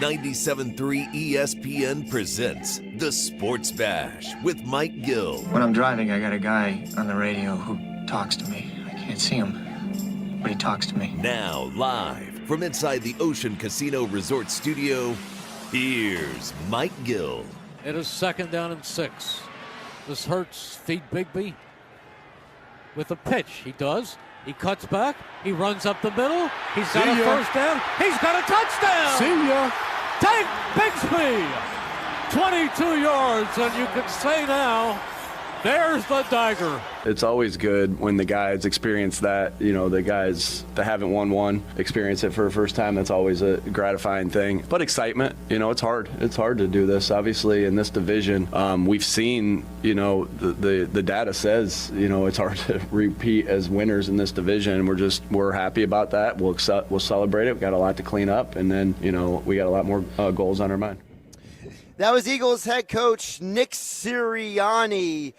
97.3 ESPN presents The Sports Bash with Mike Gill. When I'm driving, I got a guy on the radio who talks to me. I can't see him, but he talks to me. Now, live from inside the Ocean Casino Resort Studio, here's Mike Gill. It is 2nd down and 6. This Hurts feed Bigby with a pitch. He does. He cuts back. He runs up the middle. He's got a first down. He's got a touchdown. See ya. Take Bixby. 22 yards, and you can say now, there's the dagger. It's always good when the guys experience that, the guys that haven't won one experience it for the first time. That's always a gratifying thing. But excitement, it's hard. It's hard to do this, obviously, in this division. We've seen, the data says, it's hard to repeat as winners in this division. We're happy about that. We'll celebrate it. We've got a lot to clean up, and then, we got a lot more goals on our mind. That was Eagles head coach Nick Sirianni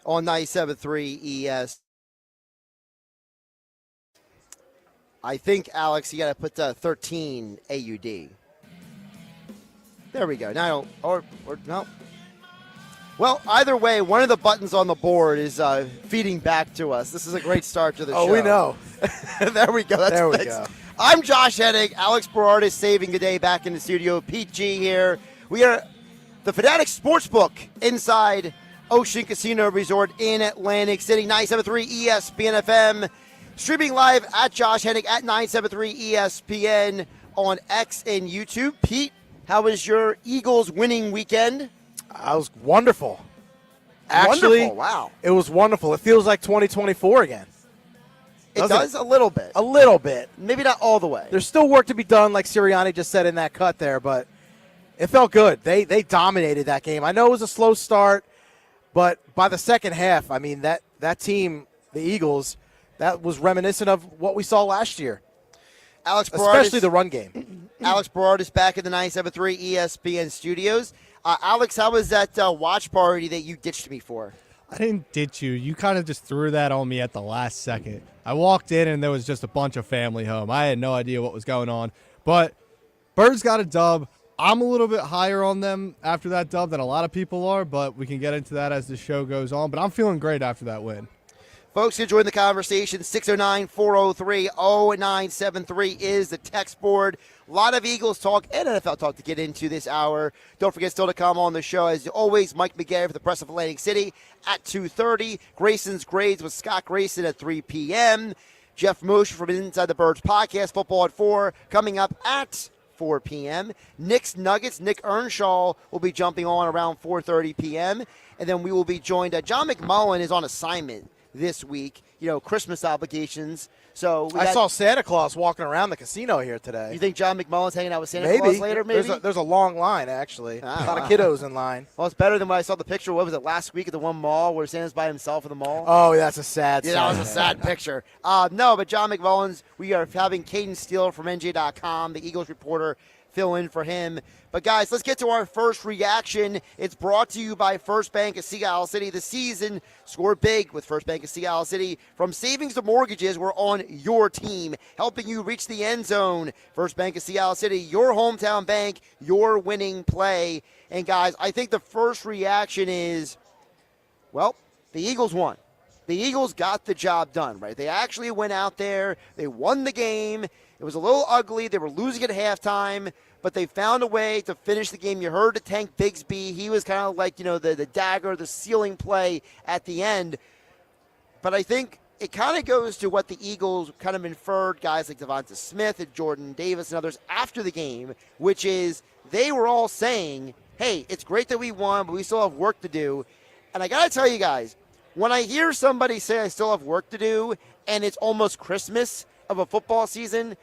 on 97.3 ES. I think, Alex, you got to put 13 AUD. There we go. Now, or no. Well, either way, one of the buttons on the board is feeding back to us. This is a great start to the show. Oh, we know. There we go. There we go. I'm Josh Hennig. Alex Berardis saving the day back in the studio. Pete G here. We are the Fanatics Sportsbook inside Ocean Casino Resort in Atlantic City. 97.3 ESPN FM. Streaming live at Josh Hennig at 97.3 ESPN on X and YouTube. Pete, how was your Eagles winning weekend? It was wonderful. Actually, wonderful. Wow. It was wonderful. It feels like 2024 again. It does a little bit. A little bit. Maybe not all the way. There's still work to be done, like Sirianni just said in that cut there, but it felt good. They dominated that game. I know it was a slow start, but by the second half, I mean, that team, the Eagles, that was reminiscent of what we saw last year. Alex Berardis, especially the run game. Alex Berardis back in the 97.3 ESPN studios. Alex, how was that watch party that you ditched me for? I didn't ditch you. You kind of just threw that on me at the last second. I walked in, and there was just a bunch of family home. I had no idea what was going on. But Birds got a dub. I'm a little bit higher on them after that dub than a lot of people are, but we can get into that as the show goes on. But I'm feeling great after that win. Folks, you join the conversation. 609-403-0973 is the text board. A lot of Eagles talk and NFL talk to get into this hour. Don't forget, still to come on the show, as always, Mike McGarry for the Press of Atlantic City at 2:30. Grayson's Grades with Scott Grayson at 3 p.m. Jeff Mosher from Inside the Birds podcast, football at 4, coming up at 4 p.m. Nick's Nuggets, Nick Earnshaw will be jumping on around 4:30 p.m. And then we will be joined. John McMullen is on assignment this week, Christmas obligations. So I saw Santa Claus walking around the casino here today. You think John McMullen's hanging out with Santa Claus later, maybe? There's a long line, actually. A lot of kiddos in line. Well, it's better than when I saw the picture, what was it, last week at the one mall where Santa's by himself in the mall? Oh, that's a sad that was a sad picture. No, but John McMullen's, we are having Caden Steele from NJ.com, the Eagles reporter, fill in for him. But, guys, let's get to our first reaction. It's brought to you by First Bank of Sea Isle City. The season scored big with First Bank of Sea Isle City. From savings to mortgages, we're on your team, helping you reach the end zone. First Bank of Sea Isle City, your hometown bank, your winning play. And, guys, I think the first reaction is, well, the Eagles won. The Eagles got the job done, right? They actually went out there. They won the game. It was a little ugly. They were losing at halftime, but they found a way to finish the game. You heard the Tank Bigsby. He was kind of like, the dagger, the ceiling play at the end. But I think it kind of goes to what the Eagles kind of inferred, guys like Devonta Smith and Jordan Davis and others after the game, which is they were all saying, hey, it's great that we won, but we still have work to do. And I got to tell you guys, when I hear somebody say I still have work to do and it's almost Christmas of a football season,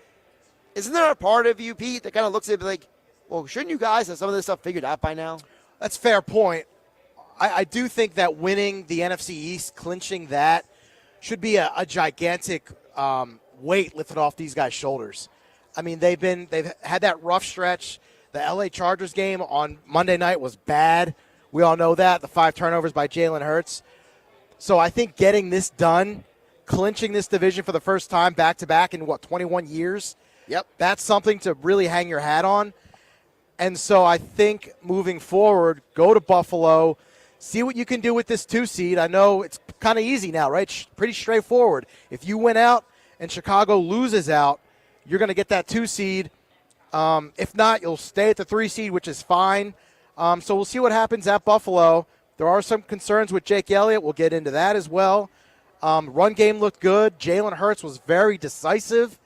isn't there a part of you, Pete, that kind of looks at it like, well, shouldn't you guys have some of this stuff figured out by now? That's a fair point. I do think that winning the NFC East, clinching that, should be a gigantic weight lifted off these guys' shoulders. I mean, they've had that rough stretch. The LA Chargers game on Monday night was bad. We all know that. The 5 turnovers by Jalen Hurts. So I think getting this done, clinching this division for the first time back-to-back in, 21 years, Yep. That's something to really hang your hat on. And so I think moving forward, go to Buffalo, see what you can do with this 2 seed. I know it's kind of easy now, right? Pretty straightforward. If you win out and Chicago loses out, you're going to get that 2 seed. If not, you'll stay at the 3 seed, which is fine. So we'll see what happens at Buffalo. There are some concerns with Jake Elliott. We'll get into that as well. Run game looked good. Jalen Hurts was very decisive.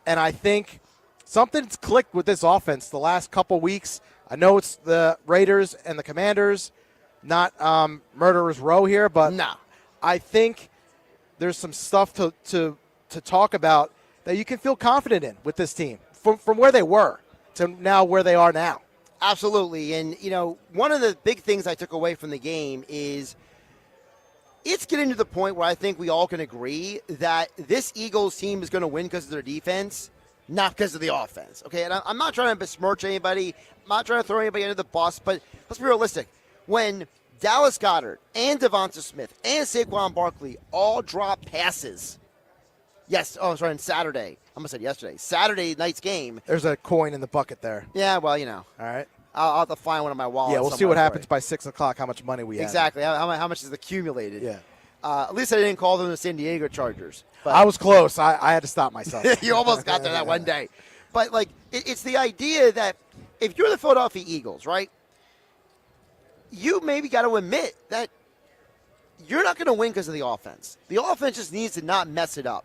And I think something's clicked with this offense the last couple weeks. I know it's the Raiders and the Commanders, not Murderer's Row here, but I think there's some stuff to talk about that you can feel confident in with this team from where they were to now where they are now. Absolutely. And, one of the big things I took away from the game is it's getting to the point where I think we all can agree that this Eagles team is going to win because of their defense, not because of the offense. Okay, and I'm not trying to besmirch anybody. I'm not trying to throw anybody under the bus, but let's be realistic. When Dallas Goedert and Devonta Smith and Saquon Barkley all drop passes, on Saturday. I almost said yesterday. Saturday night's game. There's a coin in the bucket there. Yeah, well, All right. I'll have to find one in my wallet. Yeah, we'll see what happens by 6 o'clock, how much money we have. Exactly. How much is accumulated. Yeah. At least I didn't call them the San Diego Chargers. But I was close. I had to stop myself. You almost got there that one day. But, it's the idea that if you're the Philadelphia Eagles, right, you maybe got to admit that you're not going to win because of the offense. The offense just needs to not mess it up.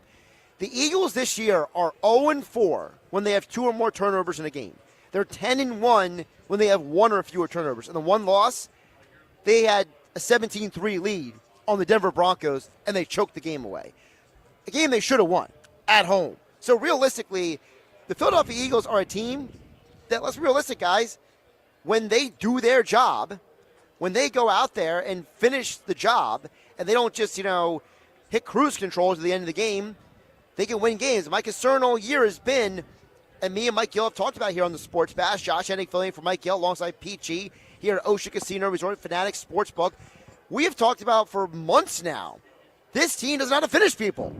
The Eagles this year are 0-4 when they have 2 or more turnovers in a game. They're 10-1 when they have 1 or fewer turnovers. And the one loss, they had a 17-3 lead on the Denver Broncos, and they choked the game away. A game they should have won at home. So realistically, the Philadelphia Eagles are a team that, let's be realistic, guys, when they do their job, when they go out there and finish the job, and they don't just, hit cruise control to the end of the game, they can win games. My concern all year has been, and me and Mike Gill have talked about here on the Sports Bash, Josh Hennig filling in for Mike Gill alongside Pete G here at Ocean Casino Resort Fanatics Sportsbook. We have talked about for months now, this team doesn't know how to finish people.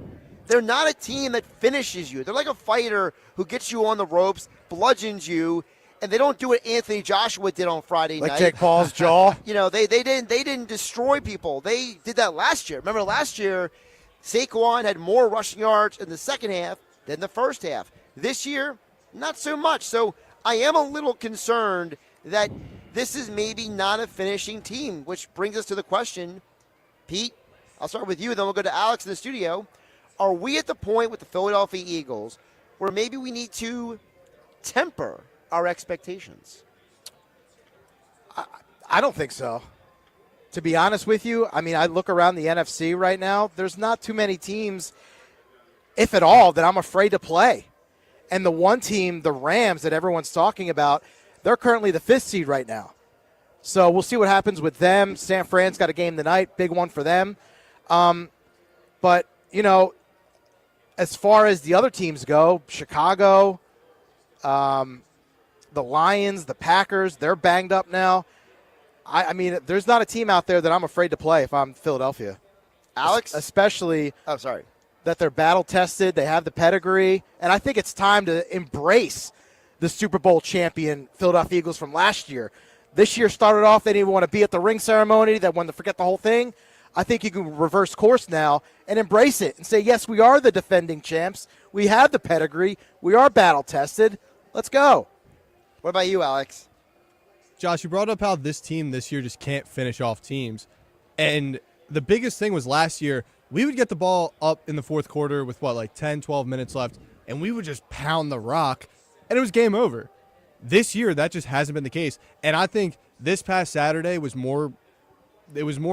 They're not a team that finishes you. They're like a fighter who gets you on the ropes, bludgeons you, and they don't do what Anthony Joshua did on Friday night. Like Jake Paul's jaw. They didn't destroy people. They did that last year. Remember last year, Saquon had more rushing yards in the second half than the first half. This year, not so much. So I am a little concerned that this is maybe not a finishing team, which brings us to the question, Pete, I'll start with you, then we'll go to Alex in the studio. Are we at the point with the Philadelphia Eagles where maybe we need to temper our expectations? I don't think so. To be honest with you, I look around the NFC right now. There's not too many teams, if at all, that I'm afraid to play. And the one team, the Rams, that everyone's talking about, they're currently the 5th seed right now. So we'll see what happens with them. San Fran's got a game tonight, big one for them. But, as far as the other teams go, Chicago, the Lions, the Packers, they're banged up now. There's not a team out there that I'm afraid to play if I'm Philadelphia. Alex? Especially that they're battle-tested, they have the pedigree, and I think it's time to embrace the Super Bowl champion Philadelphia Eagles from last year. This year started off, they didn't even want to be at the ring ceremony, they wanted to forget the whole thing. I think you can reverse course now and embrace it and say, yes, we are the defending champs. We have the pedigree. We are battle-tested. Let's go. What about you, Alex? Josh, you brought up how this team this year just can't finish off teams. And the biggest thing was last year, we would get the ball up in the fourth quarter with, 10, 12 minutes left, and we would just pound the rock, and it was game over. This year, that just hasn't been the case. And I think this past Saturday was more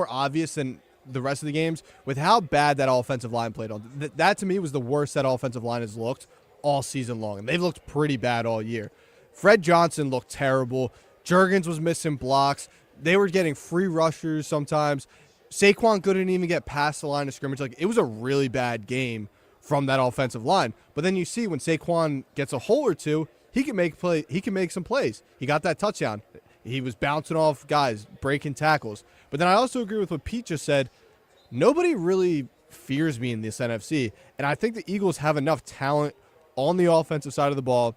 obvious than the rest of the games with how bad that offensive line played on. That to me was the worst that offensive line has looked all season long, and they've looked pretty bad all year. Fred Johnson looked terrible. Juergens was missing blocks. They were getting free rushers sometimes. Saquon couldn't even get past the line of scrimmage. It was a really bad game from that offensive line. But then you see when Saquon gets a hole or two, he can make some plays. He got that touchdown. He was bouncing off guys, breaking tackles. But then I also agree with what Pete just said. Nobody really fears me in this NFC. And I think the Eagles have enough talent on the offensive side of the ball,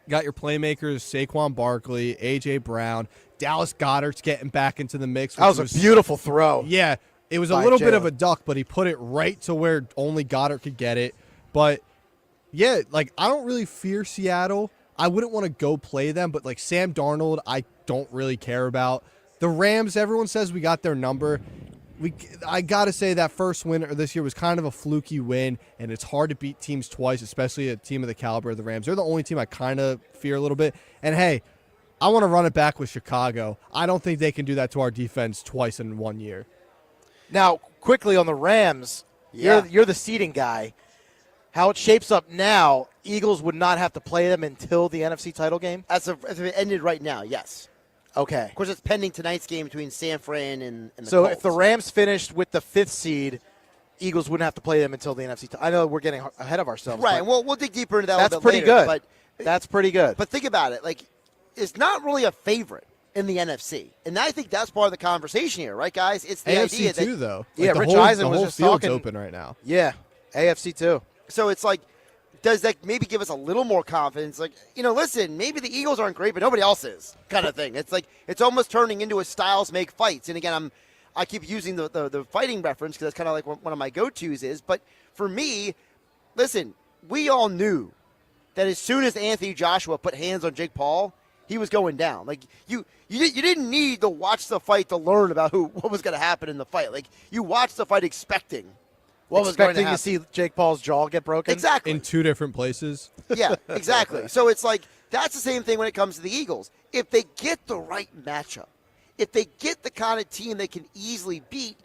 you got your playmakers, Saquon Barkley, A.J. Brown, Dallas Goedert's getting back into the mix. That was a beautiful throw. Yeah, it was a little bit of a duck, but he put it right to where only Goddard could get it. But, yeah, like, I don't really fear Seattle. I wouldn't want to go play them, but, like, Sam Darnold, I don't really care about. The Rams, everyone says we got their number. I got to say that first win this year was kind of a fluky win, and it's hard to beat teams twice, especially a team of the caliber of the Rams. They're the only team I kind of fear a little bit. And, hey, I want to run it back with Chicago. I don't think they can do that to our defense twice in 1 year. Now, quickly on the Rams, you're the seeding guy. How it shapes up now, Eagles would not have to play them until the NFC title game? As it ended right now, yes. Okay. Of course, it's pending tonight's game between San Fran and the So Colts. if the Rams finished with the 5th seed, Eagles wouldn't have to play them until the NFC. I know we're getting ahead of ourselves. Right, and we'll dig deeper into that a that's little bit pretty later, good. But that's pretty good. But think about it. Like, it's not really a favorite in the NFC. And I think that's part of the conversation here, right, guys? It's the AFC idea that too, though. Yeah, the Rich whole, Eisen the was whole just field's talking. open right now. Yeah, AFC too. So it's like, does that maybe give us a little more confidence? Like, listen, maybe the Eagles aren't great, but nobody else is, kind of thing. It's like it's almost turning into a styles make fights. And again, I keep using the fighting reference because that's kind of like one of my go-tos is. But for me, listen, we all knew that as soon as Anthony Joshua put hands on Jake Paul, he was going down. Like you didn't need to watch the fight to learn about what was going to happen in the fight. Like you watched the fight expecting. What was going to happen. To see Jake Paul's jaw get broken? Exactly. In 2 different places. Yeah, exactly. So it's like that's the same thing when it comes to the Eagles. If they get the right matchup, if they get the kind of team they can easily beat,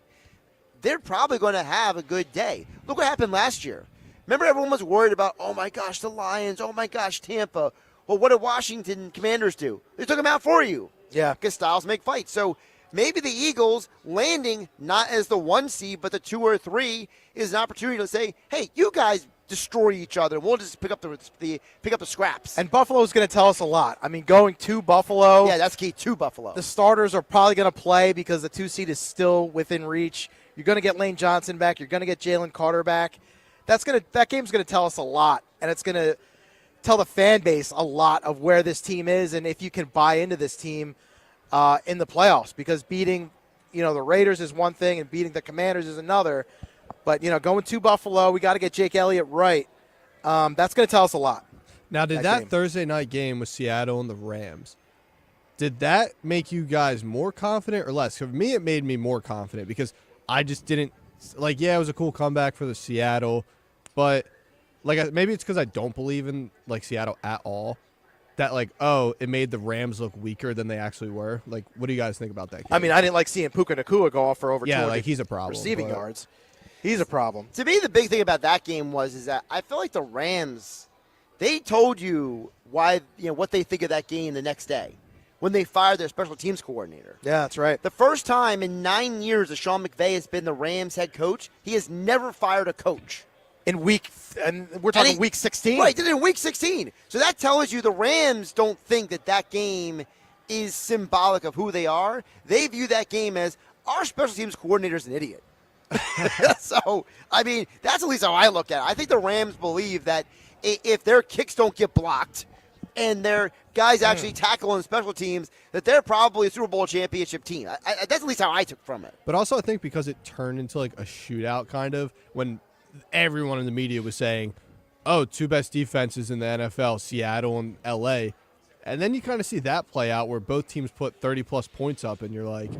they're probably going to have a good day. Look what happened last year. Remember everyone was worried about, oh, my gosh, the Lions, oh, my gosh, Tampa. Well, what did Washington Commanders do? They took them out for you. Yeah. Because styles make fights. So maybe the Eagles landing not as the 1 seed but the 2 or 3 is an opportunity to say, hey, you guys destroy each other, and we'll just pick up the scraps. And Buffalo's going to tell us a lot. I mean, going to Buffalo. Yeah, that's key to Buffalo. The starters are probably going to play because the 2 seed is still within reach. You're going to get Lane Johnson back. You're going to get Jalen Carter back. That game's going to tell us a lot, and it's going to tell the fan base a lot of where this team is and if you can buy into this team in the playoffs. Because beating, the Raiders is one thing and beating the Commanders is another. But, going to Buffalo, we got to get Jake Elliott right. That's going to tell us a lot. Now, did that Thursday night game with Seattle and the Rams, did that make you guys more confident or less? For me, it made me more confident because I just didn't – it was a cool comeback for the Seattle. But, maybe it's because I don't believe in, Seattle at all. That, it made the Rams look weaker than they actually were. What do you guys think about that game? I mean, I didn't like seeing Puka Nacua go off for over 200 he's a problem, receiving yards. He's a problem. To me, the big thing about that game is that I feel like the Rams, they told you why, what they think of that game the next day when they fired their special teams coordinator. Yeah, that's right. The first time in 9 years that Sean McVay has been the Rams head coach, he has never fired a coach. And we're talking week 16? Right, did it in week 16. So that tells you the Rams don't think that game is symbolic of who they are. They view that game as our special teams coordinator is an idiot. So, I mean, that's at least how I look at it. I think the Rams believe that if their kicks don't get blocked and their guys actually tackle on special teams, that they're probably a Super Bowl championship team. That's at least how I took from it. But also I think because it turned into a shootout kind of when everyone in the media was saying, 2 best defenses in the NFL, Seattle and L.A., and then you kind of see that play out where both teams put 30-plus points up, and you're like, hey.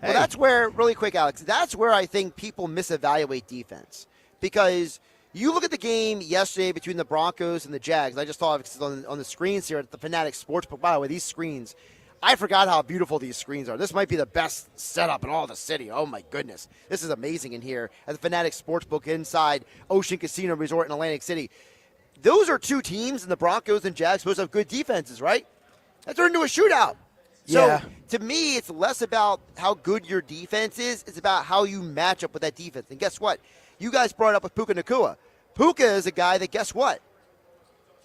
Well, that's where, really quick, Alex, that's where I think people misevaluate defense. Because you look at the game yesterday between the Broncos and the Jags. I just thought on the screens here at the Fanatics Sportsbook. By the way, these screens, I forgot how beautiful these screens are. This might be the best setup in all the city. Oh, my goodness. This is amazing in here at the Fanatics Sportsbook inside Ocean Casino Resort in Atlantic City. Those are 2 teams, and the Broncos and Jags supposed to have good defenses, right? That turned into a shootout. So, to me, it's less about how good your defense is. It's about how you match up with that defense. And guess what? You guys brought it up with Puka Nacua. Puka is a guy that, guess what?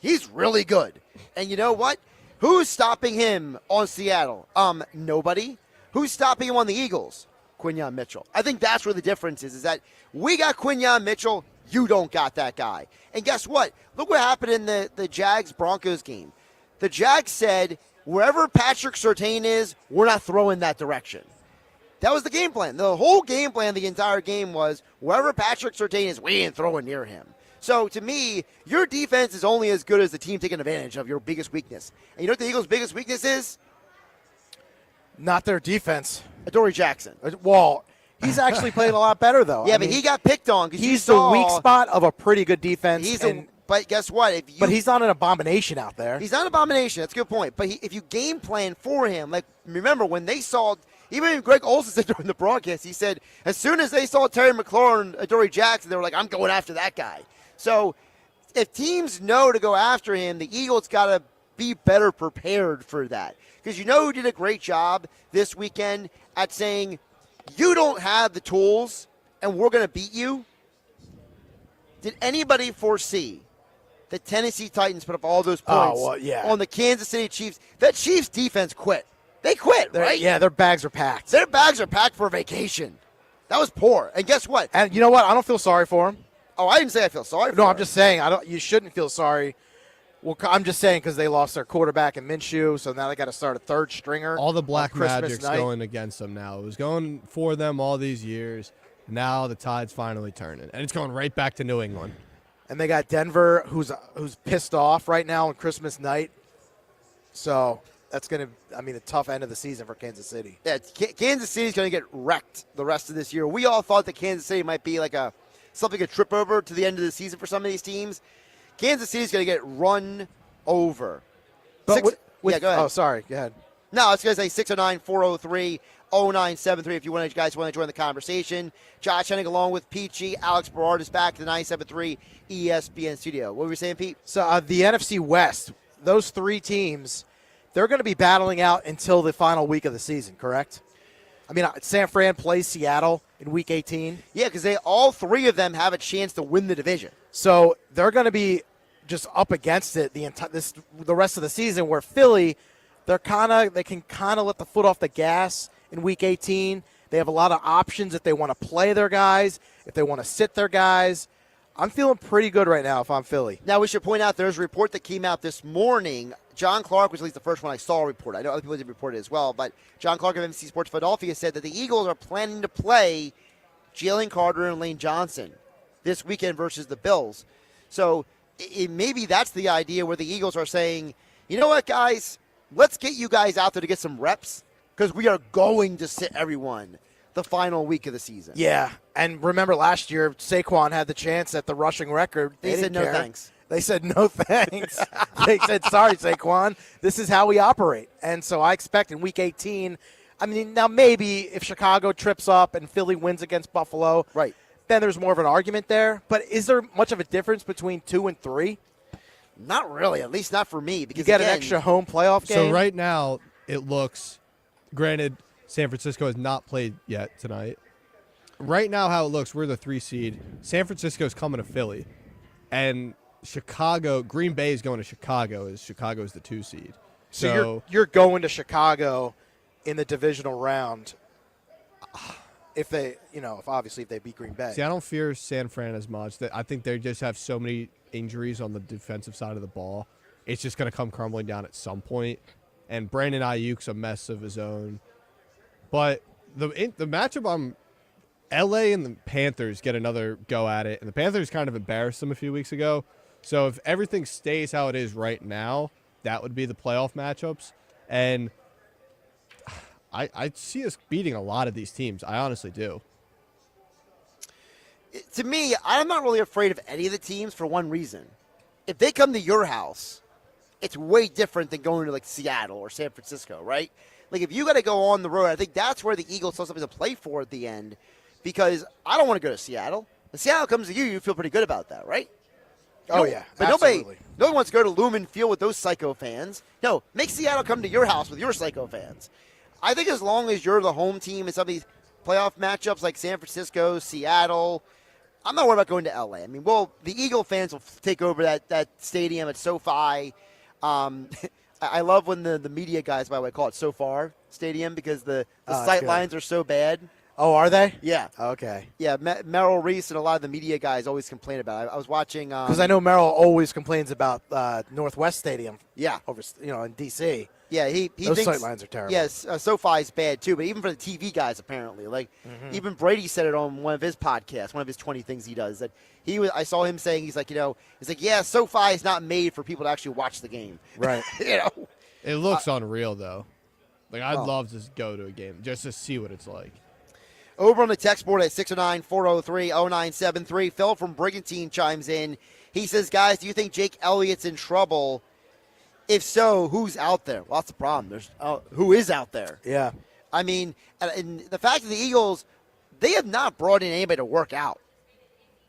He's really good. And you know what? Who's stopping him on Seattle? Nobody. Who's stopping him on the Eagles? Quinyon Mitchell. I think that's where the difference is that we got Quinyon Mitchell. You don't got that guy. And guess what? Look what happened in the Jags-Broncos game. The Jags said, wherever Patrick Surtain is, we're not throwing that direction. That was the game plan. The whole game plan the entire game was, wherever Patrick Surtain is, we ain't throwing near him. So, to me, your defense is only as good as the team taking advantage of your biggest weakness. And you know what the Eagles' biggest weakness is? Not their defense. Adoree Jackson. Well, he's actually played a lot better, though. Yeah, but he got picked on. He's the weak spot of a pretty good defense. But guess what? But he's not an abomination out there. He's not an abomination. That's a good point. But if you game plan for him, like, remember when they saw – even Greg Olsen said during the broadcast, he said, as soon as they saw Terry McLaurin, Adoree Jackson, they were like, I'm going after that guy. So if teams know to go after him, the Eagles got to be better prepared for that. Because you know who did a great job this weekend at saying, you don't have the tools and we're going to beat you? Did anybody foresee the Tennessee Titans put up all those points on the Kansas City Chiefs? That Chiefs defense quit. They quit, right? Yeah, their bags are packed. Their bags are packed for vacation. That was poor. And guess what? And you know what? I don't feel sorry for him. Oh, I didn't say I feel sorry for him. No, I'm just saying you shouldn't feel sorry. Well, I'm just saying because they lost their quarterback in Minshew, so now they got to start a third stringer. All the black magic's night. going against them now. It was going for them all these years. Now the tide's finally turning, and it's going right back to New England. And they got Denver, who's pissed off right now on Christmas night. So that's going to, a tough end of the season for Kansas City. Yeah, Kansas City's going to get wrecked the rest of this year. We all thought that Kansas City might be like a trip over to the end of the season for some of these teams. Kansas City's going to get run over. But go ahead. Oh, sorry. Go ahead. No, I was going to say 609-403-0973 if you guys want to join the conversation. Josh Hennig along with Pete G. Alex Berard is back to the 97.3 ESPN studio. What were you saying, Pete? So the NFC West, those three teams, they're going to be battling out until the final week of the season, correct? San Fran plays Seattle in Week 18. Yeah, because all three of them have a chance to win the division. So they're going to be just up against it the rest of the season. Where Philly, they can kind of let the foot off the gas in Week 18. They have a lot of options if they want to play their guys, if they want to sit their guys. I'm feeling pretty good right now if I'm Philly. Now, we should point out there's a report that came out this morning. John Clark was at least the first one I saw report. I know other people did report it as well, but John Clark of NBC Sports Philadelphia said that the Eagles are planning to play Jalen Carter and Lane Johnson this weekend versus the Bills. So maybe that's the idea where the Eagles are saying, you know what, guys, let's get you guys out there to get some reps because we are going to sit everyone the final week of the season. Yeah, and remember last year, Saquon had the chance at the rushing record. They said no thanks. They said no thanks. They said, sorry, Saquon, this is how we operate. And so I expect in Week 18, now maybe if Chicago trips up and Philly wins against Buffalo, right, then there's more of an argument there. But is there much of a difference between 2 and 3? Not really, at least not for me. Because you get an extra home playoff game. So right now it looks, granted, San Francisco has not played yet tonight. Right now how it looks, we're the 3 seed. San Francisco's coming to Philly. And Green Bay is going to Chicago. Chicago's the 2 seed. So you're going to Chicago in the divisional round if they beat Green Bay. See, I don't fear San Fran as much. I think they just have so many injuries on the defensive side of the ball. It's just going to come crumbling down at some point. And Brandon Ayuk's a mess of his own. But the matchup on LA and the Panthers get another go at it. And the Panthers kind of embarrassed them a few weeks ago. So if everything stays how it is right now, that would be the playoff matchups. And I see us beating a lot of these teams. I honestly do. To me, I'm not really afraid of any of the teams for one reason. If they come to your house, it's way different than going to like Seattle or San Francisco, right? Like if you got to go on the road, I think that's where the Eagles still have something to play for at the end because I don't want to go to Seattle. If Seattle comes to you, you feel pretty good about that, right? Oh, yeah, but absolutely. Nobody wants to go to Lumen Field with those psycho fans. No, make Seattle come to your house with your psycho fans. I think as long as you're the home team in some of these playoff matchups like San Francisco, Seattle, I'm not worried about going to L.A. The Eagle fans will take over that stadium at SoFi. I love when the media guys, by the way, call it SoFar Stadium because the sight lines are so bad. Oh, are they? Yeah. Okay. Yeah, Merrill Reese and a lot of the media guys always complain about it. I was watching Because I know Merrill always complains about Northwest Stadium. Yeah. Over in D.C. Yeah, he Those thinks sightlines are terrible. Yes, SoFi's bad too, but even for the TV guys, apparently, even Brady said it on one of his podcasts, one of his 20 things he does. That I saw him saying he's like, yeah, SoFi is not made for people to actually watch the game. Right. It looks unreal though. Like I'd love to go to a game just to see what it's like. Over on the text board at 609-403-0973, Phil from Brigantine chimes in. He says, guys, do you think Jake Elliott's in trouble? If so, who's out there? Well, that's the problem. There's who is out there? Yeah. I mean, and the fact that the Eagles, they have not brought in anybody to work out,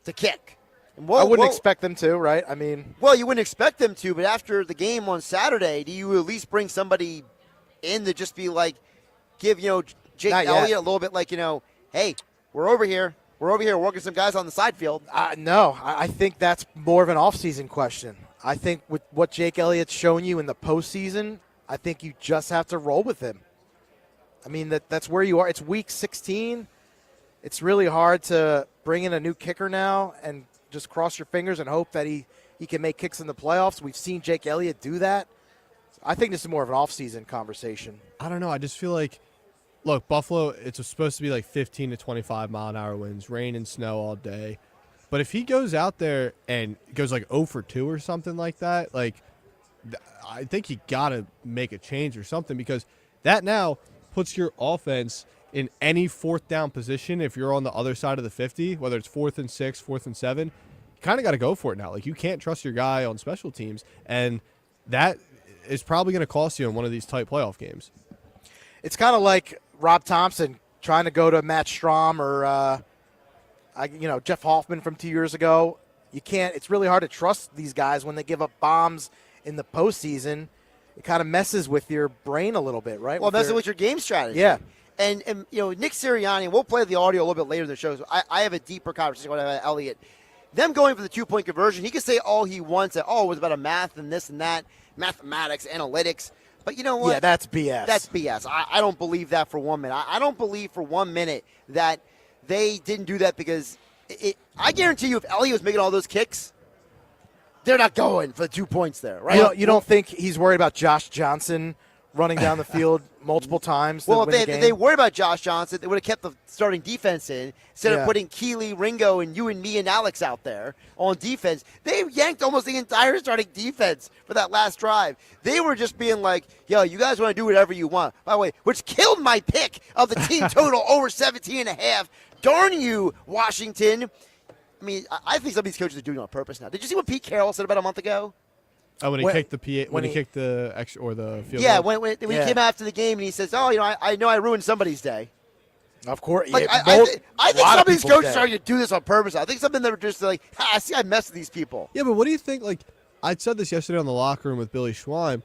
to kick. And I wouldn't expect them to, right? I mean. Well, you wouldn't expect them to, but after the game on Saturday, do you at least bring somebody in to just be like, give, Jake Elliott a little bit like, hey, we're over here. We're over here working some guys on the side field. No, I think that's more of an off-season question. I think with what Jake Elliott's shown you in the postseason, I think you just have to roll with him. I mean, that's where you are. It's week 16. It's really hard to bring in a new kicker now and just cross your fingers and hope that he can make kicks in the playoffs. We've seen Jake Elliott do that. I think this is more of an off-season conversation. I don't know. I just feel like, look, Buffalo, it's supposed to be like 15 to 25 mile-an-hour winds, rain and snow all day. But if he goes out there and goes like 0 for 2 or something like that, I think he got to make a change or something, because that now puts your offense in any fourth down position. If you're on the other side of the 50, whether it's 4th and 6, 4th and 7, you kind of got to go for it now. Like, you can't trust your guy on special teams, and that is probably going to cost you in one of these tight playoff games. It's kind of like Rob Thompson trying to go to Matt Strom or Jeff Hoffman from 2 years ago. You can't. It's really hard to trust these guys when they give up bombs in the postseason. It kind of messes with your brain a little bit, right? Well, messes with your game strategy. Yeah. And Nick Sirianni, we'll play the audio a little bit later in the show. So I have a deeper conversation with Elliott. Them going for the 2-point conversion, he can say all he wants. That, it was about a math and this and that, mathematics, analytics. But you know what? Yeah, that's BS. That's BS. I don't believe that for 1 minute. I don't believe for 1 minute that they didn't do that because I guarantee you if Elliott was making all those kicks, they're not going for the 2 points there, right? You don't think he's worried about Josh Johnson running down the field multiple times? Well, if they worried about Josh Johnson, they would have kept the starting defense in instead of putting Keeley, Ringo, and you and me and Alex out there on defense. They yanked almost the entire starting defense for that last drive. They were just being like, yo, you guys want to do whatever you want. By the way, which killed my pick of the team total over 17.5. Darn you, Washington. I mean, I think some of these coaches are doing it on purpose now. Did you see what Pete Carroll said about a month ago? Oh, when he kicked the when he kicked the extra or the field goal? When he came after the game and he says, I know I ruined somebody's day. Of course. Like, I think some of these coaches are starting to do this on purpose. I think something that are just like, I see I messed with these people. Yeah, but what do you think? Like, I said this yesterday on the locker room with Billy Schwein.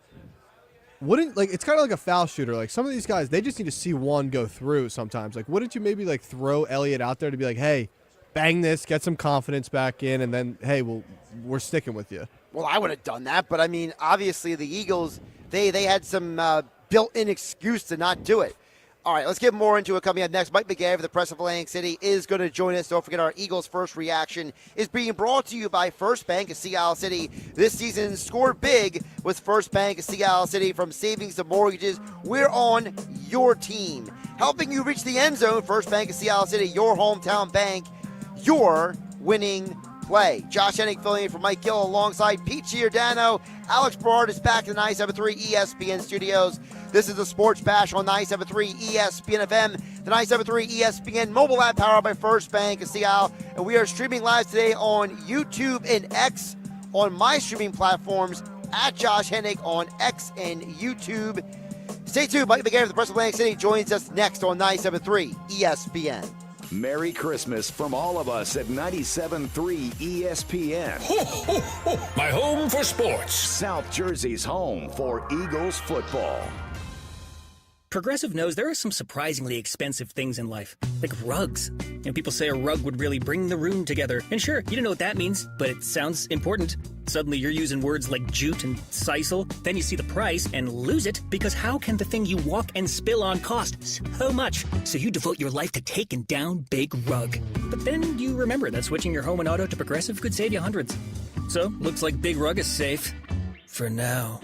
It's kind of like a foul shooter. Like, some of these guys, they just need to see one go through sometimes. Like, wouldn't you maybe like throw Elliott out there to be like, hey, bang this, get some confidence back in, and then, hey, we're sticking with you. Well, I would have done that, but I mean, obviously the Eagles, they had some built-in excuse to not do it. All right, let's get more into it coming up next. Mike McGarry of the Press of Atlantic City is going to join us. Don't forget our Eagles First Reaction is being brought to you by First Bank of Sea Isle City. This season, score big with First Bank of Sea Isle City. From savings to mortgages, we're on your team. Helping you reach the end zone, First Bank of Sea Isle City, your hometown bank, your winning play. Josh Hennig filling in for Mike Gill alongside Pete Giordano. Alex Barrard is back in the 97.3 ESPN studios. This is the Sports Bash on 97.3 ESPN FM, the 97.3 ESPN mobile app powered by First Bank of Sea Isle. And we are streaming live today on YouTube and X on my streaming platforms at Josh Hennig on X and YouTube. Stay tuned. Mike McGarry of the Press of Atlantic City joins us next on 97.3 ESPN. Merry Christmas from all of us at 97.3 ESPN. Ho, ho, ho. My home for sports. South Jersey's home for Eagles football. Progressive knows there are some surprisingly expensive things in life, like rugs. People say a rug would really bring the room together. And sure, you don't know what that means, but it sounds important. Suddenly you're using words like jute and sisal, then you see the price and lose it because how can the thing you walk and spill on cost so much? So you devote your life to taking down Big Rug. But then you remember that switching your home and auto to Progressive could save you hundreds. So, looks like Big Rug is safe. For now.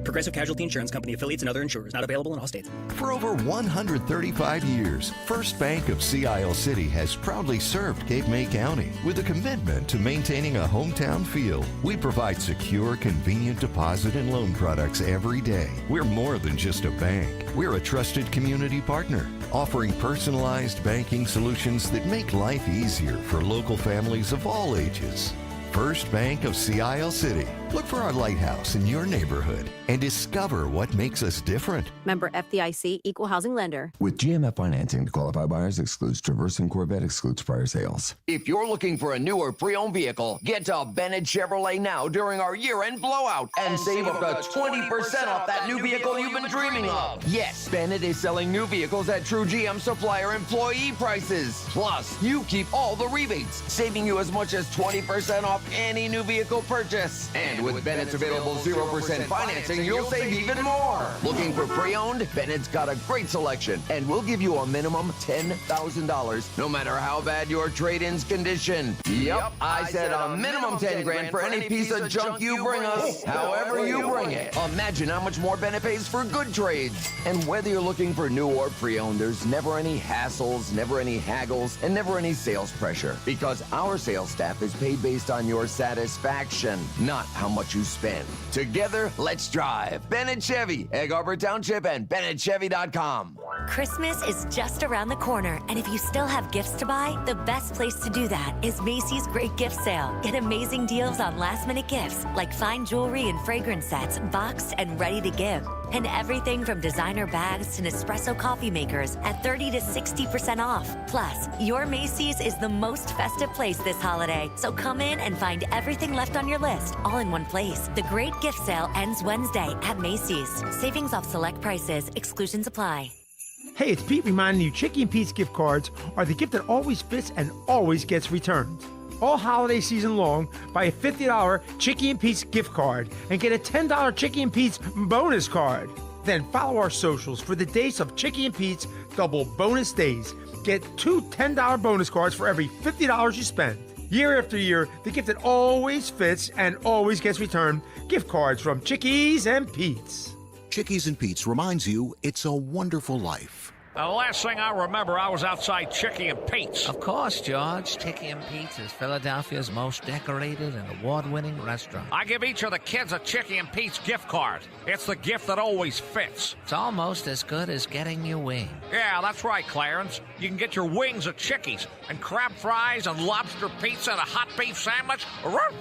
Progressive Casualty Insurance Company, affiliates, and other insurers. Not available in all states. For over 135 years, First Bank of Sea Isle City has proudly served Cape May County with a commitment to maintaining a hometown feel. We provide secure, convenient deposit and loan products every day. We're more than just a bank. We're a trusted community partner, offering personalized banking solutions that make life easier for local families of all ages. First Bank of Sea Isle City. Look for our lighthouse in your neighborhood and discover what makes us different. Member FDIC, Equal Housing Lender. With GMF financing, to qualify buyers excludes Traverse and Corvette, excludes prior sales. If you're looking for a new or pre-owned vehicle, get to Bennett Chevrolet now during our year-end blowout and save up to 20% off that new vehicle you've been dreaming of. Yes, Bennett is selling new vehicles at true GM supplier employee prices. Plus, you keep all the rebates, saving you as much as 20% off any new vehicle purchase. And with Bennett's available 0% financing, you'll save even more. Looking for pre-owned? Bennett's got a great selection, and we'll give you a minimum $10,000, no matter how bad your trade-in's condition. Yep, I said a minimum 10 grand for any piece of junk you bring us, however you bring it. Imagine how much more Bennett pays for good trades. And whether you're looking for new or pre-owned, there's never any hassles, never any haggles, and never any sales pressure, because our sales staff is paid based on your satisfaction, not how much you spend. Together, let's drive. Bennett Chevy, Egg Harbor Township, and BennettChevy.com. Christmas is just around the corner, and if you still have gifts to buy, the best place to do that is Macy's Great Gift Sale. Get amazing deals on last-minute gifts, like fine jewelry and fragrance sets, boxed and ready to give. And everything from designer bags to Nespresso coffee makers at 30 to 60% off. Plus, your Macy's is the most festive place this holiday, so come in and find everything left on your list all in one place. The Great Gift Sale ends Wednesday at Macy's. Savings off select prices. Exclusions apply. Hey, it's Pete reminding you Chicky and Pete's gift cards are the gift that always fits and always gets returned. All holiday season long, buy a $50 Chicky and Pete's gift card and get a $10 Chicky and Pete's bonus card. Then follow our socials for the days of Chicky and Pete's double bonus days. Get 2 $10 bonus cards for every $50 you spend. Year after year, the gift that always fits and always gets returned, gift cards from Chickies and Pete's. Chickies and Pete's reminds you it's a wonderful life. The last thing I remember, I was outside Chicky and Pete's. Of course, George. Chicky and Pete's is Philadelphia's most decorated and award-winning restaurant. I give each of the kids a Chicky and Pete's gift card. It's the gift that always fits. It's almost as good as getting your wing. Yeah, that's right, Clarence. You can get your wings at Chicky's, and crab fries and lobster pizza and a hot beef sandwich.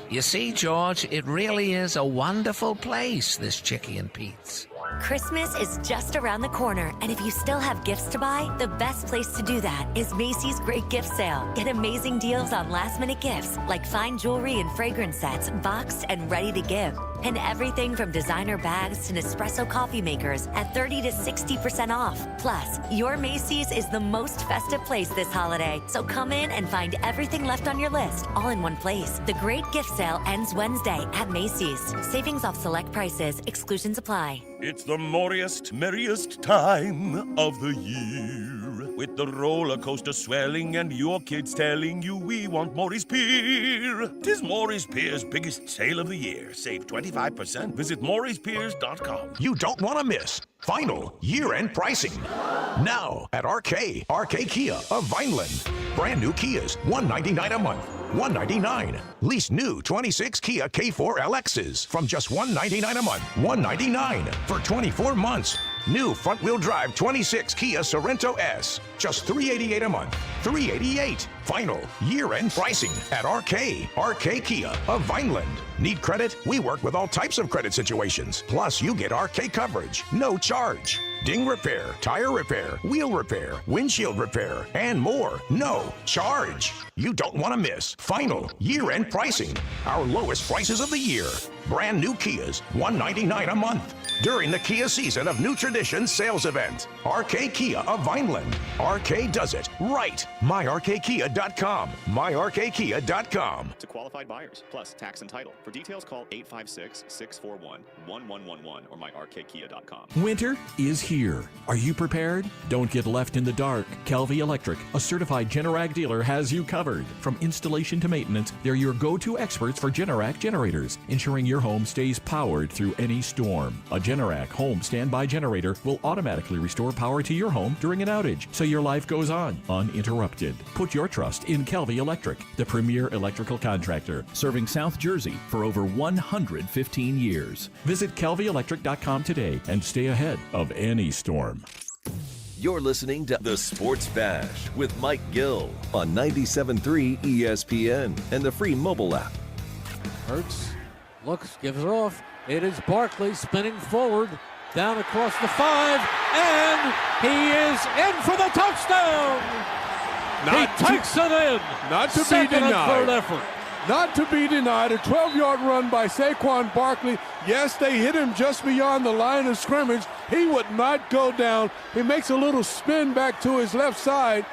You see, George, it really is a wonderful place, this Chicky and Pete's. Christmas is just around the corner, and if you still have gifts to buy, the best place to do that is Macy's Great Gift Sale. Get amazing deals on last-minute gifts, like fine jewelry and fragrance sets, boxed and ready to give. And everything from designer bags to Nespresso coffee makers at 30 to 60% off. Plus, your Macy's is the most festive place this holiday, so come in and find everything left on your list all in one place. The Great Gift Sale ends Wednesday at Macy's. Savings off select prices. Exclusions apply. It's the merriest, merriest time of the year. With the roller coaster swelling and your kids telling you we want Maury's Pier. 'Tis Maury's Pier's biggest sale of the year. Save 25%. Visit Maury'sPiers.com. You don't want to miss final year-end pricing. Now at RK Kia of Vineland. Brand new Kias, $199 a month. $199. Lease new 26 Kia K4 LXs from just $199 a month. $199 for 24 months. New front-wheel drive 26 Kia Sorento S, just $388 a month. $388. Final year-end pricing at RK Kia of Vineland. Need credit? We work with all types of credit situations. Plus, you get RK coverage, no charge. Ding repair, tire repair, wheel repair, windshield repair, and more. No charge. You don't want to miss final year-end pricing. Our lowest prices of the year. Brand new Kias, $199 a month. During the Kia Season of New Traditions sales event. RK Kia of Vineland. RK does it right. MyRKKia.com. MyRKKia.com. To qualified buyers, plus tax and title. For details, call 856-641-1111 or myrkkia.com. Winter is here. Are you prepared? Don't get left in the dark. Kelvy Electric, a certified Generac dealer, has you covered. From installation to maintenance, they're your go-to experts for Generac generators, ensuring your home stays powered through any storm. A Generac home standby generator will automatically restore power to your home during an outage, so your life goes on uninterrupted. Put your trust in Kelvy Electric, the premier electrical contractor, serving South Jersey for over 115 years. Visit kelvyelectric.com today and stay ahead of any storm. You're listening to The Sports Bash with Mike Gill on 97.3 ESPN and the free mobile app. Hurts, looks, gives it off. It is Barkley spinning forward, down across the 5, and he is in for the touchdown! He takes it in! Not to Second be denied. and third effort. Not to be denied. A 12-yard run by Saquon Barkley. Yes, they hit him just beyond the line of scrimmage. He would not go down. He makes a little spin back to his left side.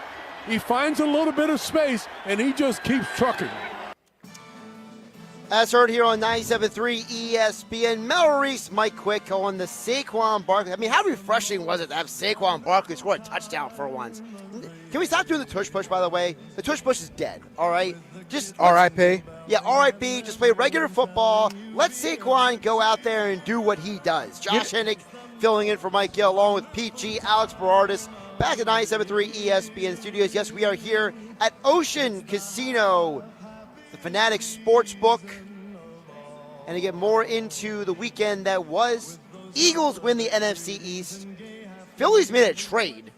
He finds a little bit of space, and he just keeps trucking. As heard here on 97.3 ESPN, Mel Reese, Mike Quick on the Saquon Barkley. I mean, how refreshing was it to have Saquon Barkley score a touchdown for once? Can we stop doing the tush push, by the way? The tush push is dead, all right? Just R.I.P. Yeah, R.I.P. Just play regular football. Let Saquon go out there and do what he does. Josh Hennig filling in for Mike Gill, along with Pete G, Alex Berardis, back at 97.3 ESPN Studios. Yes, we are here at Ocean Casino, the Fanatics Sportsbook. And to get more into the weekend that was, Eagles win the NFC East. Phillies made a trade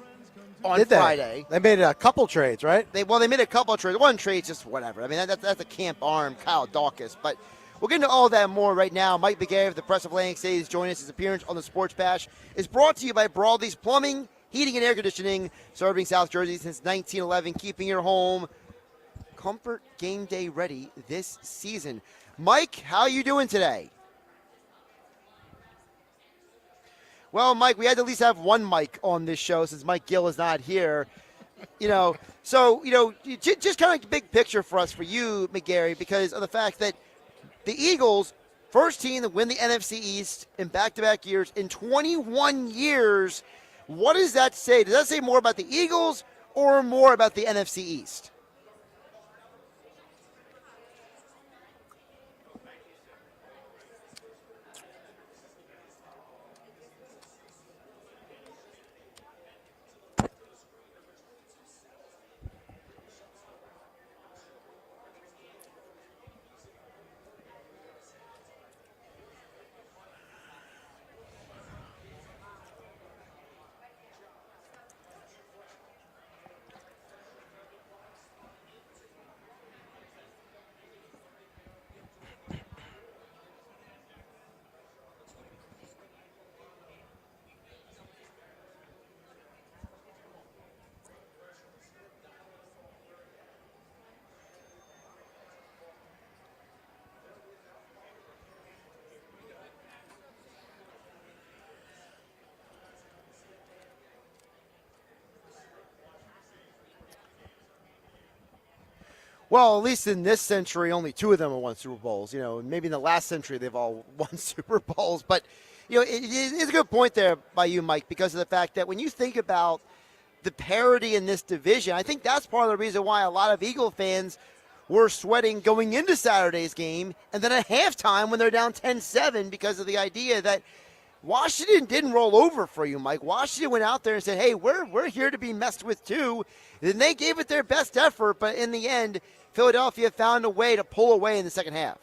on Friday. They made a couple trades, right? They made a couple of trades. One trade's just whatever. I mean, that's a camp arm, Kyle Dawkins. But we'll get into all that more right now. Mike McGarry of the Press of Atlantic City is joining us. His appearance on the Sports Bash is brought to you by Broadley's Plumbing, Heating, and Air Conditioning, serving South Jersey since 1911, keeping your home comfort game day ready this season. Mike, how you doing today? Well, Mike, we had to at least have one Mike on this show since Mike Gill is not here. Just kind of big picture for us, for you, McGarry, because of the fact that the Eagles, first team to win the NFC East in back-to-back years in 21 years. What does that say? Does that say more about the Eagles or more about the NFC East? Well, at least in this century, only two of them have won Super Bowls. Maybe in the last century they've all won Super Bowls. But, it's a good point there by you, Mike, because of the fact that when you think about the parity in this division, I think that's part of the reason why a lot of Eagle fans were sweating going into Saturday's game and then at halftime when they're down 10-7 because of the idea that Washington didn't roll over for you, Mike. Washington went out there and said, hey, we're here to be messed with too. And they gave it their best effort, but in the end, Philadelphia found a way to pull away in the second half.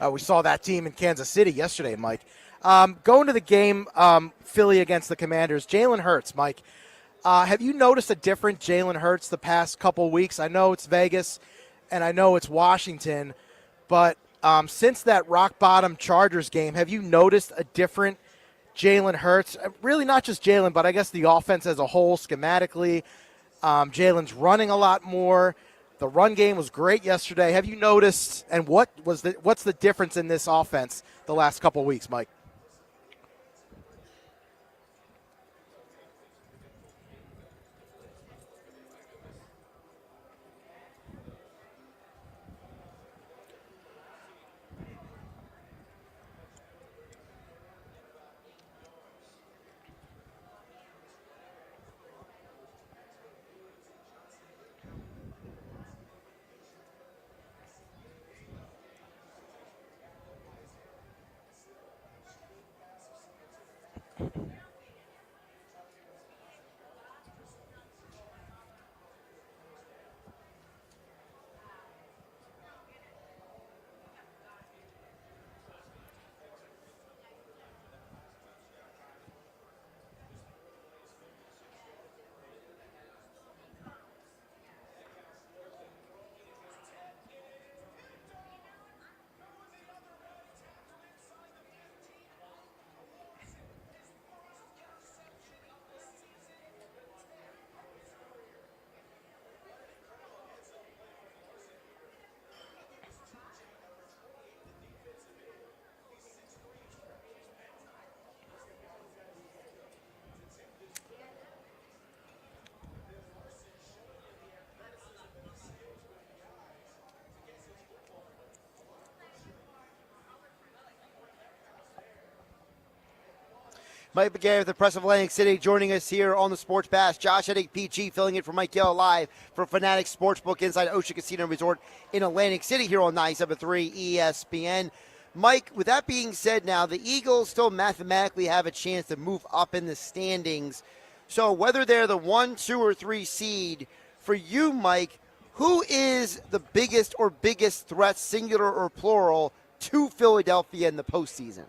We saw that team in Kansas City yesterday, Mike. Going to the game, Philly against the Commanders, Jalen Hurts, Mike. Have you noticed a different Jalen Hurts the past couple weeks? I know it's Vegas, and I know it's Washington, but since that rock-bottom Chargers game, have you noticed a different Jalen Hurts? Really not just Jalen, but I guess the offense as a whole, schematically. Jalen's running a lot more. The run game was great yesterday. Have you noticed, and what's the difference in this offense the last couple weeks, Mike? Mike McGarry with the Press of Atlantic City joining us here on the Sports Bash. Josh Hennig, PG, filling in for Mike Gill live from Fanatics Sportsbook inside Ocean Casino Resort in Atlantic City here on 97.3 ESPN. Mike, with that being said now, the Eagles still mathematically have a chance to move up in the standings. So whether they're the 1, 2, or 3 seed, for you, Mike, who is the biggest threat, singular or plural, to Philadelphia in the postseason?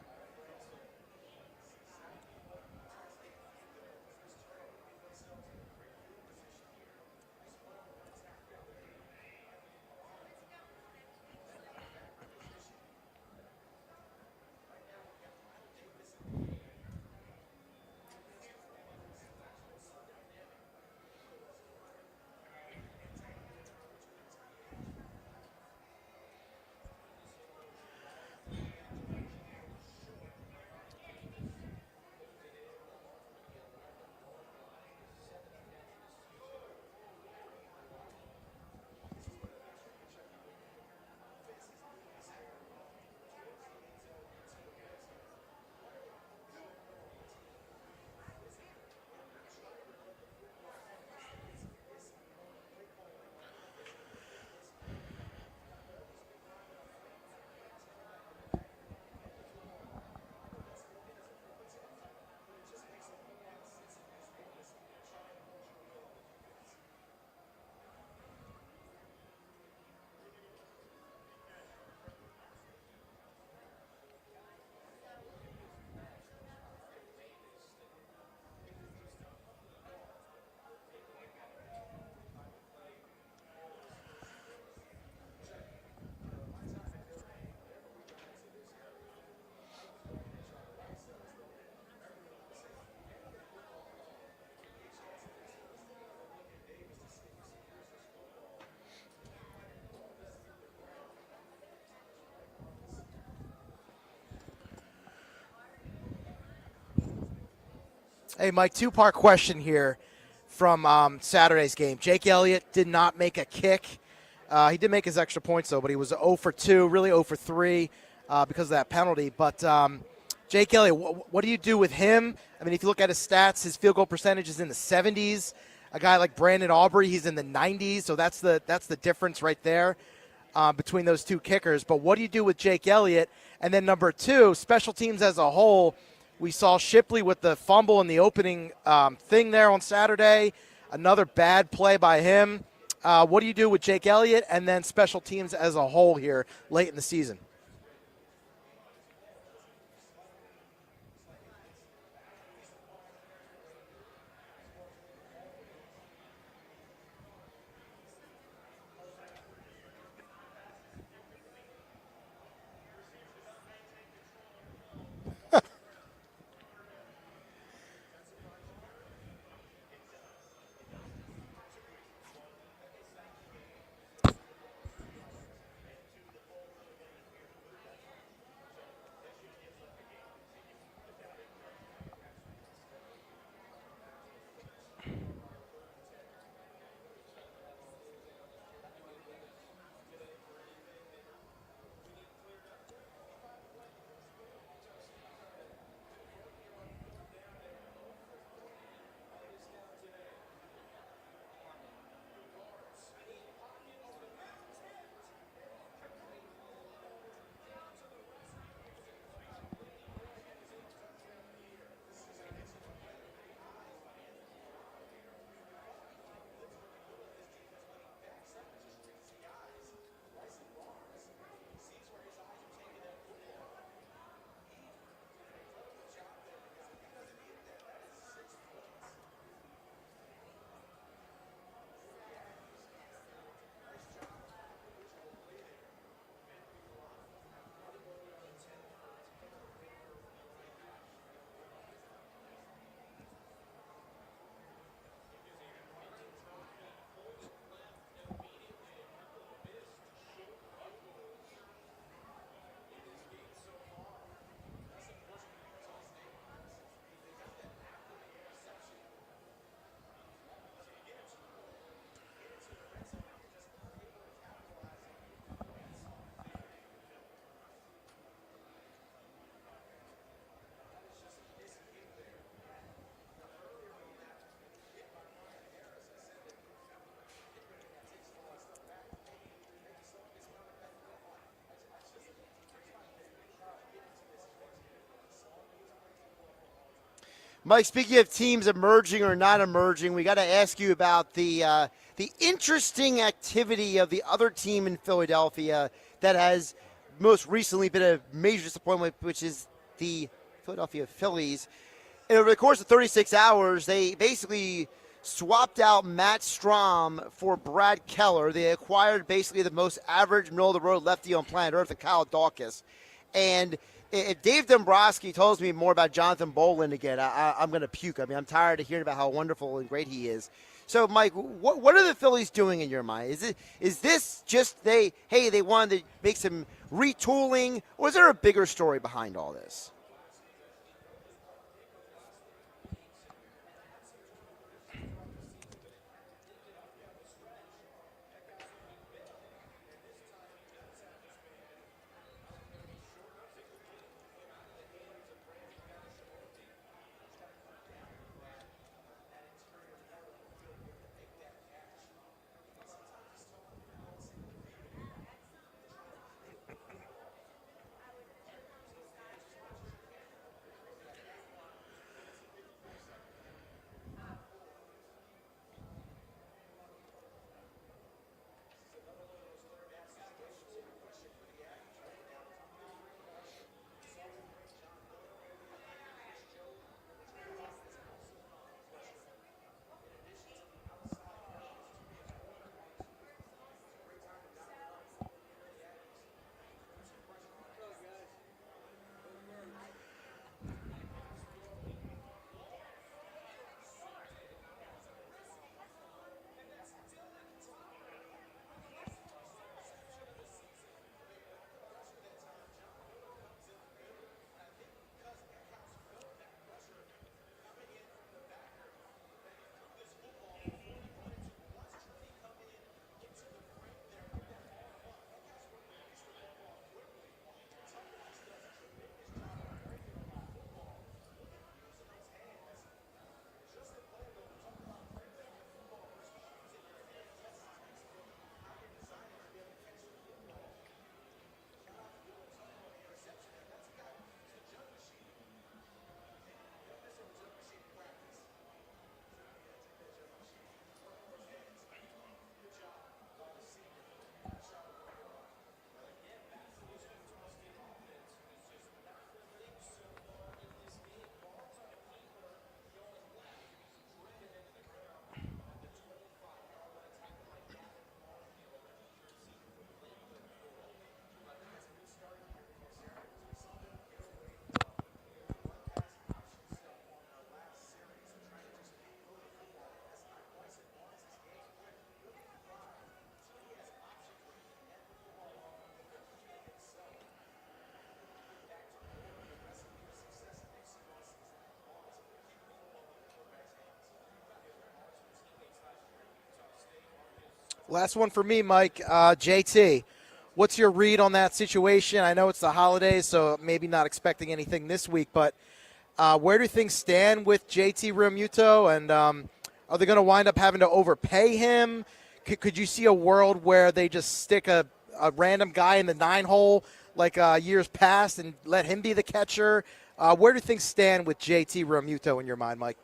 Hey, Mike, two-part question here from Saturday's game. Jake Elliott did not make a kick. He did make his extra points, though, but he was 0 for 2, really 0 for 3 because of that penalty. But Jake Elliott, what do you do with him? I mean, if you look at his stats, his field goal percentage is in the 70s. A guy like Brandon Aubrey, he's in the 90s, so that's the difference right there between those two kickers. But what do you do with Jake Elliott? And then number two, special teams as a whole. We saw Shipley with the fumble in the opening thing there on Saturday. Another bad play by him. What do you do with Jake Elliott and then special teams as a whole here late in the season? Mike, speaking of teams emerging or not emerging, we got to ask you about the interesting activity of the other team in Philadelphia that has most recently been a major disappointment, which is the Philadelphia Phillies. And over the course of 36 hours, they basically swapped out Matt Strom for Brad Keller. They acquired basically the most average, middle-of-the-road lefty on planet Earth, Kyle Dawkins. And if Dave Dombrowski tells me more about Jonathan Boland again, I'm going to puke. I mean, I'm tired of hearing about how wonderful and great he is. So, Mike, what are the Phillies doing in your mind? Is this just they wanted to make some retooling, or is there a bigger story behind all this? Last one for me, Mike. JT, what's your read on that situation? I know it's the holidays, so maybe not expecting anything this week, but where do things stand with JT Realmuto? And are they going to wind up having to overpay him? Could you see a world where they just stick a random guy in the 9-hole like years past and let him be the catcher? Where do things stand with JT Realmuto in your mind, Mike?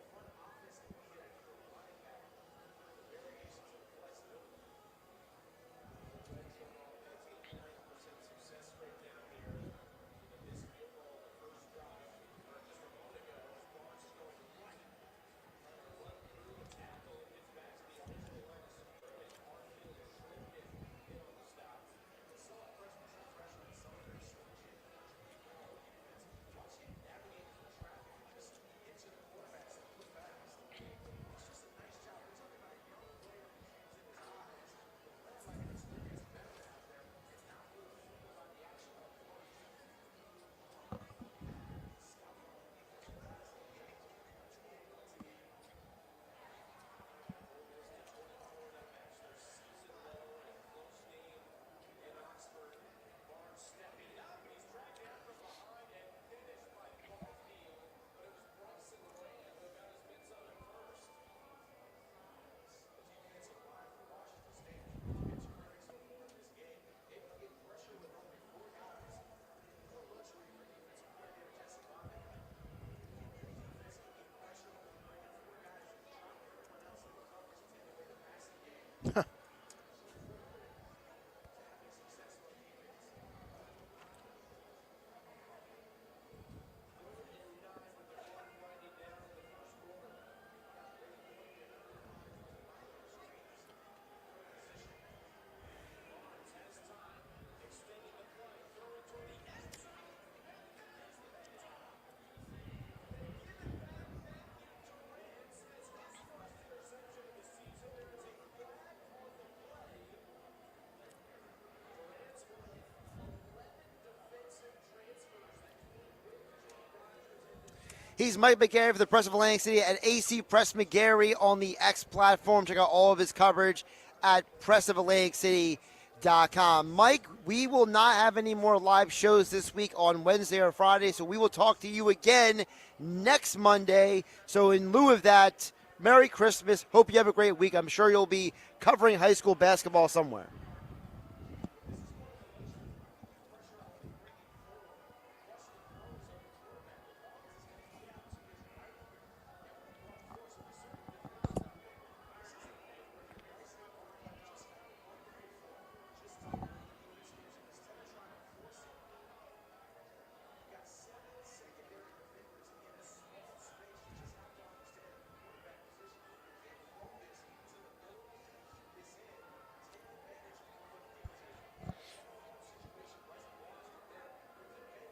He's Mike McGarry for the Press of Atlantic City at AC Press McGarry on the X platform. Check out all of his coverage at pressofatlanticcity.com. Mike, we will not have any more live shows this week on Wednesday or Friday, so we will talk to you again next Monday. So in lieu of that, Merry Christmas. Hope you have a great week. I'm sure you'll be covering high school basketball somewhere.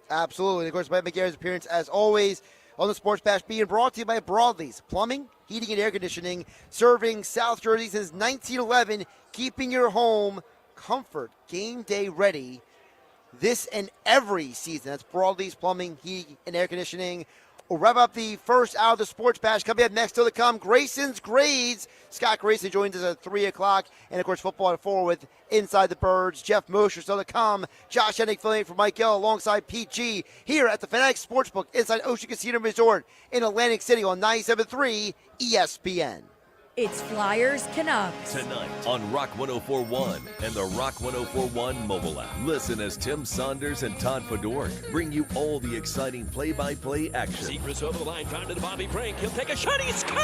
Absolutely. And of course, Mike McGarry's appearance, as always, on the Sports Bash being brought to you by Broadleys Plumbing, Heating, and Air Conditioning, serving South Jersey since 1911, keeping your home comfort, game day ready this and every season. That's Broadleys Plumbing, Heating, and Air Conditioning. We'll wrap up the first hour of the Sports Bash. Coming up next, still to come, Grayson's Grades. Scott Grayson joins us at 3 o'clock. And, of course, football at 4 with Inside the Birds. Jeff Mosher still to come. Josh Hennig filling in for Mike Gill alongside Pete G. Here at the Fanatics Sportsbook inside Ocean Casino Resort in Atlantic City on 97.3 ESPN. It's Flyers Canucks. Tonight on Rock 104.1 and the Rock 104.1 mobile app. Listen as Tim Saunders and Todd Fedork bring you all the exciting play-by-play action. Secrets over the line, found to Bobby Brink. He'll take a shot, he scores!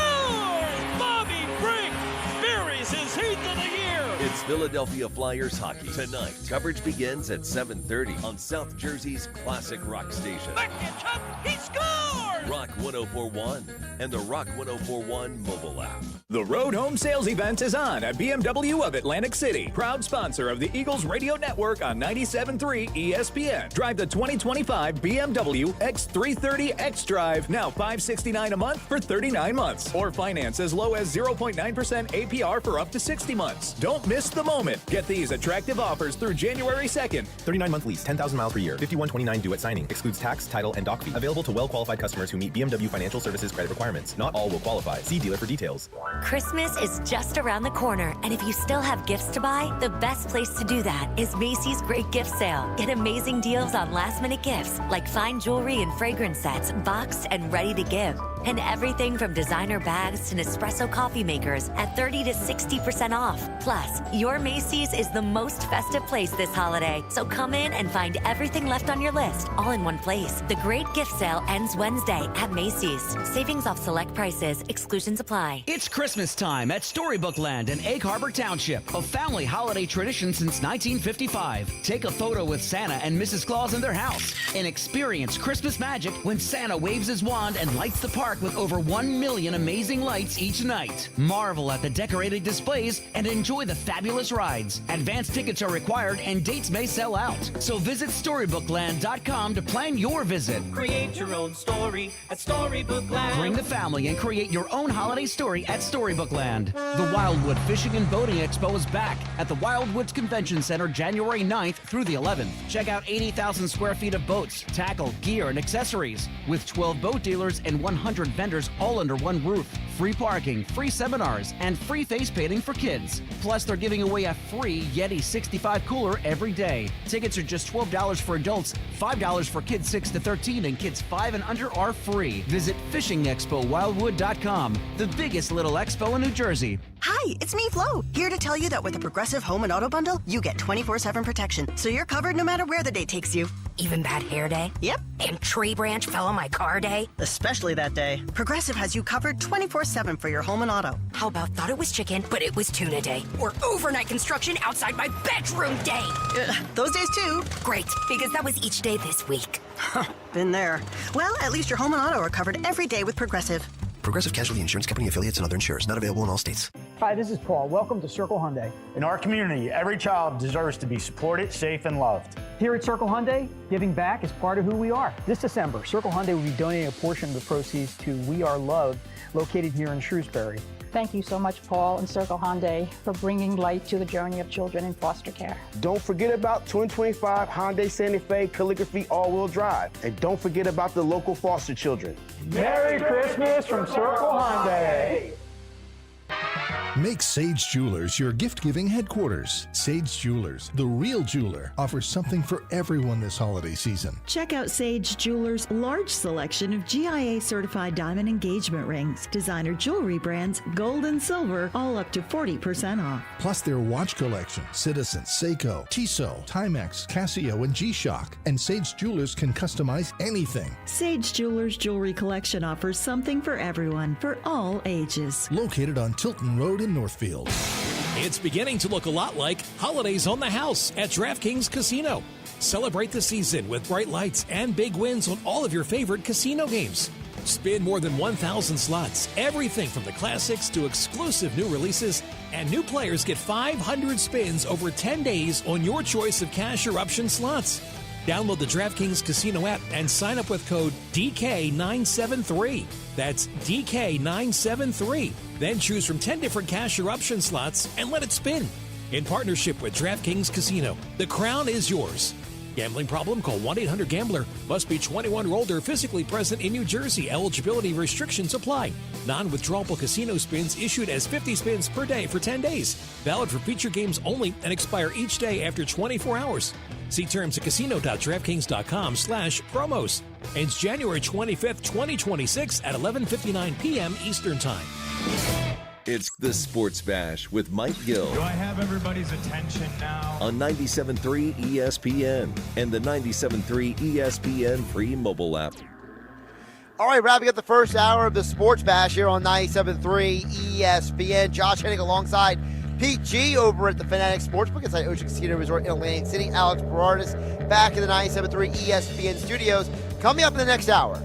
Bobby Brink buries his 8th of the year. It's Philadelphia Flyers hockey. Tonight, coverage begins at 7:30 on South Jersey's classic rock station. Backhand shot, he scores! Rock 104.1 and the Rock 104.1 mobile app. The Road Home Sales Event is on at BMW of Atlantic City, proud sponsor of the Eagles Radio Network on 97.3 ESPN. Drive the 2025 BMW X330 X-Drive, now $569 a month for 39 months, or finance as low as 0.9% APR for up to 60 months. Don't miss the moment. Get these attractive offers through January 2nd. 39-month lease, 10,000 miles per year, $51.29 due at signing. Excludes tax, title, and doc fee. Available to well-qualified customers who meet BMW Financial Services credit requirements. Not all will qualify. See dealer for details. Christmas is just around the corner, and if you still have gifts to buy, the best place to do that is Macy's Great Gift Sale. Get amazing deals on last-minute gifts, like fine jewelry and fragrance sets, boxed and ready to give. And everything from designer bags to Nespresso coffee makers at 30 to 60% off. Plus, your Macy's is the most festive place this holiday, so come in and find everything left on your list, all in one place. The Great Gift Sale ends Wednesday at Macy's. Savings off select prices. Exclusions apply. It's Christmas time at Storybook Land in Egg Harbor Township, a family holiday tradition since 1955. Take a photo with Santa and Mrs. Claus in their house and experience Christmas magic when Santa waves his wand and lights the park with over 1 million amazing lights each night. Marvel at the decorated displays and enjoy the fabulous rides. Advance tickets are required and dates may sell out. So visit StorybookLand.com to plan your visit. Create your own story at Storybookland. Bring the family and create your own holiday story at Storybookland. The Wildwood Fishing and Boating Expo is back at the Wildwoods Convention Center January 9th through the 11th. Check out 80,000 square feet of boats, tackle, gear, and accessories with 12 boat dealers and 100 vendors all under one roof. Free parking, free seminars, and free face painting for kids. Plus, they're giving away a free Yeti 65 cooler every day. Tickets are just $12 for adults, $5 for kids 6 to 13, and kids 5 and under are free. Visit fishingexpowildwood.com, the biggest little expo in New Jersey. Hi, it's me, Flo, here to tell you that with the Progressive Home and Auto Bundle, you get 24/7 protection, so you're covered no matter where the day takes you. Even bad hair day? Yep. And tree branch fell on my car day? Especially that day. Progressive has you covered 24/7 for your home and auto. How about thought it was chicken, but it was tuna day? Or overnight construction outside my bedroom day? Those days too. Great, because that was each day this week. Been there. Well, at least your home and auto are covered every day with Progressive. Progressive Casualty Insurance Company affiliates and other insurers. Not available in all states. Hi, this is Paul. Welcome to Circle Hyundai. In our community, every child deserves to be supported, safe, and loved. Here at Circle Hyundai, giving back is part of who we are. This December, Circle Hyundai will be donating a portion of the proceeds to We Are Loved, located here in Shrewsbury. Thank you so much, Paul and Circle Hyundai, for bringing light to the journey of children in foster care. Don't forget about 2025 Hyundai Santa Fe Calligraphy all-wheel drive. And don't forget about the local foster children. Merry Christmas from Circle Hyundai. Make Sage Jewelers your gift-giving headquarters. Sage Jewelers, the real jeweler, offers something for everyone this holiday season. Check out Sage Jewelers' large selection of GIA-certified diamond engagement rings, designer jewelry brands, gold and silver, all up to 40% off. Plus their watch collection, Citizen, Seiko, Tissot, Timex, Casio, and G-Shock. And Sage Jewelers can customize anything. Sage Jewelers' jewelry collection offers something for everyone, for all ages. Located on Tilton Road in Northfield. It's beginning to look a lot like holidays on the house at DraftKings Casino. Celebrate the season with bright lights and big wins on all of your favorite casino games. Spin more than 1,000 slots, everything from the classics to exclusive new releases, and new players get 500 spins over 10 days on your choice of cash or option slots. Download the DraftKings Casino app and sign up with code DK973. That's DK973. Then choose from 10 different cash or option slots and let it spin. In partnership with DraftKings Casino, the crown is yours. Gambling problem? Call 1-800-GAMBLER. Must be 21 or older, physically present in New Jersey. Eligibility restrictions apply. Non-withdrawable casino spins issued as 50 spins per day for 10 days. Valid for feature games only and expire each day after 24 hours. See terms at casino.draftkings.com/promos. Ends January 25th, 2026 at 11:59 p.m. Eastern Time. It's the Sports Bash with Mike Gill. Do I have everybody's attention now? On 97.3 ESPN and the 97.3 ESPN free mobile app. All right, wrapping up the first hour of the Sports Bash here on 97.3 ESPN. Josh Hennig alongside Pete G over at the Fanatic Sportsbook inside Ocean Casino Resort in Atlantic City. Alex Berardis back in the 97.3 ESPN studios. Coming up in the next hour,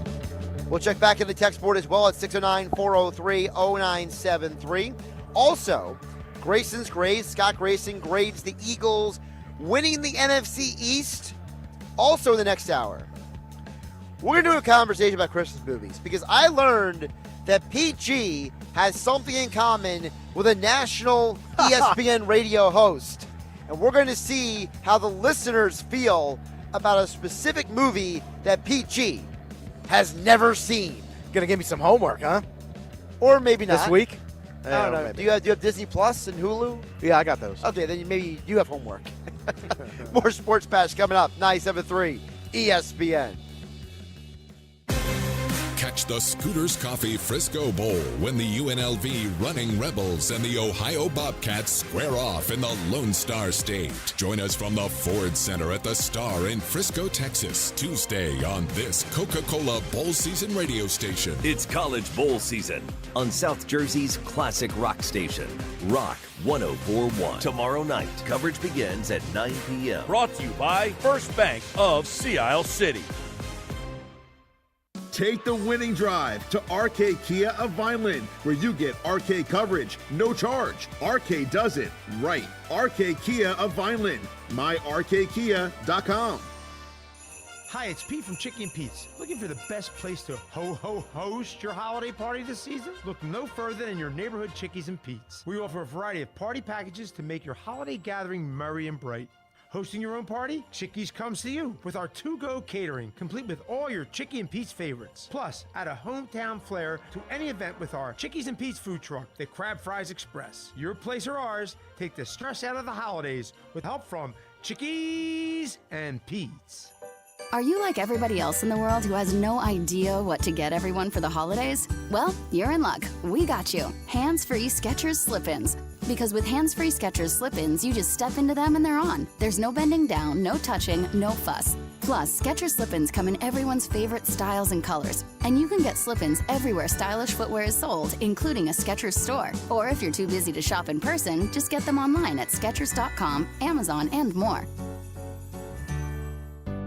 we'll check back in the text board as well at 609-403-0973. Also, Grayson's grades. Scott Grayson grades the Eagles winning the NFC East. Also in the next hour, we're going to do a conversation about Christmas movies because I learned that Pete G has something in common with a national ESPN radio host. And we're going to see how the listeners feel about a specific movie that Pete G has never seen. Gonna give me some homework, huh? Or maybe not. This week? I don't know. Do you have Disney Plus and Hulu? Yeah, I got those. Okay, then maybe you have homework. More Sports Bash coming up, 97.3 ESPN. Catch the Scooters Coffee Frisco Bowl when the UNLV Running Rebels and the Ohio Bobcats square off in the Lone Star State. Join us from the Ford Center at the Star in Frisco, Texas, Tuesday on this Coca-Cola Bowl Season radio station. It's college bowl season on South Jersey's classic rock station, Rock 104.1. Tomorrow night, coverage begins at 9 p.m. Brought to you by First Bank of Sea Isle City. Take the winning drive to RK Kia of Vineland, where you get RK coverage, no charge. RK does it right. RK Kia of Vineland. MyRKKia.com. Hi, it's Pete from Chicky and Pete's. Looking for the best place to host your holiday party this season? Look no further than your neighborhood Chickies and Pete's. We offer a variety of party packages to make your holiday gathering merry and bright. Hosting your own party? Chickies comes to you with our to-go catering, complete with all your Chicky and Pete's favorites. Plus, add a hometown flair to any event with our Chickies and Pete's food truck, the Crab Fries Express. Your place or ours, take the stress out of the holidays with help from Chickies and Pete's. Are you like everybody else in the world who has no idea what to get everyone for the holidays? Well, you're in luck. We got you. Hands-free Skechers slip-ins. Because with hands-free Skechers slip-ins, you just step into them and they're on. There's no bending down, no touching, no fuss. Plus, Skechers slip-ins come in everyone's favorite styles and colors. And you can get slip-ins everywhere stylish footwear is sold, including a Skechers store. Or if you're too busy to shop in person, just get them online at Skechers.com, Amazon, and more.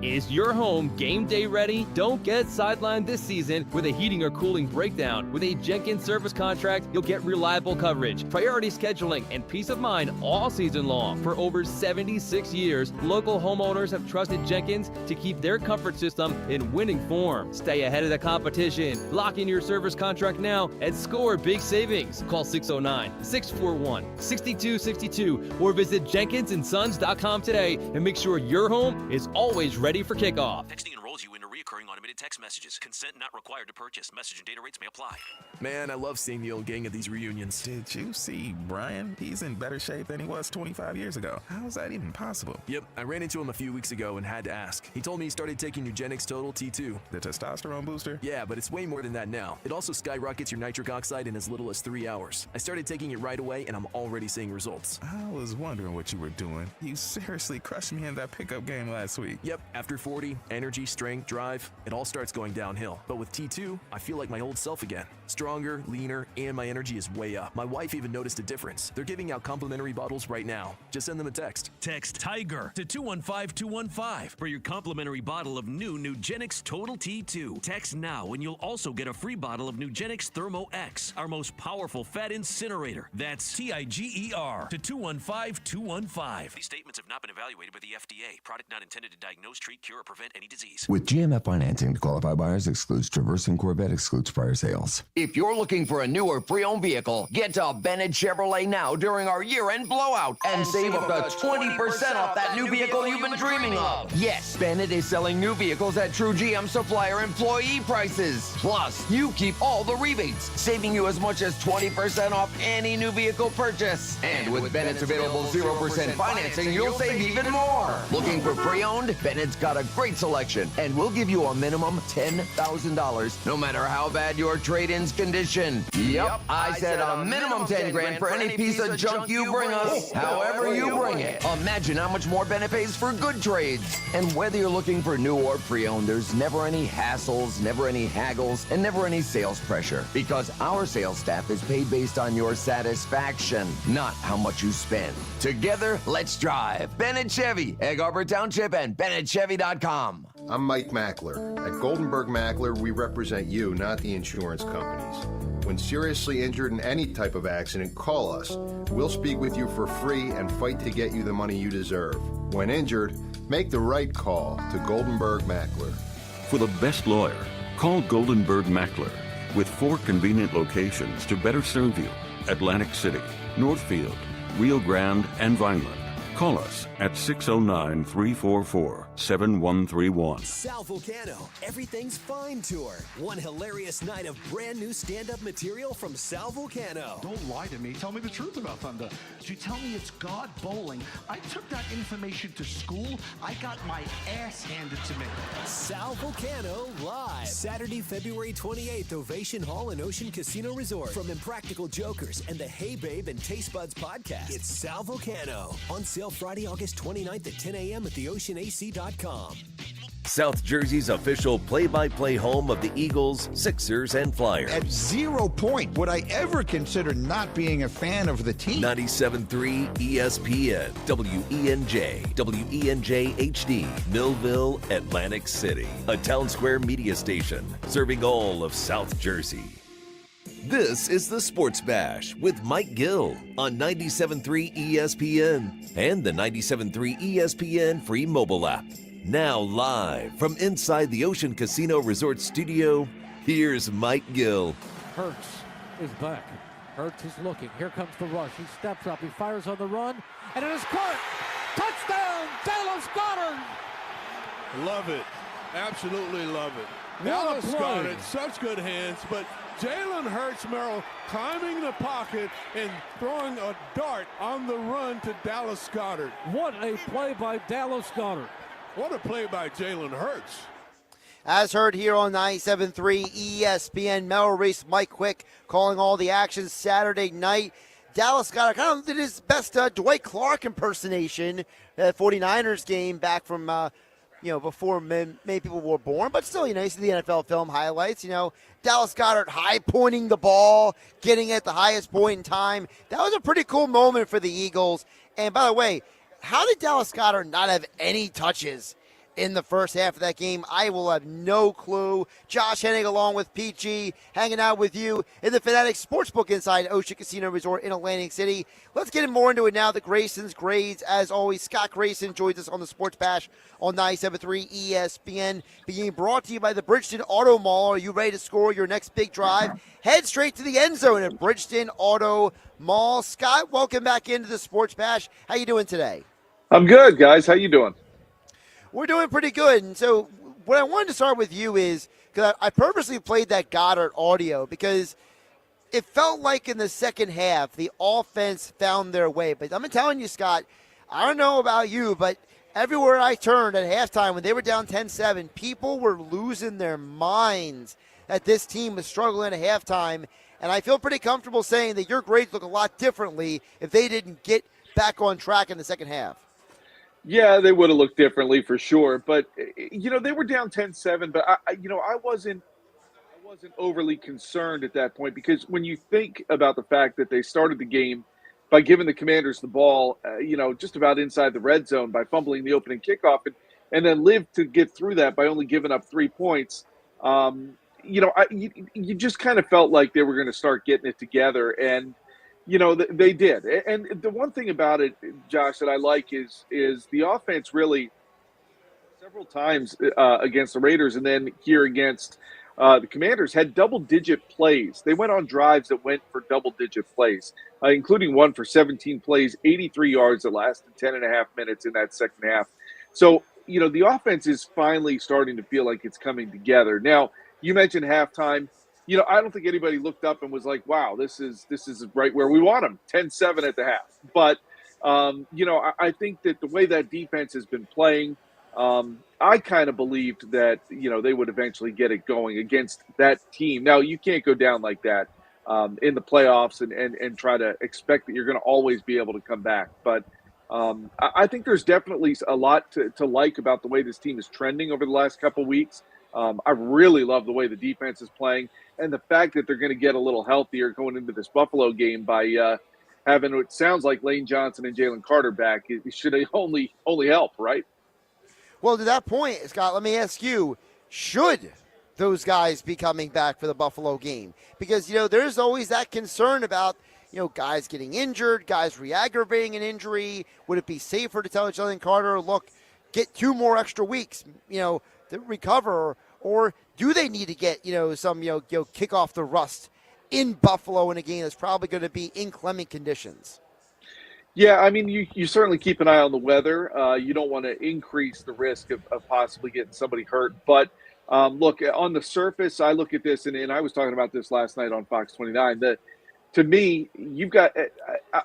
Is your home game day ready? Don't get sidelined this season with a heating or cooling breakdown. With a Jenkins service contract, you'll get reliable coverage, priority scheduling, and peace of mind all season long. For over 76 years, local homeowners have trusted Jenkins to keep their comfort system in winning form. Stay ahead of the competition. Lock in your service contract now and score big savings. Call 609-641-6262 or visit jenkinsandsons.com today and make sure your home is always ready for kickoff. Texting enrolls you into recurring automated text messages. Consent not required to purchase. Message and data rates may apply. Man, I love seeing the old gang at these reunions. Did you see Brian? He's in better shape than he was 25 years ago. How is that even possible? Yep, I ran into him a few weeks ago and had to ask. He told me he started taking Nugenix Total T2. The testosterone booster? Yeah, but it's way more than that now. It also skyrockets your nitric oxide in as little as 3 hours. I started taking it right away and I'm already seeing results. I was wondering what you were doing. You seriously crushed me in that pickup game last week. Yep, after 40, energy, strength, drive, it all starts going downhill. But with T2, I feel like my old self again. Stronger, leaner, and my energy is way up. My wife even noticed a difference. They're giving out complimentary bottles right now. Just send them a text. Text TIGER to 215-215 for your complimentary bottle of new Nugenix Total T2. Text now and you'll also get a free bottle of Nugenix Thermo X, our most powerful fat incinerator. That's TIGER to 215-215. These statements have not been evaluated by the FDA. Product not intended to diagnose, treat, cure, or prevent any disease. With GMF financing to qualify buyers excludes Traverse and Corvette excludes prior sales. If you're looking for a new or pre-owned vehicle, get to Bennett Chevrolet now during our year-end blowout and save up to 20% off that new vehicle you've been dreaming of. Yes, Bennett is selling new vehicles at true GM supplier employee prices. Plus, you keep all the rebates, saving you as much as 20% off any new vehicle purchase. And with Bennett's available 0% financing, you'll save even more. Looking for pre-owned? Bennett's got a great selection, and we'll give you a minimum $10,000, no matter how bad your trade-in's condition. Yep, I said a minimum 10 grand for any piece of junk you bring us, however you bring it. Imagine how much more Bennett pays for good trades. And whether you're looking for new or pre-owned, there's never any hassles, never any haggles, and never any sales pressure, because our sales staff is paid based on your satisfaction, not how much you spend. Together, let's drive. Bennett Chevy, Egg Harbor Township, and BennettChevy.com. I'm Mike Mackler. At Goldenberg Mackler, we represent you, not the insurance companies. When seriously injured in any type of accident, call us. We'll speak with you for free and fight to get you the money you deserve. When injured, make the right call to Goldenberg Mackler. For the best lawyer, call Goldenberg Mackler, with 4 convenient locations to better serve you: Atlantic City, Northfield, Rio Grande, and Vineland. Call us at 609-344-7131. Sal Vulcano, Everything's Fine Tour. One hilarious night of brand new stand-up material from Sal Vulcano. Don't lie to me. Tell me the truth about Thunder. Did you tell me it's God bowling? I took that information to school. I got my ass handed to me. Sal Vulcano live. Saturday, February 28th, Ovation Hall and Ocean Casino Resort. From Impractical Jokers and the Hey Babe and Taste Buds podcast. It's Sal Vulcano. On sale Friday, August 29th at 10 a.m. at theoceanac.com. South Jersey's official play-by-play home of the Eagles, Sixers, and Flyers. At 0 point would I ever consider not being a fan of the team. 97.3 ESPN, WENJ, WENJ HD, Millville, Atlantic City. A Town Square media station serving all of South Jersey. This is the Sports Bash with Mike Gill on 97.3 ESPN and the 97.3 ESPN free mobile app. Now live from inside the Ocean Casino Resort studio, here's Mike Gill. Hurts is back. Hurts is looking. Here comes the rush. He steps up. He fires on the run, and it is caught. Touchdown, Dallas Goedert. Love it. Absolutely love it. What a Dallas play. Goedert, such good hands, but Jalen Hurts, Merrill, climbing the pocket and throwing a dart on the run to Dallas Goedert. What a play by Dallas Goedert. What a play by Jalen Hurts. As heard here on 97.3 ESPN, Mel Reese, Mike Quick calling all the action Saturday night. Dallas Goedert kind of did his best Dwight Clark impersonation at 49ers game back from before many people were born, but still, you see the NFL film highlights, Dallas Goedert high-pointing the ball, getting at the highest point in time. That was a pretty cool moment for the Eagles. And by the way, how did Dallas Goedert not have any touches in the first half of that game? I will have no clue. Josh Hennig along with Pete G hanging out with you in the Fanatics Sportsbook inside Ocean Casino Resort in Atlantic City. Let's get more into it now. The Grayson's grades, as always. Scott Grayson joins us on the Sports Bash on 97.3 ESPN, being brought to you by the Bridgeton Auto Mall. Are you ready to score your next big drive? Head straight to the end zone at Bridgeton Auto Mall. Scott, welcome back into the Sports Bash. How you doing today? I'm good, guys. How you doing? We're doing pretty good. And so what I wanted to start with you is, because I purposely played that Goddard audio because it felt like in the second half the offense found their way. But I'm telling you, Scott, I don't know about you, but everywhere I turned at halftime when they were down 10-7, people were losing their minds that this team was struggling at halftime. And I feel pretty comfortable saying that your grades look a lot differently if they didn't get back on track in the second half. Yeah, they would have looked differently for sure. But, they were down 10-7, but, I wasn't overly concerned at that point because when you think about the fact that they started the game by giving the Commanders the ball, just about inside the red zone by fumbling the opening kickoff and then lived to get through that by only giving up 3 points, you just kind of felt like they were going to start getting it together. And, they did. And the one thing about it, Josh, that I like is the offense really several times against the Raiders and then here against the Commanders had double-digit plays. They went on drives that went for double-digit plays, including one for 17 plays, 83 yards that lasted 10.5 minutes in that second half. So, the offense is finally starting to feel like it's coming together. Now, you mentioned halftime. I don't think anybody looked up and was like, wow, this is right where we want them, 10-7 at the half. But, I think that the way that defense has been playing, I kind of believed that, they would eventually get it going against that team. Now, you can't go down like that in the playoffs and try to expect that you're going to always be able to come back. But I think there's definitely a lot to like about the way this team is trending over the last couple of weeks. I really love the way the defense is playing and the fact that they're going to get a little healthier going into this Buffalo game by having what sounds like Lane Johnson and Jalen Carter back. It should only help, right? Well, to that point, Scott, let me ask you, should those guys be coming back for the Buffalo game? Because, there's always that concern about, guys getting injured, guys re-aggravating an injury. Would it be safer to tell Jalen Carter, look, get 2 more extra weeks, to recover? Or do they need to get, some, kick off the rust in Buffalo in a game that's probably going to be inclement conditions? Yeah, I mean, you certainly keep an eye on the weather. You don't want to increase the risk of possibly getting somebody hurt. But, look, on the surface, I look at this, and I was talking about this last night on Fox 29, that to me,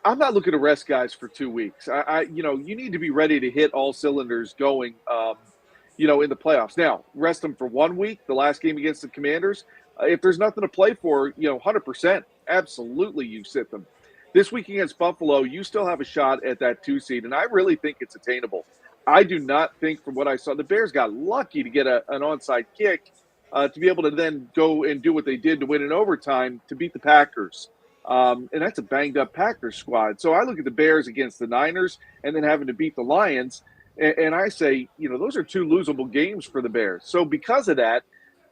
I'm not looking to rest guys for 2 weeks. You need to be ready to hit all cylinders going, in the playoffs. Now, rest them for 1 week, the last game against the Commanders. If there's nothing to play for, 100%, absolutely you sit them. This week against Buffalo, you still have a shot at that 2 seed, and I really think it's attainable. I do not think, from what I saw, the Bears got lucky to get an onside kick to be able to then go and do what they did to win in overtime to beat the Packers. And that's a banged-up Packers squad. So I look at the Bears against the Niners and then having to beat the Lions, and I say, those are 2 losable games for the Bears. So because of that,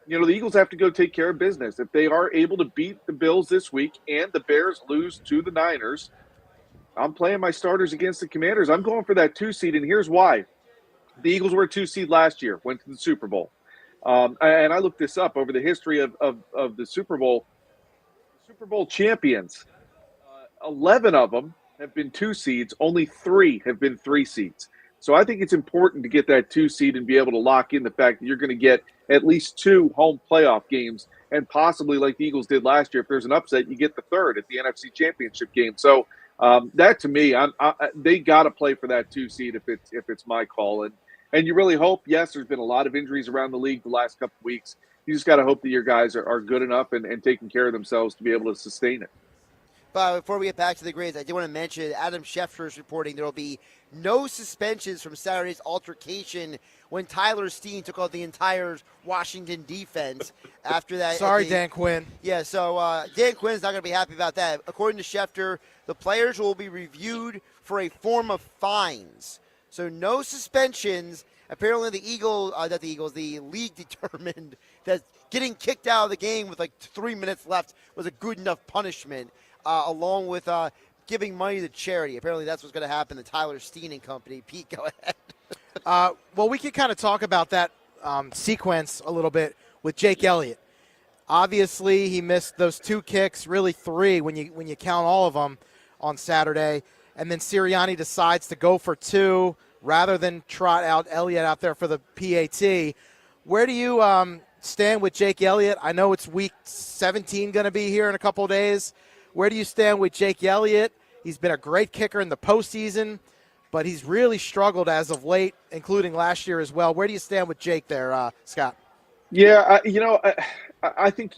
the Eagles have to go take care of business. If they are able to beat the Bills this week and the Bears lose to the Niners, I'm playing my starters against the Commanders. I'm going for that 2 seed, and here's why. The Eagles were a 2 seed last year, went to the Super Bowl. And I looked this up over the history of the Super Bowl. Super Bowl champions, 11 of them have been 2 seeds. Only 3 have been 3 seeds. So I think it's important to get that 2 seed and be able to lock in the fact that you're going to get at least 2 home playoff games, and possibly, like the Eagles did last year, if there's an upset, you get the 3rd at the NFC Championship game. So that, to me, they got to play for that 2 seed if it's my call. And you really hope. Yes, there's been a lot of injuries around the league the last couple of weeks. You just got to hope that your guys are good enough and taking care of themselves to be able to sustain it. But before we get back to the grades, I do want to mention Adam Schefter is reporting there will be no suspensions from Saturday's altercation when Tyler Steen took out the entire Washington defense after that. Sorry, Dan Quinn. Yeah, so Dan Quinn's not going to be happy about that. According to Schefter, the players will be reviewed for a form of fines. So no suspensions. Apparently the league determined that getting kicked out of the game with like 3 minutes left was a good enough punishment, along with giving money to charity. Apparently that's what's going to happen to Tyler Steen and company. Pete, go ahead. Well, we could kind of talk about that sequence a little bit with Jake Elliott. Obviously, he missed those 2 kicks, really 3 when you count all of them on Saturday. And then Sirianni decides to go for 2 rather than trot out Elliott out there for the PAT. Where do you stand with Jake Elliott? I know it's week 17 going to be here in a couple of days. Where do you stand with Jake Elliott? He's been a great kicker in the postseason, but he's really struggled as of late, including last year as well. Where do you stand with Jake there, Scott? Yeah, I think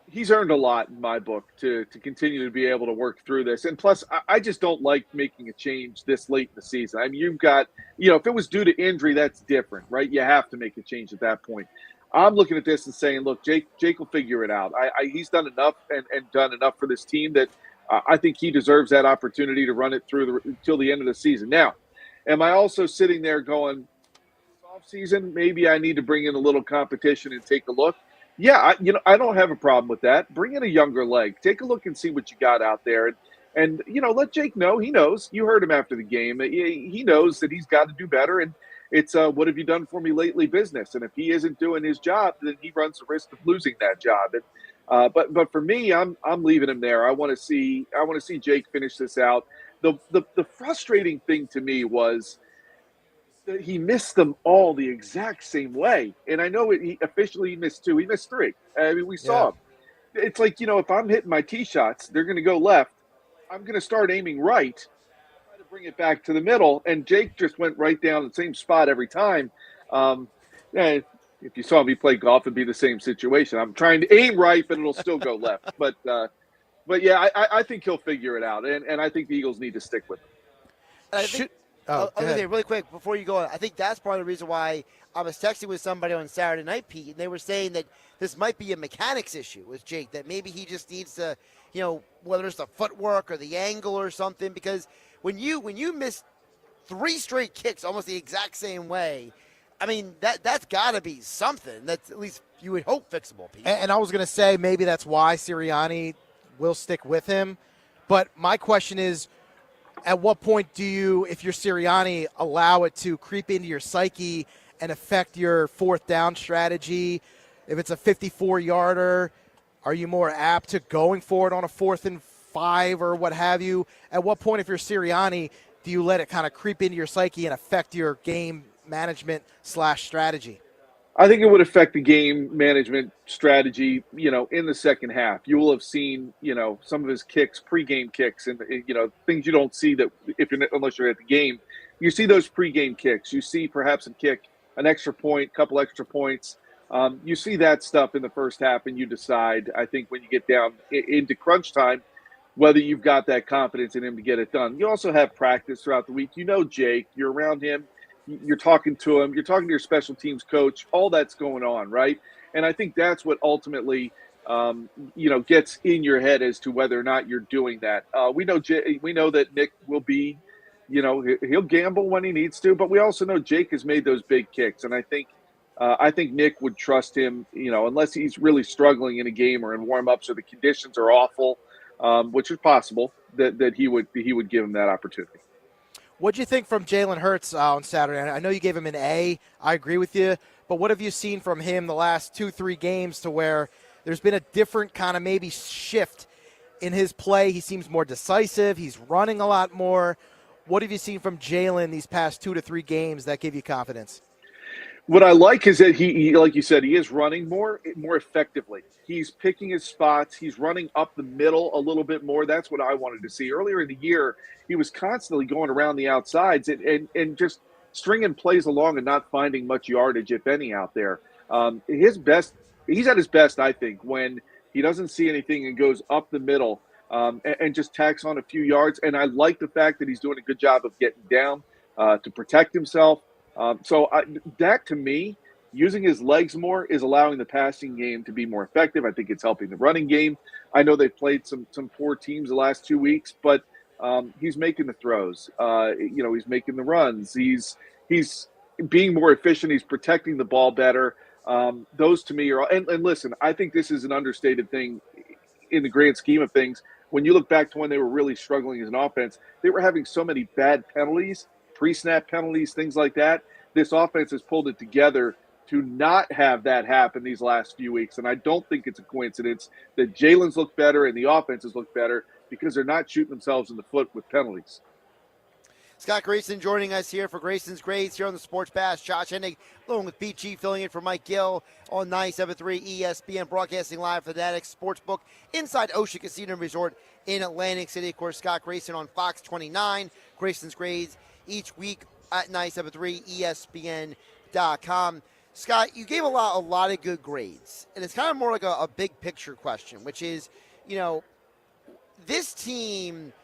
he's earned a lot in my book to continue to be able to work through this. And plus, I just don't like making a change this late in the season. I mean, you've got, if it was due to injury, that's different, right? You have to make a change at that point. I'm looking at this and saying, look, Jake will figure it out. He's done enough and done enough for this team that I think he deserves that opportunity to run it through until the end of the season. Now, am I also sitting there going, off season, maybe I need to bring in a little competition and take a look? Yeah, I don't have a problem with that. Bring in a younger leg. Take a look and see what you got out there. And let Jake know. He knows. You heard him after the game. He knows that he's got to do better. And it's what have you done for me lately business. And if he isn't doing his job, then he runs the risk of losing that job. And but for me, I'm leaving him there. I want to see Jake finish this out. The frustrating thing to me was that he missed them all the exact same way. And I know he officially missed 2. He missed 3. I mean, we saw him. It's like, if I'm hitting my tee shots, they're going to go left. I'm going to start aiming right, try to bring it back to the middle. And Jake just went right down the same spot every time. If you saw me play golf, it'd be the same situation. I'm trying to aim right, but it'll still go left. But yeah, I think he'll figure it out. And I think the Eagles need to stick with him. I was going to say really quick before you go on, I think that's part of the reason why I was texting with somebody on Saturday night, Pete, and they were saying that this might be a mechanics issue with Jake, that maybe he just needs to, whether it's the footwork or the angle or something, because when you miss 3 straight kicks almost the exact same way, I mean, that's got to be something that's at least you would hope fixable, Pete. And I was going to say maybe that's why Sirianni will stick with him. But my question is, at what point do you, if you're Sirianni, allow it to creep into your psyche and affect your 4th down strategy? If it's a 54-yarder, are you more apt to going for it on a 4th and 5 or what have you? At what point, if you're Sirianni, do you let it kind of creep into your psyche and affect your game management / strategy? I think it would affect the game management strategy, in the second half. You will have seen, some of his kicks, pregame kicks, and, things you don't see that unless you're at the game. You see those pregame kicks. You see perhaps a kick, an extra point, couple extra points. You see that stuff in the first half, and you decide, I think, when you get down into crunch time, whether you've got that confidence in him to get it done. You also have practice throughout the week. Jake, you're around him. You're talking to him. You're talking to your special teams coach. All that's going on, right? And I think that's what ultimately, gets in your head as to whether or not you're doing that. We know that Nick will be, he'll gamble when he needs to, but we also know Jake has made those big kicks, and I think Nick would trust him, unless he's really struggling in a game or in warm-ups or the conditions are awful, which is possible that he would give him that opportunity. What do you think from Jalen Hurts on Saturday? I know you gave him an A. I agree with you. But what have you seen from him the last 2-3 games to where there's been a different kind of maybe shift in his play? He seems more decisive. He's running a lot more. What have you seen from Jalen these past 2 to 3 games that give you confidence? What I like is that he, like you said, he is running more effectively. He's picking his spots. He's running up the middle a little bit more. That's what I wanted to see. Earlier in the year, he was constantly going around the outsides and just stringing plays along and not finding much yardage, if any, out there. He's at his best, I think, when he doesn't see anything and goes up the middle and just tacks on a few yards. And I like the fact that he's doing a good job of getting down to protect himself. That, to me, using his legs more is allowing the passing game to be more effective. I think it's helping the running game. I know they've played some poor teams the last 2 weeks, but he's making the throws. He's making the runs. He's being more efficient. He's protecting the ball better. Those to me are – and listen, I think this is an understated thing in the grand scheme of things. When you look back to when they were really struggling as an offense, they were having so many bad penalties, pre-snap penalties, things like that. This offense has pulled it together to not have that happen these last few weeks. And I don't think it's a coincidence that Jalen's looked better and the offenses look better because they're not shooting themselves in the foot with penalties. Scott Grayson joining us here for Grayson's Grades here on the Sports Bash. Josh Hennig along with Pete G filling in for Mike Gill on 97.3 ESPN, broadcasting live for the Fanatics Sportsbook inside Ocean Casino Resort in Atlantic City. Of course, Scott Grayson on Fox 29. Grayson's Grades each week at 97.3 ESPN.com. Scott, you gave a lot of good grades, and it's kind of more like a big picture question, which is, this team,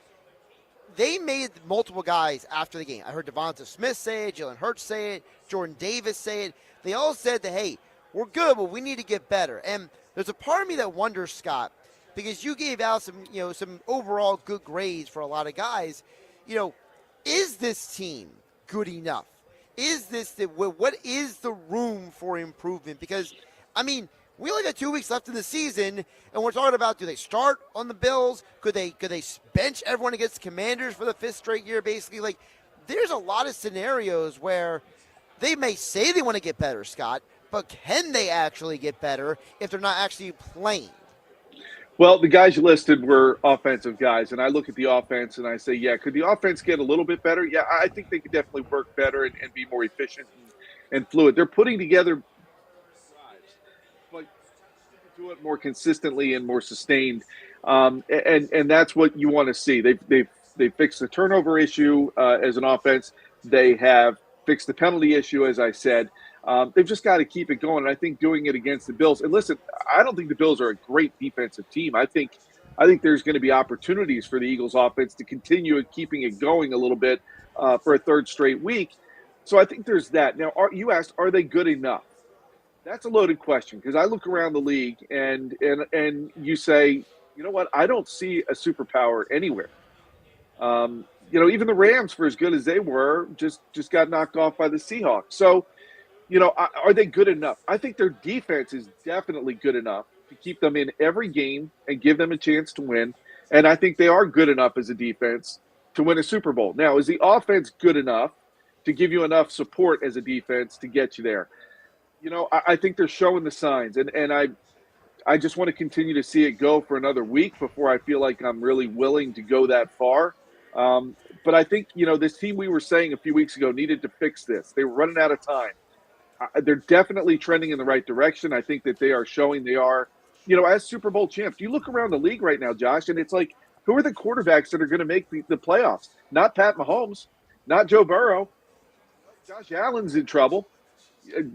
they made multiple guys after the game. I heard Devonta Smith say it, Jalen Hurts say it, Jordan Davis say it. They all said that, hey, we're good, but we need to get better. And there's a part of me that wonders, Scott, because you gave out some overall good grades for a lot of guys. Is this team good enough? What is the room for improvement? Because, we only got 2 weeks left in the season, and we're talking about, do they start on the Bills? Could they bench everyone against the Commanders for the 5th straight year, basically? There's a lot of scenarios where they may say they want to get better, Scott, but can they actually get better if they're not actually playing? Well, the guys you listed were offensive guys, and I look at the offense and I say, yeah, could the offense get a little bit better? Yeah, I think they could definitely work better and be more efficient and fluid. They're putting together drives, but do it more consistently and more sustained, and that's what you want to see. They've fixed the turnover issue as an offense. They have fixed the penalty issue, as I said. They've just got to keep it going. And I think doing it against the Bills. And listen, I don't think the Bills are a great defensive team. I think there's going to be opportunities for the Eagles offense to continue keeping it going a little bit for a 3rd straight week. So I think there's that. Now, you asked, are they good enough? That's a loaded question because I look around the league and you say, you know what? I don't see a superpower anywhere. Even the Rams, for as good as they were, just got knocked off by the Seahawks. So, are they good enough? I think their defense is definitely good enough to keep them in every game and give them a chance to win. And I think they are good enough as a defense to win a Super Bowl. Now, is the offense good enough to give you enough support as a defense to get you there? I think they're showing the signs. And I just want to continue to see it go for another week before I feel like I'm really willing to go that far. But I think, this team we were saying a few weeks ago needed to fix this. They were running out of time. They're definitely trending in the right direction. I think that they are showing they are, as Super Bowl champs. You look around the league right now, Josh, and it's like, who are the quarterbacks that are going to make the playoffs? Not Pat Mahomes, not Joe Burrow. Josh Allen's in trouble.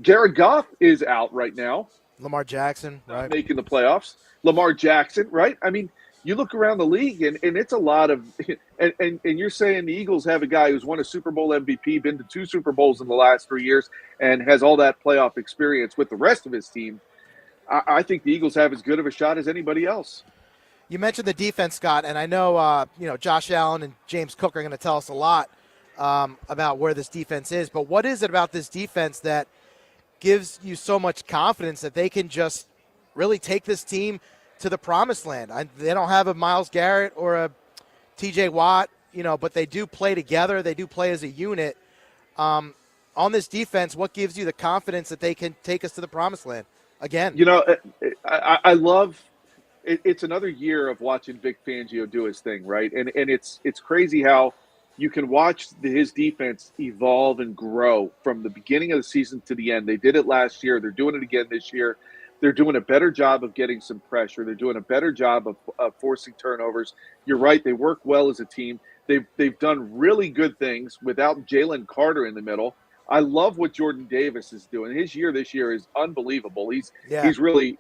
Jared Goff is out right now. Lamar Jackson, right? Making the playoffs. Lamar Jackson, right? You look around the league, and it's a lot of and you're saying the Eagles have a guy who's won a Super Bowl MVP, been to 2 Super Bowls in the last 3 years, and has all that playoff experience with the rest of his team. I think the Eagles have as good of a shot as anybody else. You mentioned the defense, Scott, and I know Josh Allen and James Cook are going to tell us a lot about where this defense is. But what is it about this defense that gives you so much confidence that they can just really take this team to the promised land? They don't have a Myles Garrett or a TJ Watt, but they do play together. They do play as a unit. On this defense, what gives you the confidence that they can take us to the promised land again? I love it. It's another year of watching Vic Fangio do his thing, right? And it's crazy how you can watch his defense evolve and grow from the beginning of the season to the end. They did it last year. They're doing it again this year. They're doing a better job of getting some pressure. They're doing a better job of forcing turnovers. You're right. They work well as a team. They've done really good things without Jalen Carter in the middle. I love what Jordan Davis is doing. His year this year is unbelievable. He's really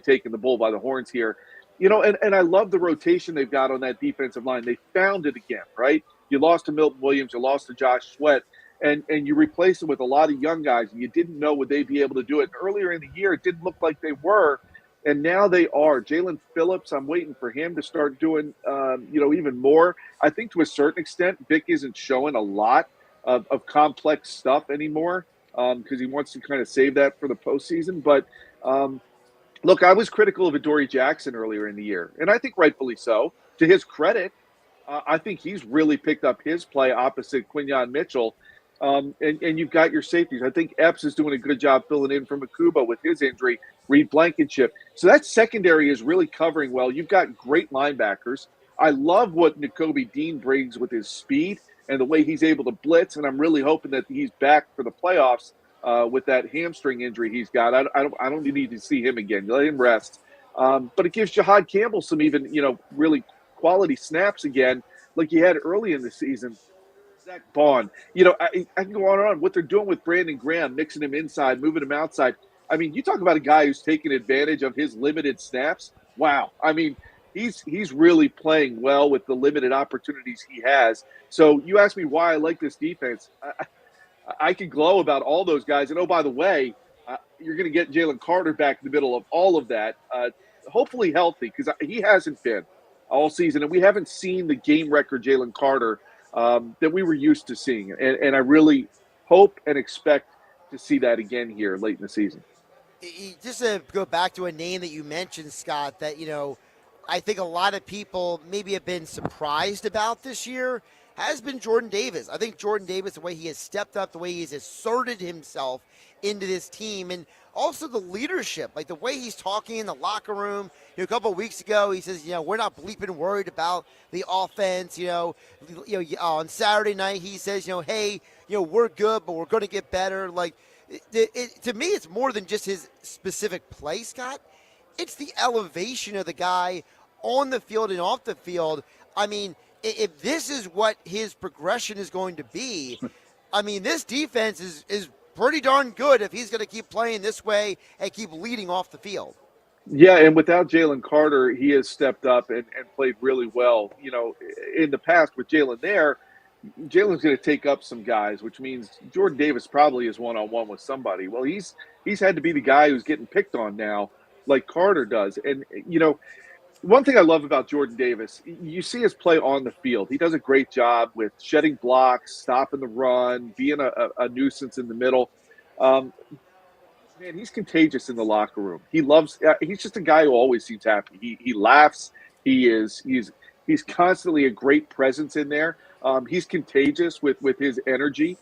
taking the bull by the horns here. And I love the rotation they've got on that defensive line. They found it again, right? You lost to Milton Williams. You lost to Josh Sweat. And you replace it with a lot of young guys, and you didn't know would they be able to do it. Earlier in the year, it didn't look like they were, And now they are. Jalen Phillips, I'm waiting for him to start doing, even more. I think to a certain extent, Vic isn't showing a lot of complex stuff anymore because he wants to kind of save that for the postseason. But, look, I was critical of Adoree Jackson earlier in the year, and I think rightfully so. To his credit, I think he's really picked up his play opposite Quinyon Mitchell. And you've got your safeties. I think Epps is doing a good job filling in for Makuba with his injury, Reed Blankenship. So that secondary is really covering well. You've got great linebackers. I love what Nakobe Dean brings with his speed and the way he's able to blitz, and I'm really hoping that he's back for the playoffs with that hamstring injury he's got. I don't need to see him again. Let him rest. But it gives Jahad Campbell some even, really quality snaps again like he had early in the season. Zach Bond, I can go on and on. What they're doing with Brandon Graham, mixing him inside, moving him outside. I mean, you talk about a guy who's taking advantage of his limited snaps. Wow. I mean, he's really playing well with the limited opportunities he has. So you ask me why I like this defense. I could glow about all those guys. And, oh, by the way, you're going to get Jalen Carter back in the middle of all of that, hopefully healthy, because he hasn't been all season. And we haven't seen the game record Jalen Carter that we were used to seeing. And I really hope and expect to see that again here late in the season. Just to go back to a name that you mentioned, Scott, that, I think a lot of people maybe have been surprised about this year has been Jordan Davis. I think Jordan Davis, the way he has stepped up, the way he's asserted himself into this team, and also the leadership, like the way he's talking in the locker room. A couple of weeks ago, he says, we're not bleeping worried about the offense. On Saturday night, he says, hey, we're good, but we're going to get better. Like, to me, it's more than just his specific play, Scott. It's the elevation of the guy on the field and off the field. I mean, if this is what his progression is going to be, I mean, this defense is pretty darn good if he's going to keep playing this way and keep leading off the field. Yeah, and without Jalen Carter, he has stepped up and played really well. In the past with Jalen there, Jalen's going to take up some guys, which means Jordan Davis probably is one-on-one with somebody. Well, he's had to be the guy who's getting picked on now like Carter does. And, one thing I love about Jordan Davis, you see his play on the field. He does a great job with shedding blocks, stopping the run, being a nuisance in the middle. Man, he's contagious in the locker room. He's just a guy who always seems happy. He laughs. He's constantly a great presence in there. He's contagious with his energy.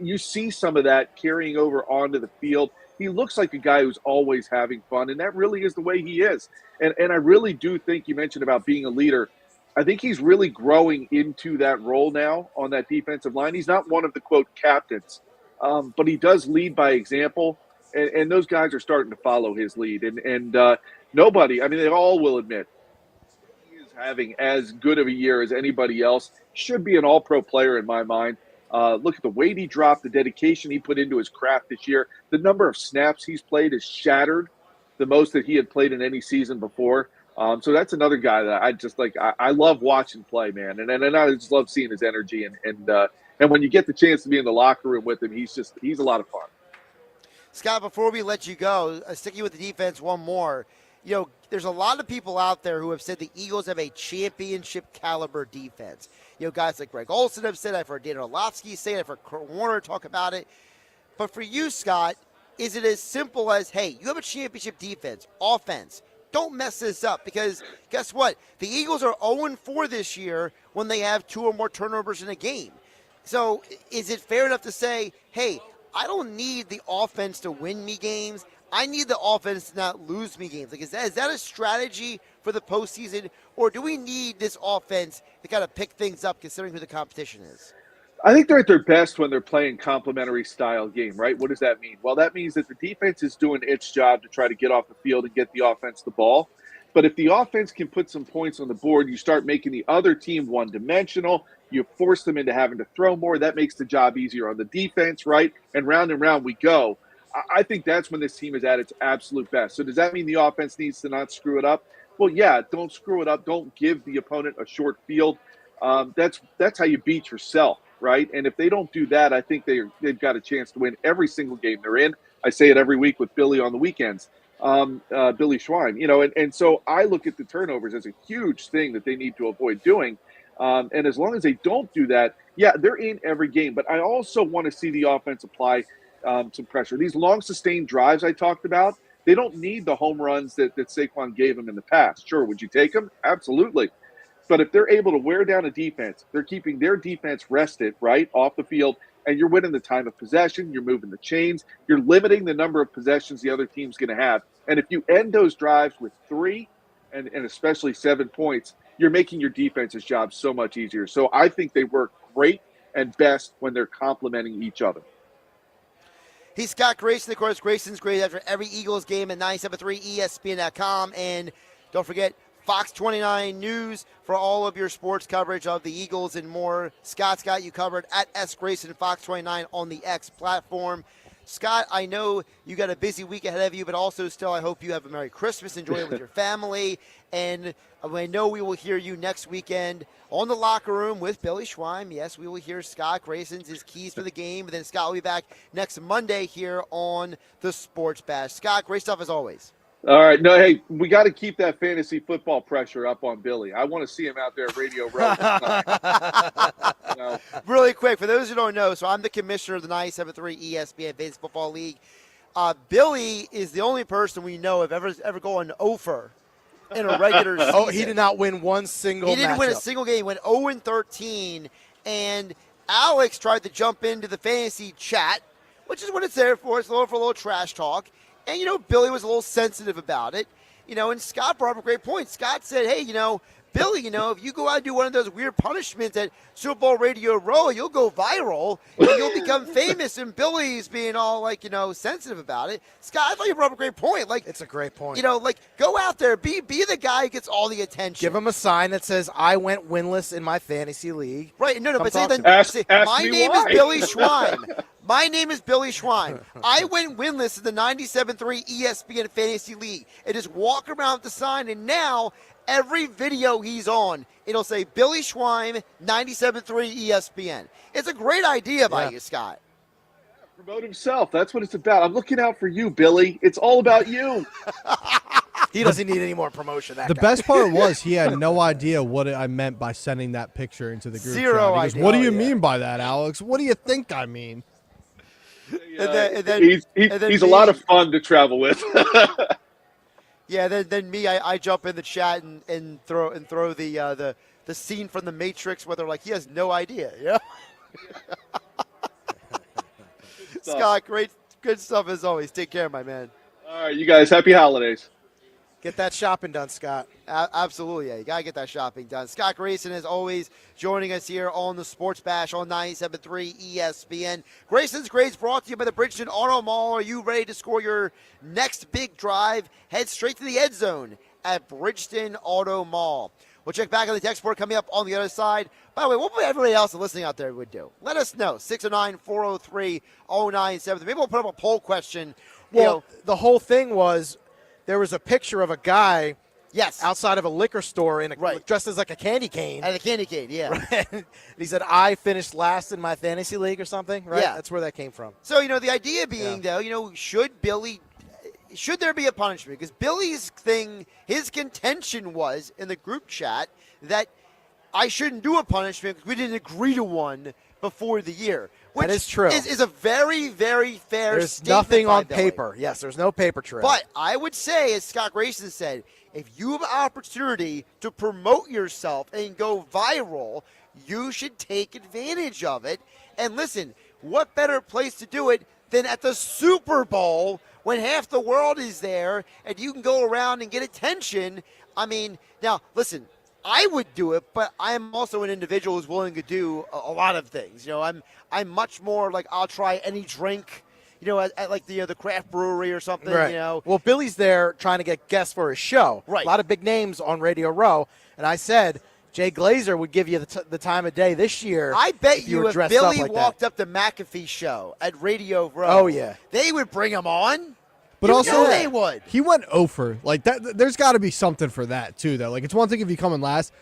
You see some of that carrying over onto the field. He looks like a guy who's always having fun, and that really is the way he is. And I really do think you mentioned about being a leader. I think he's really growing into that role now on that defensive line. He's not one of the, quote, captains, but he does lead by example, and those guys are starting to follow his lead. And nobody, I mean, they all will admit, he is having as good of a year as anybody else. Should be an all-pro player in my mind. Look at the weight he dropped, the dedication he put into his craft this year. The number of snaps he's played is shattered, the most that he had played in any season before. So that's another guy that I just like. I love watching play, man, and I just love seeing his energy. And when you get the chance to be in the locker room with him, he's a lot of fun. Scott, before we let you go, sticking with the defense, one more. There's a lot of people out there who have said the Eagles have a championship caliber defense. Guys like Greg Olsen have said, I've heard Dan Orlovsky say it, I've heard Kurt Warner talk about it. But for you, Scott, is it as simple as, hey, you have a championship defense, offense, don't mess this up? Because guess what? The Eagles are 0-4 this year when they have 2 or more turnovers in a game. So is it fair enough to say, hey, I don't need the offense to win me games. I need the offense to not lose me games. Like, is that a strategy for the postseason, or do we need this offense to kind of pick things up considering who the competition is? I think they're at their best when they're playing complementary style game, right? What does that mean? Well, that means that the defense is doing its job to try to get off the field and get the offense the ball. But if the offense can put some points on the board, you start making the other team one-dimensional. You force them into having to throw more. That makes the job easier on the defense, right? And round we go. I think that's when this team is at its absolute best. So does that mean the offense needs to not screw it up? Well, yeah, don't screw it up. Don't give the opponent a short field. That's how you beat yourself, right? And if they don't do that, I think they've got a chance to win every single game they're in. I say it every week with Billy on the weekends. Billy Schwein. And so I look at the turnovers as a huge thing that they need to avoid doing. And as long as they don't do that, yeah, they're in every game. But I also want to see the offense apply some pressure. These long sustained drives I talked about, they don't need the home runs that Saquon gave them in the past. Sure, would you take them? Absolutely. But if they're able to wear down a defense, they're keeping their defense rested, right, off the field, and you're winning the time of possession, you're moving the chains, you're limiting the number of possessions the other team's going to have. And if you end those drives with 3 and especially 7 points, you're making your defense's job so much easier. So I think they work great and best when they're complementing each other. He's Scott Grayson. Of course, Grayson's great after every Eagles game at 97.3 ESPN.com. And don't forget, Fox 29 News for all of your sports coverage of the Eagles and more. Scott's got you covered at S. Grayson Fox 29 on the X platform. Scott, I know you got a busy week ahead of you, but also still I hope you have a Merry Christmas. Enjoy it with your family. And I know we will hear you next weekend on the Locker Room with Billy Schwein. Yes, we will hear Scott Grayson's his keys for the game. And then Scott will be back next Monday here on the Sports Bash. Scott, great stuff as always. All right. No, hey, we got to keep that fantasy football pressure up on Billy. I want to see him out there at Radio Row. Really quick, for those who don't know, so I'm the commissioner of the 97.3 ESPN Fantasy Football League. Billy is the only person we know of ever going over in a regular season. Oh, he did not win one single He didn't win a matchup. single game. He went 0-13, and Alex tried to jump into the fantasy chat, which is what it's there for. It's for a little trash talk. And, Billy was a little sensitive about it. And Scott brought up a great point. Scott said, hey, Billy, if you go out and do one of those weird punishments at Super Bowl Radio Row, you'll go viral and you'll become famous. And Billy's being all sensitive about it. Scott, I thought you brought up a great point. It's a great point. Go out there, be the guy who gets all the attention. Give him a sign that says, I went winless in my fantasy league. Right. No, Come but say talk that. to me. My name is Billy Schwein. My name is Billy Schwein. I went winless in the 97.3 ESPN Fantasy League. And just walk around with the sign, and now every video he's on, it'll say Billy Schwein, 97.3 ESPN. It's a great idea by you, Scott. Promote himself. That's what it's about. I'm looking out for you, Billy. It's all about you. He doesn't need any more promotion. The best part was he had no idea what I meant by sending that picture into the group chat. He goes, idea. what do you mean by that, Alex? What do you think I mean? He's a lot of fun to travel with. Yeah, then me, I jump in the chat and throw the scene from The Matrix where they're like, he has no idea. Yeah. Scott, good stuff as always. Take care, my man. All right, you guys, happy holidays. Get that shopping done, Scott. Absolutely, yeah. You got to get that shopping done. Scott Grayson, as always, joining us here on the Sports Bash on 97.3 ESPN. Grayson's Grades brought to you by the Bridgeton Auto Mall. Are you ready to score your next big drive? Head straight to the end zone at Bridgeton Auto Mall. We'll check back on the text board coming up on the other side. By the way, what would everybody else listening out there would do? Let us know. 609-403-0973. Maybe we'll put up a poll question. Well, the whole thing was, there was a picture of a guy outside of a liquor store dressed as like a candy cane. And a candy cane, yeah. Right? And he said, I finished last in my fantasy league or something, right? Yeah. That's where that came from. So, the idea being, though, should there be a punishment? Because Billy's thing, his contention was in the group chat that I shouldn't do a punishment because we didn't agree to one before the year. Which that is true. Is a very, very fair There's statement. nothing on Billy. paper. Yes, there's no paper trail. But I would say, as Scott Grayson said, if you have an opportunity to promote yourself and go viral, you should take advantage of it. And listen, what better place to do it than at the Super Bowl when half the world is there and you can go around and get attention? I mean, now, listen, I would do it, but I'm also an individual who's willing to do a lot of things. I'm much more like I'll try any drink, at like the craft brewery or something. Right. Well, Billy's there trying to get guests for his show. Right. A lot of big names on Radio Row, and I said Jay Glazer would give you the time of day this year. I bet you if Billy like walked up to McAfee's show at Radio Row, oh yeah, they would bring him on. But also, they would. He went over. Like that. There's got to be something for that too, though. Like it's one thing if you come in last.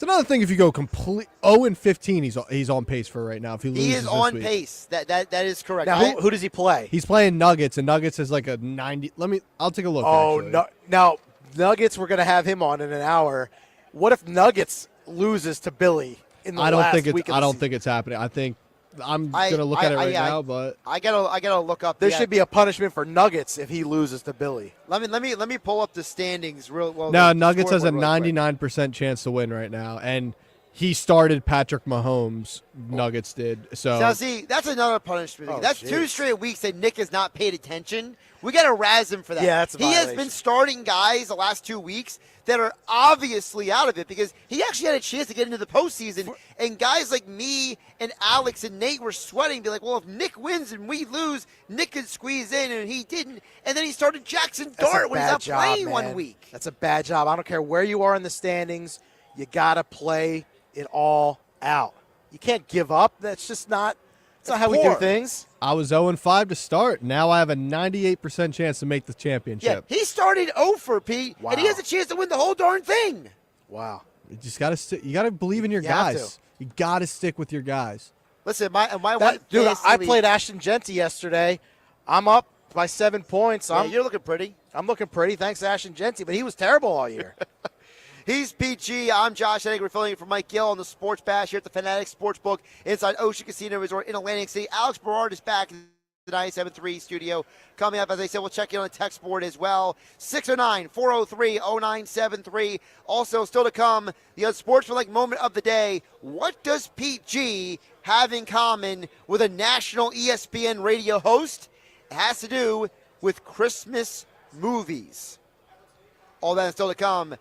It's another thing if you go complete 0-15, he's on pace for right now. If he loses He is this on week. pace. That is correct. Now, who does he play? He's playing Nuggets, and Nuggets is like a 90. I'll take a look. Oh, actually. no. Now, Nuggets, we're going to have him on in an hour. What if Nuggets loses to Billy in the last week of the I don't season? think it's happening. I think I'm going to look at it right now, but I gotta look up. There should be a punishment for Nuggets if he loses to Billy. Let me pull up the standings real well. no, the Nuggets has a scoreboard really quick. 99% chance to win right now, and he started Patrick Mahomes. Nuggets did so. Now, see, that's another punishment. Oh, that's 2 straight weeks that Nick has not paid attention. We got to razz him for that. Yeah, that's a He has violation. been starting guys the last 2 weeks that are obviously out of it because he actually had a chance to get into the postseason. And guys like me and Alex and Nate were sweating, be like, well, if Nick wins and we lose, Nick could squeeze in, and he didn't. And then he started Jackson That's Dart a when he's bad not job, playing man. 1 week. That's a bad job. I don't care where you are in the standings. You got to play it all out. You can't give up. That's just not. That's not how we do things. I was 0-5 to start. Now I have a 98% chance to make the Yeah, championship. he started 0 for Pete, Wow. and he has a chance to win the whole darn thing. Wow. You just got to. You got to believe in your You have guys. You got to stick with your guys. Listen, my Dude, fantasy I league- played Ashton Genty yesterday. I'm up by 7 points. Yeah, you're looking pretty. I'm looking pretty. Thanks to Ashton Genty, but he was terrible all year. He's PG. I'm Josh Hennig. We're filling in for Mike Gill on the Sports Bash here at the Fanatics Sportsbook inside Ocean Casino Resort in Atlantic City. Alex Berard is back in the 97.3 studio. Coming up, as I said, we'll check in on the text board as well. 609-403-0973. Also, still to come, the unsportsmanlike moment of the day. What does Pete G have in common with a national ESPN radio host? It has to do with Christmas movies. All that is still to come.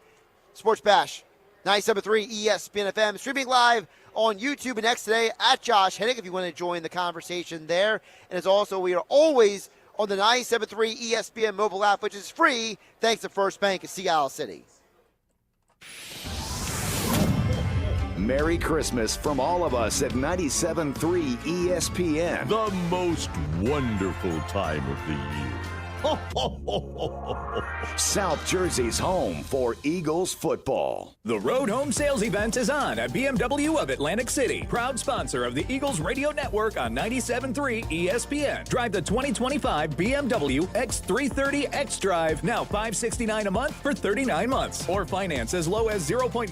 Sports Bash, 97.3 ESPN FM, streaming live on YouTube and X today at Josh Hennig if you want to join the conversation there. And as also, we are always on the 97.3 ESPN mobile app, which is free thanks to First Bank of Seattle City. Merry Christmas from all of us at 97.3 ESPN. The most wonderful time of the year. South Jersey's home for Eagles football. The Road Home Sales Event is on at BMW of Atlantic City, proud sponsor of the Eagles Radio Network on 97.3 ESPN. Drive the 2025 BMW X330 X-Drive, now $569 a month for 39 months, or finance as low as 0.9%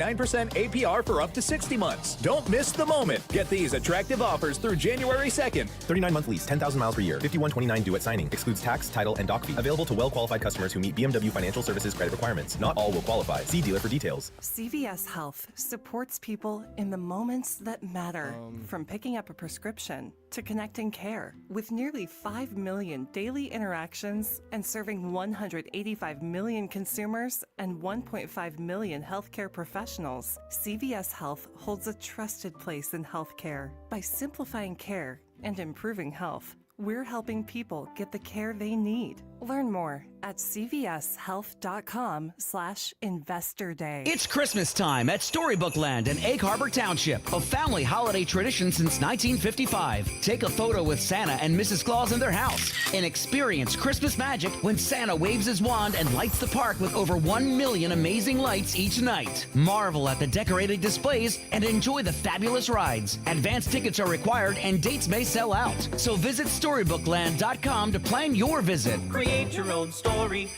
APR for up to 60 months. Don't miss the moment. Get these attractive offers through January 2nd. 39-month lease, 10,000 miles per year, $51.29 due at signing. Excludes tax, title, and doc fee. Available to well-qualified customers who meet BMW Financial Services credit requirements. Not all will qualify. See dealer for details. CVS Health supports people in the moments that matter. From picking up a prescription to connecting care. With nearly 5 million daily interactions and serving 185 million consumers and 1.5 million healthcare professionals, CVS Health holds a trusted place in healthcare. By simplifying care and improving health, we're helping people get the care they need. Learn more at cvshealth.com/Investor Day. It's Christmas time at Storybook Land in Egg Harbor Township, a family holiday tradition since 1955. Take a photo with Santa and Mrs. Claus in their house and experience Christmas magic when Santa waves his wand and lights the park with over 1 million amazing lights each night. Marvel at the decorated displays and enjoy the fabulous rides. Advance tickets are required and dates may sell out. So visit StorybookLand.com to plan your visit. Create your own story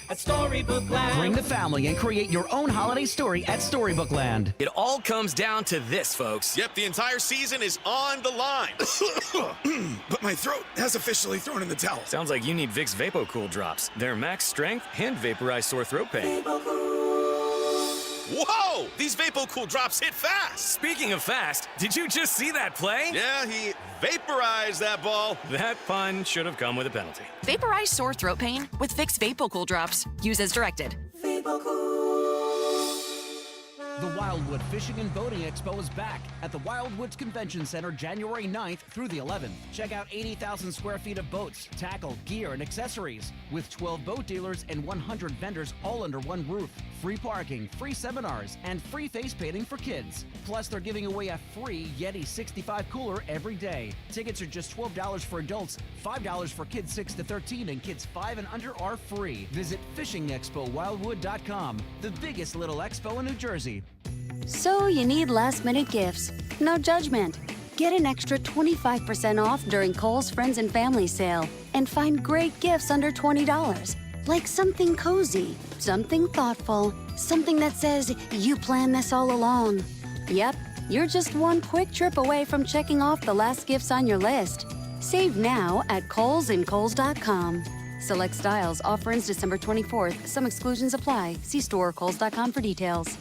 at Storybook Land. Bring the family and create your own holiday story at Storybook Land. It all comes down to this, folks. Yep, the entire season is on the line. But my throat has officially thrown in the towel. Sounds like you need Vicks VapoCool drops. Their max strength and vaporize sore throat pain. Whoa! These VapoCool drops hit fast. Speaking of fast, did you just see that play? Yeah, he vaporized that ball. That pun should have come with a penalty. Vaporize sore throat pain with Vicks VapoCool drops. Use as directed. The Wildwood Fishing and Boating Expo is back at the Wildwoods Convention Center January 9th through the 11th. Check out 80,000 square feet of boats, tackle, gear, and accessories with 12 boat dealers and 100 vendors all under one roof. Free parking, free seminars, and free face painting for kids. Plus, they're giving away a free Yeti 65 cooler every day. Tickets are just $12 for adults, $5 for kids 6 to 13, and kids 5 and under are free. Visit FishingExpoWildwood.com, the biggest little expo in New Jersey. So you need last-minute gifts. No judgment. Get an extra 25% off during Kohl's Friends and Family Sale and find great gifts under $20. Like something cozy, something thoughtful, something that says you planned this all along. Yep, you're just one quick trip away from checking off the last gifts on your list. Save now at Kohl's and Kohl's.com. Select styles. Offer ends December 24th. Some exclusions apply. See store or Kohl's.com for details.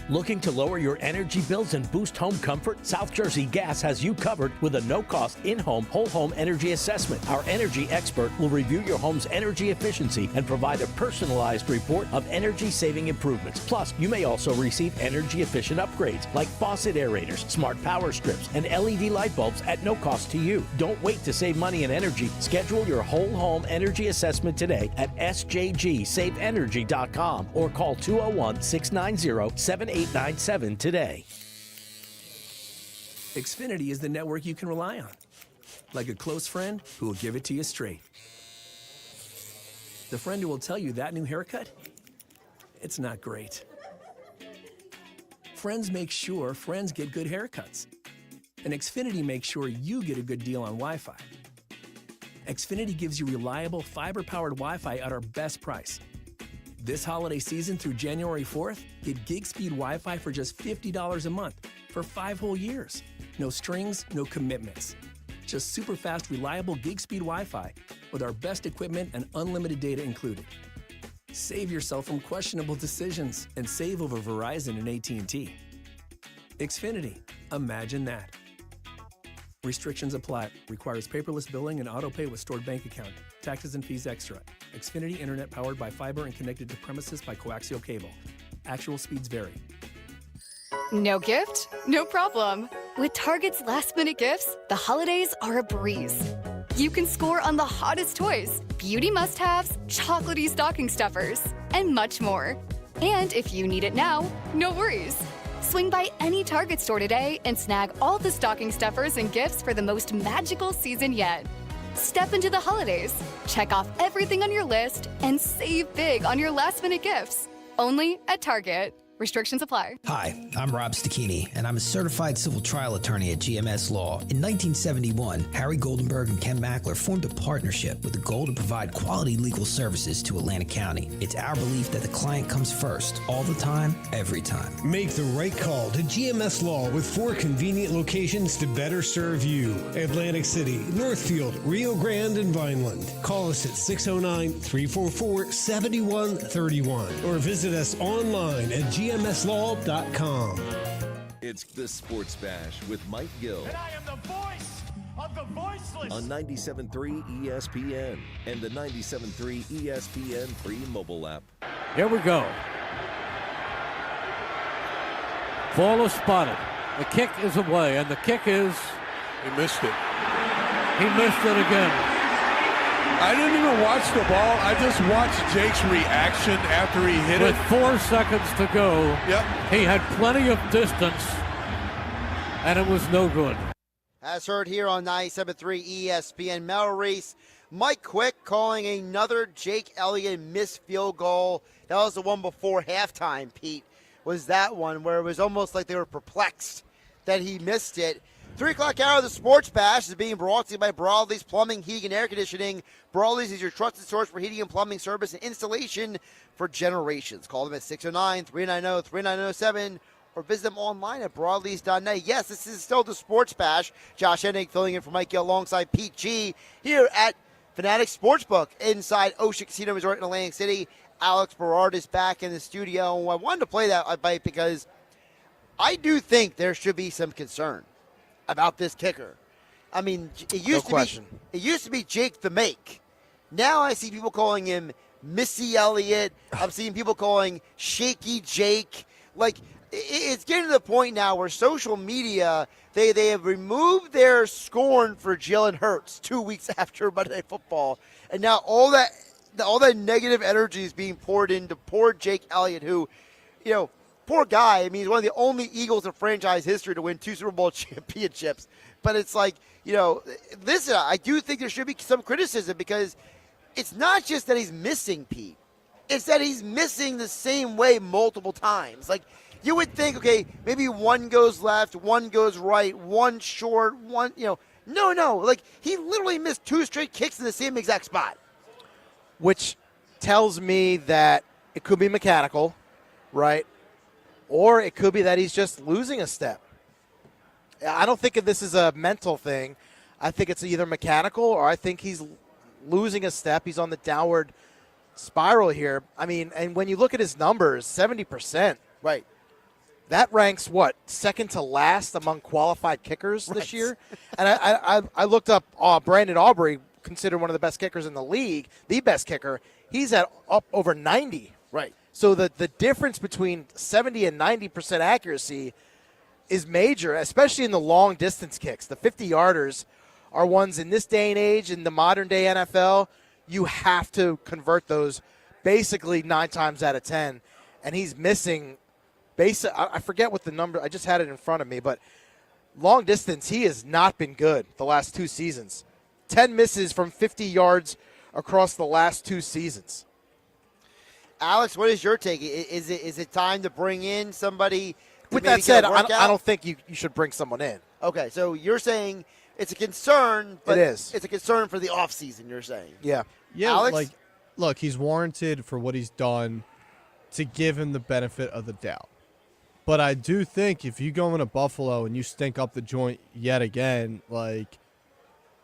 Looking to lower your energy bills and boost home comfort? South Jersey Gas has you covered with a no-cost in-home, whole-home energy assessment. Our energy expert will review your home's energy efficiency and provide a personalized report of energy-saving improvements. Plus, you may also receive energy-efficient upgrades like faucet aerators, smart power strips, and LED light bulbs at no cost to you. Don't wait to save money and energy. Schedule your whole-home energy assessment today at sjgsaveenergy.com or call 201-690-7897 today. Xfinity is the network you can rely on. Like a close friend who will give it to you straight. The friend who will tell you that new haircut, it's not great. Friends make sure friends get good haircuts. And Xfinity makes sure you get a good deal on Wi-Fi. Xfinity gives you reliable fiber-powered Wi-Fi at our best price. This holiday season through January 4th, get gig speed Wi-Fi for just $50 a month for 5 whole years. No strings, no commitments. Just super fast, reliable gig speed Wi-Fi with our best equipment and unlimited data included. Save yourself from questionable decisions and save over Verizon and AT&T. Xfinity, imagine that. Restrictions apply. Requires paperless billing and autopay with stored bank account. Taxes and fees extra. Xfinity Internet powered by fiber and connected to premises by coaxial cable. Actual speeds vary. No gift? No problem. With Target's last-minute gifts, the holidays are a breeze. You can score on the hottest toys, beauty must-haves, chocolatey stocking stuffers, and much more. And if you need it now, no worries. Swing by any Target store today and snag all the stocking stuffers and gifts for the most magical season yet. Step into the holidays, check off everything on your list, and save big on your last-minute gifts. Only at Target. Restrictions apply. Hi, I'm Rob Stachini, and I'm a certified civil trial attorney at GMS Law. In 1971, Harry Goldenberg and Ken Mackler formed a partnership with the goal to provide quality legal services to Atlantic County. It's our belief that the client comes first, all the time, every time. Make the right call to GMS Law with 4 convenient locations to better serve you. Atlantic City, Northfield, Rio Grande, and Vineland. Call us at 609-344-7131 or visit us online at GMSlaw.com. It's the Sports Bash with Mike Gill. And I am the voice of the voiceless. On 97.3 ESPN and the 97.3 ESPN free mobile app. Here we go. Ball is spotted. The kick is away, and the kick is... He missed it. He missed it again. I didn't even watch the ball. I just watched Jake's reaction after he hit With it. 4 seconds to go, Yep. He had plenty of distance, and it was no good. As heard here on 97.3 ESPN, Mel Reese, Mike Quick calling another Jake Elliott missed field goal. That was the one before halftime, Pete, was that one where it was almost like they were perplexed that he missed it. 3 o'clock hour of the Sports Bash is being brought to you by Broadley's Plumbing, Heating, and Air Conditioning. Broadley's is your trusted source for heating and plumbing service and installation for generations. Call them at 609-390-3907 or visit them online at broadleys.net. Yes, this is still the Sports Bash. Josh Hennig filling in for Mike Gill alongside Pete G here at Fanatics Sportsbook inside Ocean Casino Resort in Atlantic City. Alex Berard is back in the studio. I wanted to play that bite because I do think there should be some concern about this kicker. I mean, it used to be Jake the Make. Now I see people calling him Missy Elliott. I'm seeing people calling Shaky Jake. Like, it's getting to the point now where social media, they have removed their scorn for Jalen Hurts 2 weeks after Monday Night Football, and now all that negative energy is being poured into poor Jake Elliott, who, you know, poor guy. I mean, he's one of the only Eagles in franchise history to win 2 Super Bowl championships. But it's like, you know, listen, I do think there should be some criticism because it's not just that he's missing, Pete. It's that he's missing the same way multiple times. Like, You would think, okay, maybe one goes left, one goes right, one short, one, No. Like, he literally missed 2 straight kicks in the same exact spot. Which tells me that it could be mechanical, right? Or it could be that he's just losing a step. I don't think this is a mental thing. I think it's either mechanical or I think he's losing a step. He's on the downward spiral here. I mean, and when you look at his numbers, 70%. Right. That ranks, second to last among qualified kickers this year? And I looked up Brandon Aubrey, considered one of the best kickers in the league, the best kicker. He's at up over 90. Right. So the difference between 70 and 90% accuracy is major, especially in the long distance kicks. The 50-yarders are ones in this day and age, in the modern day NFL, you have to convert those basically 9 times out of 10. And he's missing I forget what the number, I just had it in front of me, but long distance, he has not been good the last 2 seasons. 10 misses from 50 yards across the last 2 seasons. Alex, what is your take? Is it time to bring in somebody? With that said, I don't think you should bring someone in. Okay, so you're saying it's a concern, but it is. It's a concern for the offseason, you're saying. Yeah. Yeah, Alex? Look, he's warranted for what he's done to give him the benefit of the doubt. But I do think if you go into Buffalo and you stink up the joint yet again,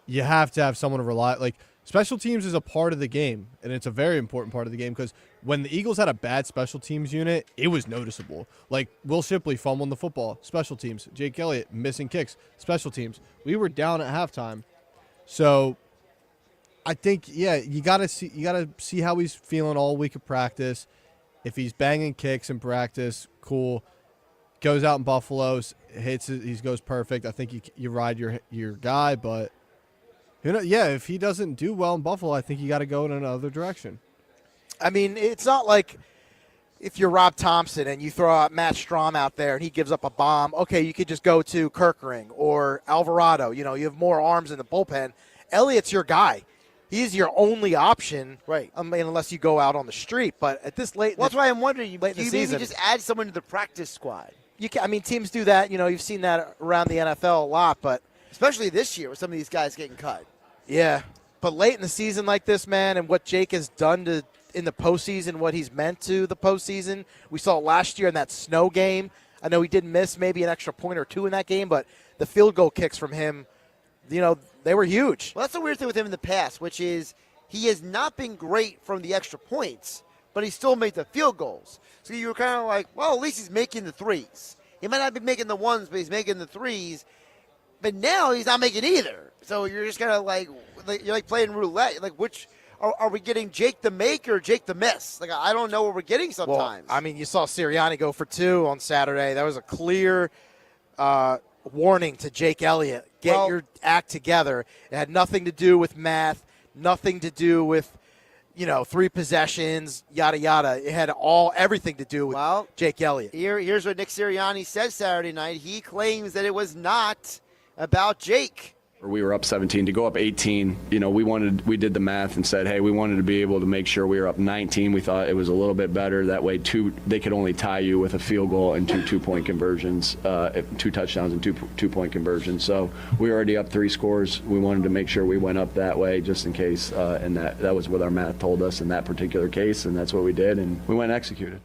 you have to have someone to rely. Special teams is a part of the game, and it's a very important part of the game because when the Eagles had a bad special teams unit, it was noticeable. Will Shipley fumbling the football, special teams. Jake Elliott missing kicks, special teams. We were down at halftime. So I think, you gotta see how he's feeling all week of practice. If he's banging kicks in practice, cool. Goes out in Buffalo, hits it, he goes perfect. I think you ride your guy, but if he doesn't do well in Buffalo, I think you got to go in another direction. I mean, it's not like if you're Rob Thompson and you throw out Matt Strom out there and he gives up a bomb, okay, you could just go to Kirkring or Alvarado. You have more arms in the bullpen. Elliott's your guy. He's your only option, right? Unless you go out on the street. But at this late, that's why I'm wondering. Do you season, maybe just add someone to the practice squad? Teams do that. You've seen that around the NFL a lot, but especially this year with some of these guys getting cut. Yeah, but late in the season like this, man, and what Jake has done in the postseason, what he's meant to the postseason. We saw it last year in that snow game. I know he did miss maybe an extra point or 2 in that game, but the field goal kicks from him, they were huge. Well, that's the weird thing with him in the past, which is he has not been great from the extra points, but he still made the field goals. So you were kind of like, well, at least he's making the 3s. He might not be making the 1s, but he's making the 3s. But now he's not making either. So you're just kind of you're like playing roulette. Which are we getting, Jake the make or Jake the miss? I don't know what we're getting sometimes. Well, you saw Sirianni go for 2 on Saturday. That was a clear warning to Jake Elliott. Get your act together. It had nothing to do with math, nothing to do with 3 possessions, yada, yada. It had everything to do with Jake Elliott. Here's what Nick Sirianni said Saturday night. He claims that it was not about Jake. We were up 17 to go up 18. We did the math and said, hey, we wanted to be able to make sure we were up 19. We thought it was a little bit better. That way, they could only tie you with a field goal and 2 2-point conversions, 2 touchdowns and 2 2-point conversions. So we were already up 3 scores. We wanted to make sure we went up that way just in case. And that was what our math told us in that particular case. And that's what we did. And we went and executed.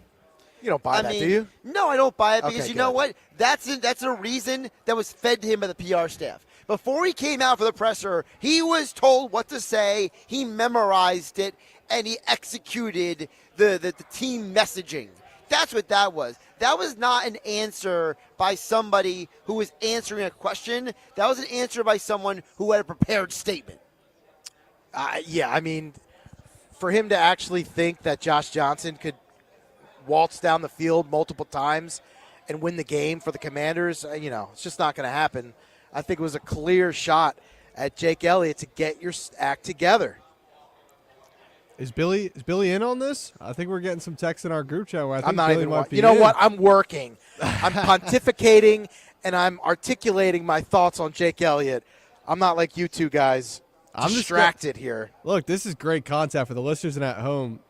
You don't buy that, do you? No, I don't buy it because you know what? That's a reason that was fed to him by the PR staff. Before he came out for the presser, he was told what to say, he memorized it, and he executed the team messaging. That's what that was. That was not an answer by somebody who was answering a question. That was an answer by someone who had a prepared statement. For him to actually think that Josh Johnson could waltz down the field multiple times and win the game for the Commanders, it's just not going to happen. I think it was a clear shot at Jake Elliott to get your act together. Is Billy in on this? I think we're getting some texts in our group chat where I think I'm not Billy even might be You know in. what? I'm working. I'm pontificating, and I'm articulating my thoughts on Jake Elliott. I'm not like you two guys distracted here. Look, this is great content for the listeners and at home.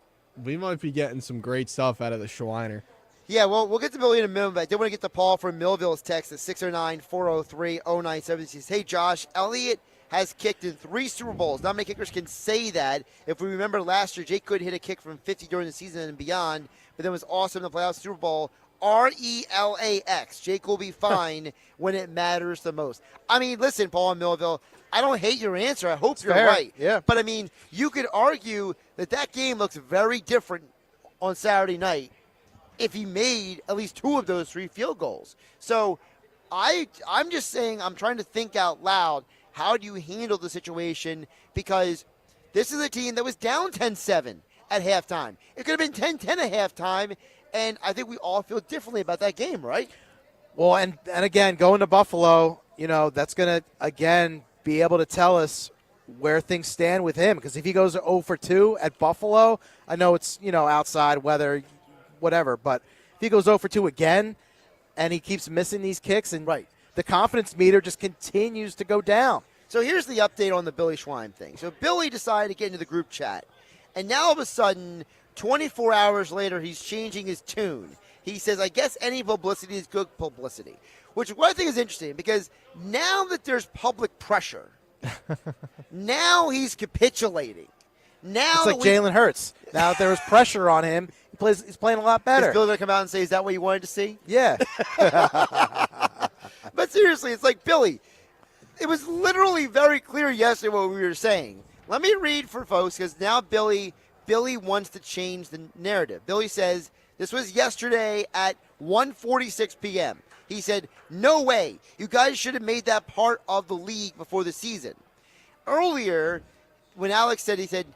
We might be getting some great stuff out of the Schweiner. Yeah, well, we'll get to Billy in a minute, but I did want to get to Paul from Millville's text at 609-403-0970. He says, hey, Josh, Elliott has kicked in 3 Super Bowls. Not many kickers can say that. If we remember last year, Jake could hit a kick from 50 during the season and beyond, but then was awesome in the playoffs Super Bowl. RELAX. Jake will be fine when it matters the most. I mean, listen, Paul in Millville, I don't hate your answer. I hope you're right. Yeah. But, I mean, you could argue that game looks very different on Saturday night if he made at least 2 of those 3 field goals. So I'm just saying, I'm trying to think out loud, how do you handle the situation? Because this is a team that was down 10-7 at halftime. It could have been 10-10 at halftime, and I think we all feel differently about that game, right? Well, and again, going to Buffalo, that's going to, again, be able to tell us where things stand with him. Because if he goes 0 for 2 at Buffalo, I know it's, outside weather, whatever, but if he goes 0 for 2 again and he keeps missing these kicks, and the confidence meter just continues to go down. So here's the update on the Billy Schwein thing. So Billy decided to get into the group chat, and now all of a sudden, 24 hours later, he's changing his tune. He says, I guess any publicity is good publicity, which what I think is interesting, because now that there's public pressure, now he's capitulating. Now it's like Jalen Hurts. Now that there was pressure on him, he's playing a lot better. Is Bill going to come out and say, is that what you wanted to see? Yeah. But seriously, it's like, Billy, it was literally very clear yesterday what we were saying. Let me read for folks, because now Billy wants to change the narrative. Billy says, this was yesterday at 1:46 p.m. He said, no way. You guys should have made that part of the league before the season. Earlier, when Alex said, he said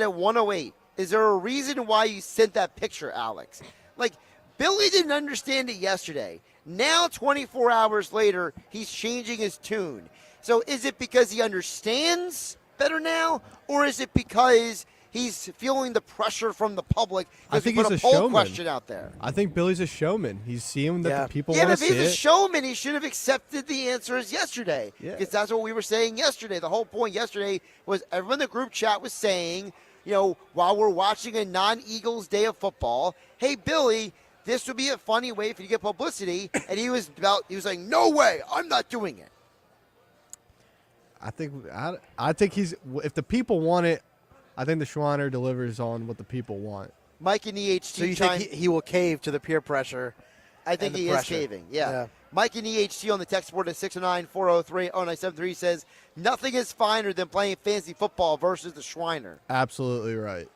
at 1:08. Is there a reason why you sent that picture, Alex? Like, Billy didn't understand it yesterday. Now, 24 hours later, he's changing his tune. So is it because he understands better now, or is it because he's feeling the pressure from the public? I think he's a poll showman. Question out there. I think Billy's a showman. He's seeing that the people Yeah, want but to if see he's a it. showman, he should have accepted the answers yesterday. Yeah. Because that's what we were saying yesterday. The whole point yesterday was everyone in the group chat was saying, while we're watching a non-Eagles day of football, hey, Billy, this would be a funny way for you to get publicity. And he was like, no way, I'm not doing it. I think if the people want it, I think the Schweiner delivers on what the people want. Mike in EHT. So you think he will cave to the peer pressure? I think he is caving, yeah. Mike in EHT on the text board at 609-403-0973 says, nothing is finer than playing fantasy football versus the Schweiner. Absolutely right.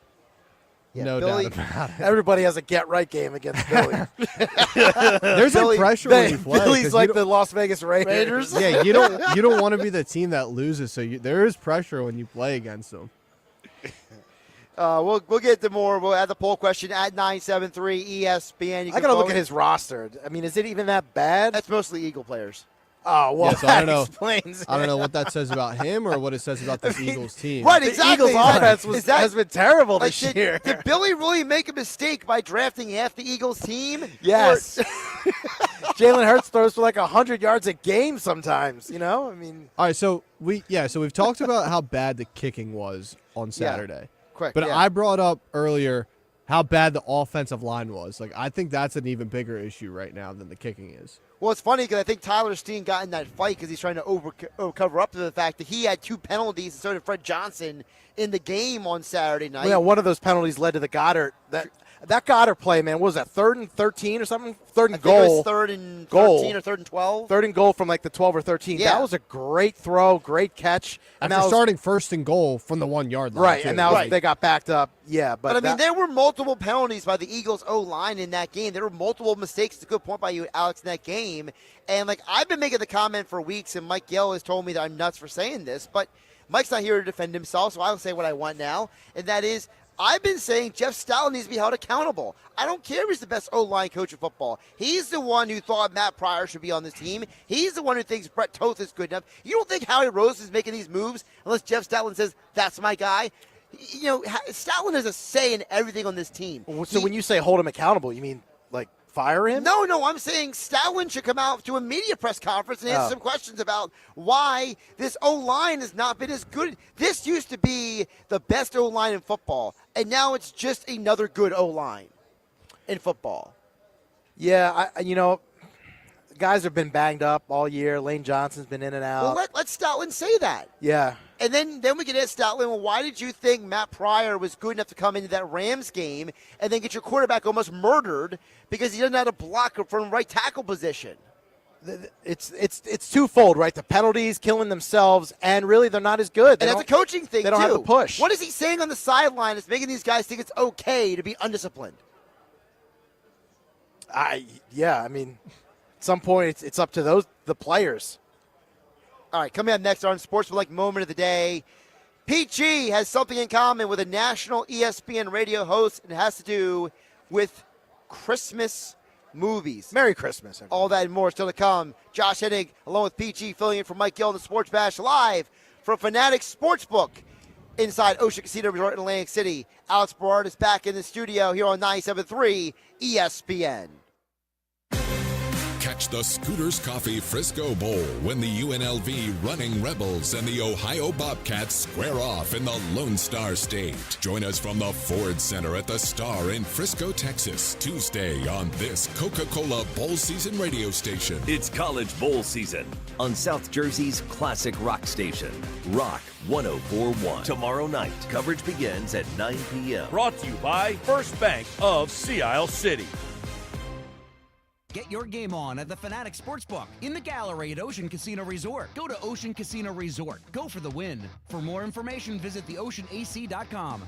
Yeah, no Billy, doubt about it. Everybody has a get-right game against Billy. There's like pressure when you play. Billy's like the Las Vegas Raiders. Yeah, you don't want to be the team that loses, so there is pressure when you play against them. We'll get to more. We'll add the poll question at 973 ESPN. I got to look at his roster. I mean, is it even that bad? That's mostly Eagle players. Oh, well, yeah, so I don't know. Explains I don't know what that says about him or what it says about this Eagles team. Right, exactly. The Eagles offense has been terrible this year. Did Billy really make a mistake by drafting half the Eagles team? Yes. Jalen Hurts throws for like 100 yards a game sometimes, I mean. All right, so we've talked about how bad the kicking was on Saturday. Correct. But I brought up earlier how bad the offensive line was. Like, I think that's an even bigger issue right now than the kicking is. Well, it's funny because I think Tyler Steen got in that fight because he's trying to cover up to the fact that he had 2 penalties, and so did Fred Johnson in the game on Saturday night. Well, yeah, one of those penalties led to the Goddard. That Goddard play, man, what was that, 3rd and 13 or something? 3rd and goal. I think it was 3rd and 13 or 3rd and 12. 3rd and goal from like the 12 or 13. Yeah. That was a great throw, great catch. After starting 1st and goal from the 1 yard line. Right, too. and now they got backed up. Yeah, but I mean, there were multiple penalties by the Eagles O-line in that game. There were multiple mistakes. It's a good point by you, Alex, in that game. And, I've been making the comment for weeks, and Mike Gill has told me that I'm nuts for saying this, but Mike's not here to defend himself, so I'll say what I want now, and that is, I've been saying Jeff Stoutland needs to be held accountable. I don't care if he's the best O-line coach of football. He's the one who thought Matt Pryor should be on this team. He's the one who thinks Brett Toth is good enough. You don't think Howie Rose is making these moves unless Jeff Stoutland says, that's my guy? Stoutland has a say in everything on this team. So when you say hold him accountable, you mean fire him? No, I'm saying Stoutland should come out to a media press conference and answer some questions about why this O-line has not been as good. This used to be the best O-line in football, and now it's just another good O-line in football. Yeah, guys have been banged up all year. Lane Johnson's been in and out. Well, let Stoutland say that. Yeah. And then we can ask Stoutland, well, why did you think Matt Pryor was good enough to come into that Rams game and then get your quarterback almost murdered because he doesn't know how to block from right tackle position? It's twofold, right? The penalties, killing themselves, and really they're not as good. And that's a coaching thing, They don't have the push. What is he saying on the sideline that's making these guys think it's okay to be undisciplined? At some point it's up to the players. All right, coming up next on Sportsmanlike Moment of the Day, Pete G has something in common with a national ESPN radio host, and it has to do with Christmas movies. Merry Christmas, everyone. All that and more still to come. Josh Hennig, along with Pete G, filling in for Mike Gill in the Sports Bash, live from Fanatics Sportsbook inside Ocean Casino Resort in Atlantic City. Alex Berard is back in the studio here on 97.3 ESPN. Catch the Scooters Coffee Frisco Bowl when the UNLV Running Rebels and the Ohio Bobcats square off in the Lone Star State. Join us from the Ford Center at the Star in Frisco, Texas, Tuesday on this Coca-Cola Bowl Season radio station. It's college bowl season on South Jersey's classic rock station, Rock 104.1. Tomorrow night, coverage begins at 9 p.m. Brought to you by First Bank of Sea Isle City. Get your game on at the Fanatics Sportsbook in the gallery at Ocean Casino Resort. Go to Ocean Casino Resort. Go for the win. For more information, visit theoceanac.com.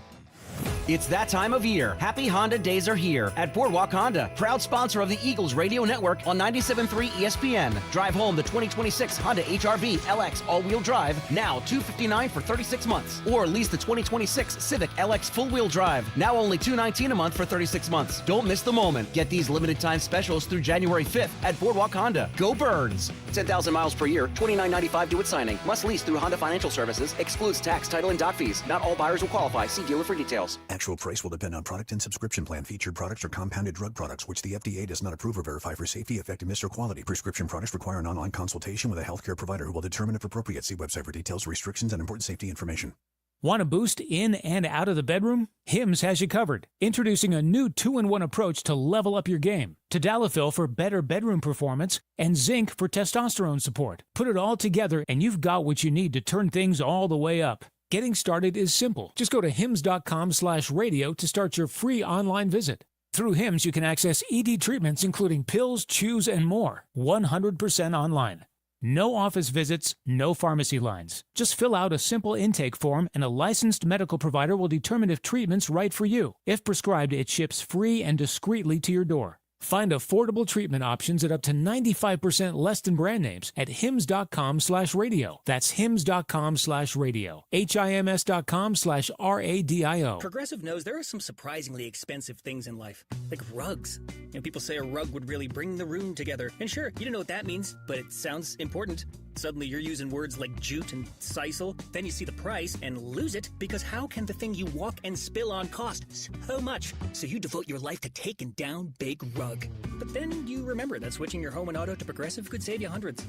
It's that time of year. Happy Honda days are here at Boardwalk Honda, proud sponsor of the Eagles Radio Network on 97.3 ESPN. Drive home the 2026 Honda HR-V LX all-wheel drive, now $259 for 36 months. Or lease the 2026 Civic LX full-wheel drive, now only $219 a month for 36 months. Don't miss the moment. Get these limited-time specials through January 5th at Boardwalk Honda. Go Birds! 10,000 miles per year, $29.95 due at signing. Must lease through Honda Financial Services. Excludes tax, title, and dock fees. Not all buyers will qualify. See dealer for details. Actual price will depend on product and subscription plan. Featured products are compounded drug products, which the FDA does not approve or verify for safety, effectiveness, or quality. Prescription products require an online consultation with a healthcare provider who will determine if appropriate. See website for details, restrictions, and important safety information. Want a boost in and out of the bedroom? Hims has you covered. Introducing a new 2-in-1 approach to level up your game. Tadalafil for better bedroom performance and zinc for testosterone support. Put it all together and you've got what you need to turn things all the way up. Getting started is simple. Just go to hims.com/radio to start your free online visit. Through Hims, you can access ED treatments including pills, chews, and more. 100% online. No office visits, no pharmacy lines. Just fill out a simple intake form and a licensed medical provider will determine if treatment's right for you. If prescribed, it ships free and discreetly to your door. Find affordable treatment options at up to 95% less than brand names at hims.com/radio. That's hims.com/radio. HIMS.com/RADIO. Progressive knows there are some surprisingly expensive things in life, like rugs. People say a rug would really bring the room together. And sure, you don't know what that means, but it sounds important. Suddenly you're using words like jute and sisal. Then you see the price and lose it because how can the thing you walk and spill on cost so much? So you devote your life to taking down Big Rug. But then you remember that switching your home and auto to Progressive could save you hundreds.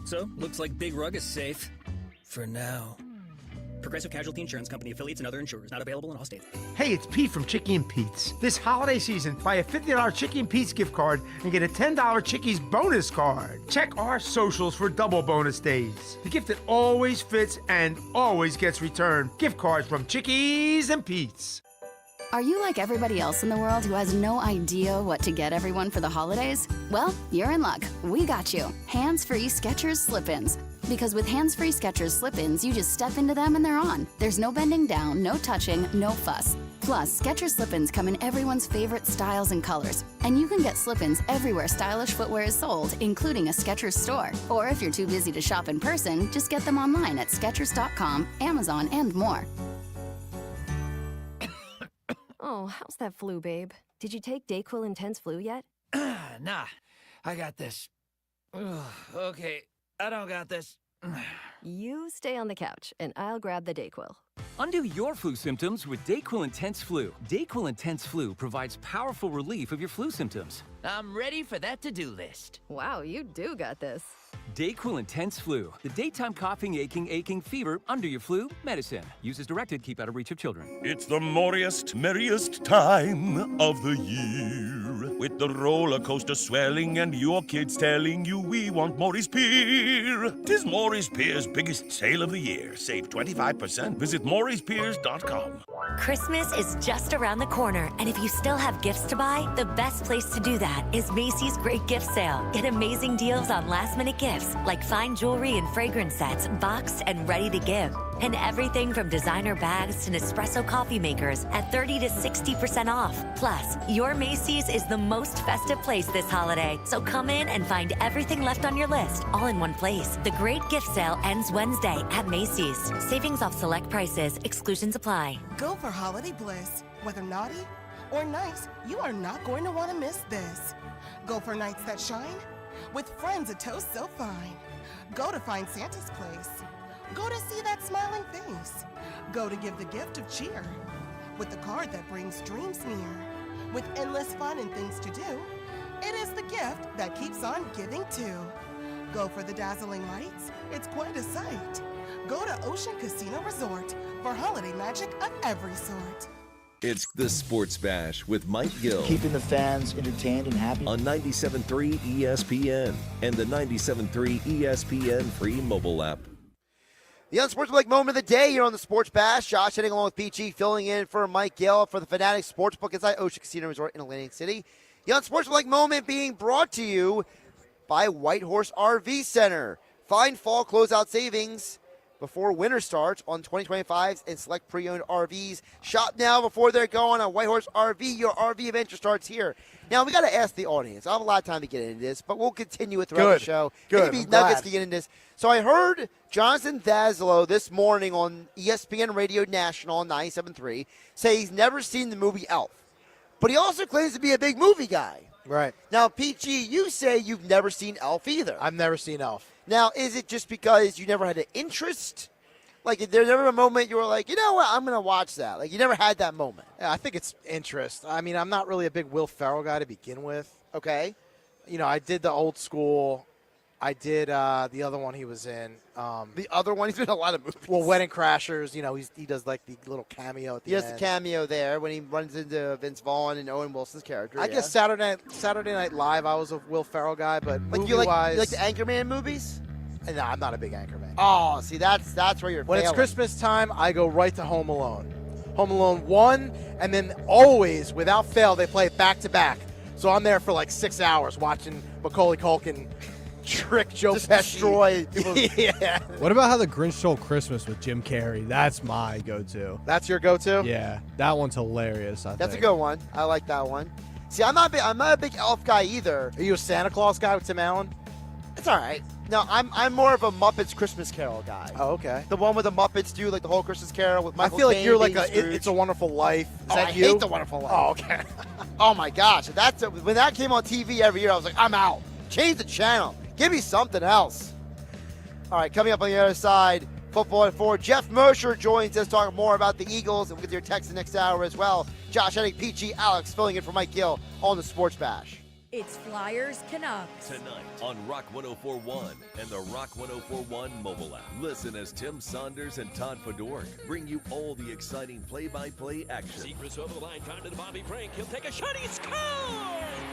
So looks like Big Rug is safe. For now. Progressive Casualty Insurance Company, affiliates, and other insurers. Not available in all states. Hey, it's Pete from Chicky and Pete's. This holiday season, buy a $50 Chicky and Pete's gift card and get a $10 Chickies bonus card. Check our socials for double bonus days. The gift that always fits and always gets returned. Gift cards from Chickies and Pete's. Are you like everybody else in the world who has no idea what to get everyone for the holidays? Well, you're in luck. We got you. Hands-free Skechers slip-ins. Because with hands-free Skechers slip-ins, you just step into them and they're on. There's no bending down, no touching, no fuss. Plus, Skechers slip-ins come in everyone's favorite styles and colors. And you can get slip-ins everywhere stylish footwear is sold, including a Skechers store. Or if you're too busy to shop in person, just get them online at Skechers.com, Amazon, and more. Oh, how's that flu, babe? Did you take DayQuil Intense Flu yet? Nah, I got this. Ugh, okay, I don't got this. You stay on the couch, and I'll grab the DayQuil. Undo your flu symptoms with DayQuil Intense Flu. DayQuil Intense Flu provides powerful relief of your flu symptoms. I'm ready for that to-do list. Wow, you do got this. DayQuil Intense Flu, the daytime coughing, aching fever, under your flu medicine. Use as directed, keep out of reach of children. It's the merriest time of the year. With the roller coaster swelling and your kids telling you we want Maury's Pier. 'Tis Maury's Pier's biggest sale of the year. Save 25%. Visit Maury'sPiers.com. Christmas is just around the corner, and if you still have gifts to buy, the best place to do that is Macy's Great Gift Sale. Get amazing deals on last-minute gifts like fine jewelry and fragrance sets, boxed and ready to give. And everything from designer bags to Nespresso coffee makers at 30 to 60% off. Plus, your Macy's is the most festive place this holiday, so come in and find everything left on your list all in one place. The Great Gift Sale ends Wednesday at Macy's. Savings off select prices. Exclusions apply. Go for holiday bliss. Whether naughty or nice, you are not going to want to miss this. Go for nights that shine with friends, a toast so fine. Go to find Santa's place. Go to see that smiling face. Go to give the gift of cheer with the card that brings dreams near. With endless fun and things to do, it is the gift that keeps on giving too. Go for the dazzling lights. It's quite a sight. Go to Ocean Casino Resort for holiday magic of every sort. It's the Sports Bash with Mike Gill. Keeping the fans entertained and happy. On 97.3 ESPN and the 97.3 ESPN free mobile app. The unsportsmanlike moment of the day here on the Sports Bash. Josh Hennig along with Pete G filling in for Mike Gill for the Fanatics Sportsbook inside Ocean Casino Resort in Atlantic City. The unsportsmanlike moment being brought to you by Whitehorse RV Center. Find fall closeout savings before winter starts on 2025s and select pre-owned RVs. Shop now before they're gone on Whitehorse RV. Your RV adventure starts here. Now, we got to ask the audience. I have a lot of time to get into this, but we'll continue it throughout the show. Good. Maybe nuggets to get into this. So I heard Jonathan Daslow this morning on ESPN Radio National on 97.3 say he's never seen the movie Elf. But he also claims to be a big movie guy. Right. Now, PG, you say you've never seen Elf either. I've never seen Elf. Now, is it just because you never had an interest? Like, is there never a moment you were like, you know what, I'm going to watch that? Like, you never had that moment. Yeah, I think it's interest. I mean, I'm not really a big Will Ferrell guy to begin with. Okay. You know, I did the Old School. I did the other one he was in. The other one? He's been in a lot of movies. Well, Wedding Crashers, you know, he does like the little cameo at the end. He has the cameo there when he runs into Vince Vaughn and Owen Wilson's character. I guess Saturday Night Live, I was a Will Ferrell guy, but like you like the Anchorman movies? No, I'm not a big Anchorman. Oh, see, that's where you're When failing. it's Christmas time, I go right to Home Alone. Home Alone 1, and then always, without fail, they play it back to back. So I'm there for like 6 hours watching Macaulay Culkin trick Joe Pesci. Destroy people. Yeah. What about How the Grinch Stole Christmas with Jim Carrey? That's my go-to. That's your go-to? Yeah, that one's hilarious. I That's think. a good one. I like that one. See, I'm not a big Elf guy either. Are you a Santa Claus guy with Tim Allen? It's all right. No, I'm more of a Muppets Christmas Carol guy. Oh, okay. The one with the Muppets do like the whole Christmas Carol with Michael I feel like Caine, you're like Scrooge. It's a Wonderful Life. Is that I you? hate The Wonderful Life. Oh, okay. Oh my gosh, when that came on TV every year, I was like, I'm out. Change the channel. Give me something else. All right, coming up on the other side, football at 4. Jeff Mosher joins us talking more about the Eagles, and we'll get your text the next hour as well. Josh Hennig, PG, Alex filling in for Mike Gill on the Sports Bash. It's Flyers Canucks. Tonight on Rock 104.1 and the Rock 104.1 mobile app. Listen as Tim Saunders and Todd Fedork bring you all the exciting play-by-play action. Secrets over the line, time to Bobby Brink. He'll take a shot, he scores!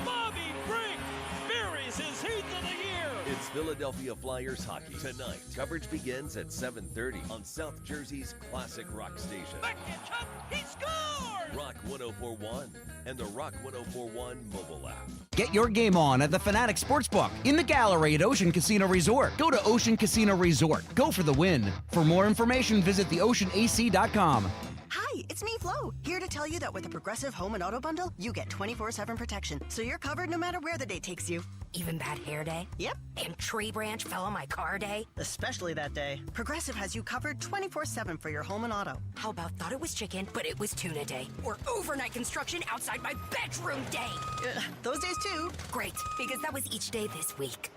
Bobby Brink buries his 8th of the year. It's Philadelphia Flyers hockey tonight. Coverage begins at 7:30 on South Jersey's classic rock station. Shot, he scores! Rock 104.1 and the Rock 104.1 mobile app. Get your game on at the Fanatic Sportsbook in the gallery at Ocean Casino Resort. Go to Ocean Casino Resort. Go for the win. For more information, visit theoceanac.com. Hi, it's me, Flo, here to tell you that with the Progressive Home and Auto Bundle, you get 24/7 protection, so you're covered no matter where the day takes you. Even bad hair day? Yep. And tree branch fell on my car day? Especially that day. Progressive has you covered 24/7 for your home and auto. How about thought it was chicken, but it was tuna day? Or overnight construction outside my bedroom day? Those days too. Great, because that was each day this week.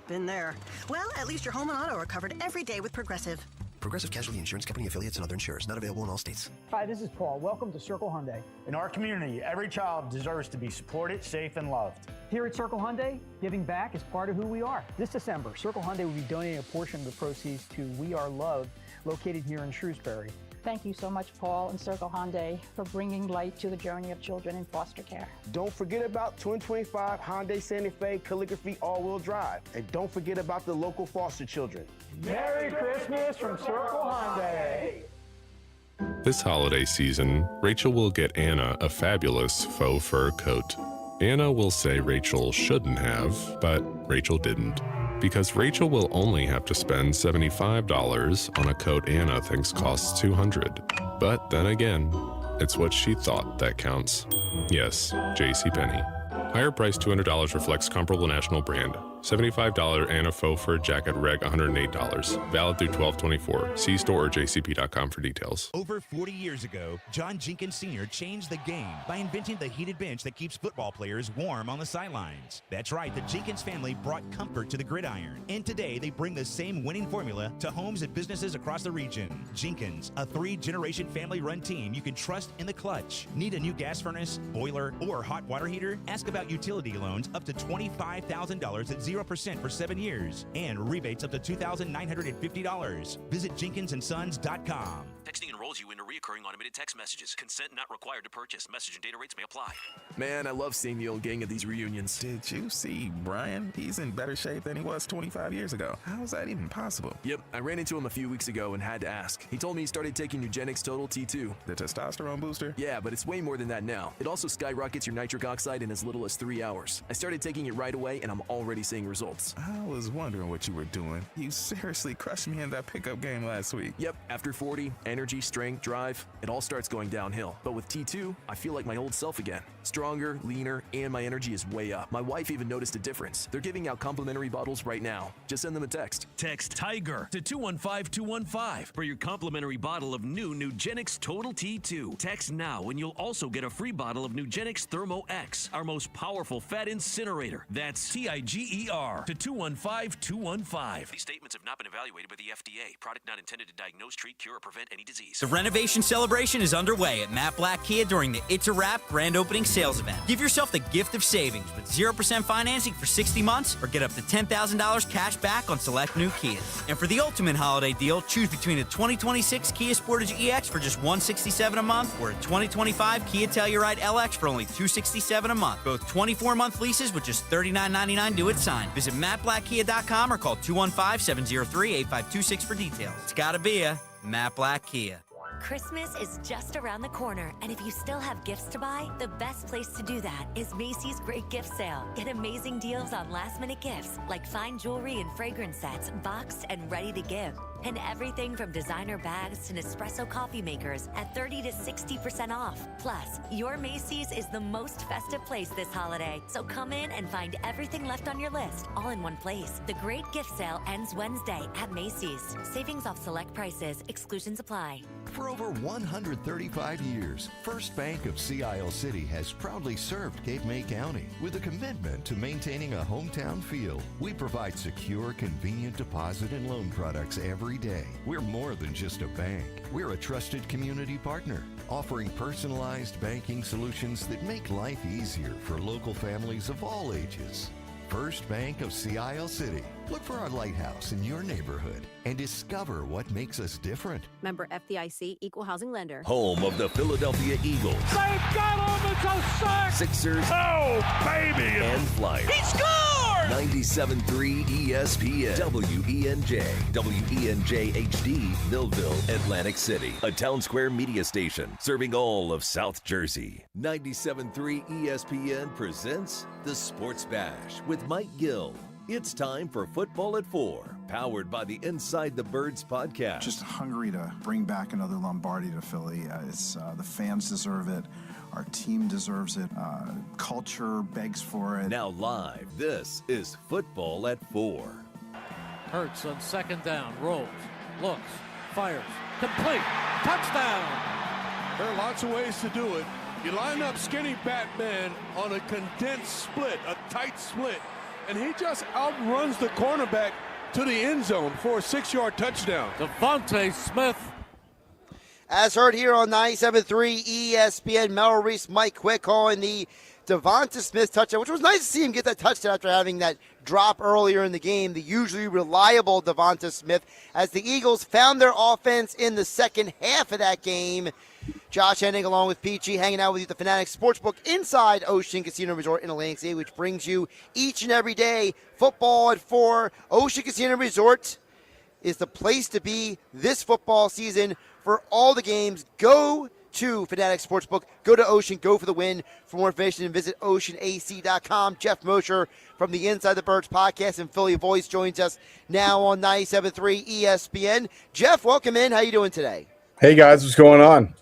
Been there. Well, at least your home and auto are covered every day with Progressive. Progressive Casualty Insurance Company, affiliates, and other insurers. Not available in all states. Hi, this is Paul. Welcome to Circle Hyundai. In our community, every child deserves to be supported, safe, and loved. Here at Circle Hyundai, giving back is part of who we are. This December, Circle Hyundai will be donating a portion of the proceeds to We Are Loved, located here in Shrewsbury. Thank you so much, Paul and Circle Hyundai, for bringing light to the journey of children in foster care. Don't forget about 2025 Hyundai Santa Fe Calligraphy all-wheel drive. And don't forget about the local foster children. Merry Christmas from Circle Hyundai. This holiday season, Rachel will get Anna a fabulous faux fur coat. Anna will say Rachel shouldn't have, but Rachel didn't. Because Rachel will only have to spend $75 on a coat Anna thinks costs $200. But then again, it's what she thought that counts. Yes, JCPenney. Higher price $200 reflects comparable national brand. $75 Anna faux fur jacket reg $108. Valid through 12/24. See store or jcp.com for details. Over 40 years ago, John Jenkins Sr. changed the game by inventing the heated bench that keeps football players warm on the sidelines. That's right, the Jenkins family brought comfort to the gridiron. And today, they bring the same winning formula to homes and businesses across the region. Jenkins, a 3-generation family-run team you can trust in the clutch. Need a new gas furnace, boiler, or hot water heater? Ask about utility loans up to $25,000 at 0% for 7 years and rebates up to $2,950. Visit JenkinsandSons.com. Texting enrolls you into recurring automated text messages. Consent not required to purchase. Message and data rates may apply. Man, I love seeing the old gang at these reunions. Did you see Brian? He's in better shape than he was 25 years ago. How is that even possible? Yep, I ran into him a few weeks ago and had to ask. He told me he started taking Nugenix Total T2. The testosterone booster? Yeah, but it's way more than that now. It also skyrockets your nitric oxide in as little as 3 hours. I started taking it right away and I'm already seeing results. I was wondering what you were doing. You seriously crushed me in that pickup game last week. Yep, after 40, energy, strength, drive, it all starts going downhill. But with T2, I feel like my old self again. Stronger, leaner, and my energy is way up. My wife even noticed a difference. They're giving out complimentary bottles right now. Just send them a text. Text TIGER to 215-215 for your complimentary bottle of new Nugenix Total T2. Text now and you'll also get a free bottle of Nugenix Thermo X, our most powerful fat incinerator. That's TIGER to 215-215. These statements have not been evaluated by the FDA. Product not intended to diagnose, treat, cure, or prevent any disease. The renovation celebration is underway at Matt Black Kia during the It's a Wrap grand opening sales event. Give yourself the gift of savings with 0% financing for 60 months or get up to $10,000 cash back on select new Kias. And for the ultimate holiday deal, choose between a 2026 Kia Sportage EX for just $167 a month or a 2025 Kia Telluride LX for only $267 a month. Both 24-month leases with just $39.99 due at sign. Visit mattblackkia.com or call 215-703-8526 for details. It's gotta be a Matt Black Kia. Christmas is just around the corner, and if you still have gifts to buy, the best place to do that is Macy's Great Gift Sale. Get amazing deals on last-minute gifts, like fine jewelry and fragrance sets, boxed and ready to give. And everything from designer bags to Nespresso coffee makers at 30 to 60% off. Plus, your Macy's is the most festive place this holiday, so come in and find everything left on your list, all in one place. The Great Gift Sale ends Wednesday at Macy's. Savings off select prices. Exclusions apply. For over 135 years, First Bank of Sea Isle City has proudly served Cape May County with a commitment to maintaining a hometown feel. We provide secure, convenient deposit and loan products every day. We're more than just a bank. We're a trusted community partner, offering personalized banking solutions that make life easier for local families of all ages. First Bank of Sea Isle City. Look for our lighthouse in your neighborhood and discover what makes us different. Member FDIC, Equal Housing Lender. Home of the Philadelphia Eagles. They've got him! It's a sack! Sixers. Oh, baby! And Flyers. He scored! 97.3 ESPN. WENJ. WENJ HD. Millville, Atlantic City. A town square media station serving all of South Jersey. 97.3 ESPN presents the Sports Bash with Mike Gill. It's time for Football at 4, powered by the Inside the Birds podcast. Just hungry to bring back another Lombardi to Philly. The fans deserve it. Our team deserves it. Culture begs for it. Now live, this is Football at 4. Hurts on second down, rolls, looks, fires, complete, touchdown! There are lots of ways to do it. You line up skinny Batman on a condensed split, a tight split, and he just outruns the cornerback to the end zone for a 6-yard touchdown. Devontae Smith. As heard here on 97.3 ESPN, Mel Reese, Mike Quick calling the Devonta Smith touchdown, which was nice to see him get that touchdown after having that drop earlier in the game, the usually reliable Devonta Smith, as the Eagles found their offense in the second half of that game. Josh Hennig along with Pete G hanging out with you at the Fanatics Sportsbook inside Ocean Casino Resort in Atlantic City, which brings you each and every day football at 4. Ocean Casino Resort is the place to be this football season for all the games. Go to Fanatics Sportsbook. Go to Ocean. Go for the win. For more information, visit oceanac.com. Jeff Mosher from the Inside the Birds podcast and Philly Voice joins us now on 97.3 ESPN. Jeff, welcome in. How you doing today? Hey, guys. What's going on?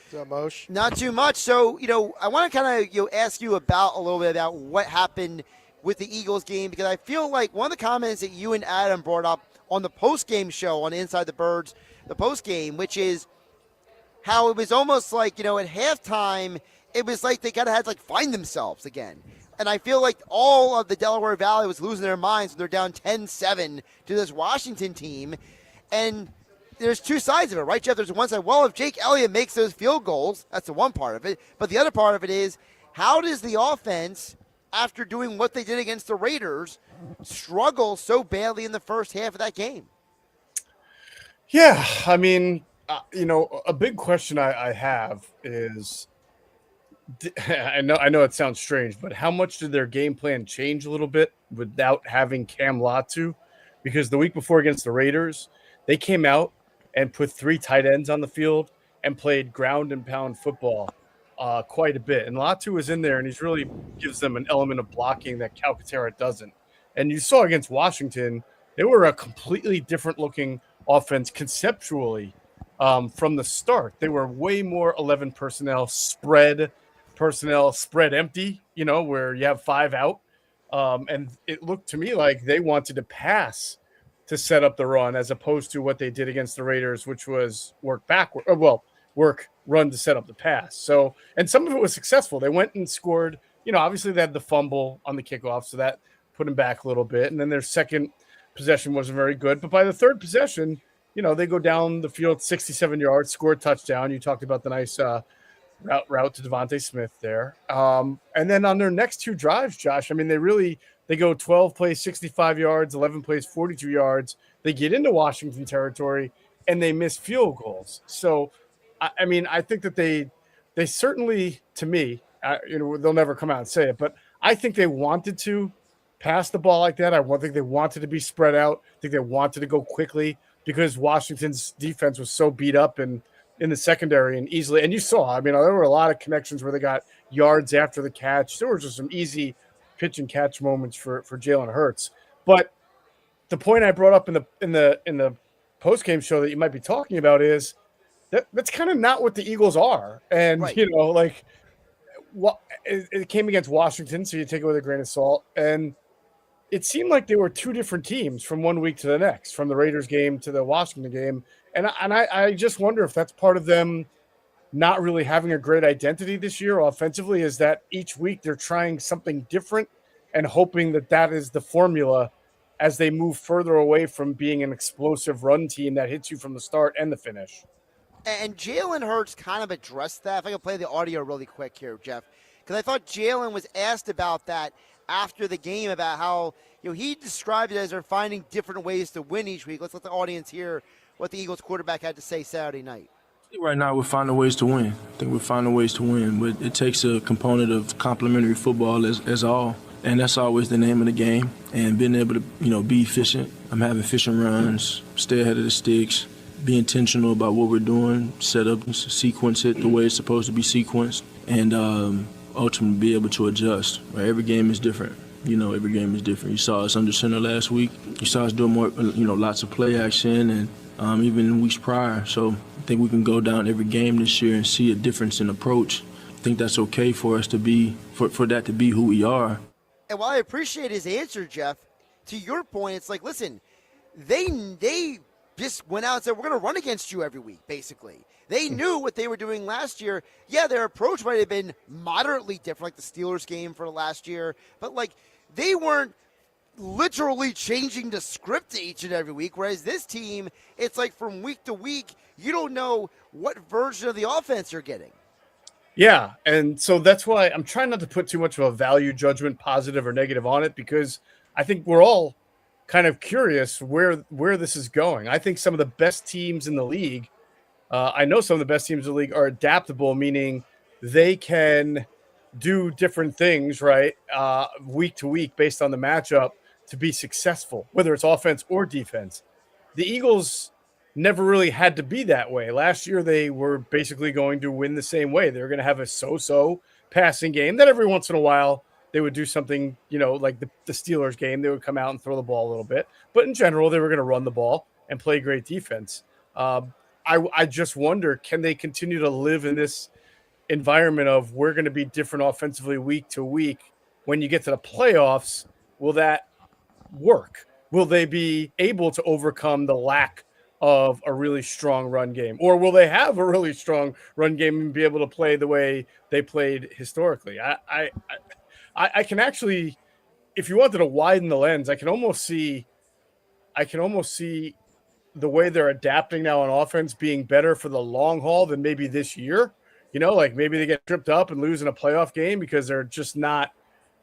What's up, Mosh? Not too much. So, I want to kind of ask you about a little bit about what happened with the Eagles game, because I feel like one of the comments that you and Adam brought up on the post-game show on Inside the Birds, the post-game, which is how it was almost like, at halftime, it was like they kind of had to find themselves again. And I feel like all of the Delaware Valley was losing their minds when they're down 10-7 to this Washington team. And there's two sides of it, right, Jeff? There's one side, well, if Jake Elliott makes those field goals, that's the one part of it. But the other part of it is, how does the offense, after doing what they did against the Raiders, struggle so badly in the first half of that game? Yeah, I mean, a big question I have is, I know it sounds strange, but how much did their game plan change a little bit without having Cam Latu? Because the week before against the Raiders, they came out and put 3 tight ends on the field and played ground and pound football quite a bit. And Latu is in there, and he's really gives them an element of blocking that Calcaterra doesn't. And you saw against Washington, they were a completely different looking offense conceptually from the start. They were way more 11 personnel, spread empty, where you have 5 out. And it looked to me like they wanted to pass to set up the run, as opposed to what they did against the Raiders, which was run to set up the pass. So, and some of it was successful. They went and scored, obviously they had the fumble on the kickoff, so that put them back a little bit. And then their second possession wasn't very good. But by the third possession, they go down the field 67 yards, score a touchdown. You talked about the nice route to Devontae Smith there. And then on their next 2 drives, Josh, I mean, they go 12 plays, 65 yards, 11 plays, 42 yards. They get into Washington territory, and they miss field goals. So, I mean, I think that they certainly, to me, they'll never come out and say it, but I think they wanted to pass the ball like that. I think they wanted to be spread out. I think they wanted to go quickly because Washington's defense was so beat up and in the secondary and easily. And you saw, I mean, there were a lot of connections where they got yards after the catch. There were just some easy pitch and catch moments for Jalen Hurts. But the point I brought up in the post-game show that you might be talking about is that's kind of not what the Eagles are. And, right. It came against Washington, so you take it with a grain of salt. And it seemed like they were 2 different teams from one week to the next, from the Raiders game to the Washington game. And I just wonder if that's part of them not really having a great identity this year offensively, is that each week they're trying something different and hoping that is the formula as they move further away from being an explosive run team that hits you from the start and the finish. And Jalen Hurts kind of addressed that. If I can play the audio really quick here, Jeff, because I thought Jalen was asked about that after the game, about how he described it as they're finding different ways to win each week. Let's let the audience hear what the Eagles quarterback had to say Saturday night. Right now we're finding ways to win. I think we're finding ways to win, but it takes a component of complementary football as all. And that's always the name of the game. And being able to, be efficient. I'm having efficient runs, stay ahead of the sticks, be intentional about what we're doing, set up, sequence it the way it's supposed to be sequenced, and ultimately be able to adjust. Right? Every game is different. Every game is different. You saw us under center last week. You saw us doing more, lots of play action, and even in weeks prior. So I think we can go down every game this year and see a difference in approach. I think that's okay for us to be, for that to be who we are. And while I appreciate his answer, Jeff, to your point, it's like, listen, they just went out and said, we're going to run against you every week, basically. They knew what they were doing last year. Yeah, their approach might have been moderately different, like the Steelers game for last year, but, they weren't literally changing the script each and every week, whereas this team, it's like from week to week, you don't know what version of the offense you're getting. Yeah, and so that's why I'm trying not to put too much of a value judgment, positive or negative, on it, because I think we're all kind of curious where this is going. I think some of the best teams in the league, I know some of the best teams in the league are adaptable, meaning they can do different things, right, week to week based on the matchup to be successful, whether it's offense or defense. The Eagles never really had to be that way. Last year, they were basically going to win the same way. They were going to have a so-so passing game that every once in a while they would do something, like the Steelers game. They would come out and throw the ball a little bit. But in general, they were going to run the ball and play great defense. I just wonder, can they continue to live in this environment of we're going to be different offensively week to week? When you get to the playoffs, will that work? Will they be able to overcome the lack of a really strong run game, or will they have a really strong run game and be able to play the way they played historically? I can actually, if you wanted to widen the lens, I can almost see the way they're adapting now on offense being better for the long haul than maybe this year. Like maybe they get tripped up and lose in a playoff game because they're just not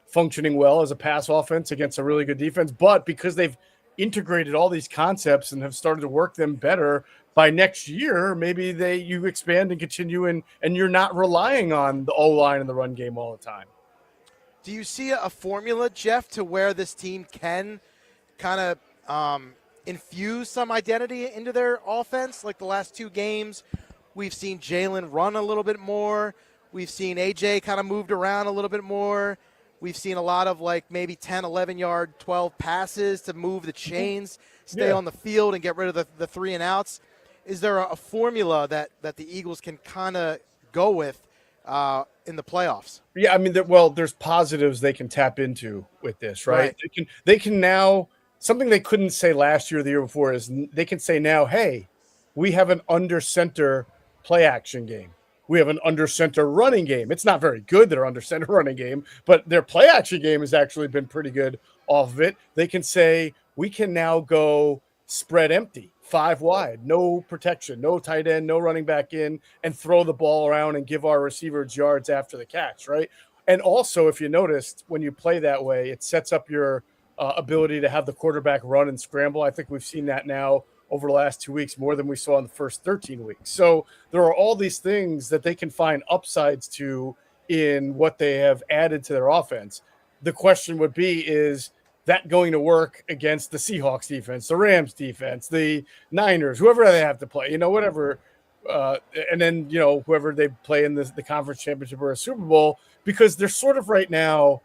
functioning well as a pass offense against a really good defense, but because they've integrated all these concepts and have started to work them better, by next year, maybe you expand and continue and you're not relying on the O-line and the run game all the time. Do you see a formula, Jeff, to where this team can kind of infuse some identity into their offense? Like the last two games, we've seen Jalen run a little bit more. We've seen AJ kind of moved around a little bit more. We've seen a lot of like maybe 10, 11-yard, 12 passes to move the chains, stay on the field and get rid of the 3 and outs. Is there a formula that the Eagles can kind of go with in the playoffs? Yeah, I mean, there's positives they can tap into with this, right? They can now, something they couldn't say last year or the year before is they can say now, hey, we have an under center play action game. We have an under center running game. It's not very good, their under center running game, but their play action game has actually been pretty good off of it. They can say, we can now go spread empty, 5 wide, no protection, no tight end, no running back in, and throw the ball around and give our receivers yards after the catch, right? And also, if you noticed, when you play that way, it sets up your ability to have the quarterback run and scramble. I think we've seen that now over the last 2 weeks, more than we saw in the first 13 weeks. So there are all these things that they can find upsides to in what they have added to their offense. The question would be, is that going to work against the Seahawks defense, the Rams defense, the Niners, whoever they have to play, whatever. And then, whoever they play in the conference championship or a Super Bowl, because they're sort of right now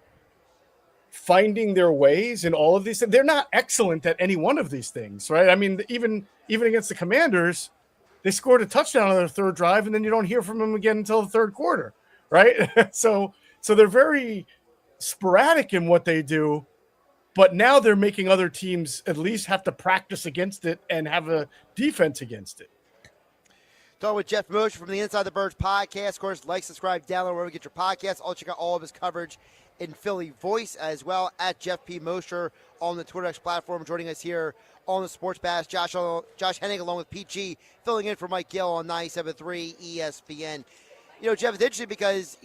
finding their ways in all of these things. They're not excellent at any one of these things, right? I mean, even against the Commanders, they scored a touchdown on their third drive, and then you don't hear from them again until the third quarter, right? So they're very sporadic in what they do, but now they're making other teams at least have to practice against it and have a defense against it. Talking with Jeff Mosher from the Inside the Birds podcast. Of course, like, subscribe, download wherever you get your podcasts. I'll check out all of his coverage in Philly Voice as well, at Jeff P. Mosher on the Twitter X platform. Joining us here on the Sports Bash, Josh Hennig along with Pete G, filling in for Mike Gill on 97.3 ESPN. Jeff, it's interesting because,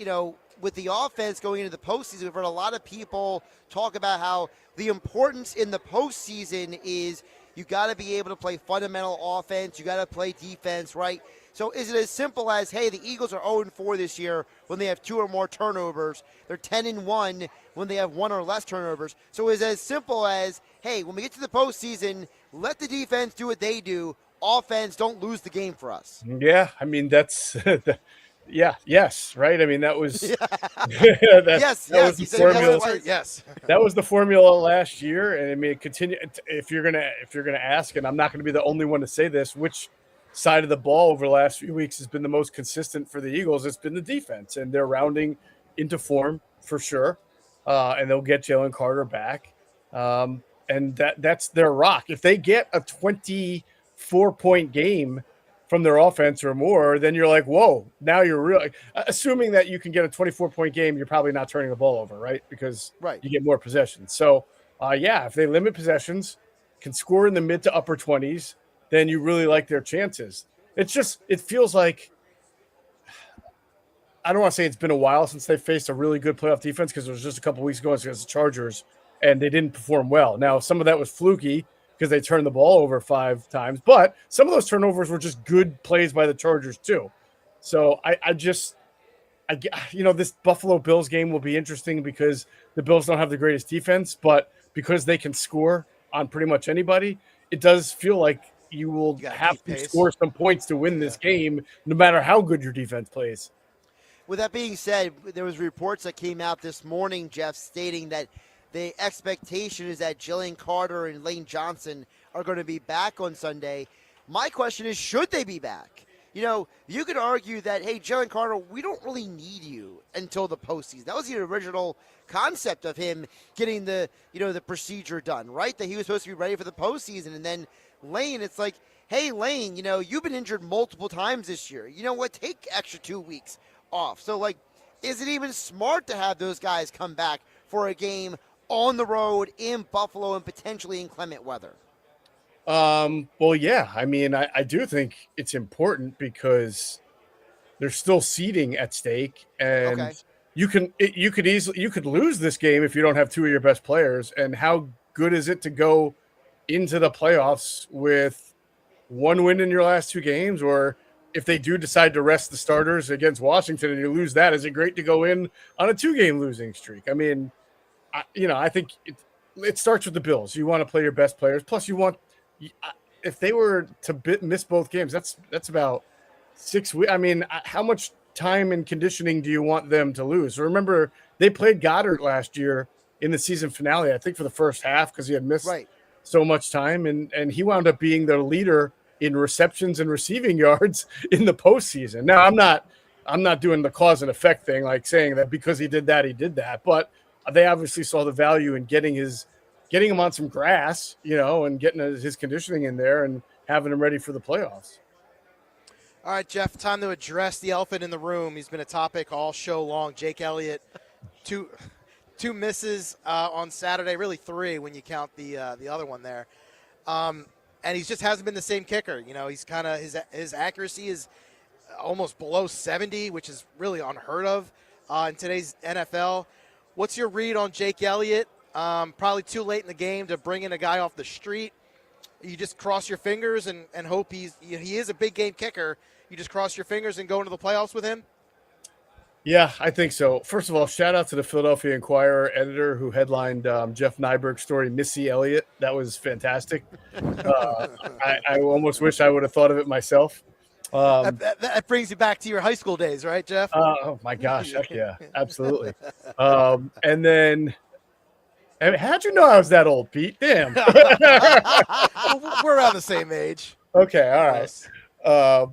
with the offense going into the postseason, we've heard a lot of people talk about how the importance in the postseason is you got to be able to play fundamental offense. You got to play defense, right? So is it as simple as, hey, the Eagles are 0-4 this year when they have 2 or more turnovers. They're 10-1 when they have 1 or less turnovers. So is it as simple as, hey, when we get to the postseason, let the defense do what they do. Offense, don't lose the game for us. Yeah, I mean, that's yes, right? I mean, that was yes. Was the formula. Yes. That was the formula last year, and I mean, continue. If you're gonna ask, and I'm not going to be the only one to say this, which side of the ball over the last few weeks has been the most consistent for the Eagles? It's been the defense, and they're rounding into form for sure, and they'll get Jalen Carter back, and that's their rock. If they get a 24-point game from their offense or more, then you're like, whoa, now you're really assuming that you can get a 24-point game. You're probably not turning the ball over, right? Because you get more possessions. So Yeah, if they limit possessions, can score in the mid to upper 20s, then you really like their chances. It feels like, I don't want to say it's been a while since they faced a really good playoff defense, because it was just a couple weeks ago against the Chargers, and they didn't perform well. Now, some of that was fluky because they turned the ball over 5 times, but some of those turnovers were just good plays by the Chargers too. So this Buffalo Bills game will be interesting because the Bills don't have the greatest defense, but because they can score on pretty much anybody, it does feel like you will have to score some points to win this game, no matter how good your defense plays. With that being said, there was reports that came out this morning, Jeff, stating that the expectation is that Jalen Carter and Lane Johnson are going to be back on Sunday. My question is, should they be back? You could argue that, hey, Jalen Carter, we don't really need you until the postseason. That was the original concept of him getting the procedure done, right? That he was supposed to be ready for the postseason. And then Lane, it's like, hey, Lane, you've been injured multiple times this year. You know what? Take extra 2 weeks off. So, is it even smart to have those guys come back for a game on the road in Buffalo and potentially inclement weather? Well, yeah. I mean, I do think it's important because there's still seeding at stake, and you could lose this game if you don't have 2 of your best players. And how good is it to go into the playoffs with 1 win in your last 2 games? Or if they do decide to rest the starters against Washington and you lose that, is it great to go in on a 2-game losing streak? I mean, I think it starts with the Bills. You want to play your best players. Plus, if they were to miss both games, that's about 6 weeks. I mean, how much time and conditioning do you want them to lose? So remember, they played Goddard last year in the season finale, I think for the first half, because he had missed so much time, and he wound up being their leader in receptions and receiving yards in the postseason. Now, I'm not doing the cause and effect thing, like saying that because he did that, but they obviously saw the value in getting him on some grass, and getting his conditioning in there and having him ready for the playoffs. All right, Jeff, time to address the elephant in the room. He's been a topic all show long. Jake Elliott, two misses on Saturday, really 3 when you count the other one there. And he just hasn't been the same kicker. He's kind of his accuracy is almost below 70, which is really unheard of in today's NFL. What's your read on Jake Elliott? Probably too late in the game to bring in a guy off the street. You just cross your fingers and hope he is a big game kicker. You just cross your fingers and go into the playoffs with him? Yeah, I think so. First of all, shout out to the Philadelphia Inquirer editor who headlined Jeff Nyberg's story, Missy Elliott. That was fantastic. I almost wish I would have thought of it myself. That brings you back to your high school days, right, Jeff? Oh, my gosh. Heck yeah, absolutely. And then how'd you know I was that old, Pete? Damn. We're around the same age. Okay, all right.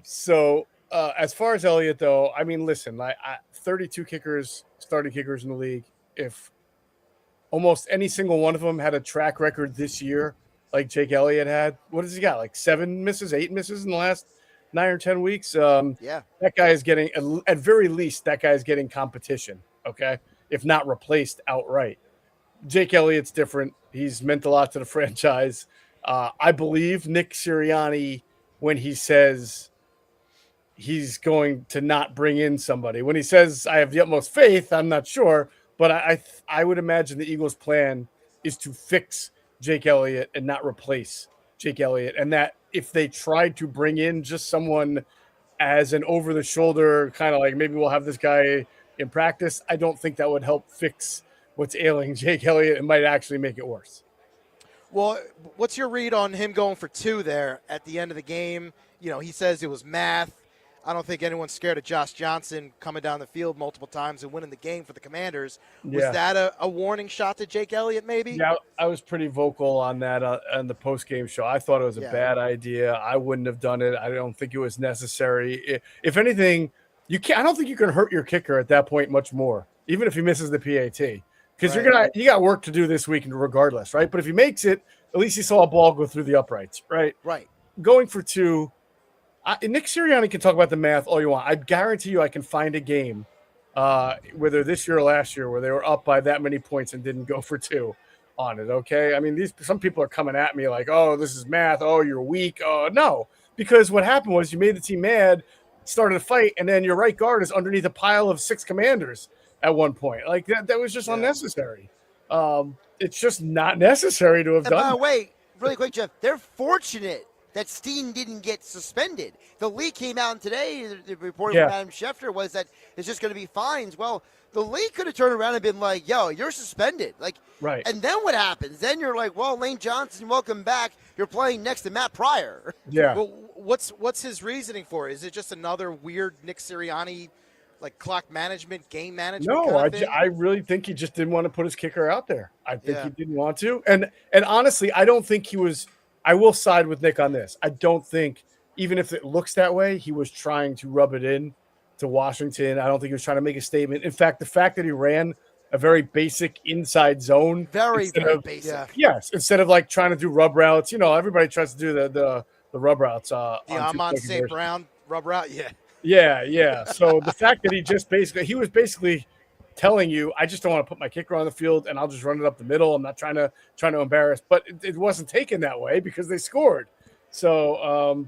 So as far as Elliott, though, I mean, listen, 32 starting kickers in the league. If almost any single one of them had a track record this year like Jake Elliott had, what has he got? Like 7 misses, 8 misses in the last 9 or 10 weeks? That guy is getting, at very least, that guy is getting competition, okay? If not replaced outright. Jake Elliott's different. He's meant a lot to the franchise. I believe Nick Sirianni when he says he's going to not bring in somebody. When he says, I have the utmost faith, I'm not sure. But I would imagine the Eagles' plan is to fix Jake Elliott and not replace Jake Elliott. And that if they tried to bring in just someone as an over-the-shoulder, kind of like maybe we'll have this guy in practice, I don't think that would help fix what's ailing Jake Elliott. It might actually make it worse. Well, what's your read on him going for 2 there at the end of the game? He says it was math. I don't think anyone's scared of Josh Johnson coming down the field multiple times and winning the game for the Commanders. Was that a warning shot to Jake Elliott maybe? Yeah, I was pretty vocal on that on the post-game show. I thought it was a bad idea. I wouldn't have done it. I don't think it was necessary. If anything, I don't think you can hurt your kicker at that point much more, even if he misses the PAT. Because you got work to do this week regardless, right? But if he makes it, at least he saw a ball go through the uprights, right? Right. Going for 2, Nick Sirianni can talk about the math all you want. I guarantee you I can find a game, whether this year or last year, where they were up by that many points and didn't go for 2. on it. Okay. I mean, some people are coming at me like, oh, this is math. Oh, you're weak. Oh, no, because what happened was you made the team mad, started a fight, and then your right guard is underneath a pile of 6 commanders at one point. Like that was just unnecessary. It's just not necessary to have done. By the way, really quick, Jeff, they're fortunate that Steen didn't get suspended. The league came out today, the report from Adam Schefter was that it's just going to be fines. Well, the league could have turned around and been like, yo, you're suspended. Like, right. And then what happens? Then you're like, well, Lane Johnson, welcome back. You're playing next to Matt Pryor. Yeah. Well, what's his reasoning for it? Is it just another weird Nick Sirianni, like clock management, game management? No, kind of thing? I really think he just didn't want to put his kicker out there. I think he didn't want to. And honestly, I don't think he was – I will side with Nick on this. I don't think, even if it looks that way, he was trying to rub it in to Washington. I don't think he was trying to make a statement. In fact, the fact that he ran a very basic inside zone. Very basic. Yeah. Yes, instead of like trying to do rub routes. You know, everybody tries to do the rub routes. The Amon St. Brown rub route, Yeah. So the fact that he was basically telling you, I just don't want to put my kicker on the field and I'll just run it up the middle. I'm not trying to embarrass, but it wasn't taken that way because they scored. So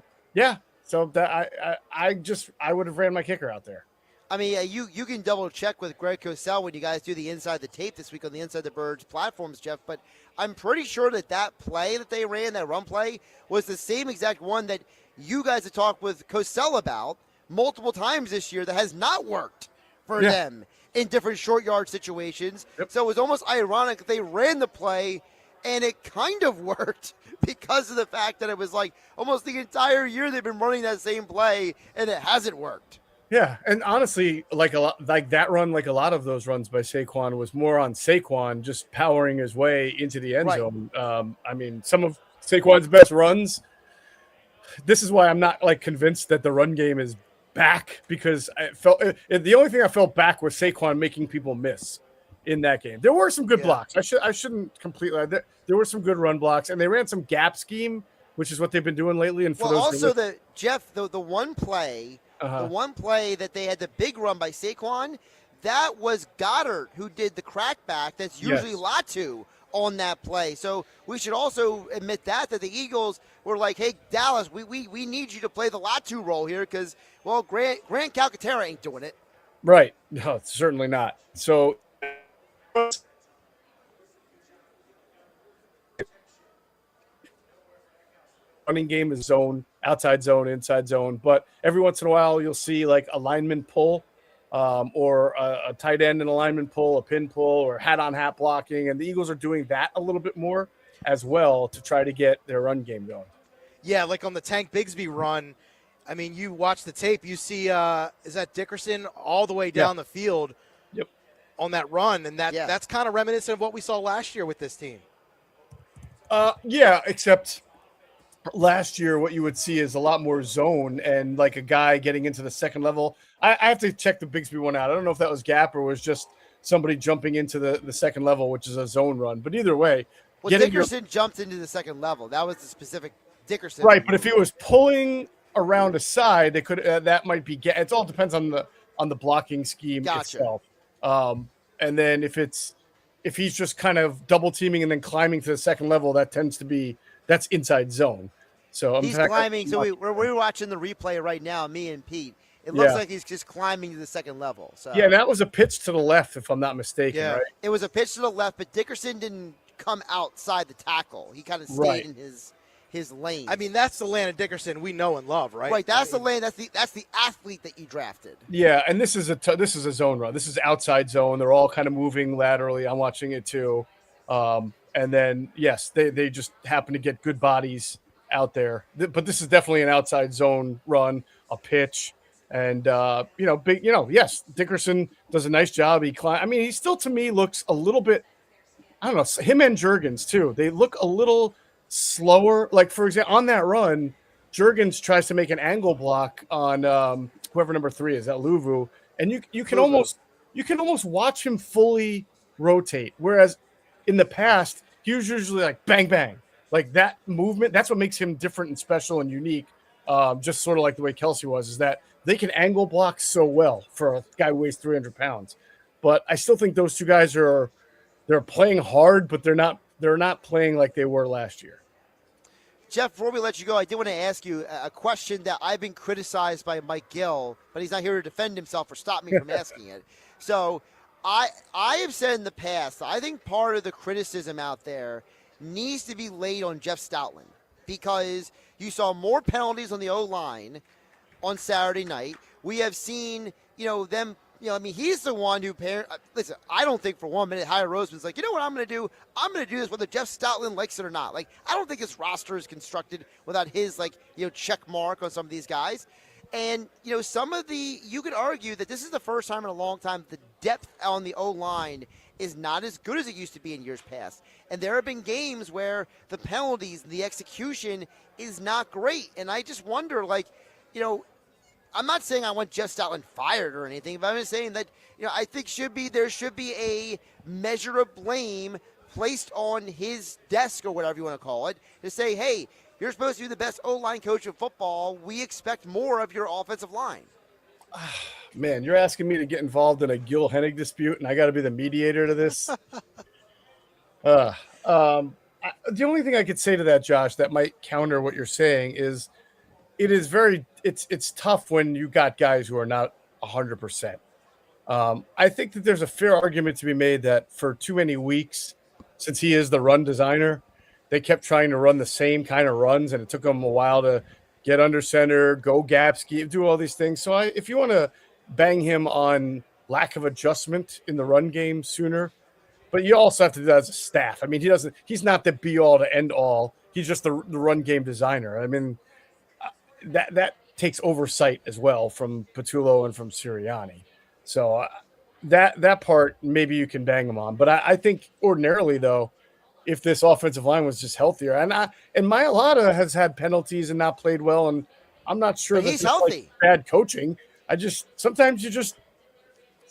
So that I would have ran my kicker out there. I mean, you can double check with Greg Cosell when you guys do the Inside the Tape this week on the Inside the Birds platforms, Jeff. But I'm pretty sure that play that they ran, that run play, was the same exact one that you guys have talked with Cosell about multiple times this year that has not worked for them in different short yard situations. Yep. So it was almost ironic that they ran the play and it kind of worked because of the fact that it was like almost the entire year they've been running that same play and it hasn't worked. Yeah, and honestly, like a lot of those runs by Saquon was more on Saquon just powering his way into the end zone. I mean, some of Saquon's best runs. This is why I'm not like convinced that the run game is back, because I felt the only thing I felt back was Saquon making people miss in that game. There were some good blocks. I shouldn't completely. There were some good run blocks, and they ran some gap scheme, which is what they've been doing lately. And for those the one play. The one play that they had the big run by Saquon, that was Goddard who did the crackback. That's usually Latu on that play. So we should also admit that the Eagles were like, hey, Dallas, we need you to play the Latu role here because, well, Grant Calcaterra ain't doing it. Right. No, certainly not. So running game is zone, outside zone, inside zone. But every once in a while, you'll see like a lineman pull or a tight end and a lineman pull, a pin pull, or hat-on-hat blocking. And the Eagles are doing that a little bit more as well to try to get their run game going. Yeah, like on the Tank Bigsby run, I mean, you watch the tape, you see, is that Dickerson all the way down the field on that run? And that's kind of reminiscent of what we saw last year with this team. Except last year, what you would see is a lot more zone and like a guy getting into the second level. I have to check the Bigsby one out. I don't know if that was gap or was just somebody jumping into the second level, which is a zone run. But either way, Dickerson jumped into the second level. That was the specific Dickerson. Right, but if he was pulling around a side, they could that might be. It all depends on the blocking scheme itself. And then if he's just kind of double teaming and then climbing to the second level, that's inside zone. So he's climbing. So we're watching the replay right now, me and Pete. It looks like he's just climbing to the second level. So that was a pitch to the left, if I'm not mistaken. Yeah, right? It was a pitch to the left, but Dickerson didn't come outside the tackle. He kind of stayed in his lane. I mean, that's the Landon Dickerson we know and love, right? Right. That's the lane. That's the athlete that you drafted. Yeah, and this is a zone run. This is outside zone. They're all kind of moving laterally. I'm watching it too. And then they just happen to get good bodies out there. But this is definitely an outside zone run, a pitch. And, Dickerson does a nice job. He still, to me, looks a little bit, I don't know, him and Juergens, too. They look a little slower. Like, for example, on that run, Juergens tries to make an angle block on whoever number 3 is, that Luvu. And you can almost watch him fully rotate. Whereas in the past, he was usually like bang, bang. Like that movement, that's what makes him different and special and unique. Just sort of like the way Kelsey was, is that they can angle block so well for a guy who weighs 300 pounds. But I still think those two guys they're playing hard, but they're not they're not playing like they were last year. Jeff, before we let you go, I did want to ask you a question that I've been criticized by Mike Gill, but he's not here to defend himself or stop me from asking it. So I have said in the past, I think part of the criticism out there needs to be laid on Jeff Stoutland, because you saw more penalties on the O-line on Saturday night. We have seen, them. He's the one who listen, I don't think for 1 minute Hire Roseman's like, you know what I'm going to do? I'm going to do this whether Jeff Stoutland likes it or not. Like, I don't think his roster is constructed without his, check mark on some of these guys. And, you could argue that this is the first time in a long time the depth on the O-line is not as good as it used to be in years past. And there have been games where the penalties, the execution is not great. And I just wonder, I'm not saying I want Jeff Stoutland fired or anything, but I'm just saying that, I think there should be a measure of blame placed on his desk, or whatever you want to call it, to say, hey, you're supposed to be the best O-line coach of football. We expect more of your offensive line. Man, you're asking me to get involved in a Gill Hennig dispute, and I got to be the mediator to this. The only thing I could say to that, Josh, that might counter what you're saying is it's tough when you got guys who are not 100%. I think that there's a fair argument to be made that for too many weeks, since he is the run designer, they kept trying to run the same kind of runs, and it took them a while to get under center, go gaps, do all these things. So if you want to bang him on lack of adjustment in the run game sooner, but you also have to do that as a staff. I mean, he's not the be all to end all. He's just the run game designer. I mean, that takes oversight as well from Patullo and from Sirianni. So that part, maybe you can bang him on. But I think ordinarily, though, if this offensive line was just healthier, and Mailata has had penalties and not played well, and I'm not sure that he's healthy. Bad coaching. Sometimes you just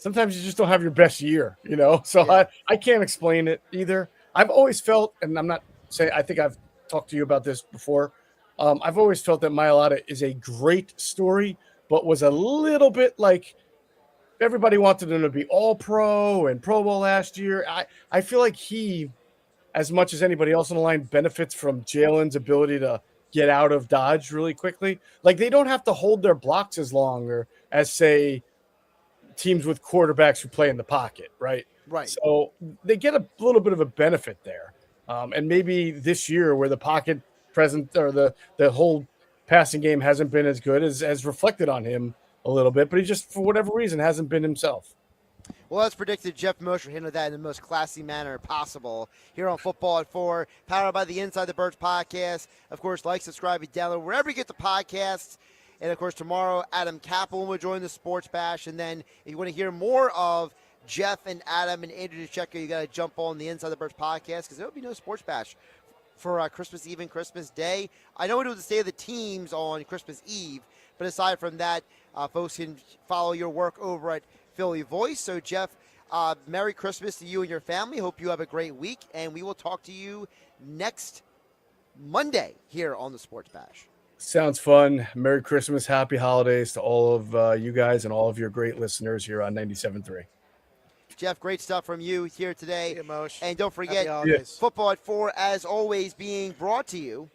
don't have your best year, So yeah. I can't explain it either. I've always felt, and I'm not saying, I think I've talked to you about this before. I've always felt that Mailata is a great story, but was a little bit like everybody wanted him to be all pro and Pro Bowl last year. I feel like he, as much as anybody else on the line, benefits from Jalen's ability to get out of dodge really quickly. Like, they don't have to hold their blocks as long or as, say, teams with quarterbacks who play in the pocket, right? Right. So they get a little bit of a benefit there. And maybe this year where the pocket present or the whole passing game hasn't been as good as reflected on him a little bit, but he just, for whatever reason, hasn't been himself. Well, as predicted, Jeff Mosher handled that in the most classy manner possible here on Football at 4, powered by the Inside the Birds podcast. Of course, like, subscribe, and download wherever you get the podcasts. And, of course, tomorrow, Adam Kaplan will join the Sports Bash. And then if you want to hear more of Jeff and Adam and Andrew DeCecco, you got to jump on the Inside the Birds podcast, because there will be no Sports Bash for Christmas Eve and Christmas Day. I know it was the State of the Teams on Christmas Eve, but aside from that, folks can follow your work over at Philly Voice. So, Jeff, Merry Christmas to you and your family. Hope you have a great week, and we will talk to you next Monday here on the Sports Bash. Sounds fun. Merry Christmas. Happy holidays to all of you guys and all of your great listeners here on 97.3. Jeff, great stuff from you here today. See you, Mosh. And don't forget, Football at 4, as always, being brought to you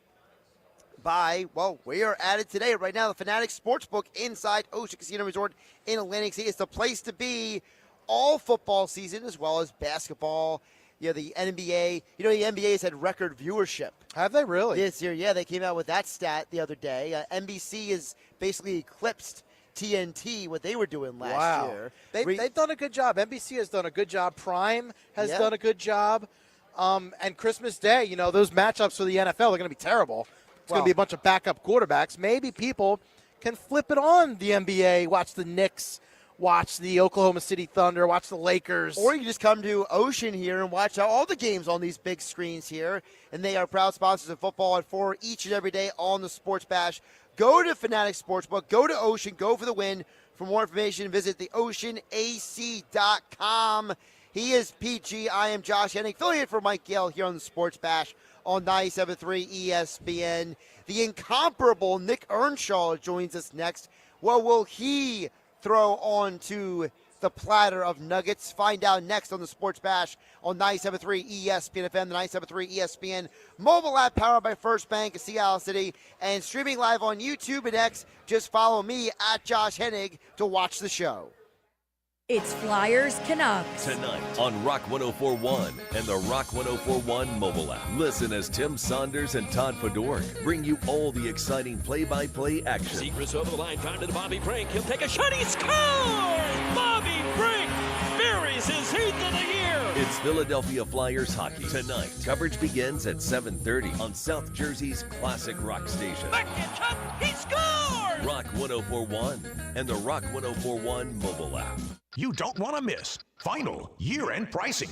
by, we are at it today. Right now, the Fanatics Sportsbook inside Ocean Casino Resort in Atlantic City. It's the place to be all football season, as well as basketball. The NBA. The NBA has had record viewership. Have they really? This year, yeah. They came out with that stat the other day. NBC has basically eclipsed TNT, what they were doing last year. They've done a good job. NBC has done a good job. Prime has done a good job. And Christmas Day, those matchups for the NFL are going to be terrible. It's going to be a bunch of backup quarterbacks. Maybe people can flip it on the NBA, watch the Knicks, watch the Oklahoma City Thunder, watch the Lakers. Or you can just come to Ocean here and watch all the games on these big screens here. And they are proud sponsors of Football at 4 each and every day on the Sports Bash. Go to Fanatics Sportsbook. Go to Ocean. Go for the win. For more information, visit theoceanac.com. He is Pete G. I am Josh Hennig, filling in for Mike Gill here on the Sports Bash on 97.3 ESPN. The incomparable Nick Earnshaw joins us next. What will he throw on to the platter of nuggets. Find out next on the Sports Bash on 97.3 ESPN FM, the 97.3 ESPN mobile app powered by First Bank of Seattle City, and streaming live on YouTube and X. Just follow me at Josh Hennig to watch the show. It's Flyers Canucks. Tonight on Rock 104.1 and the Rock 104.1 mobile app. Listen as Tim Saunders and Todd Fedork bring you all the exciting play-by-play action. Secrets over the line, down to the Bobby Brink. He'll take a shot. He scores! Bobby Brink buries his 8th of the year. It's Philadelphia Flyers hockey. Tonight, coverage begins at 7:30 on South Jersey's classic rock station. Backhand shot. He scores! Rock 104.1 and the Rock 104.1 mobile app. You don't want to miss final year-end pricing.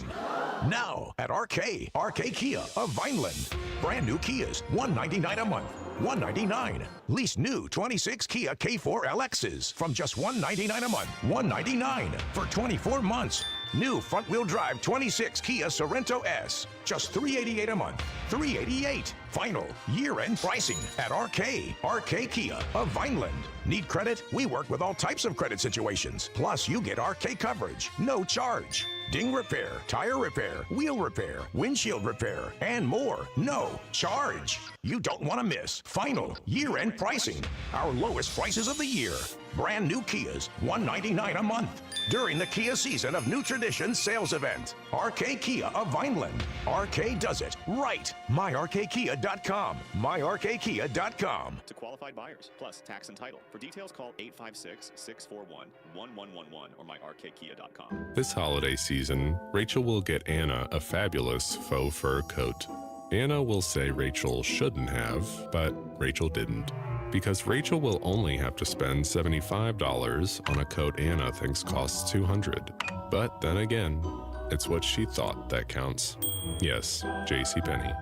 Now at RK Kia of Vineland. Brand new Kias, $199 a month. $199. Lease new 26 Kia K4 LXs from just $199 a month. $199 for 24 months. New front-wheel drive 26 Kia Sorento S, just $388 a month. $388. Final year-end pricing at RK Kia of Vineland. Need credit? We work with all types of credit situations. Plus, you get RK coverage, no charge. Ding repair, tire repair, wheel repair, windshield repair, and more. No charge. You don't want to miss final year-end pricing. Our lowest prices of the year. Brand new Kias, $199 a month. During the Kia Season of New Traditions sales event. RK Kia of Vineland. RK does it right. MyRKKia.com. MyRKKia.com. To qualified buyers, plus tax and title. For details, call 856-641-1111 or MyRKKia.com. This holiday season, Rachel will get Anna a fabulous faux fur coat. Anna will say Rachel shouldn't have, but Rachel didn't. Because Rachel will only have to spend $75 on a coat Anna thinks costs $200. But then again, it's what she thought that counts. Yes, JCPenney.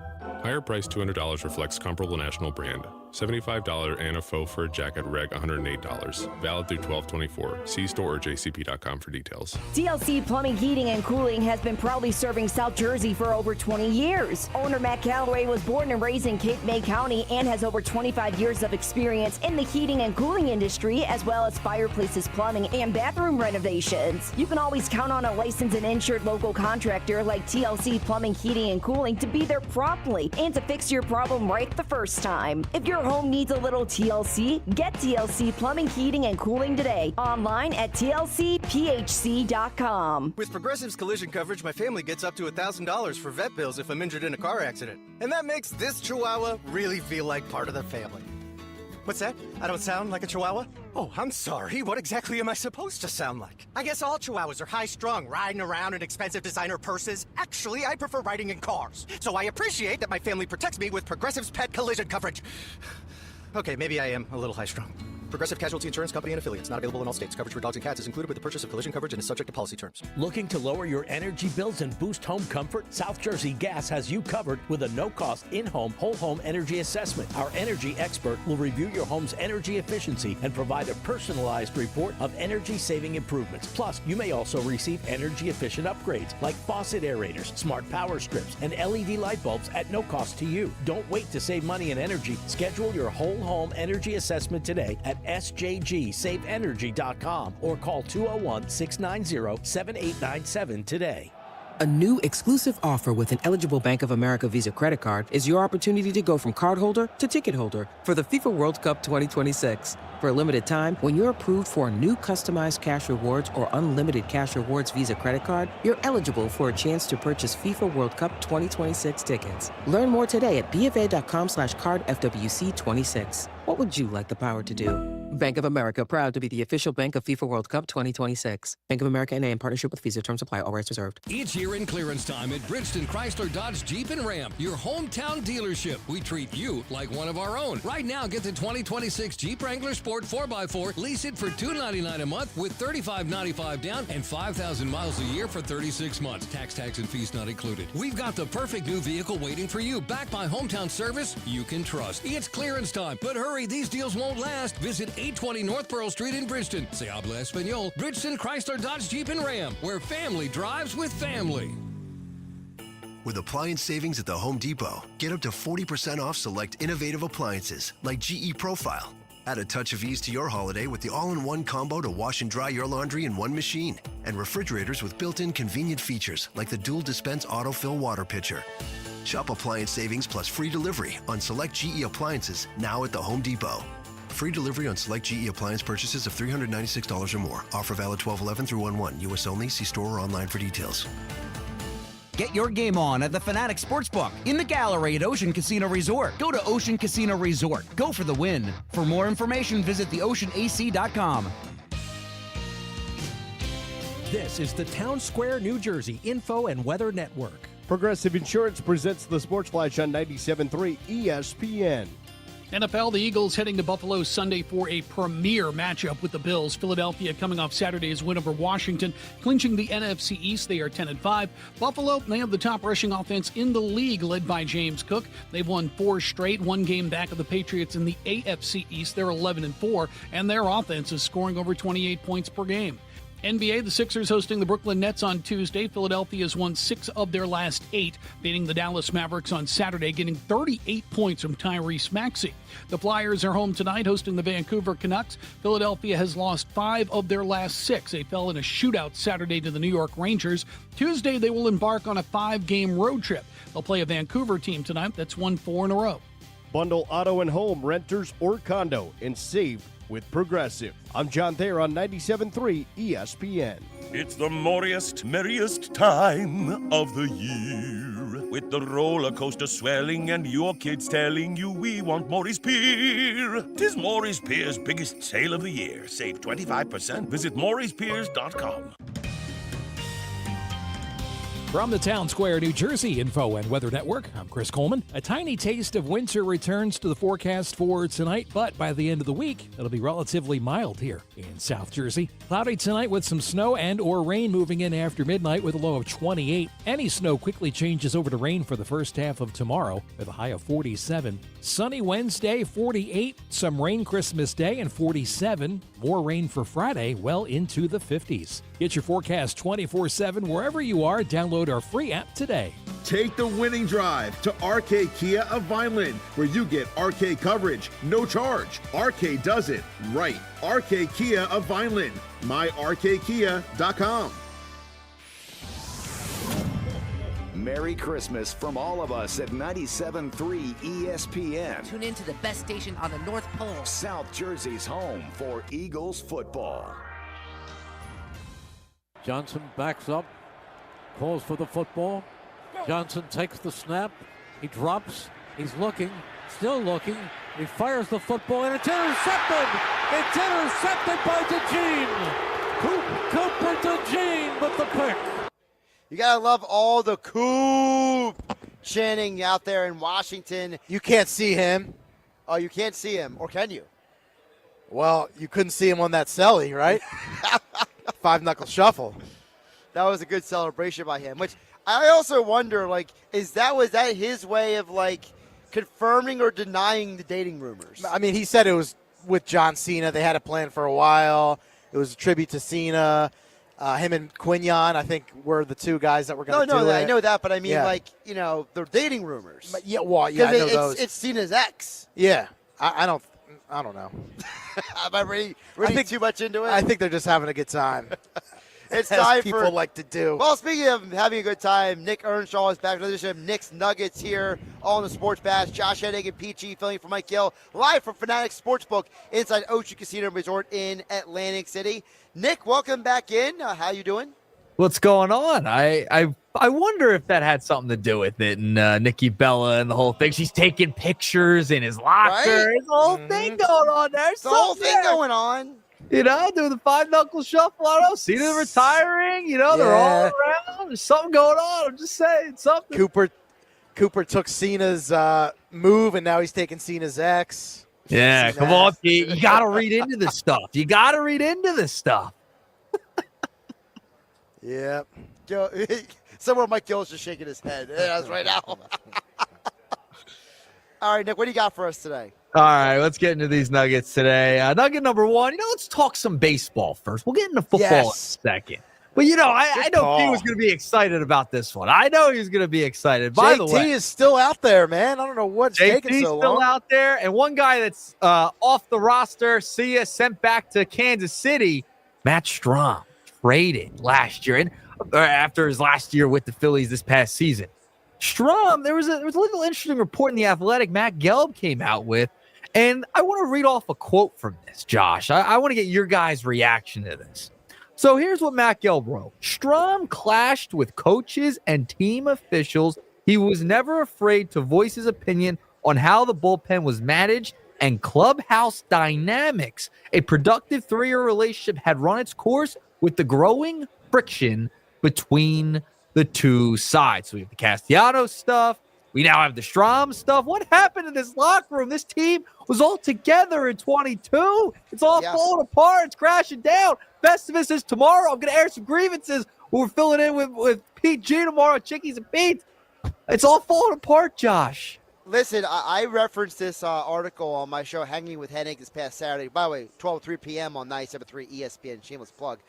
Higher price $200 reflects comparable national brand. $75 Anna faux fur jacket reg $108. Valid through 12/24. See store or jcp.com for details. TLC Plumbing, Heating, and Cooling has been proudly serving South Jersey for over 20 years. Owner Matt Calloway was born and raised in Cape May County and has over 25 years of experience in the heating and cooling industry, as well as fireplaces, plumbing, and bathroom renovations. You can always count on a licensed and insured local contractor like TLC Plumbing, Heating, and Cooling to be there promptly and to fix your problem right the first time. If your home needs a little TLC, get TLC Plumbing, Heating, and Cooling today. Online at tlcphc.com. With Progressive's collision coverage, my family gets up to $1,000 for vet bills if I'm injured in a car accident. And that makes this Chihuahua really feel like part of the family. What's that? I don't sound like a Chihuahua? Oh, I'm sorry. What exactly am I supposed to sound like? I guess all Chihuahuas are high-strung, riding around in expensive designer purses. Actually, I prefer riding in cars. So I appreciate that my family protects me with Progressive's pet collision coverage. Okay, maybe I am a little high-strung. Progressive Casualty Insurance Company and Affiliates. Not available in all states. Coverage for dogs and cats is included with the purchase of collision coverage and is subject to policy terms. Looking to lower your energy bills and boost home comfort? South Jersey Gas has you covered with a no-cost in-home, whole-home energy assessment. Our energy expert will review your home's energy efficiency and provide a personalized report of energy-saving improvements. Plus, you may also receive energy-efficient upgrades like faucet aerators, smart power strips, and LED light bulbs at no cost to you. Don't wait to save money and energy. Schedule your whole-home energy assessment today at sjgsaveenergy.com or call 201-690-7897 today. A new exclusive offer with an eligible Bank of America Visa credit card is your opportunity to go from cardholder to ticket holder for the FIFA World Cup 2026. For a limited time, when you're approved for a new customized cash rewards or unlimited cash rewards Visa credit card, you're eligible for a chance to purchase FIFA World Cup 2026 tickets. Learn more today at BofA.com/cardFWC26. What would you like the power to do? Bank of America, proud to be the official bank of FIFA World Cup 2026. Bank of America N.A. in partnership with Visa. Terms apply. All rights reserved. It's year-end clearance time at Bridgeton Chrysler Dodge Jeep and Ram, your hometown dealership. We treat you like one of our own. Right now, get the 2026 Jeep Wrangler Sport 4x4. Lease it for $299 a month with $35.95 down and 5,000 miles a year for 36 months. Tax and fees not included. We've got the perfect new vehicle waiting for you, backed by hometown service you can trust. It's clearance time, but hurry, these deals won't last. Visit 820 North Pearl Street in Bridgeton. Se habla español. Bridgeton Chrysler Dodge Jeep and Ram, where family drives with family. With appliance savings at the Home Depot, get up to 40% off select innovative appliances like GE Profile. Add a touch of ease to your holiday with the all-in-one combo to wash and dry your laundry in one machine. And refrigerators with built-in convenient features like the dual dispense autofill water pitcher. Shop appliance savings plus free delivery on select GE appliances now at the Home Depot. Free delivery on select GE appliance purchases of $396 or more. Offer valid 12/11 through 1/1. U.S. only. See store or online for details. Get your game on at the Fanatic Sportsbook in the gallery at Ocean Casino Resort. Go to Ocean Casino Resort. Go for the win. For more information, visit theoceanac.com. This is the Town Square, New Jersey Info and Weather Network. Progressive Insurance presents the Sports Flash on 97.3 ESPN. NFL, the Eagles heading to Buffalo Sunday for a premier matchup with the Bills. Philadelphia coming off Saturday's win over Washington, clinching the NFC East. They are 10-5. Buffalo, they have the top rushing offense in the league, led by James Cook. They've won 4 straight, one game back of the Patriots in the AFC East. They're 11-4, and their offense is scoring over 28 points per game. NBA, the Sixers hosting the Brooklyn Nets on Tuesday. Philadelphia has won 6 of their last 8, beating the Dallas Mavericks on Saturday, getting 38 points from Tyrese Maxey. The Flyers are home tonight hosting the Vancouver Canucks. Philadelphia has lost 5 of their last 6. They fell in a shootout Saturday to the New York Rangers. Tuesday, they will embark on a 5-game road trip. They'll play a Vancouver team tonight that's won 4 in a row. Bundle auto and home, renters or condo, and save with Progressive. I'm John Thayer on 97.3 ESPN. It's the merriest time of the year, with the roller coaster swelling and your kids telling you we want Maury's Pier. 'Tis Maury's Pier's biggest sale of the year. Save 25%. Visit Maury'sPiers.com. From the Town Square, New Jersey Info and Weather Network, I'm Chris Coleman. A tiny taste of winter returns to the forecast for tonight, but by the end of the week, it'll be relatively mild here in South Jersey. Cloudy tonight with some snow and or rain moving in after midnight with a low of 28. Any snow quickly changes over to rain for the first half of tomorrow with a high of 47. Sunny Wednesday, 48. Some rain Christmas Day and 47. More rain for Friday, well into the 50s. Get your forecast 24/7 wherever you are. Download our free app today. Take the winning drive to RK Kia of Vineland, where you get RK coverage, no charge. RK does it right. RK Kia of Vineland. MyRKKia.com. Merry Christmas from all of us at 97.3 ESPN. Tune in to the best station on the North Pole. South Jersey's home for Eagles football. Johnson backs up, calls for the football. Johnson takes the snap. He drops. He's looking, still looking. He fires the football, and it's intercepted! It's intercepted by DeJean! Cooper DeJean with the pick. You got to love all the Coop chanting out there in Washington. You can't see him. Oh, you can't see him, or can you? Well, you couldn't see him on that celly, right? 5-knuckle shuffle. That was a good celebration by him, which I also wonder, like, was that his way of, like, confirming or denying the dating rumors? I mean, he said it was with John Cena. They had a plan for a while. It was a tribute to Cena. Him and Quinyon, I think, were the 2 guys that were going to do it. I know that, but I mean, they're dating rumors. But yeah, well, yeah, I know those. It's Cena's ex. Yeah, I don't know. Am I reading too much into it? I think they're just having a good time. It's time people for like to do. Well, speaking of having a good time, Nick Earnshaw is back with another edition of Nick's Nuggets here on the Sports Bash. Josh Hennig and Pete Giordano filling for Mike Gill, live from Fanatic Sportsbook inside Ocean Casino Resort in Atlantic City. Nick, welcome back in. How you doing? What's going on? I wonder if that had something to do with it. And Nikki Bella and the whole thing. She's taking pictures in his locker. Right? There's a whole thing going on there. The whole thing going on. You know, doing the 5-knuckle shuffle. I don't know. Cena retiring. You know, they're all around. There's something going on. I'm just saying something. Cooper took Cena's move, and now he's taking Cena's ex. Yeah, come on, Pete. You got to read into this stuff. Yep. Somewhere Mike Gill is just shaking his head. That's right now. All right, Nick, what do you got for us today? All right, let's get into these Nuggets today. Nugget number 1, let's talk some baseball first. We'll get into football in a second. But, I know Pete was going to be excited about this one. I know he was going to be excited. By the way, JT is still out there, man. I don't know what's taking so long. still out there. And one guy that's off the roster, sent back to Kansas City, Matt Strahm, traded last year. And after his last year with the Phillies this past season. Strahm, there was a little interesting report in The Athletic Matt Gelb came out with. And I want to read off a quote from this, Josh. I want to get your guys' reaction to this. So here's what Matt Gelb wrote. Strahm clashed with coaches and team officials. He was never afraid to voice his opinion on how the bullpen was managed and clubhouse dynamics. A productive 3-year relationship had run its course with the growing friction between the two sides. So we have the Castellanos stuff. We now have the Strahm stuff. What happened in this locker room? This team was all together in 22. It's all falling apart. It's crashing down. Festivus is tomorrow. I'm going to air some grievances. We're filling in with Pete G tomorrow, Chickies and Pete. It's all falling apart, Josh. Listen, I referenced this article on my show, Hanging with Hennig, this past Saturday. By the way, 12:03 p.m. on 97.3 ESPN. Shameless plug.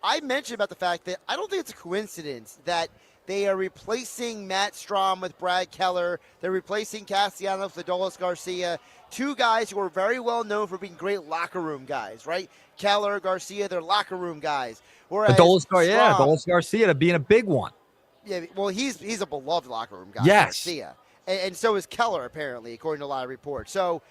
I mentioned about the fact that I don't think it's a coincidence that they are replacing Matt Strahm with Brad Keller. They're replacing Castellanos with Adolis Garcia, two guys who are very well known for being great locker room guys, right? Keller, Garcia, they're locker room guys. Whereas Adolis Garcia being a big one. Yeah, well, he's a beloved locker room guy, yes. Garcia. And so is Keller, apparently, according to a lot of reports. So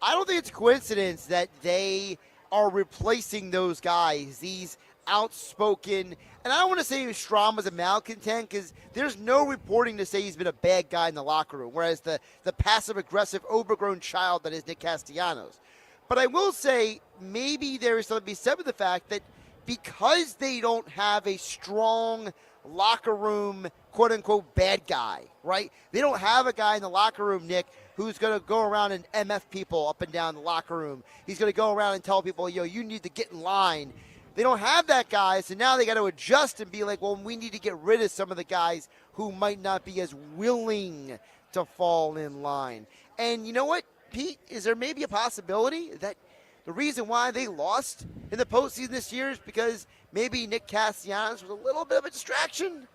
I don't think it's a coincidence that they are replacing those guys, these outspoken, and I don't want to say Strahm was a malcontent because there's no reporting to say he's been a bad guy in the locker room, whereas the passive-aggressive, overgrown child that is Nick Castellanos. But I will say maybe there is something to be said with the fact that because they don't have a strong locker room, quote-unquote, bad guy, right? They don't have a guy in the locker room, Nick, who's going to go around and MF people up and down the locker room. He's going to go around and tell people, you need to get in line. They don't have that guy, so now they got to adjust and be like, well, we need to get rid of some of the guys who might not be as willing to fall in line. And you know what, Pete? Is there maybe a possibility that the reason why they lost in the postseason this year is because maybe Nick Castellanos was a little bit of a distraction?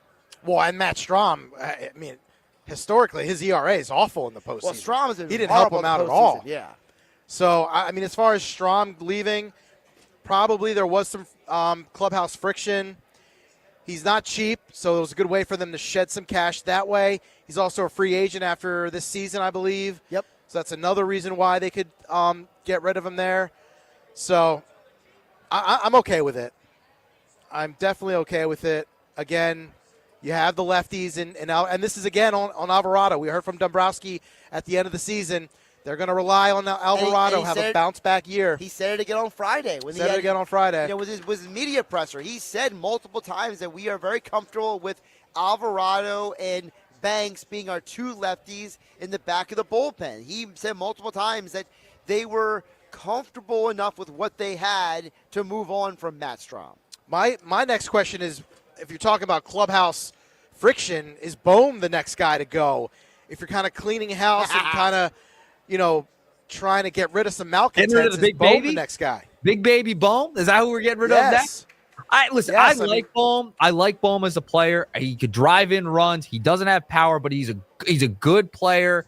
Well, and Matt Strahm, I mean, historically, his ERA is awful in the postseason. Well, Strahm he didn't help him out at all. Yeah. So, I mean, as far as Strahm leaving, probably there was some clubhouse friction. He's not cheap, so it was a good way for them to shed some cash that way. He's also a free agent after this season, I believe. Yep. So that's another reason why they could get rid of him there. So I'm okay with it. I'm definitely okay with it. Again, you have the lefties, and this is, again, on Alvarado. We heard from Dombrowski at the end of the season. They're going to rely on Alvarado, have a bounce-back year. He said it again on Friday. With his media presser. He said multiple times that we are very comfortable with Alvarado and Banks being our two lefties in the back of the bullpen. He said multiple times that they were comfortable enough with what they had to move on from Matt Strahm. My next question is, if you're talking about clubhouse friction, is Bohm the next guy to go? If you're kind of cleaning house and kind of, trying to get rid of some malcontents, getting rid of the big baby? The next guy? Big baby Bohm? Is that who we're getting rid of next? I like Bohm. I like Bohm as a player. He could drive in runs. He doesn't have power, but he's a good player.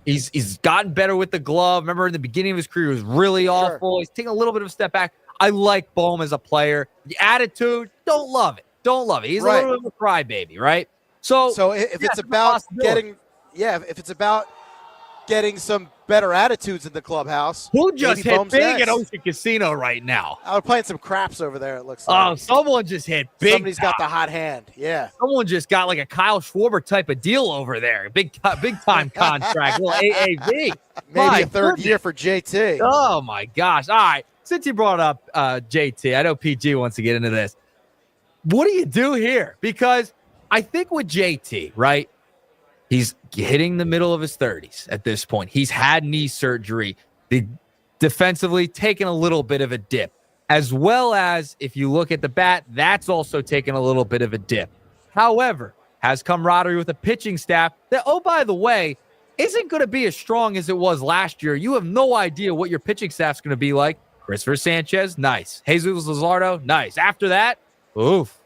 He's gotten better with the glove. Remember in the beginning of his career, he was really awful. He's taking a little bit of a step back. I like Bohm as a player. The attitude, don't love it. He's a little bit of a crybaby, right? So if it's about getting some better attitudes in the clubhouse. Who just hit Bohm's big next. at Ocean Casino right now? I was playing some craps over there, it looks like. Oh, someone just hit big. Somebody's got the hot hand. Yeah. Someone just got like a Kyle Schwarber type of deal over there. Big time contract. Little AAV. Maybe a third year for JT. Oh, my gosh. All right. Since you brought up JT, I know PG wants to get into this. What do you do here? Because I think with JT, right, he's hitting the middle of his 30s at this point. He's had knee surgery. Defensively, taking a little bit of a dip. As well as, if you look at the bat, that's also taken a little bit of a dip. However, has camaraderie with a pitching staff that, oh, by the way, isn't going to be as strong as it was last year. You have no idea what your pitching staff's going to be like. Christopher Sanchez, nice. Jesus Luzardo, nice. After that, oof.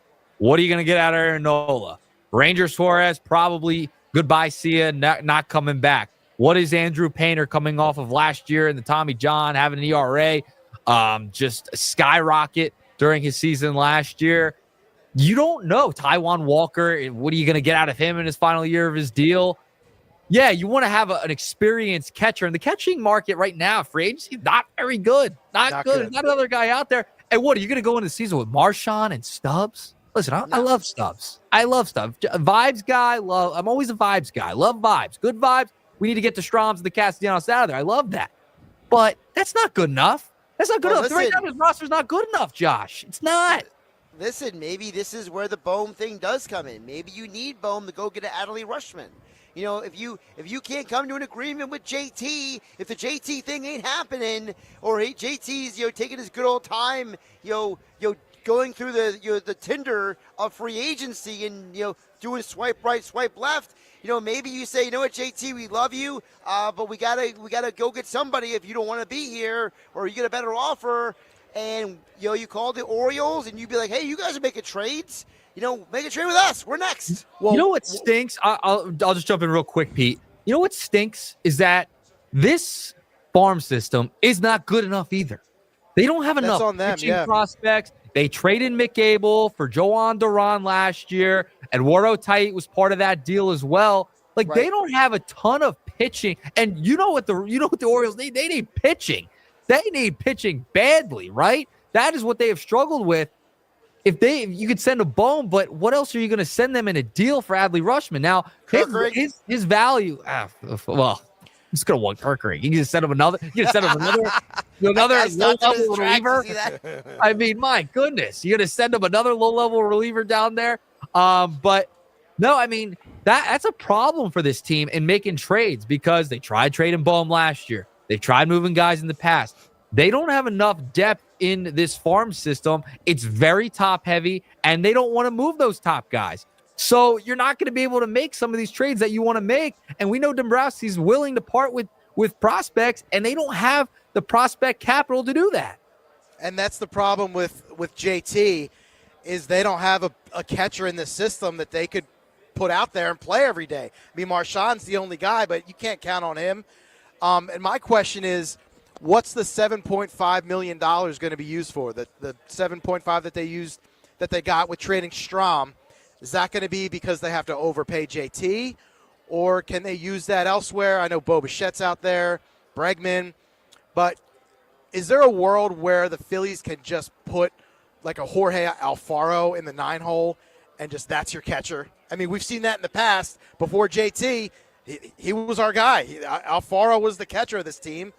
What are you going to get out of Aaron Nola? Ranger Suarez, probably goodbye, see ya, not coming back. What is Andrew Painter coming off of last year in the Tommy John, having an ERA just skyrocket during his season last year? You don't know. Taijuan Walker, what are you going to get out of him in his final year of his deal? Yeah, you want to have an experienced catcher. And the catching market right now, free agency, not very good. Not good. There's not another guy out there. And what, are you going to go into the season with Marchand and Stubbs? Listen, I love Stubbs. I love Stubbs. Vibes guy. I'm always a vibes guy. Love vibes. Good vibes. We need to get the Stroms and the Castellanos out of there. I love that. But that's not good enough. That's not good enough. Listen, right now, his roster's not good enough, Josh. It's not. Listen, maybe this is where the Bohm thing does come in. Maybe you need Bohm to go get an Adley Rushman. You know, if you can't come to an agreement with JT, if the JT thing ain't happening, or JT's taking his good old time, going through the Tinder of free agency and doing swipe right, swipe left. Maybe you say, you know what, JT, we love you, but we gotta go get somebody if you don't want to be here, or you get a better offer. And you call the Orioles and you be like, hey, you guys are making trades. Make a trade with us. We're next. Well, you know what stinks? I'll just jump in real quick, Pete. You know what stinks is that this farm system is not good enough either. They don't have enough pitching prospects. They traded Mick Abel for Joan Duran last year, and Eduardo Tait was part of that deal as well. They don't have a ton of pitching, and you know what the Orioles need? They need pitching. They need pitching badly, right? That is what they have struggled with. If you could send a Bohm, but what else are you going to send them in a deal for Adley Rushman? Now, his value, well, he's going to want Kirkering. You can send him another. You can send him another low-level reliever. I mean, my goodness, you're going to send him another low-level reliever down there. But no, I mean that's a problem for this team in making trades because they tried trading Bohm last year. They tried moving guys in the past. They don't have enough depth in this farm system. It's very top heavy, and they don't want to move those top guys. So you're not going to be able to make some of these trades that you want to make. And we know Dombrowski's willing to part with prospects, and they don't have the prospect capital to do that. And that's the problem with JT is they don't have a catcher in the system that they could put out there and play every day. I mean, Marchand's the only guy, but you can't count on him. And my question is, what's the $7.5 million going to be used for? The $7.5 that they got with trading Strom, is that going to be because they have to overpay JT, or can they use that elsewhere? I know Bo Bichette's out there, Bregman, but is there a world where the Phillies can just put like a Jorge Alfaro in the 9-hole and just that's your catcher? I mean, we've seen that in the past. Before JT, he was our guy. Alfaro was the catcher of this team.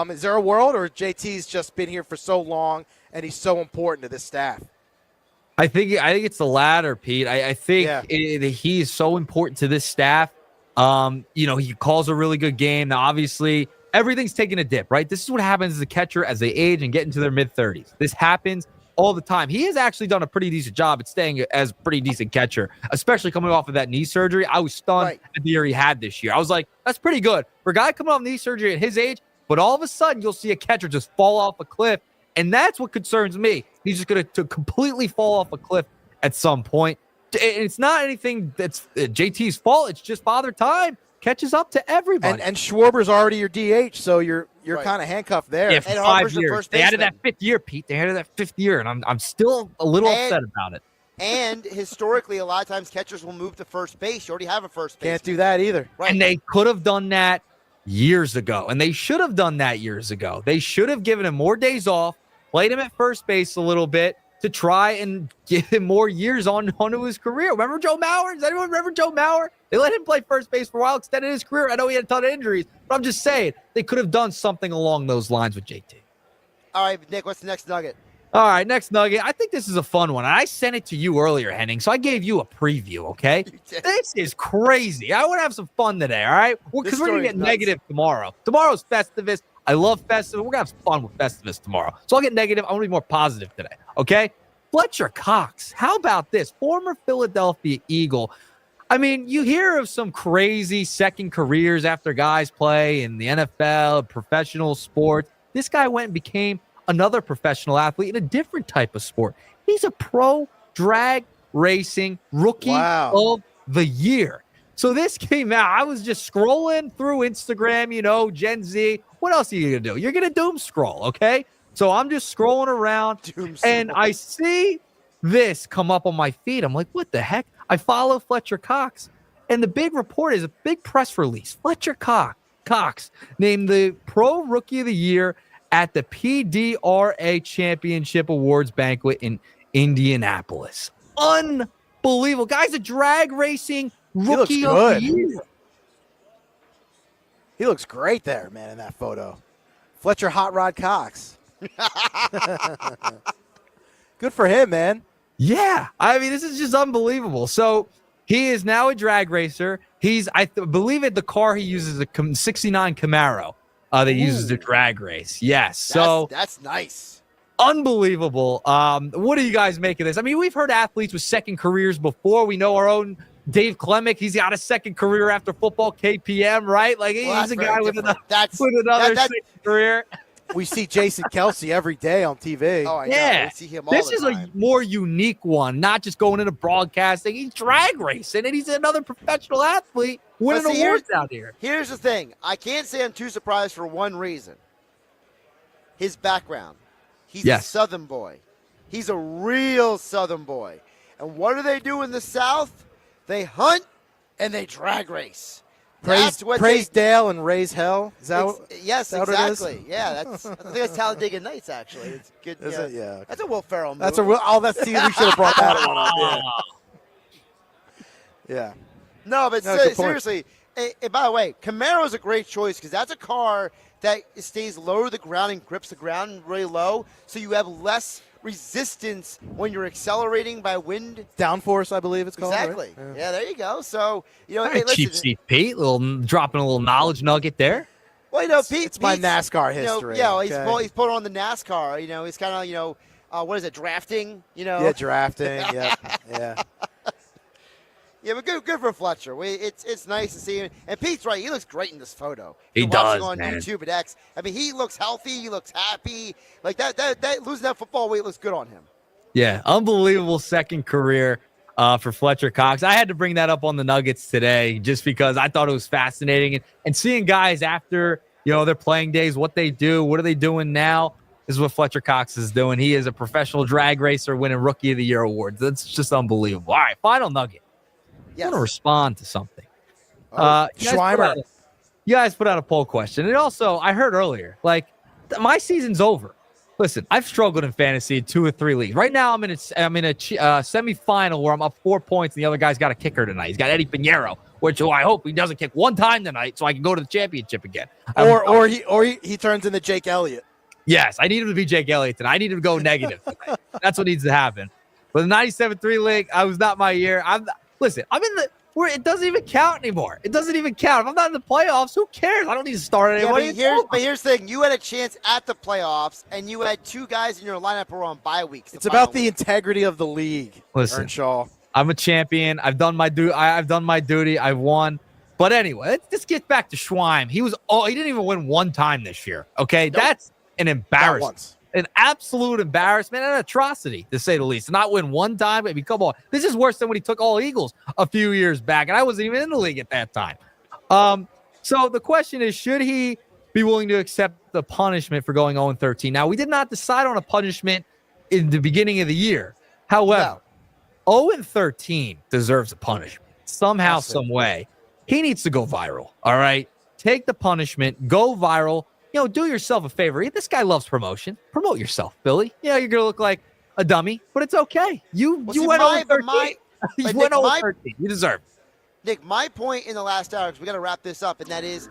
Is there a world, or JT's just been here for so long and he's so important to this staff? I think it's the latter, Pete. I think he's so important to this staff. He calls a really good game. Now, obviously, everything's taking a dip, right? This is what happens as a catcher as they age and get into their mid-30s. This happens all the time. He has actually done a pretty decent job at staying as a pretty decent catcher, especially coming off of that knee surgery. I was stunned at the year he had this year. I was like, that's pretty good. For a guy coming off knee surgery at his age, but all of a sudden you'll see a catcher just fall off a cliff, and that's what concerns me. He's just going to completely fall off a cliff at some point. It's not anything that's JT's fault. It's just Father Time catches up to everybody. And Schwarber's already your DH, so you're kind of handcuffed there. Yeah, for 5 years. They added that 5th year, Pete. They added that 5th year, and I'm still a little upset about it. And historically, a lot of times catchers will move to first base. You already have a first base. Can't do that either. Right. And they could have done that years ago, and they should have done that years ago. They should have given him more days off, played him at first base a little bit to try and give him more years onto his career. Remember Joe Mauer? Does anyone remember Joe Mauer? They let him play first base for a while, extended his career. I know he had a ton of injuries, but I'm just saying they could have done something along those lines with JT. All right, Nick, what's the next nugget? All right, next nugget. I think this is a fun one. I sent it to you earlier, Henning, so I gave you a preview, okay? This is crazy. I want to have some fun today, all right? Because we're going to get negative tomorrow. Tomorrow's Festivus. I love Festivus. We're going to have some fun with Festivus tomorrow. So I'll get negative. I want to be more positive today, okay? Fletcher Cox. How about this? Former Philadelphia Eagle. I mean, you hear of some crazy second careers after guys play in the NFL, professional sports. This guy went and became another professional athlete in a different type of sport. He's a pro drag racing rookie of the year. So this came out. I was just scrolling through Instagram, Gen Z. What else are you going to do? You're going to doom scroll, okay? So I'm just scrolling around, and I see this come up on my feed. I'm like, what the heck? I follow Fletcher Cox, and the big report is a big press release. Fletcher Cox named the Pro Rookie of the Year at the PDRA Championship Awards banquet in Indianapolis. Unbelievable. Guy's a drag racing Rookie of the Year. He looks great there, man, in that photo. Fletcher Hot Rod Cox. Good for him, man. Yeah. I mean, this is just unbelievable. So he is now a drag racer. I believe the car he uses is a 69 Camaro that uses the drag race. Yes. So that's nice. Unbelievable. What do you guys make of this? I mean, we've heard athletes with second careers before. We know our own Dave Klemick. He's got a second career after football, KPM, right? Like he's a guy with another second career. We see Jason Kelsey every day on TV. Oh, I know. Yeah. We see him all This the is time. a more unique one, not just going into broadcasting. He's drag racing, and he's another professional athlete winning awards out here. Here's the thing. I can't say I'm too surprised for one reason. His background. He's a Southern boy. He's a real Southern boy. And what do they do in the South? They hunt and they drag race. Praise Dale and raise hell. Is that yes, that exactly. Yeah, I think that's Talladega Nights. Actually, it's good. Is it? Yeah. That's a Will Ferrell movie. That's we should have brought that one up. Yeah. No, but seriously. And by the way, Camaro's a great choice because that's a car that stays low to the ground and grips the ground really low, so you have less resistance when you're accelerating by wind. Downforce, I believe it's called. Exactly. Right? Yeah, there you go. So, Cheap seat, Pete. Dropping a little knowledge nugget there. Well, Pete. It's my NASCAR history. He's put on the NASCAR. He's kind of, what is it, drafting? Yeah, drafting. Yeah. Yeah, but good for Fletcher. It's nice to see him. And Pete's right. He looks great in this photo. He does, on man. YouTube at X. I mean, he looks healthy. He looks happy. Like that losing that football weight looks good on him. Yeah, unbelievable second career for Fletcher Cox. I had to bring that up on the Nuggets today just because I thought it was fascinating. And seeing guys after, their playing days, what they do, what are they doing now? This is what Fletcher Cox is doing. He is a professional drag racer winning Rookie of the Year awards. That's just unbelievable. All right, final nugget. Yes. I want to respond to something. Schweimer. You guys put out a poll question. And also, I heard earlier, my season's over. Listen, I've struggled in fantasy in 2 or 3 leagues. Right now, I'm in a semifinal where I'm up 4 points, and the other guy's got a kicker tonight. He's got Eddie Pinheiro, which I hope he doesn't kick one time tonight so I can go to the championship again. Or he turns into Jake Elliott. Yes, I need him to be Jake Elliott tonight. I need him to go negative tonight. That's what needs to happen. But the 97-3 league, I was not my year. Listen, I'm in where it doesn't even count anymore. It doesn't even count. If I'm not in the playoffs, who cares? I don't need to start anybody. But here's the thing. You had a chance at the playoffs, and you had 2 guys in your lineup who were on bye weeks. It's about the integrity of the league. Listen, Earnshaw. I'm a champion. I've done my duty. I've won. But anyway, let's just get back to Schweim. He didn't even win one time this year. Okay, nope. That's an embarrassment. An absolute embarrassment and an atrocity, to say the least. Not win one time. I mean, come on. This is worse than when he took all Eagles a few years back, and I wasn't even in the league at that time. So the question is, should he be willing to accept the punishment for going 0-13? Now, we did not decide on a punishment in the beginning of the year. However, 0-13 deserves a punishment. Somehow, some way. He needs to go viral, all right? Take the punishment, go viral. Do yourself a favor. This guy loves promotion. Promote yourself, Billy. Yeah, you're going to look like a dummy, but it's okay. You went 0-13. You went 0-13. You deserve it. Nick, my point in the last hour, because we got to wrap this up, and that is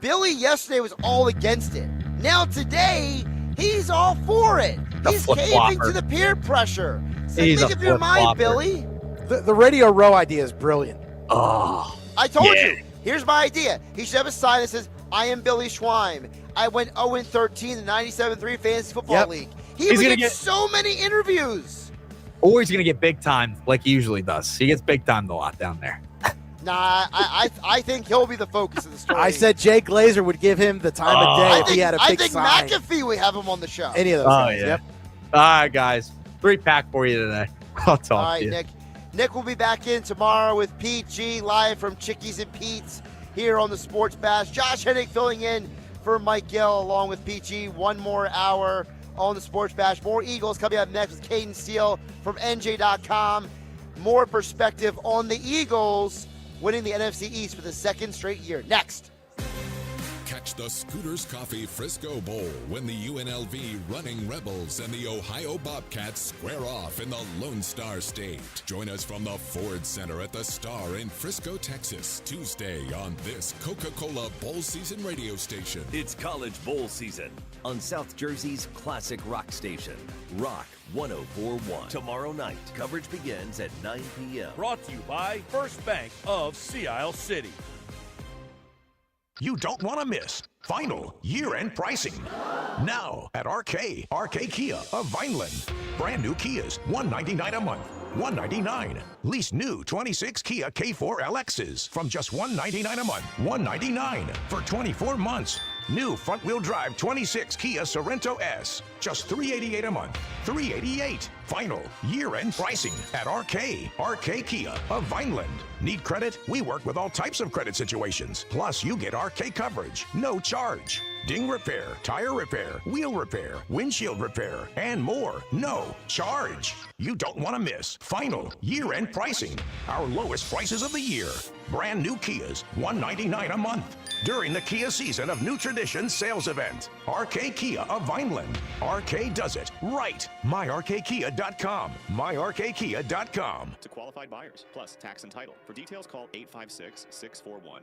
Billy yesterday was all against it. Now today, he's all for it. He's caving to the peer pressure. So think of your mind, Billy. The Radio Row idea is brilliant. Oh, I told you. Here's my idea. He should have a sign that says, I am Billy Schweim. I went 0-13 in the 97-3 Fantasy Football League. He's going to get so many interviews. Or he's going to get big time like he usually does. He gets big time a lot down there. Nah, I think he'll be the focus of the story. I said Jay Glazer would give him the time of day if he had a big sign. I think McAfee would have him on the show. Any of those guys. Yeah. Yep. All right, guys. 3-pack for you today. I'll talk to you. All right, Nick. Nick will be back in tomorrow with Pete G live from Chickies and Pete's here on the Sports Bash. Josh Hennig filling in for Mike Gill along with Pete G. One more hour on the Sports Bash. More Eagles coming up next with Caden Steele from NJ.com. More perspective on the Eagles winning the NFC East for the second straight year. Next. Catch the Scooters Coffee Frisco Bowl when the UNLV Running Rebels and the Ohio Bobcats square off in the Lone Star State. Join us from the Ford Center at the Star in Frisco, Texas, Tuesday on this Coca-Cola Bowl Season radio station. It's college bowl season on South Jersey's classic rock station, Rock 104.1. Tomorrow night, coverage begins at 9 p.m. Brought to you by First Bank of Sea Isle City. You don't want to miss final year-end pricing. Now at RK Kia of Vineland. Brand new Kias, $199 a month. $199. Lease new 26 Kia K4 LXs from just $199 a month. $199 for 24 months. New front-wheel drive 26 Kia Sorento S, just $388 a month. $388. Final year-end pricing at RK Kia of Vineland. Need credit? We work with all types of credit situations. Plus, you get RK coverage, no charge. Ding repair, tire repair, wheel repair, windshield repair, and more. No charge. You don't want to miss final year-end pricing. Our lowest prices of the year. Brand new Kias, $199 a month. During the Kia Season of New Traditions sales event. RK Kia of Vineland. RK does it right. MyRKKia.com. MyRKKia.com. To qualified buyers, plus tax and title. For details, call 856-641-1111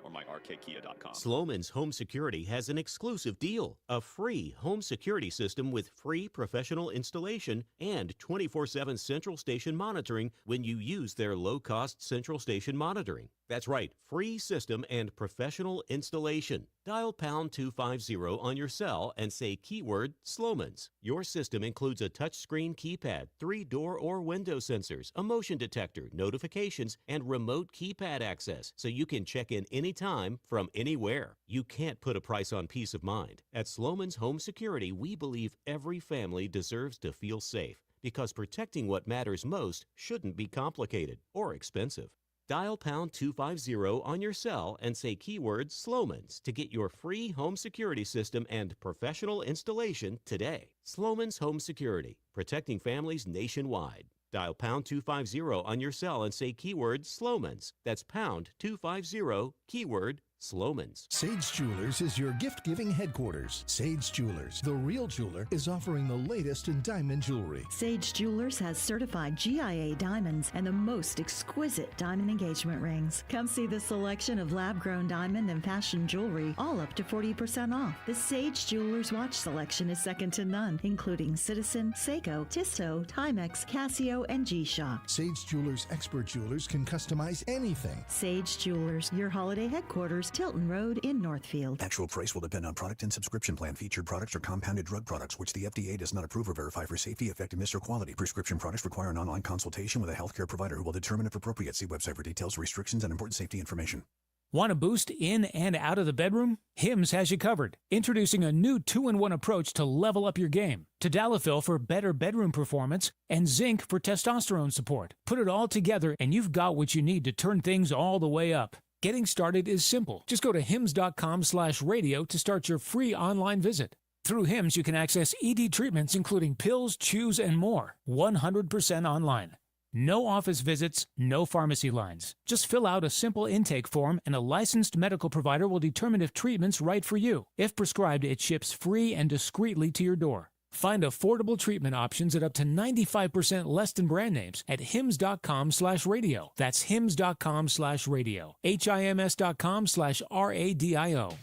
or myrkkia.com. Sloman's Home Security has an exclusive deal. A free home security system with free professional installation and 24/7 central station monitoring when you use their low-cost central station monitoring. That's right, free system and professional installation. Dial pound 250 on your cell and say keyword Sloman's. Your system includes a touchscreen keypad, 3 door or window sensors, a motion detector, notifications, and remote keypad access, so you can check in anytime from anywhere. You can't put a price on peace of mind. At Sloman's Home Security, we believe every family deserves to feel safe, because protecting what matters most shouldn't be complicated or expensive. Dial pound 250 on your cell and say keyword Sloman's to get your free home security system and professional installation today. Sloman's Home Security, protecting families nationwide. Dial pound 250 on your cell and say keyword Sloman's. That's pound 250, keyword Sloman's. Sage Jewelers is your gift-giving headquarters. Sage Jewelers, the real jeweler, is offering the latest in diamond jewelry. Sage Jewelers has certified GIA diamonds and the most exquisite diamond engagement rings. Come see the selection of lab-grown diamond and fashion jewelry, all up to 40% off. The Sage Jewelers watch selection is second to none, including Citizen, Seiko, Tissot, Timex, Casio, and G-Shock. Sage Jewelers expert jewelers can customize anything. Sage Jewelers, your holiday headquarters, Tilton Road in Northfield. Actual price will depend on product and subscription plan. Featured products are compounded drug products, which the FDA does not approve or verify for safety, effectiveness, or quality. Prescription products require an online consultation with a healthcare provider who will determine if appropriate. See website for details, restrictions, and important safety information. Want a boost in and out of the bedroom? Hims has you covered. Introducing a new 2-in-1 approach to level up your game. Tadalafil for better bedroom performance and zinc for testosterone support. Put it all together and you've got what you need to turn things all the way up. Getting started is simple. Just go to hims.com/radio to start your free online visit. Through Hims, you can access ED treatments including pills, chews, and more. 100% online. No office visits, no pharmacy lines. Just fill out a simple intake form and a licensed medical provider will determine if treatment's right for you. If prescribed, it ships free and discreetly to your door. Find affordable treatment options at up to 95% less than brand names at hims.com/radio. That's hims.com/radio. HIMS.com/RADIO.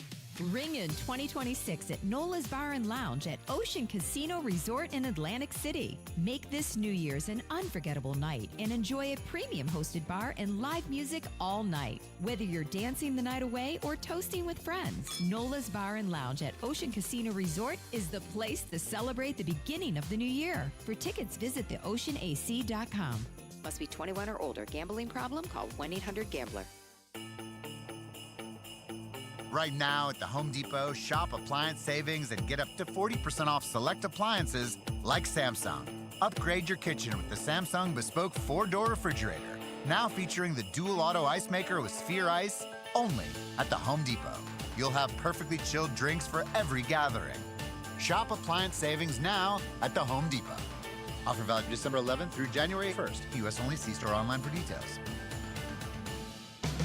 Ring in 2026 at Nola's Bar and Lounge at Ocean Casino Resort in Atlantic City. Make this New Year's an unforgettable night and enjoy a premium hosted bar and live music all night. Whether you're dancing the night away or toasting with friends, Nola's Bar and Lounge at Ocean Casino Resort is the place to celebrate the beginning of the new year. For tickets, visit theoceanac.com. Must be 21 or older. Gambling problem? Call 1-800-GAMBLER. Right now at the Home Depot, shop appliance savings and get up to 40% off select appliances like Samsung. Upgrade your kitchen with the Samsung Bespoke 4-door refrigerator. Now featuring the dual auto ice maker with Sphere Ice, only at the Home Depot. You'll have perfectly chilled drinks for every gathering. Shop appliance savings now at the Home Depot. Offer valid December 11th through January 1st. U.S. only. See store online for details.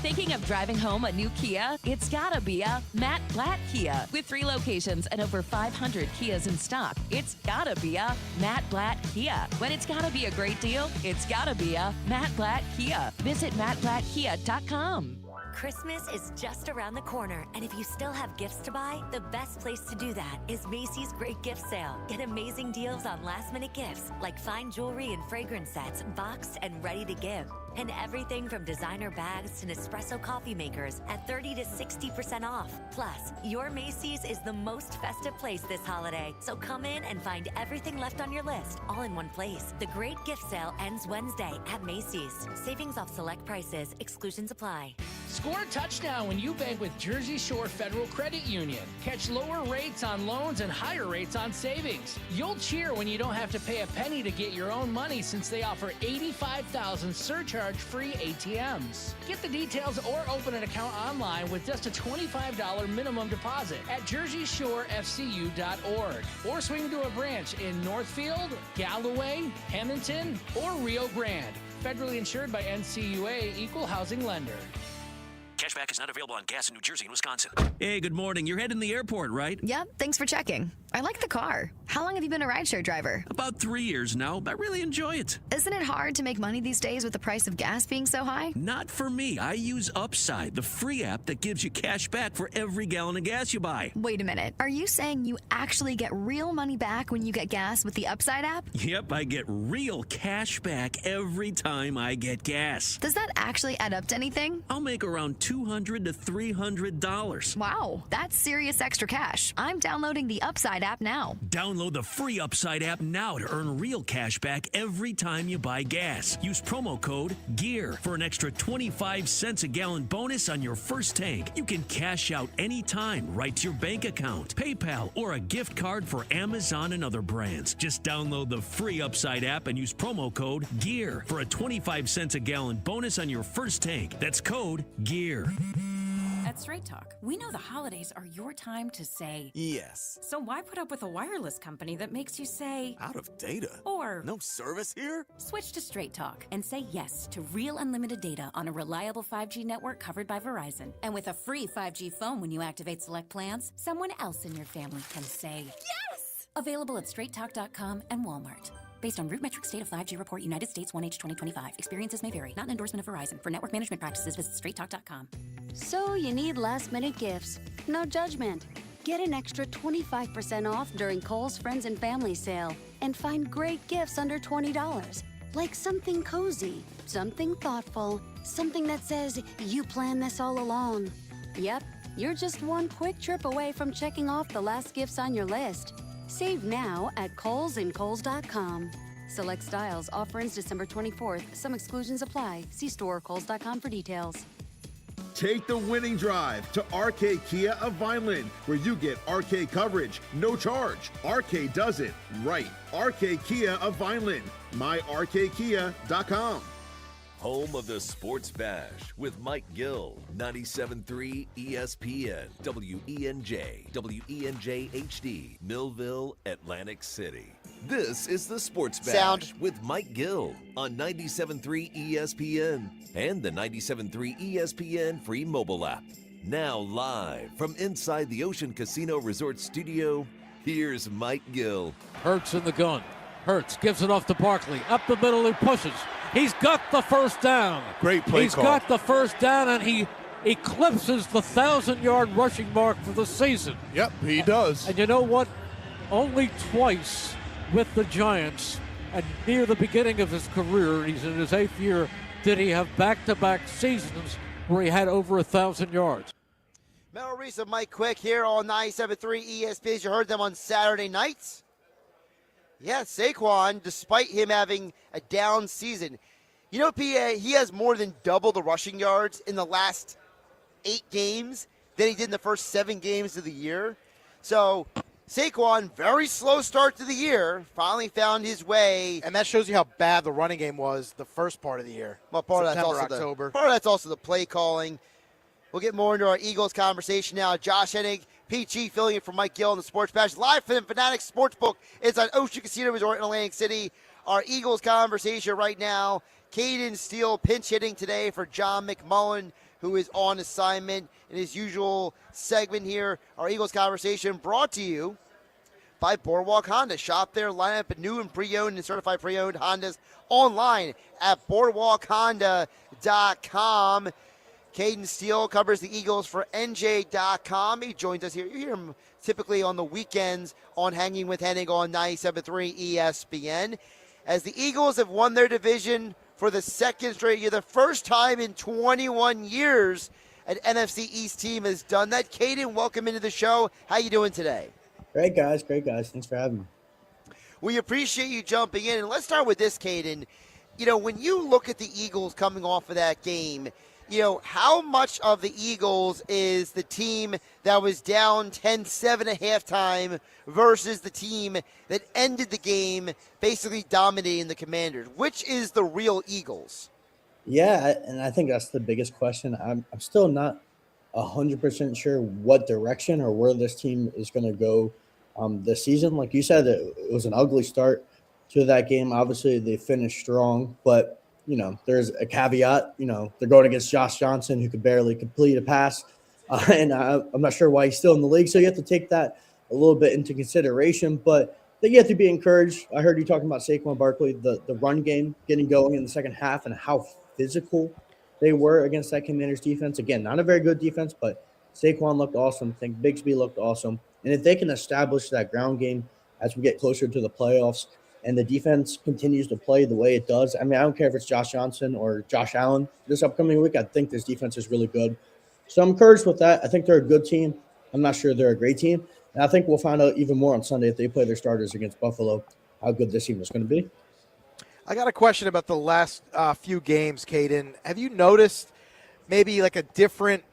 Thinking of driving home a new Kia? It's gotta be a Matt Blatt Kia. With 3 locations and over 500 Kias in stock, it's gotta be a Matt Blatt Kia. When it's gotta be a great deal, it's gotta be a Matt Blatt Kia. Visit mattblattkia.com. Christmas is just around the corner, and if you still have gifts to buy, the best place to do that is Macy's Great Gift Sale. Get amazing deals on last-minute gifts like fine jewelry and fragrance sets, boxed and ready to give. And everything from designer bags to Nespresso coffee makers at 30 to 60% off. Plus, your Macy's is the most festive place this holiday, so come in and find everything left on your list all in one place. The Great Gift Sale ends Wednesday at Macy's. Savings off select prices. Exclusions apply. Score a touchdown when you bank with Jersey Shore Federal Credit Union. Catch lower rates on loans and higher rates on savings. You'll cheer when you don't have to pay a penny to get your own money, since they offer 85,000 surcharge-free ATMs. Get the details or open an account online with just a $25 minimum deposit at JerseyShoreFCU.org. Or swing to a branch in Northfield, Galloway, Hamilton, or Rio Grande. Federally insured by NCUA, Equal Housing Lender. Cashback is not available on gas in New Jersey and Wisconsin. Hey, good morning. You're heading to the airport, right? Yep, thanks for checking. I like the car. How long have you been a rideshare driver? About 3 years now, but I really enjoy it. Isn't it hard to make money these days with the price of gas being so high? Not for me. I use Upside, the free app that gives you cash back for every gallon of gas you buy. Wait a minute. Are you saying you actually get real money back when you get gas with the Upside app? Yep, I get real cash back every time I get gas. Does that actually add up to anything? I'll make around $200 to $300. Wow, that's serious extra cash. I'm downloading the Upside app now. Download the free Upside app now to earn real cash back every time you buy gas. Use promo code GEAR for an extra 25 cents a gallon bonus on your first tank. You can cash out anytime right to your bank account, PayPal, or a gift card for Amazon and other brands. Just download the free Upside app and use promo code GEAR for a 25 cents a gallon bonus on your first tank. That's code GEAR. At Straight Talk, we know the holidays are your time to say yes. So why put up with a wireless company that makes you say out of data? Or no service here? Switch to Straight Talk and say yes to real unlimited data on a reliable 5G network covered by Verizon. And with a free 5G phone when you activate select plans, someone else in your family can say yes! Available at straighttalk.com and Walmart. Based on RootMetrics State of 5G Report, United States 1H 2025. Experiences may vary. Not an endorsement of Verizon. For network management practices, visit straighttalk.com. So you need last-minute gifts. No judgment. Get an extra 25% off during Kohl's Friends and Family Sale and find great gifts under $20. Like something cozy, something thoughtful, something that says you planned this all along. Yep, you're just one quick trip away from checking off the last gifts on your list. Save now at Kohl's and Kohl's.com. Select styles. Offer ends December 24th. Some exclusions apply. See store or Kohl's.com for details. Take the winning drive to RK Kia of Vineland, where you get RK coverage, no charge. RK does it right. RK Kia of Vineland. MyRKKia.com. Home of the Sports Bash with Mike Gill, 97.3 ESPN, WENJ, WENJ HD, Millville, Atlantic City. This is the Sports Bash with Mike Gill on 97.3 ESPN and the 97.3 ESPN free mobile app. Now live from inside the Ocean Casino Resort Studio, here's Mike Gill. Hurts in the gun. Hurts gives it off to Barkley. Up the middle, he pushes. He's got the first down. Great play He's call. got the first down, and he eclipses the 1,000-yard rushing mark for the season. Yep, he does. And you know what? Only twice with the Giants, and near the beginning of his career, he's in his 8th year, did he have back-to-back seasons where he had over 1,000 yards. Mel Reese and Mike Quick here on 97.3 ESPN. You heard them on Saturday nights. Yeah, Saquon, despite him having a down season, you know, PA, he has more than double the rushing yards in the last 8 games than he did in the first 7 games of the year. So Saquon, very slow start to the year, finally found his way. And that shows you how bad the running game was the first part of the year. Well, part of September, that's October. Part of that's also the play calling. We'll get more into our Eagles conversation now. Josh Hennig, Pete G, filling in for Mike Gill in the Sports Bash. Live from the Fanatics Sportsbook. It's on Ocean Casino Resort in Atlantic City. Our Eagles conversation right now. Caden Steele pinch hitting today for John McMullen, who is on assignment in his usual segment here. Our Eagles conversation brought to you by Boardwalk Honda. Shop their lineup of new and pre-owned and certified pre-owned Hondas online at boardwalkhonda.com. Caden Steele covers the Eagles for NJ.com. He joins us here. You hear him typically on the weekends on Hanging with Hennig on 97.3 ESPN. As the Eagles have won their division for the second straight year, the first time in 21 years an NFC East team has done that. Caden, welcome into the show. How you doing today? Great, guys. Thanks for having me. We appreciate you jumping in. And let's start with this, Caden. You know, when you look at the Eagles coming off of that game, you know, how much of the Eagles is the team that was down 10-7 at halftime versus the team that ended the game basically dominating the Commanders? Which is the real Eagles? Yeah, and I think that's the biggest question. I'm still not 100% sure what direction or where this team is going to go this season. Like you said, it was an ugly start to that game. Obviously, they finished strong, but you know, there's a caveat. You know, they're going against Josh Johnson, who could barely complete a pass. And I'm not sure why he's still in the league. So you have to take that a little bit into consideration. But they get to be encouraged. I heard you talking about Saquon Barkley, the run game getting going in the second half and how physical they were against that Commanders defense. Again, not a very good defense, but Saquon looked awesome. I think Bigsby looked awesome. And if they can establish that ground game as we get closer to the playoffs, and the defense continues to play the way it does. I mean, I don't care if it's Josh Johnson or Josh Allen this upcoming week. I think this defense is really good. So I'm encouraged with that. I think they're a good team. I'm not sure they're a great team. And I think we'll find out even more on Sunday if they play their starters against Buffalo, how good this team is going to be. I got a question about the last few games, Caden. Have you noticed maybe like a different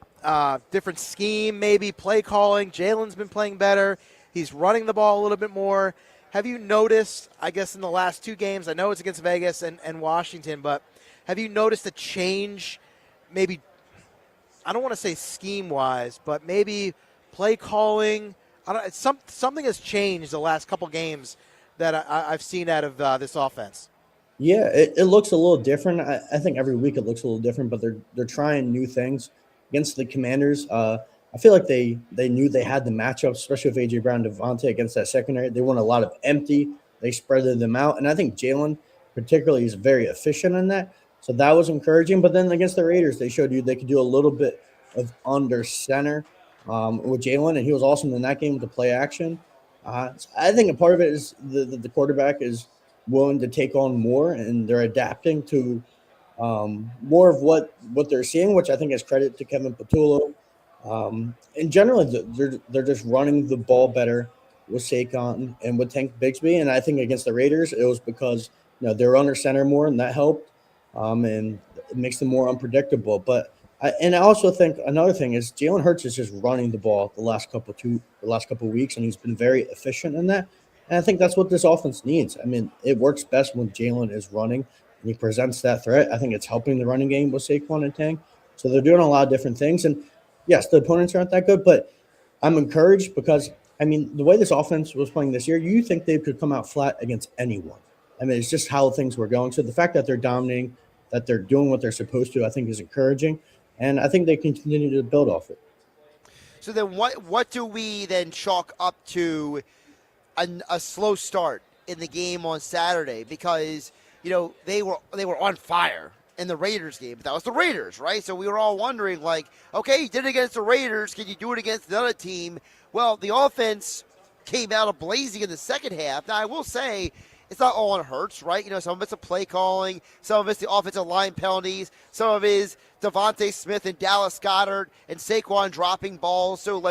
scheme, maybe play calling? Jalen's been playing better. He's running the ball a little bit more. Have you noticed, I guess, in the last two games, I know it's against Vegas and Washington, but have you noticed a change, maybe, I don't want to say scheme-wise, but maybe play calling? Something has changed the last couple games that I've seen out of this offense. Yeah, it looks a little different. I think every week it looks a little different, but they're trying new things against the Commanders. I feel like they knew they had the matchup, especially with A.J. Brown and Devontae against that secondary. They won a lot of empty. They spreaded them out. And I think Jalen particularly is very efficient in that. So that was encouraging. But then against the Raiders, they showed you they could do a little bit of under center with Jalen. And he was awesome in that game with the play action. So I think a part of it is the quarterback is willing to take on more, and they're adapting to more of what they're seeing, which I think is credit to Kevin Patullo. And generally, they're just running the ball better with Saquon and with Tank Bigsby. And I think against the Raiders, it was because they're under center more, and that helped. And it makes them more unpredictable. But I also think another thing is Jalen Hurts is just running the ball the last couple weeks, and he's been very efficient in that. And I think that's what this offense needs. I mean, it works best when Jalen is running and he presents that threat. I think it's helping the running game with Saquon and Tank. So they're doing a lot of different things. And yes, the opponents aren't that good, but I'm encouraged because, I mean, the way this offense was playing this year, you think they could come out flat against anyone. I mean, it's just how things were going. So the fact that they're dominating, that they're doing what they're supposed to, I think is encouraging. And I think they can continue to build off it. So then what do we then chalk up to a slow start in the game on Saturday? Because, they were on fire in the Raiders game. But that was the Raiders, right? So we were all wondering, like, okay, you did it against the Raiders. Can you do it against another team? Well, the offense came out of blazing in the second half. Now, I will say it's not all on Hurts, right? Some of it's a play calling. Some of it's the offensive line penalties. Some of it is Devontae Smith and Dallas Goedert and Saquon dropping balls. So,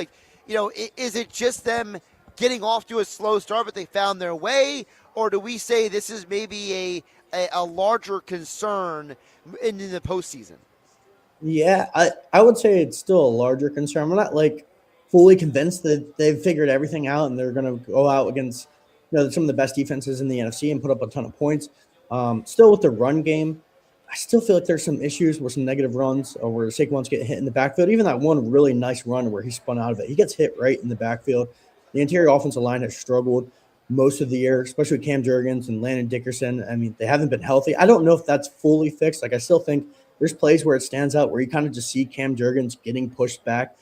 is it just them getting off to a slow start, but they found their way? Or do we say this is maybe a larger concern in the postseason? Yeah, I would say it's still a larger concern. I'm not fully convinced that they've figured everything out and they're going to go out against some of the best defenses in the NFC and put up a ton of points. Still with the run game, I still feel like there's some issues with some negative runs or where Saquon's getting hit in the backfield. Even that one really nice run where he spun out of it, he gets hit right in the backfield. The interior offensive line has struggled most of the year, especially Cam Jurgens and Landon Dickerson. I mean, they haven't been healthy. I don't know if that's fully fixed. Like, I still think there's plays where it stands out where you kind of just see Cam Jurgens getting pushed back.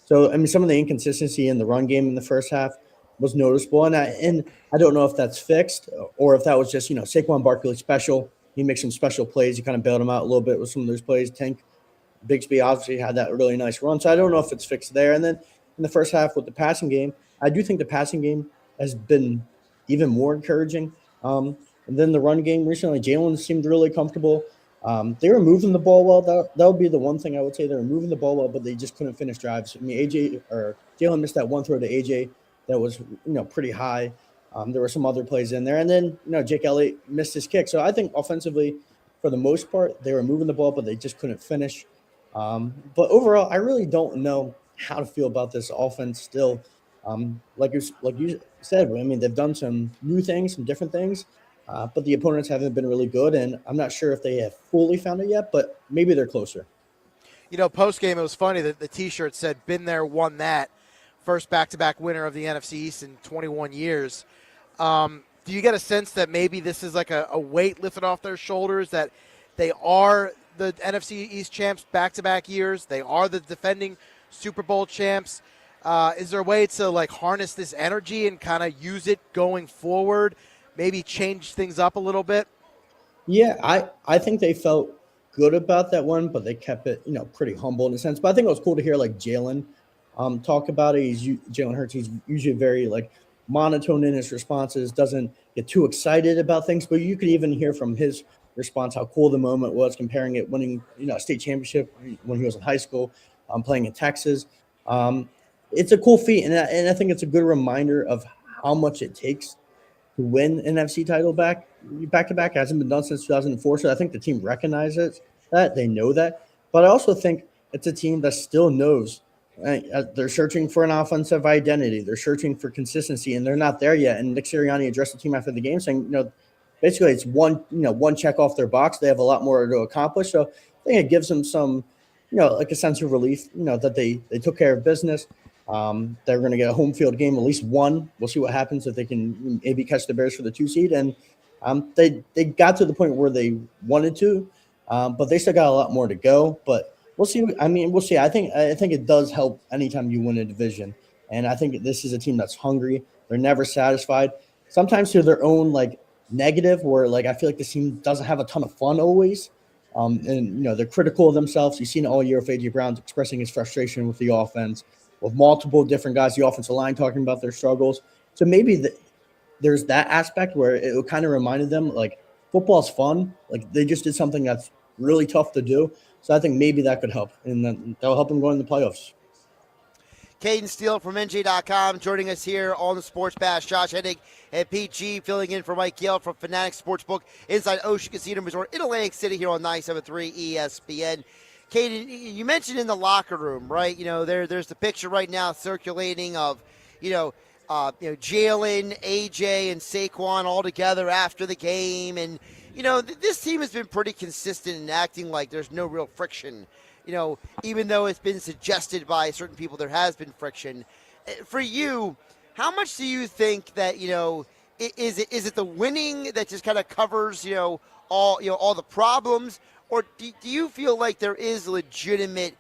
So, I mean, some of the inconsistency in the run game in the first half was noticeable. And I don't know if that's fixed or if that was just, Saquon Barkley special. He makes some special plays. He kind of bailed him out a little bit with some of those plays. Tank Bigsby obviously had that really nice run. So I don't know if it's fixed there. And then in the first half with the passing game, I do think the passing game has been even more encouraging. And then the run game recently, Jalen seemed really comfortable. They were moving the ball well. That would be the one thing I would say. They were moving the ball well, but they just couldn't finish drives. I mean, Jalen missed that one throw to AJ that was, pretty high. There were some other plays in there. And then, Jake Elliott missed his kick. So I think offensively, for the most part, they were moving the ball, but they just couldn't finish. But overall, I really don't know how to feel about this offense still. Like you said, I mean, they've done some new things, some different things, but the opponents haven't been really good. And I'm not sure if they have fully found it yet, but maybe they're closer. Post-game, it was funny that the T-shirt said, "Been there, won that." First back-to-back winner of the NFC East in 21 years. Do you get a sense that maybe this is like a weight lifted off their shoulders, that they are the NFC East champs back-to-back years? They are the defending Super Bowl champs. Is there a way to harness this energy and kind of use it going forward, maybe change things up a little bit? Yeah, I think they felt good about that one, but they kept it, pretty humble in a sense. But I think it was cool to hear Jalen talk about it. Jalen Hurts. He's usually very monotone in his responses, doesn't get too excited about things, but you could even hear from his response how cool the moment was, comparing it winning, a state championship when he was in high school, playing in Texas. It's a cool feat, and I think it's a good reminder of how much it takes to win an NFC title back-to-back. It hasn't been done since 2004, so I think the team recognizes that. They know that. But I also think it's a team that still knows they're searching for an offensive identity. They're searching for consistency, and they're not there yet. And Nick Sirianni addressed the team after the game saying, basically it's one check off their box. They have a lot more to accomplish. So I think it gives them some, a sense of relief, that they took care of business. They're going to get a home field game, at least one. We'll see what happens if they can maybe catch the Bears for the 2 seed. And they got to the point where they wanted to, but they still got a lot more to go. But we'll see. I mean, we'll see. I think it does help anytime you win a division. And I think this is a team that's hungry. They're never satisfied. Sometimes to their own negative, where I feel like this team doesn't have a ton of fun always. And they're critical of themselves. You've seen it all year with A.J. Brown expressing his frustration with the offense, with multiple different guys, the offensive line talking about their struggles. So maybe there's that aspect where it kind of reminded them football's fun. They just did something that's really tough to do. So I think maybe that could help, and that'll help them go in the playoffs. Caden Steele from NJ.com joining us here on the Sports Bash. Josh Hennig and Pete G filling in for Mike Gill from Fanatics Sportsbook inside Ocean Casino Resort in Atlantic City here on 97.3 ESPN. Caden, you mentioned in the locker room, right? There's the picture right now circulating of, Jalen, AJ, and Saquon all together after the game. And, this team has been pretty consistent in acting like there's no real friction. Even though it's been suggested by certain people there has been friction. For you, how much do you think that, is it the winning that just kind of covers, all the problems? Or do you feel like there is legitimate,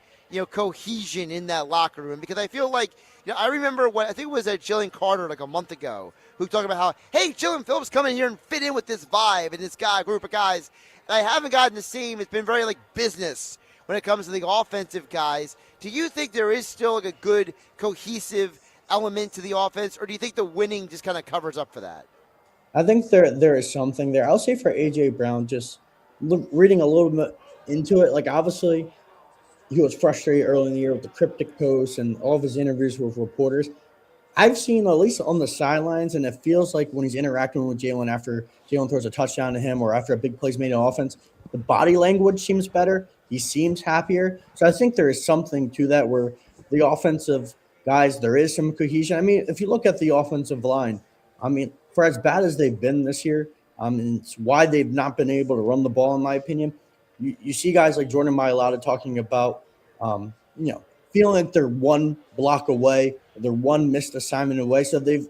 cohesion in that locker room? Because I feel like, I remember I think it was Jillian Carter a month ago who talked about how, hey, Jalen Phillips come in here and fit in with this vibe and this group of guys. And I haven't gotten to see him. It's been very business when it comes to the offensive guys. Do you think there is still a good cohesive element to the offense, or do you think the winning just kind of covers up for that? I think there is something there. I'll say for A.J. Brown, just reading a little bit into it, obviously he was frustrated early in the year with the cryptic posts and all of his interviews with reporters. I've seen, at least on the sidelines, and it feels like when he's interacting with Jalen after Jalen throws a touchdown to him or after a big play's made on offense, the body language seems better. He seems happier. So I think there is something to that where the offensive guys, there is some cohesion. I mean, if you look at the offensive line, I mean, for as bad as they've been this year, it's why they've not been able to run the ball, in my opinion. You see guys like Jordan Mailata talking about, feeling like they're one block away, they're one missed assignment away. So they've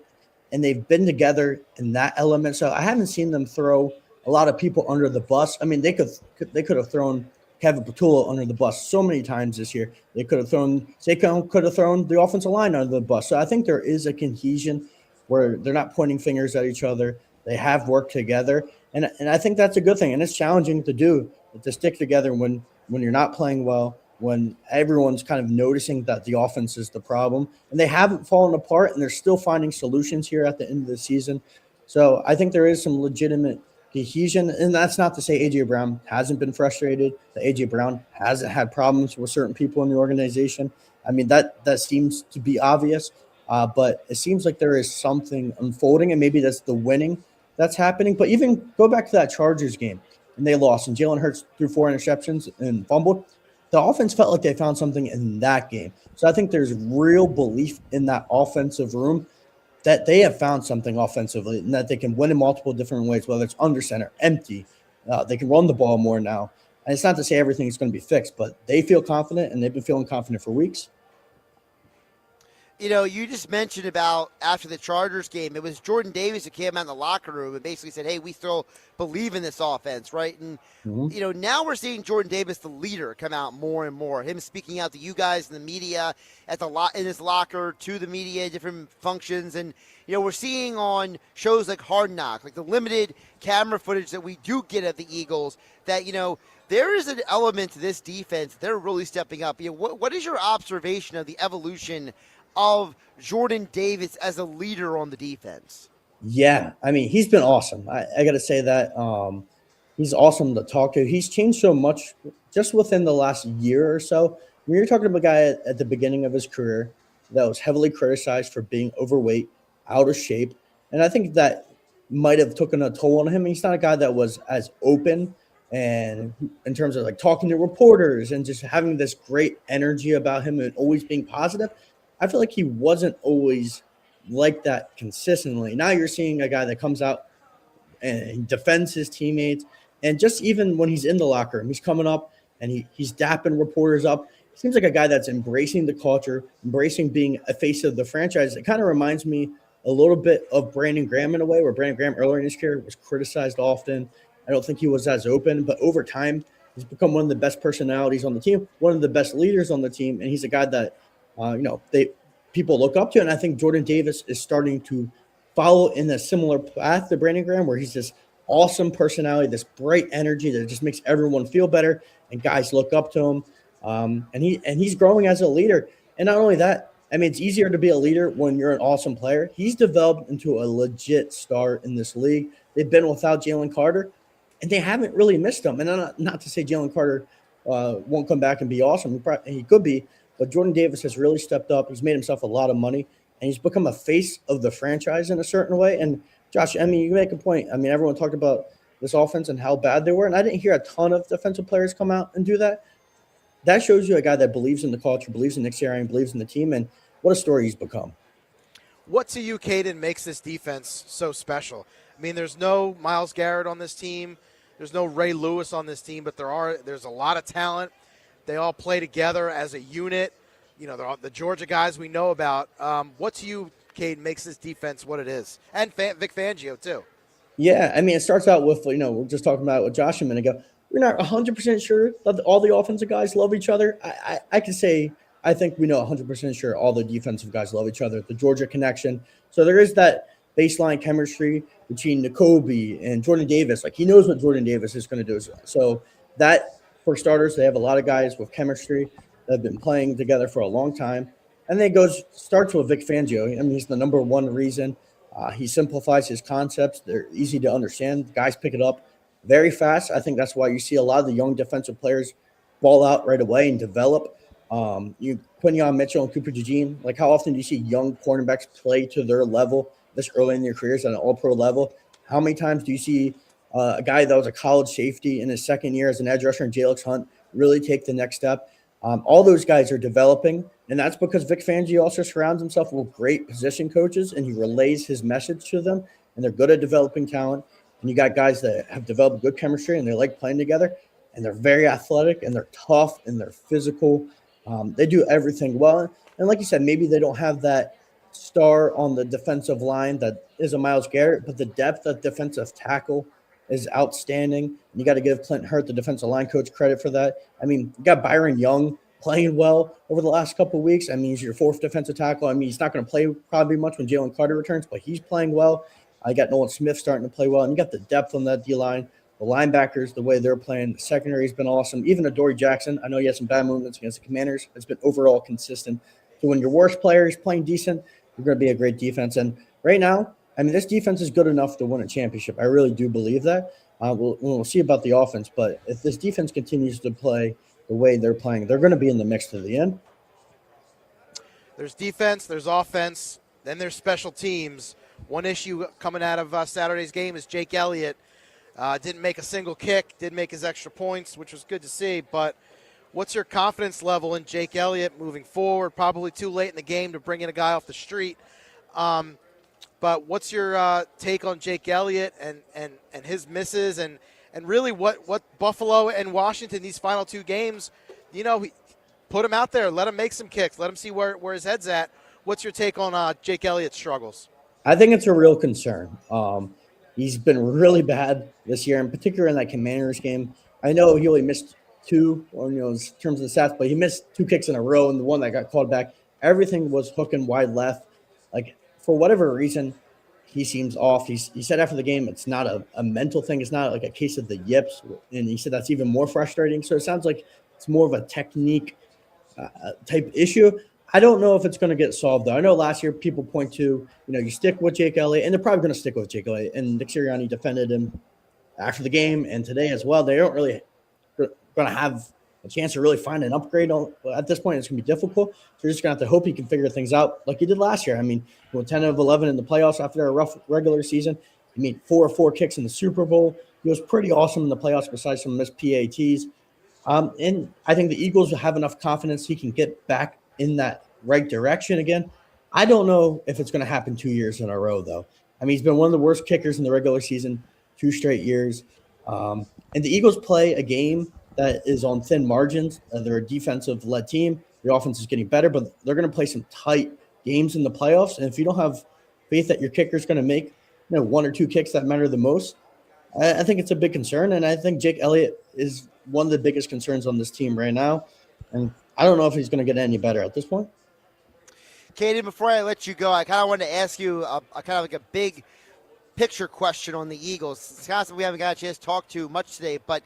been together in that element. So I haven't seen them throw a lot of people under the bus. I mean, they could have thrown Kevin Patullo under the bus so many times this year. They could have thrown Saquon, could have thrown the offensive line under the bus. So I think there is a cohesion where they're not pointing fingers at each other. They have worked together, and I think that's a good thing. And it's challenging to do, to stick together when you're not playing well, when everyone's kind of noticing that the offense is the problem, and they haven't fallen apart, and they're still finding solutions here at the end of the season. So I think there is some legitimate cohesion, and that's not to say A.J. Brown hasn't been frustrated, that A.J. Brown hasn't had problems with certain people in the organization. I mean, that seems to be obvious, but it seems like there is something unfolding, and maybe that's the winning that's happening. But even go back to that Chargers game, and they lost, and Jalen Hurts threw 4 interceptions and fumbled. The offense felt like they found something in that game. So I think there's real belief in that offensive room that they have found something offensively and that they can win in multiple different ways, whether it's under center, empty. They can run the ball more now. And it's not to say everything is going to be fixed, but they feel confident, and they've been feeling confident for weeks. You just mentioned about after the Chargers game, it was Jordan Davis who came out in the locker room and basically said, hey, we still believe in this offense, right? And, now we're seeing Jordan Davis, the leader, come out more and more. Him speaking out to you guys in the media, in his locker, to the media, different functions. And, we're seeing on shows like Hard Knock, like the limited camera footage that we do get of the Eagles, that, there is an element to this defense. They're really stepping up. What is your observation of the evolution of Jordan Davis as a leader on the defense? Yeah, I mean, he's been awesome. I got to say that he's awesome to talk to. He's changed so much just within the last year or so. When you're talking to a guy at the beginning of his career that was heavily criticized for being overweight, out of shape, and I think that might have taken a toll on him. He's not a guy that was as open and in terms of like talking to reporters and just having this great energy about him and always being positive. I feel like he wasn't always like that consistently. Now you're seeing a guy that comes out and he defends his teammates. And just even when he's in the locker room, he's coming up and he's dapping reporters up. He seems like a guy that's embracing the culture, embracing being a face of the franchise. It kind of reminds me a little bit of Brandon Graham in a way, where Brandon Graham earlier in his career was criticized often. I don't think he was as open, but over time, he's become one of the best personalities on the team, one of the best leaders on the team. And he's a guy that people look up to, and I think Jordan Davis is starting to follow in a similar path to Brandon Graham, where he's this awesome personality, this bright energy that just makes everyone feel better, and guys look up to him. And he's growing as a leader. And not only that, I mean, it's easier to be a leader when you're an awesome player. He's developed into a legit star in this league. They've been without Jalen Carter, and they haven't really missed him. And not to say Jalen Carter won't come back and be awesome. He could be. But Jordan Davis has really stepped up. He's made himself a lot of money, and he's become a face of the franchise in a certain way. And, Josh, I mean, you make a point. I mean, everyone talked about this offense and how bad they were, and I didn't hear a ton of defensive players come out and do that. That shows you a guy that believes in the culture, believes in Nick Sirianni, believes in the team, and what a story he's become. What to you, Caden, makes this defense so special? I mean, there's no Myles Garrett on this team. There's no Ray Lewis on this team, but there's a lot of talent. They all play together as a unit. They're all the Georgia guys we know about. What to you, Caden, makes this defense what it is? And Vic Fangio, too. Yeah, I mean, it starts out with, we're just talking about it with Josh a minute ago. We're not 100% sure that all the offensive guys love each other. I can say I think we know 100% sure all the defensive guys love each other, the Georgia connection. So there is that baseline chemistry between N'Kobe and Jordan Davis. Like, he knows what Jordan Davis is going to do. So that, for starters, they have a lot of guys with chemistry that have been playing together for a long time. And then it starts with Vic Fangio. I mean, he's the number one reason. He simplifies his concepts. They're easy to understand. The guys pick it up very fast. I think that's why you see a lot of the young defensive players ball out right away and develop. Quinyon Mitchell and Cooper DeJean, like, how often do you see young cornerbacks play to their level this early in their careers at an all-pro level? How many times do you see a guy that was a college safety in his second year as an edge rusher in Jalix Hunt really take the next step? All those guys are developing, And that's because Vic Fangio also surrounds himself with great position coaches, and he relays his message to them, and they're good at developing talent. And you got guys that have developed good chemistry, and they like playing together, and they're very athletic, and they're tough, and they're physical. They do everything well. And like you said, maybe they don't have that star on the defensive line that is a Myles Garrett, but the depth of defensive tackle is outstanding. And you got to give Clint Hurt, the defensive line coach, credit for that. I mean, you got Byron Young playing well over the last couple of weeks. I mean, he's your fourth defensive tackle. I mean, he's not going to play probably much when Jalen Carter returns, but he's playing well. I got Nolan Smith starting to play well, and you got the depth on that D-line. The linebackers, the way they're playing, the secondary has been awesome. Even Adoree Jackson, I know he had some bad movements against the Commanders, has been overall consistent. So when your worst player is playing decent, you're going to be a great defense. And right now, I mean, this defense is good enough to win a championship. I really do believe that. We'll see about the offense, but if this defense continues to play the way they're playing, they're going to be in the mix to the end. There's defense, there's offense, then there's special teams. One issue coming out of Saturday's game is Jake Elliott didn't make a single kick, didn't make his extra points, which was good to see. But what's your confidence level in Jake Elliott moving forward? Probably too late in the game to bring in a guy off the street. But what's your take on Jake Elliott and his misses and really what Buffalo and Washington, these final two games, put him out there, let him make some kicks, let him see where his head's at. What's your take on Jake Elliott's struggles? I think it's a real concern. He's been really bad this year, in particular in that Commanders game. I know he only missed two, in terms of the stats, but he missed two kicks in a row, and the one that got called back, everything was hooking wide left. Like, for whatever reason, he seems off. He said after the game it's not a mental thing. It's not like a case of the yips, and he said that's even more frustrating. So it sounds like it's more of a technique type issue. I don't know if it's going to get solved, though. I know last year people point to, you stick with Jake Elliott, and they're probably going to stick with Jake Elliott. And Nick Sirianni defended him after the game and today as well. They don't really going to have a chance to really find an upgrade at this point. It's going to be difficult. So you're just going to have to hope he can figure things out like he did last year. I mean, he went 10 of 11 in the playoffs after a rough regular season. He made 4 of 4 kicks in the Super Bowl. He was pretty awesome in the playoffs besides some missed PATs. And I think the Eagles will have enough confidence he can get back in that right direction again. I don't know if it's going to happen 2 years in a row, though. I mean, he's been one of the worst kickers in the regular season 2 straight years. And the Eagles play a game that is on thin margins. They're a defensive-led team. The offense is getting better, but they're going to play some tight games in the playoffs. And if you don't have faith that your kicker is going to make 1 or 2 kicks that matter the most, I think it's a big concern. And I think Jake Elliott is one of the biggest concerns on this team right now. And I don't know if he's going to get any better at this point. Katie, before I let you go, I kind of wanted to ask you a kind of like a big picture question on the Eagles. It's kind of something we haven't got a chance to talk to much today, but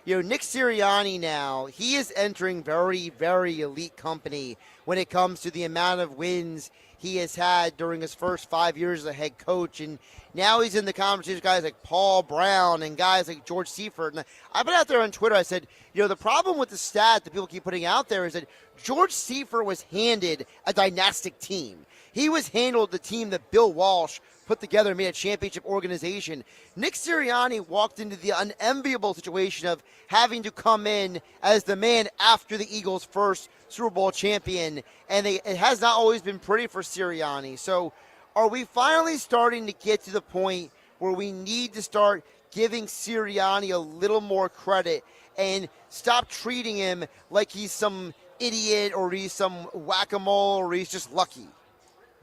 Nick Sirianni now, he is entering very, very elite company when it comes to the amount of wins he has had during his first 5 years as a head coach. And now he's in the conversation with guys like Paul Brown and guys like George Seifert. And I've been out there on Twitter. I said, the problem with the stat that people keep putting out there is that George Seifert was handed a dynastic team. He was handled the team that Bill Walsh put together and made a championship organization. Nick Sirianni walked into the unenviable situation of having to come in as the man after the Eagles' first Super Bowl champion, and it has not always been pretty for Sirianni. So are we finally starting to get to the point where we need to start giving Sirianni a little more credit and stop treating him like he's some idiot or he's some whack-a-mole or he's just lucky?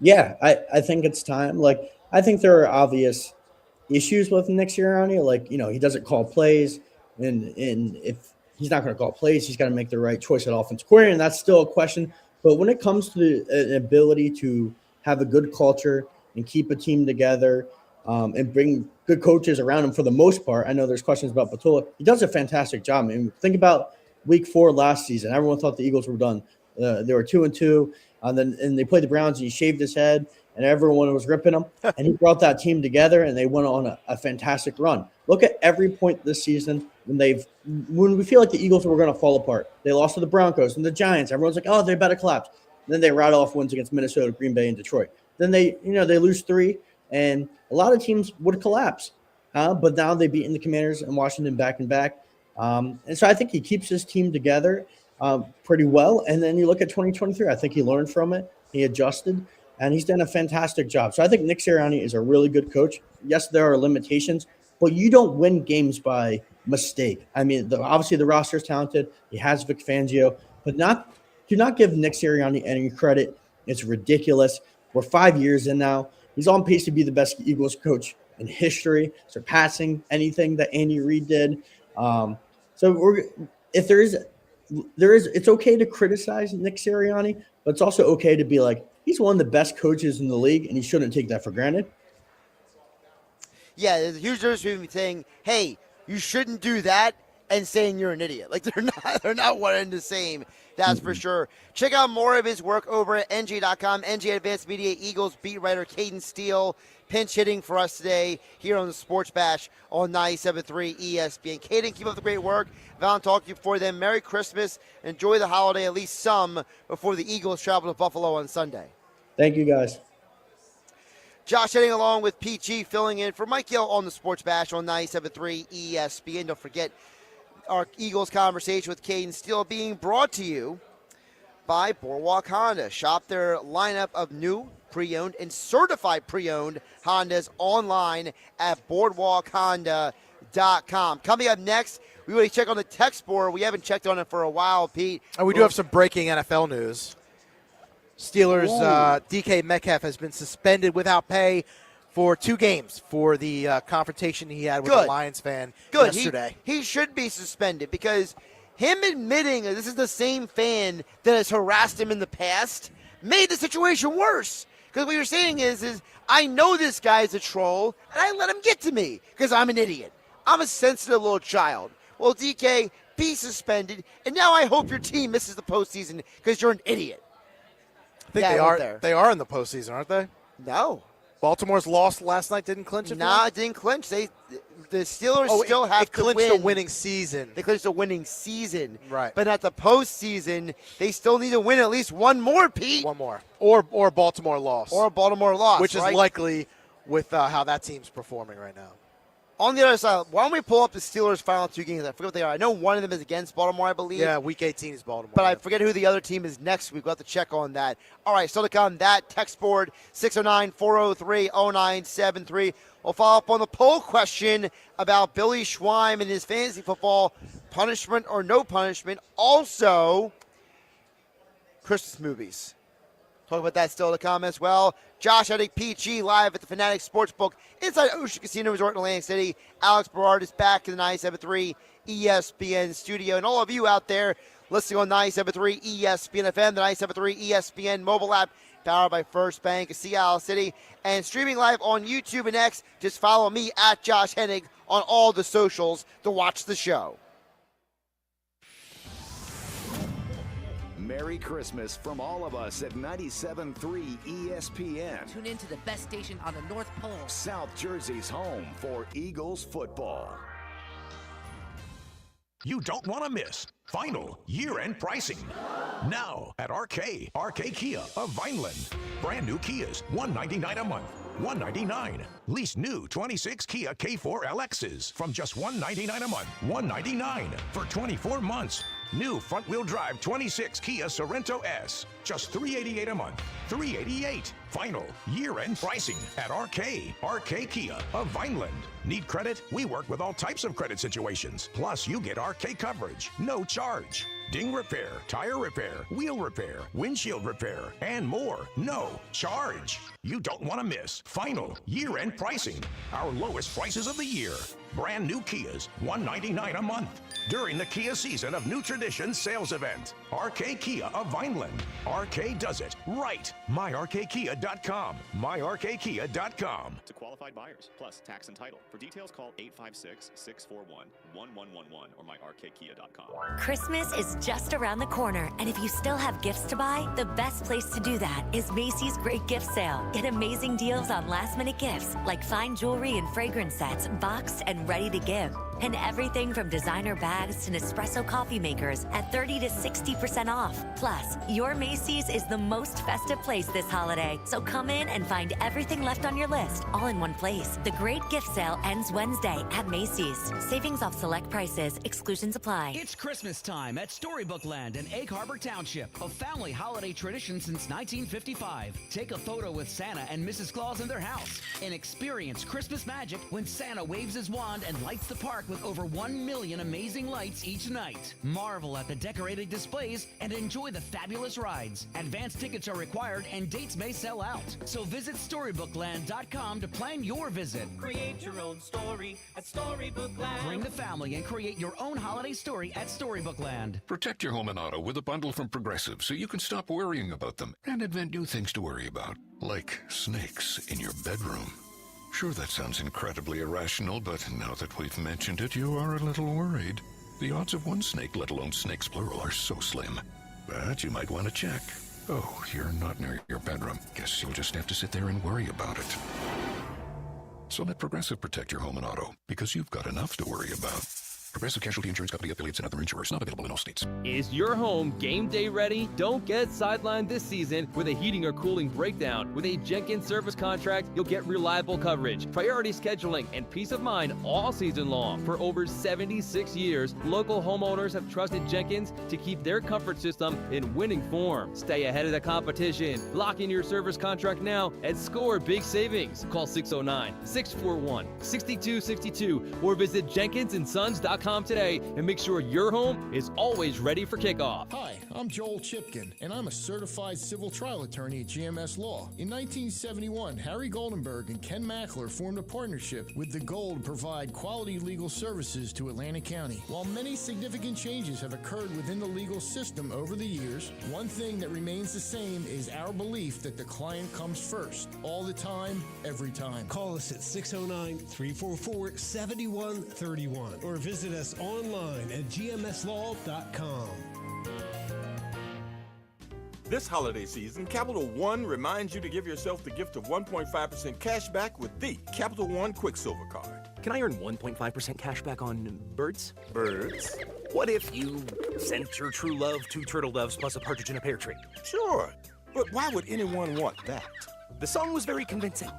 Yeah, I think it's time. Like, I think there are obvious issues with Nick Sirianni. Like, he doesn't call plays, and if he's not going to call plays, he's got to make the right choice at offensive coordinator, and that's still a question. But when it comes to an ability to have a good culture and keep a team together and bring good coaches around him for the most part, I know there's questions about Patullo. He does a fantastic job. I mean, think about Week 4 last season. Everyone thought the Eagles were done. They were 2-2, and they played the Browns, and he shaved his head, and everyone was ripping him. And he brought that team together, and they went on a fantastic run. Look at every point this season when we feel like the Eagles were going to fall apart. They lost to the Broncos and the Giants. Everyone's like, oh, they better collapse. And then they rattle off wins against Minnesota, Green Bay, and Detroit. Then they lose 3, and a lot of teams would collapse. But now they've beaten the Commanders and Washington back and back. And so I think he keeps his team together. pretty well. And then you look at 2023, I think he learned from it. He adjusted, and he's done a fantastic job. So I think Nick Sirianni is a really good coach. Yes, there are limitations, but you don't win games by mistake. I mean, obviously the roster is talented. He has Vic Fangio, but do not give Nick Sirianni any credit. It's ridiculous. We're 5 years in now. He's on pace to be the best Eagles coach in history, surpassing anything that Andy Reid did. If there is, it's okay to criticize Nick Sirianni, but it's also okay to be like, he's one of the best coaches in the league, and he shouldn't take that for granted. Yeah, there's a huge difference between saying, hey, you shouldn't do that, and saying you're an idiot. Like, they're not one and the same. That's for sure. Check out more of his work over at NJ.com. NJ Advanced Media Eagles beat writer Caden Steele pinch hitting for us today here on the Sports Bash on 97.3 ESPN. Caden, keep up the great work. Val, talk to you before then. Merry Christmas. Enjoy the holiday, at least some, before the Eagles travel to Buffalo on Sunday. Thank you, guys. Josh Hennig along with Pete G filling in for Mike Gill on the Sports Bash on 97.3 ESPN. Don't forget our Eagles conversation with Caden Steele being brought to you by Boardwalk Honda. Shop their lineup of new, pre-owned, and certified pre-owned Hondas online at boardwalkhonda.com. Coming up next, we want to check on the text board. We haven't checked on it for a while, Pete. And we do have some breaking NFL news. Steelers' DK Metcalf has been suspended without pay for 2 games for the confrontation he had with a Lions fan yesterday. He should be suspended because him admitting that this is the same fan that has harassed him in the past made the situation worse. Because what you're saying is I know this guy's a troll, and I let him get to me because I'm an idiot. I'm a sensitive little child. Well, DK, be suspended, and now I hope your team misses the postseason because you're an idiot. I think they are in the postseason, aren't they? No. Baltimore's loss last night didn't clinch it? Nah, it didn't clinch. The Steelers still have to win. It clinched a winning season. They clinched a winning season. Right. But at the postseason, they still need to win at least one more, Pete. One more. Or Baltimore loss. Or a Baltimore loss, which is likely with how that team's performing right now. On the other side, why don't we pull up the Steelers' final 2 games? I forget what they are. I know one of them is against Baltimore, I believe. Yeah, Week 18 is Baltimore. But I forget who the other team is next week. We'll have to check on that. All right, still to come, that text board, 609-403-0973. We'll follow up on the poll question about Billy Schweim and his fantasy football, punishment or no punishment. Also, Christmas movies. Talk about that still to come as well. Josh Hennig, PG, live at the Fanatics Sportsbook inside Ocean Casino Resort in Atlantic City. Alex Berard is back in the 97.3 ESPN studio. And all of you out there listening on 97.3 ESPN FM, the 97.3 ESPN mobile app, powered by First Bank of Seattle City. And streaming live on YouTube and X, just follow me at Josh Hennig on all the socials to watch the show. Merry Christmas from all of us at 97.3 ESPN. Tune in to the best station on the North Pole. South Jersey's home for Eagles football. You don't want to miss final year-end pricing. Now at RK Kia of Vineland. Brand new Kias, $199 a month. $199. Lease new 26 Kia K4 LXs from just $199 a month. $199 for 24 months. New front-wheel drive 26 Kia Sorento S, just $388 a month. $388. Final year-end pricing at RK Kia of Vineland. Need credit? We work with all types of credit situations. Plus, you get RK coverage, no charge. Ding repair, tire repair, wheel repair, windshield repair, and more. No charge. You don't want to miss final year-end pricing. Our lowest prices of the year. Brand new Kias, $199 a month. During the Kia Season of New Traditions sales event. RK Kia of Vineland. RK does it right. MyRKKia.com. MyRKKia.com. To qualified buyers, plus tax and title. For details, call 856-641-1111 or myrkkia.com. Christmas is just around the corner, and if you still have gifts to buy, the best place to do that is Macy's Great Gift Sale. Get amazing deals on last-minute gifts like fine jewelry and fragrance sets, boxed and ready to give. And everything from designer bags to Nespresso coffee makers at 30 to 60% off. Plus, your Macy's is the most festive place this holiday. So come in and find everything left on your list all in one place. The great gift sale ends Wednesday at Macy's. Savings off select prices. Exclusions apply. It's Christmas time at Storybook Land in Egg Harbor Township, a family holiday tradition since 1955. Take a photo with Santa and Mrs. Claus in their house and experience Christmas magic when Santa waves his wand and lights the park with over 1 million amazing lights each night. Marvel at the decorated displays and enjoy the fabulous rides. Advance tickets are required and dates may sell out. So visit StorybookLand.com to plan your visit. Create your own story at Storybook Land. Bring the family and create your own holiday story at Storybook Land. Protect your home and auto with a bundle from Progressive so you can stop worrying about them and invent new things to worry about, like snakes in your bedroom. Sure, that sounds incredibly irrational, but now that we've mentioned it, you are a little worried. The odds of one snake, let alone snakes plural, are so slim. But you might want to check. Oh, you're not near your bedroom. Guess you'll just have to sit there and worry about it. So let Progressive protect your home and auto, because you've got enough to worry about. Progressive Casualty Insurance Company affiliates and other insurers not available in all states. Is your home game day ready? Don't get sidelined this season with a heating or cooling breakdown. With a Jenkins service contract, you'll get reliable coverage, priority scheduling, and peace of mind all season long. For over 76 years, local homeowners have trusted Jenkins to keep their comfort system in winning form. Stay ahead of the competition. Lock in your service contract now and score big savings. Call 609-641-6262 or visit jenkinsandsons.com today and make sure your home is always ready for kickoff. Hi, I'm Joel Chipkin, and I'm a certified civil trial attorney at GMS Law. In 1971, Harry Goldenberg and Ken Mackler formed a partnership with the goal to provide quality legal services to Atlantic County. While many significant changes have occurred within the legal system over the years, one thing that remains the same is our belief that the client comes first, all the time, every time. Call us at 609-344-7131 or visit us online at gmslaw.com. This holiday season, Capital One reminds you to give yourself the gift of 1.5% cash back with the Capital One Quicksilver Card. Can I earn 1.5% cash back on birds? Birds? What if you sent your true love 2 turtle doves plus a partridge in a pear tree? Sure, but why would anyone want that? The song was very convincing.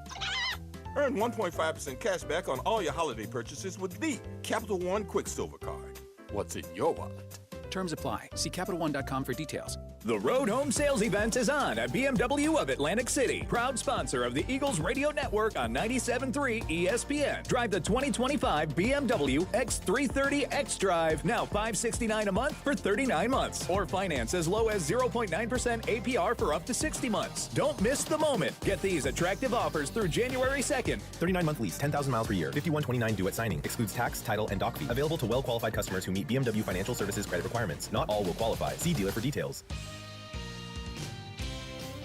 Earn 1.5% cash back on all your holiday purchases with the Capital One Quicksilver Card. What's in your wallet? Terms apply. See CapitalOne.com for details. The Road Home Sales Event is on at BMW of Atlantic City, proud sponsor of the Eagles Radio Network on 97.3 ESPN. Drive the 2025 BMW X330 X-Drive, now $569 a month for 39 months, or finance as low as 0.9% APR for up to 60 months. Don't miss the moment. Get these attractive offers through January 2nd. 39-month lease, 10,000 miles per year, $51.29 due at signing. Excludes tax, title, and dock fee. Available to well-qualified customers who meet BMW Financial Services credit requirements. Not all will qualify. See dealer for details.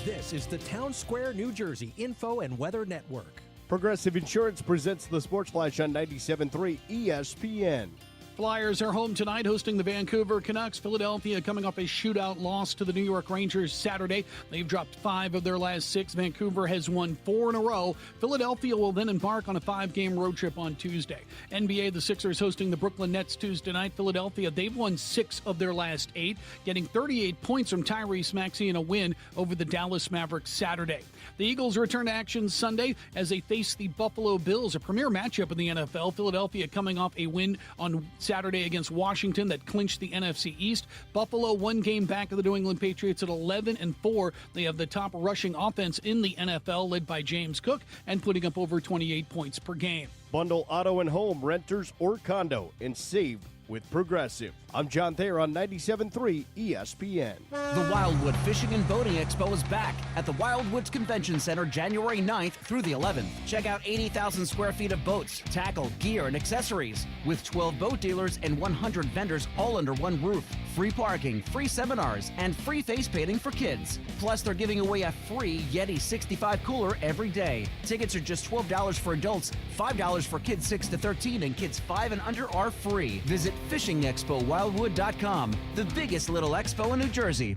This is the Town Square, New Jersey Info and Weather Network. Progressive Insurance presents the Sports Flash on 97.3 ESPN. Flyers are home tonight hosting the Vancouver Canucks. Philadelphia coming off a shootout loss to the New York Rangers Saturday. They've dropped 5 of their last 6. Vancouver has won 4 in a row. Philadelphia will then embark on a 5-game road trip on Tuesday. NBA, the Sixers hosting the Brooklyn Nets Tuesday night. Philadelphia, they've won 6 of their last 8, getting 38 points from Tyrese Maxey in a win over the Dallas Mavericks Saturday. The Eagles return to action Sunday as they face the Buffalo Bills, a premier matchup in the NFL. Philadelphia coming off a win on Saturday against Washington that clinched the NFC East. Buffalo 1 game back of the New England Patriots at 11-4. They have the top rushing offense in the NFL, led by James Cook, and putting up over 28 points per game. Bundle auto and home, renters or condo, and save with Progressive. I'm John Thayer on 97.3 ESPN. The Wildwood Fishing and Boating Expo is back at the Wildwoods Convention Center January 9th through the 11th. Check out 80,000 square feet of boats, tackle, gear, and accessories with 12 boat dealers and 100 vendors all under one roof. Free parking, free seminars, and free face painting for kids. Plus, they're giving away a free Yeti 65 cooler every day. Tickets are just $12 for adults, $5 for kids 6 to 13, and kids 5 and under are free. Visit FishingExpoWildwood.com, the biggest little expo in New Jersey.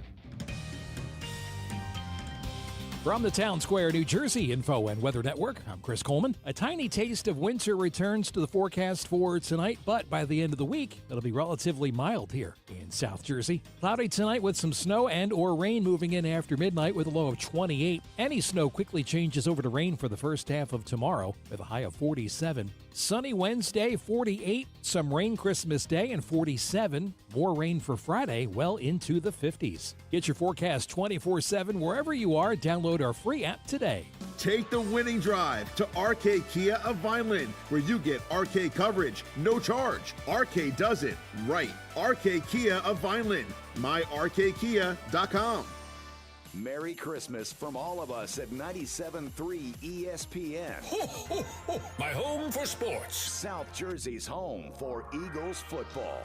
From the Town Square, New Jersey Info and Weather Network, I'm Chris Coleman. A tiny taste of winter returns to the forecast for tonight, but by the end of the week, it'll be relatively mild here in South Jersey. Cloudy tonight with some snow and or rain moving in after midnight with a low of 28. Any snow quickly changes over to rain for the first half of tomorrow with a high of 47. Sunny Wednesday, 48. Some rain Christmas Day and 47. More rain for Friday, well into the 50s. Get your forecast 24/7 wherever you are. Download our free app today. Take the winning drive to RK Kia of Vineland, where you get RK coverage, no charge. RK does it right. RK Kia of Vineland, myrkkia.com. Merry Christmas from all of us at 97.3 ESPN. Ho, ho, ho. My home for sports. South Jersey's home for Eagles football.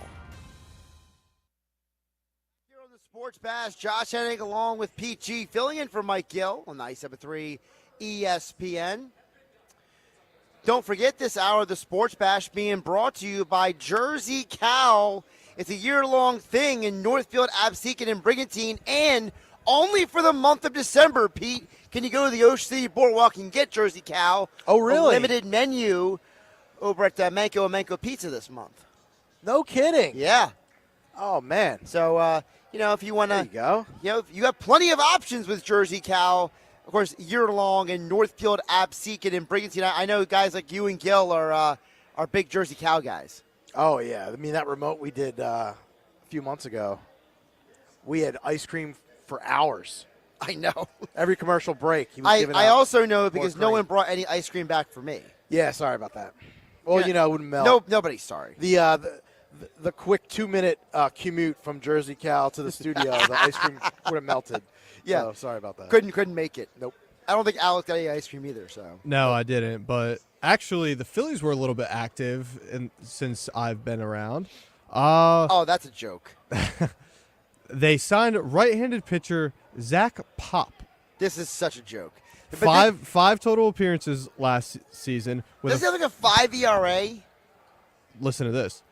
Here on the Sports Bash, Josh Hennig along with Pete G, filling in for Mike Gill on 97.3 ESPN. Don't forget this hour of the Sports Bash being brought to you by Jersey Cal. It's a year-long thing in Northfield, Absecon, and Brigantine, and only for the month of December, Pete, can you go to the Ocean City Boardwalk and get Jersey Cal. Oh, really? A limited menu over at Manco and Manco Pizza this month. No kidding. Yeah. Oh, man. So, if you want to, there you go. You have plenty of options with Jersey Cal. Of course, year-long in Northfield, Absecon, and Brigantine. I know guys like you and Gill are big Jersey Cal guys. Oh, yeah. I mean, that remote we did a few months ago, we had ice cream for hours. I know. Every commercial break, he was giving out I also know because no cream. one brought any ice cream back for me. Yeah, sorry about that. Well, it wouldn't melt. No, nobody's sorry. The quick 2-minute commute from Jersey Cal to the studio, the ice cream would have melted. Yeah, so, sorry about that. Couldn't make it. Nope. I don't think Alex got any ice cream either. So no, I didn't. But actually, the Phillies were a little bit active since I've been around. Oh, that's a joke. They signed right-handed pitcher Zach Pop. This is such a joke. Five total appearances last season. Does he have like a 5 ERA? Listen to this.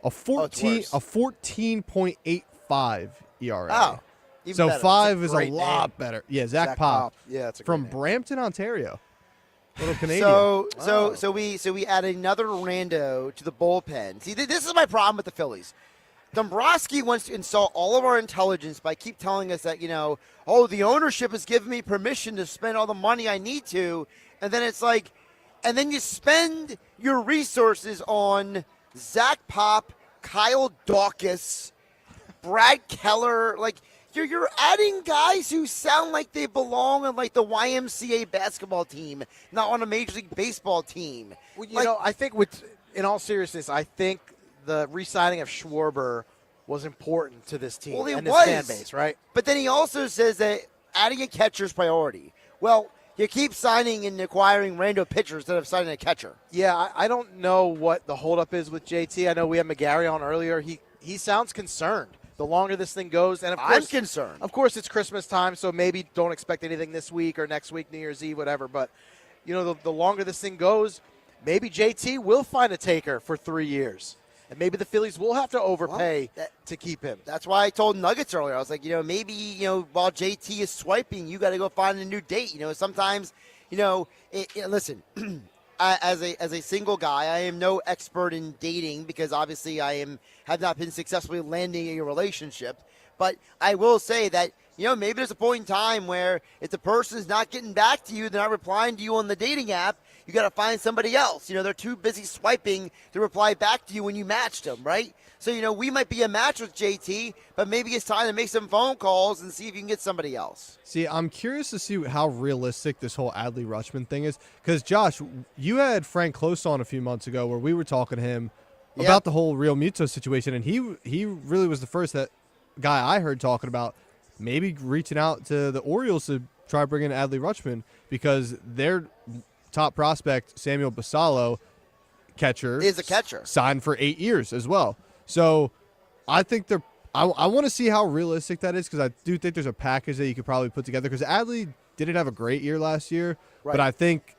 A 14.85 ERA. Oh, even so better. 5 is a great lot name. better. Yeah, Zach Pop. Yeah, it's a from great name. Brampton, Ontario. Little Canadian. So we add another rando to the bullpen. See, this is my problem with the Phillies. Dombrowski wants to insult all of our intelligence by keep telling us that, the ownership has given me permission to spend all the money I need to. And then it's like, and then you spend your resources on Zach Pop, Kyle Dawkins, Brad Keller. Like, you're adding guys who sound like they belong on, like, the YMCA basketball team, not on a Major League Baseball team. Well, I think in all seriousness, I think the re-signing of Schwarber was important to this team and this fan base, right? But then he also says that adding a catcher is priority. Well, you keep signing and acquiring random pitchers instead of signing a catcher. Yeah, I don't know what the holdup is with JT. I know we had McGarry on earlier. He sounds concerned. The longer this thing goes, and of course, I'm concerned. Of course, it's Christmas time, so maybe don't expect anything this week or next week, New Year's Eve, whatever. But the longer this thing goes, maybe JT will find a taker for 3 years. And maybe the Phillies will have to overpay to keep him. That's why I told Nuggets earlier. I was like, maybe, while JT is swiping, you got to go find a new date. Sometimes, listen, as a single guy, I am no expert in dating because obviously have not been successfully landing a relationship. But I will say that, maybe there's a point in time where if the person is not getting back to you, they're not replying to you on the dating app, you got to find somebody else. They're too busy swiping to reply back to you when you matched them, right? So, we might be a match with JT, but maybe it's time to make some phone calls and see if you can get somebody else. See, I'm curious to see how realistic this whole Adley Rutschman thing is. Because, Josh, you had Frank Close on a few months ago where we were talking to him about the whole Real Muto situation, and he really was the first guy I heard talking about maybe reaching out to the Orioles to try bringing Adley Rutschman because their top prospect, Samuel Basallo, catcher, is a catcher. Signed for 8 years as well. So I think I want to see how realistic that is because I do think there's a package that you could probably put together because Adley didn't have a great year last year, but I think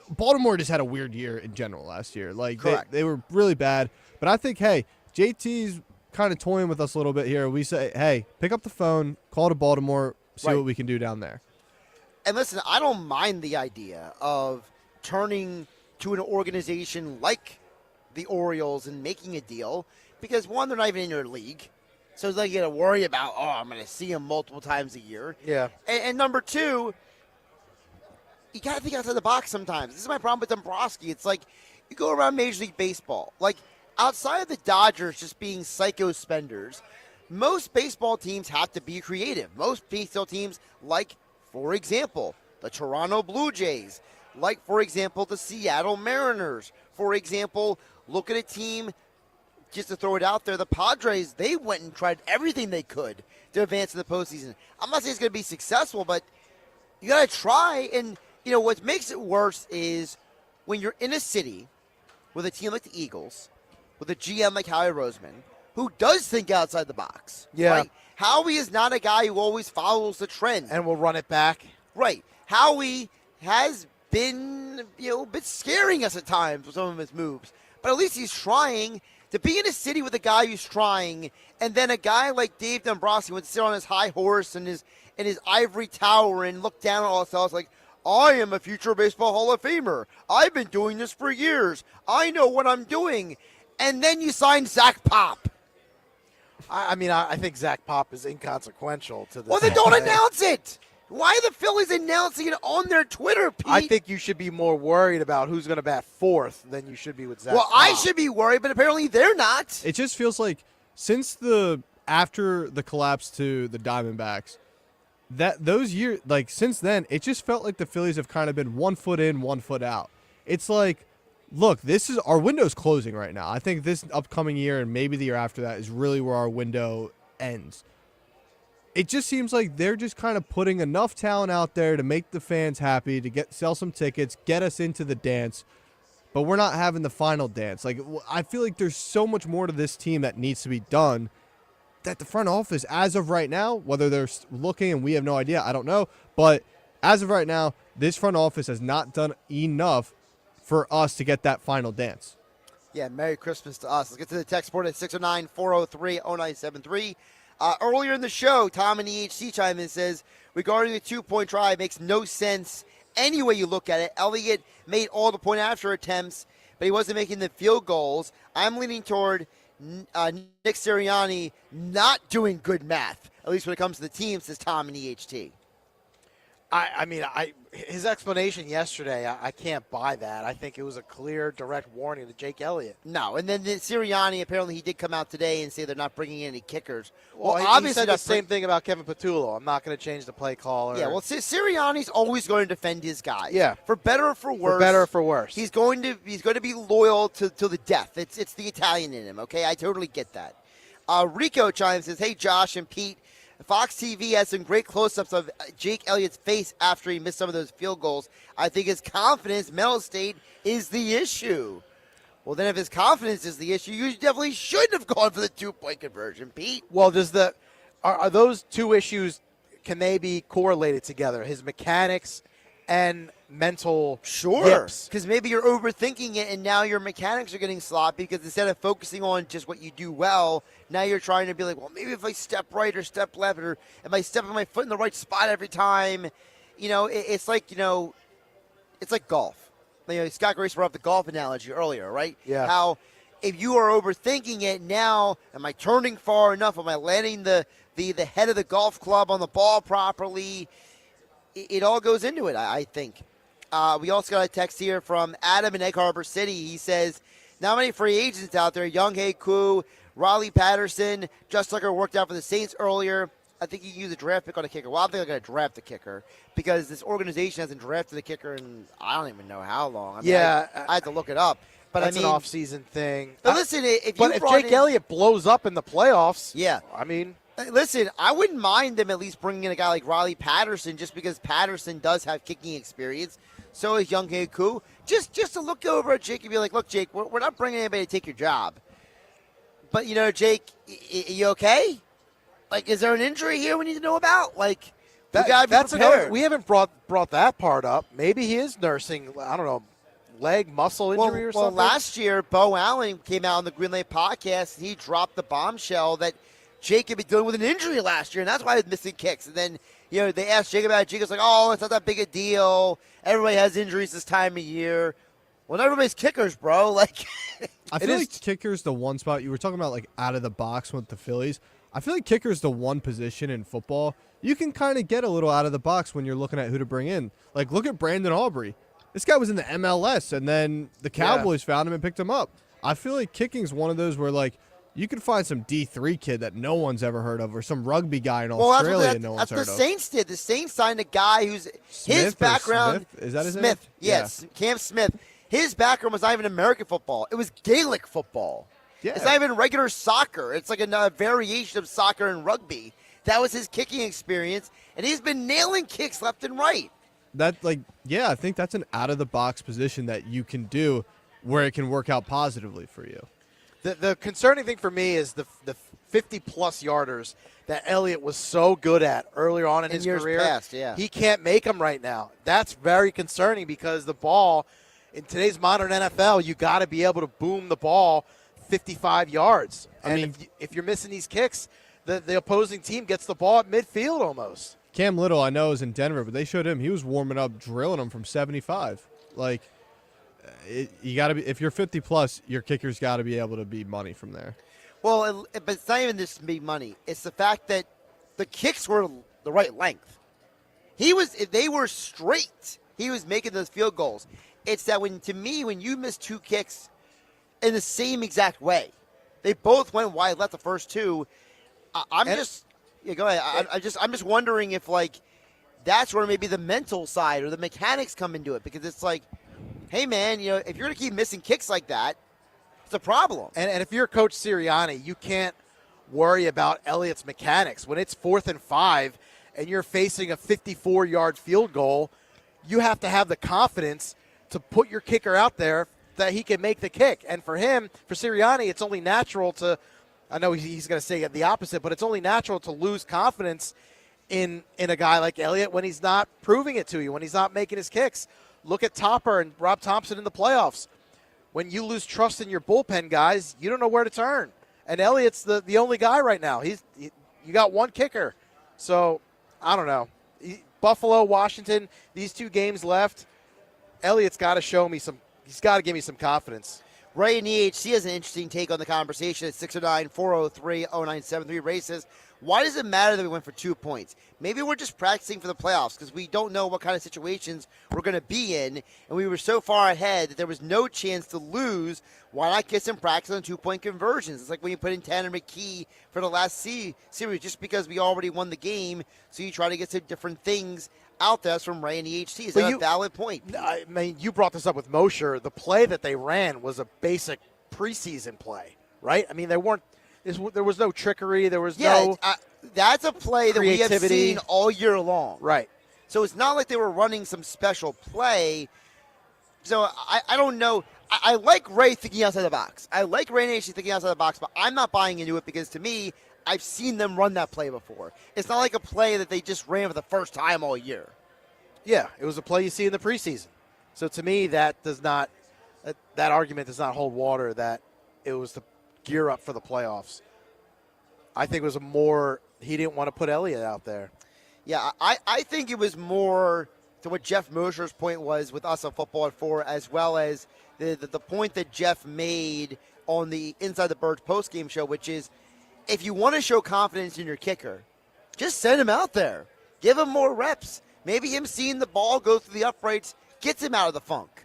Baltimore just had a weird year in general last year. Like they were really bad. But I think, hey, JT's kind of toying with us a little bit here. We say, hey, pick up the phone, call to Baltimore, see what we can do down there. And listen, I don't mind the idea of turning to an organization like the Orioles and making a deal because, one, they're not even in your league. So it's like you got to worry about, I'm going to see them multiple times a year. Yeah. And number two, you got to think outside the box sometimes. This is my problem with Dombrowski. It's like you go around Major League Baseball. Like, outside of the Dodgers just being psycho spenders, most baseball teams have to be creative. Most baseball teams, like, for example, the Toronto Blue Jays, like, for example, the Seattle Mariners. For example, look at a team, just to throw it out there, the Padres, they went and tried everything they could to advance in the postseason. I'm not saying it's going to be successful, but you got to try. And, what makes it worse is when you're in a city with a team like the Eagles, with a GM like Howie Roseman, who does think outside the box. Yeah. Right? Howie is not a guy who always follows the trend. And will run it back. Right. Howie has been, a bit scaring us at times with some of his moves. But at least he's trying to be in a city with a guy who's trying, and then a guy like Dave Dombrowski would sit on his high horse and his ivory tower and look down at all us else like, I am a future baseball Hall of Famer. I've been doing this for years. I know what I'm doing. And then you sign Zach Pop. I think Zach Pop is inconsequential to this. Well, then don't announce it. Why are the Phillies announcing it on their Twitter, Pete? I think you should be more worried about who's going to bat fourth than you should be with Zach Pop. I should be worried, but apparently they're not. It just feels like after the collapse to the Diamondbacks, that those years, like since then, it just felt like the Phillies have kind of been 1 foot in, 1 foot out. It's like, look, this is our window's closing right now. I think this upcoming year and maybe the year after that is really where our window ends. It just seems like they're just kind of putting enough talent out there to make the fans happy, to sell some tickets, get us into the dance, but we're not having the final dance. Like, I feel like there's so much more to this team that needs to be done that the front office, as of right now, whether they're looking and we have no idea, I don't know, but as of right now, this front office has not done enough for us to get that final dance. Yeah, Merry Christmas to us. Let's get to the text board at 609-403-0973. Earlier in the show, Tom in EHC chimed in and says, regarding the 2-point try, it makes no sense any way you look at it. Elliott made all the point after attempts, but he wasn't making the field goals. I'm leaning toward Nick Sirianni not doing good math, at least when it comes to the team, says Tom in EHT. His explanation yesterday, I can't buy that. I think it was a clear, direct warning to Jake Elliott. No, and then Sirianni, apparently he did come out today and say they're not bringing in any kickers. Well, obviously he said the same thing about Kevin Patullo. I'm not going to change the play caller. Yeah, well, Sirianni's always going to defend his guys. Yeah. For better or for worse. For better or for worse. He's going to be loyal to the death. It's the Italian in him, okay? I totally get that. Rico chimes says, hey, Josh and Pete, Fox TV has some great close-ups of Jake Elliott's face after he missed some of those field goals. I think his confidence, mental state, is the issue. Well, then if his confidence is the issue, you definitely shouldn't have gone for the 2-point conversion, Pete. Well, are those two issues, can they be correlated together? His mechanics and mental yips? Because maybe you're overthinking it and now your mechanics are getting sloppy because instead of focusing on just what you do well, now you're trying to be like, well, maybe if I step right or step left or if I step my foot in the right spot every time, it's like golf. Scott Grace brought up the golf analogy earlier, right? Yeah. How if you are overthinking it now, am I turning far enough? Am I landing the head of the golf club on the ball properly? It all goes into it, I think. We also got a text here from Adam in Egg Harbor City. He says, not many free agents out there. Young-Hae Koo, Raleigh Patterson, Just Tucker worked out for the Saints earlier. I think you can use a draft pick on a kicker. Well, I think they're going to draft the kicker because this organization hasn't drafted a kicker in I don't even know how long. I had to look it up. But that's an off-season thing. But listen, if Jake Elliott blows up in the playoffs, yeah, listen, I wouldn't mind them at least bringing in a guy like Raleigh Patterson just because Patterson does have kicking experience. So is Young-Hae Koo. Just to look over at Jake and be like, look, Jake, we're not bringing anybody to take your job. But, Jake, you okay? Like, is there an injury here we need to know about? Like, that's another. We haven't brought that part up. Maybe he is nursing, I don't know, leg muscle injury or something. Well, last year, Bo Allen came out on the Green Lake podcast and he dropped the bombshell that Jacob had dealing with an injury last year, and that's why he was missing kicks. And then, they asked Jacob about it. Jacob's like, oh, it's not that big a deal. Everybody has injuries this time of year. Well, not everybody's kickers, bro. Like, I feel like kicker's the one spot. You were talking about, like, out of the box with the Phillies. I feel like kicker's the one position in football you can kind of get a little out of the box when you're looking at who to bring in. Like, look at Brandon Aubrey. This guy was in the MLS, and then the Cowboys found him and picked him up. I feel like kicking's one of those where, like, you can find some D3 kid that no one's ever heard of, or some rugby guy in Australia no one's heard of. That's what the Saints did. The Saints signed a guy who's his background. Smith? Is that his Smith? name? Yes, Cam Smith. His background was not even American football. It was Gaelic football. Yeah. It's not even regular soccer. It's like a variation of soccer and rugby. That was his kicking experience, and he's been nailing kicks left and right. I think that's an out-of-the-box position that you can do where it can work out positively for you. The concerning thing for me is the 50-plus yarders that Elliott was so good at earlier on in his career. Past, yeah. He can't make them right now. That's very concerning because the ball, in today's modern NFL, you got to be able to boom the ball 55 yards. If you're missing these kicks, the opposing team gets the ball at midfield almost. Cam Little, I know, is in Denver, but they showed him. He was warming up, drilling them from 75. Like, you got to be. If you're 50-plus, your kicker's got to be able to be money from there. Well, but it's not even this big money. It's the fact that the kicks were the right length. They were straight. He was making those field goals. It's that when you miss two kicks in the same exact way, they both went wide left the first two. Go ahead. I'm just wondering if, like, that's where maybe the mental side or the mechanics come into it, because it's like, hey man, if you're gonna keep missing kicks like that, it's a problem. And if you're Coach Sirianni, you can't worry about Elliott's mechanics. When it's 4th and 5 and you're facing a 54-yard field goal, you have to have the confidence to put your kicker out there that he can make the kick. And for him, for Sirianni, it's only natural to, I know he's going to say the opposite, but it's only natural to lose confidence in a guy like Elliott when he's not proving it to you, when he's not making his kicks. Look at Topper and Rob Thompson in the playoffs. When you lose trust in your bullpen guys, you don't know where to turn. And Elliott's the only guy right now. You got one kicker. So, I don't know. Buffalo, Washington, these two games left. Elliott's got to show me he's got to give me some confidence. Ray in EHC has an interesting take on the conversation at 609-403-0973. Ray says, why does it matter that we went for 2 points? Maybe we're just practicing for the playoffs because we don't know what kind of situations we're going to be in, and we were so far ahead that there was no chance to lose. Why not get some practice on 2-point conversions? It's like when you put in Tanner McKee for the last series, just because we already won the game, so you try to get some different things out there. That's from Ray and EHT. Is that a valid point? I mean, you brought this up with Mosher. The play that they ran was a basic preseason play, right? I mean, there was no trickery. There was no that's a play that we have seen all year long. Right. So it's not like they were running some special play. So I don't know. I like Ray thinking outside the box. I like Ray and EHT thinking outside the box, but I'm not buying into it because, to me, I've seen them run that play before. It's not like a play that they just ran for the first time all year. Yeah, it was a play you see in the preseason. So to me, that argument does not hold water that it was to gear up for the playoffs. I think it was he didn't want to put Elliott out there. Yeah, I think it was more to what Jeff Mosher's point was with us on Football at 4, as well as the point that Jeff made on the Inside the Birds postgame show, which is, if you want to show confidence in your kicker, just send him out there. Give him more reps. Maybe him seeing the ball go through the uprights gets him out of the funk.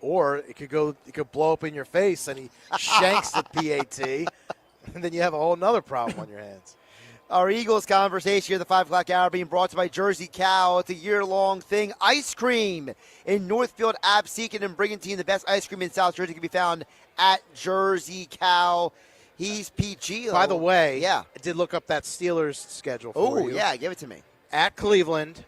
Or it could blow up in your face and he shanks the PAT, and then you have a whole nother problem on your hands. Our Eagles conversation here at the 5 o'clock hour being brought to you by Jersey Cow. It's a year-long thing. Ice cream in Northfield, Absecon, and Brigantine. The best ice cream in South Jersey can be found at Jersey Cow. He's Pete Giordano. By the way, I did look up that Steelers schedule for you. Oh, yeah, give it to me. At Cleveland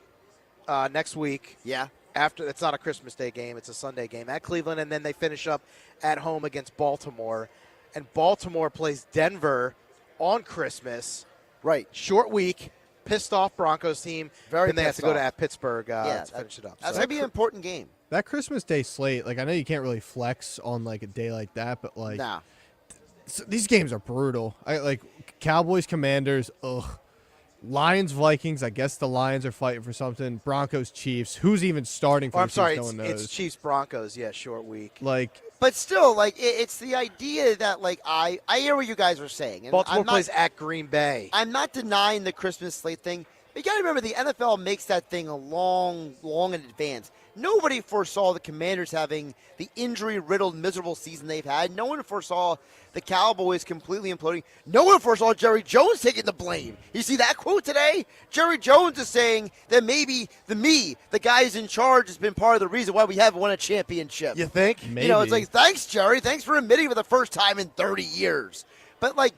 next week. Yeah. It's not a Christmas Day game. It's a Sunday game at Cleveland, and then they finish up at home against Baltimore. And Baltimore plays Denver on Christmas. Right. Short week, pissed off Broncos team. Very and they have to go to Pittsburgh to finish it up. That's going to be an important game. That Christmas Day slate, I know you can't really flex on, a day like that, but, nah. these games are brutal. Like Cowboys, Commanders, ugh. Lions, Vikings. I guess the Lions are fighting for something. Broncos, Chiefs. Who's even starting for Oh, the I'm sorry, Chiefs? No one knows. it's Chiefs Broncos. Yeah, short week. Like, but still, like it's the idea that like I hear what you guys are saying. And Baltimore I'm not, plays at Green Bay. I'm not denying the Christmas slate thing. But you got to remember the NFL makes that thing a long in advance. Nobody foresaw the Commanders having the injury-riddled, miserable season they've had. No one foresaw the Cowboys completely imploding. No one foresaw Jerry Jones taking the blame. You see that quote today? Jerry Jones is saying that maybe the guy who's in charge, has been part of the reason why we haven't won a championship. You think? Maybe. You know, it's like, thanks, Jerry. Thanks for admitting for the first time in 30 years. But, like,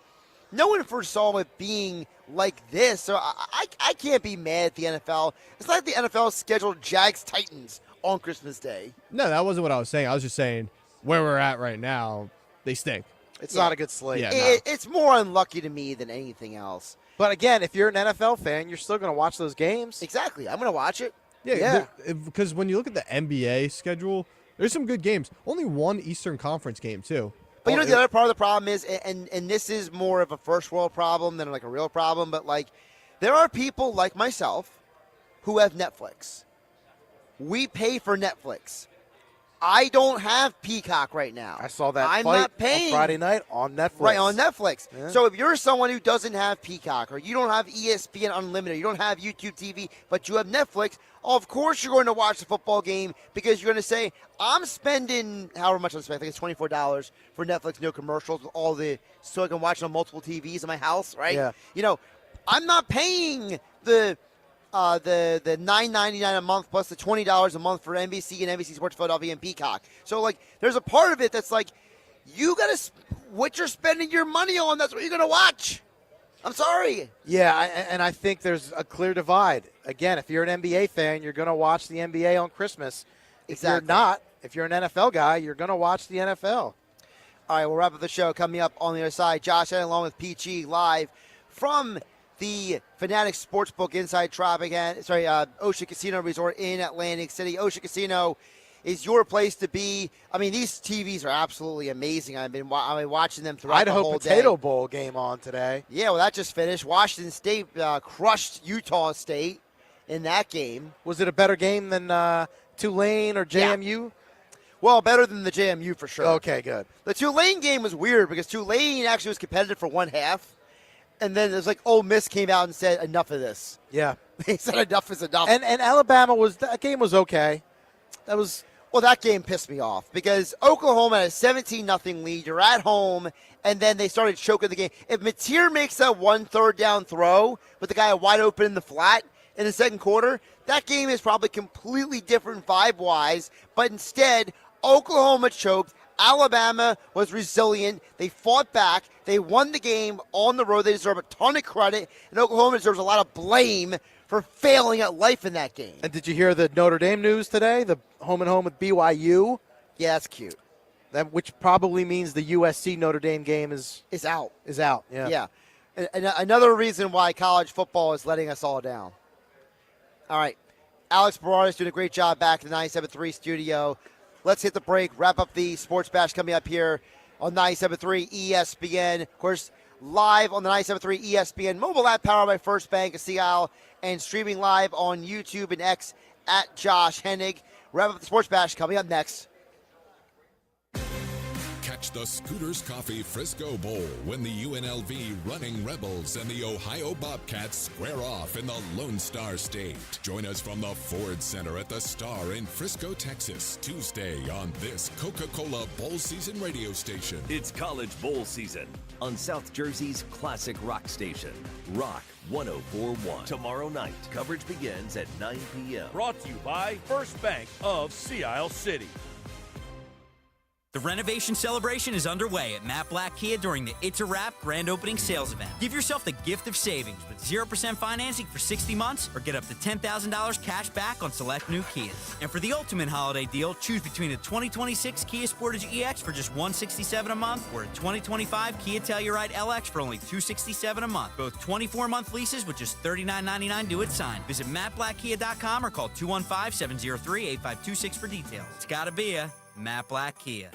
no one foresaw it being like this. So I can't be mad at the NFL. It's not like the NFL scheduled Jags-Titans on Christmas Day. no, that wasn't what I was saying. I was just saying where we're at right now, they stink. It's not a good slate. Yeah, It's more unlucky to me than anything else. But again, if you're an NFL fan, you're still going to watch those games. Exactly. I'm going to watch it. Yeah. Because when you look at the NBA schedule, there's some good games. Only one Eastern Conference game, too. But you know, the other part of the problem is, and this is more of a first world problem than like a real problem, but like there are people like myself who have Netflix. We pay for Netflix. I don't have Peacock right now. I saw that I'm fight not paying on Friday night on Netflix. Right, on Netflix. Yeah. So if you're someone who doesn't have Peacock or you don't have ESPN Unlimited, you don't have YouTube TV, but you have Netflix, of course you're going to watch the football game because you're going to say, I'm spending however much I'm spending. I think it's $24 for Netflix, no commercials, so I can watch it on multiple TVs in my house, right? Yeah. You know, I'm not paying the $9.99 a month plus the $20 a month for NBC and NBC Sports Philadelphia and Peacock. So, like, there's a part of it that's like, you got to, what you're spending your money on, that's what you're going to watch. I'm sorry. Yeah, and I think there's a clear divide. Again, if you're an NBA fan, you're going to watch the NBA on Christmas. If you're not, if you're an NFL guy, you're going to watch the NFL. All right, we'll wrap up the show. Coming up on the other side, Josh Hennig along with PG live from the Fanatics Sportsbook Inside Tropicana, Ocean Casino Resort in Atlantic City. Ocean Casino is your place to be. I mean, these TVs are absolutely amazing. I've been watching them throughout the whole day. Potato Bowl game on today. Yeah, well, that just finished. Washington State crushed Utah State in that game. Was it a better game than Tulane or JMU? Yeah. Well, better than the JMU for sure. Okay, good. The Tulane game was weird because Tulane actually was competitive for one half. And then there's like Ole Miss came out and said, enough of this. Yeah. They said enough is enough. And Alabama that game was okay. That game pissed me off because Oklahoma had a 17-0 lead. You're at home, and then they started choking the game. If Mateer makes that one third down throw with the guy wide open in the flat in the second quarter, that game is probably completely different vibe-wise. But instead, Oklahoma choked. Alabama was resilient. They fought back. They won the game on the road. They deserve a ton of credit, and Oklahoma deserves a lot of blame for failing at life in that game. And did you hear the Notre Dame news today? The home and home with BYU? Yeah, that's cute. Which probably means the USC Notre Dame game is out. Is out. Yeah. Yeah. And another reason why college football is letting us all down. All right. Alex Berardi's doing a great job back in the 97.3 studio. Let's hit the break, wrap up the Sports Bash coming up here on 97.3 ESPN. Of course, live on the 97.3 ESPN mobile app powered by First Bank of Sea Isle and streaming live on YouTube and X at Josh Hennig. Wrap up the Sports Bash coming up next. Catch the Scooters Coffee Frisco Bowl when the UNLV Running Rebels and the Ohio Bobcats square off in the Lone Star State. Join us from the Ford Center at the Star in Frisco, Texas, Tuesday on this Coca-Cola Bowl Season radio station. It's college bowl season on South Jersey's classic rock station, Rock 104.1. Tomorrow night, coverage begins at 9 p.m. Brought to you by First Bank of Sea Isle City. The renovation celebration is underway at Matt Black Kia during the It's a Wrap grand opening sales event. Give yourself the gift of savings with 0% financing for 60 months or get up to $10,000 cash back on select new Kias. And for the ultimate holiday deal, choose between a 2026 Kia Sportage EX for just $167 a month or a 2025 Kia Telluride LX for only $267 a month. Both 24-month leases with just $39.99 due at sign. Visit mattblackkia.com or call 215-703-8526 for details. It's gotta be a Matt Black Kia.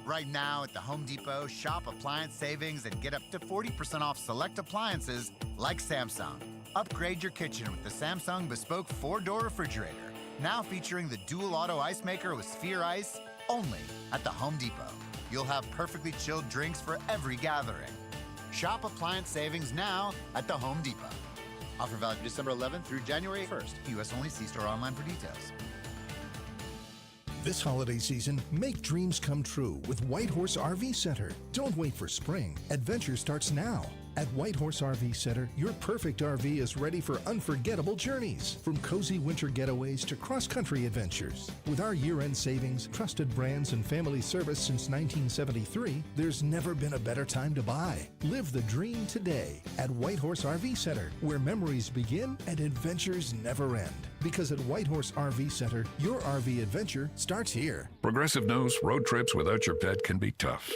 Right now at the Home Depot, shop appliance savings and get up to 40% off select appliances like Samsung. Upgrade your kitchen with the Samsung Bespoke 4-door refrigerator. Now featuring the dual auto ice maker with Sphere Ice, only at the Home Depot. You'll have perfectly chilled drinks for every gathering. Shop appliance savings now at the Home Depot. Offer valid December 11th through January 1st. U.S. only. See store online for details. This holiday season, make dreams come true with Whitehorse RV Center. Don't wait for spring. Adventure starts now. At Whitehorse RV Center, your perfect RV is ready for unforgettable journeys, from cozy winter getaways to cross-country adventures. With our year-end savings, trusted brands, and family service since 1973, there's never been a better time to buy. Live the dream today at Whitehorse RV Center, where memories begin and adventures never end. Because at Whitehorse RV Center, your RV adventure starts here. Progressive knows road trips without your pet can be tough.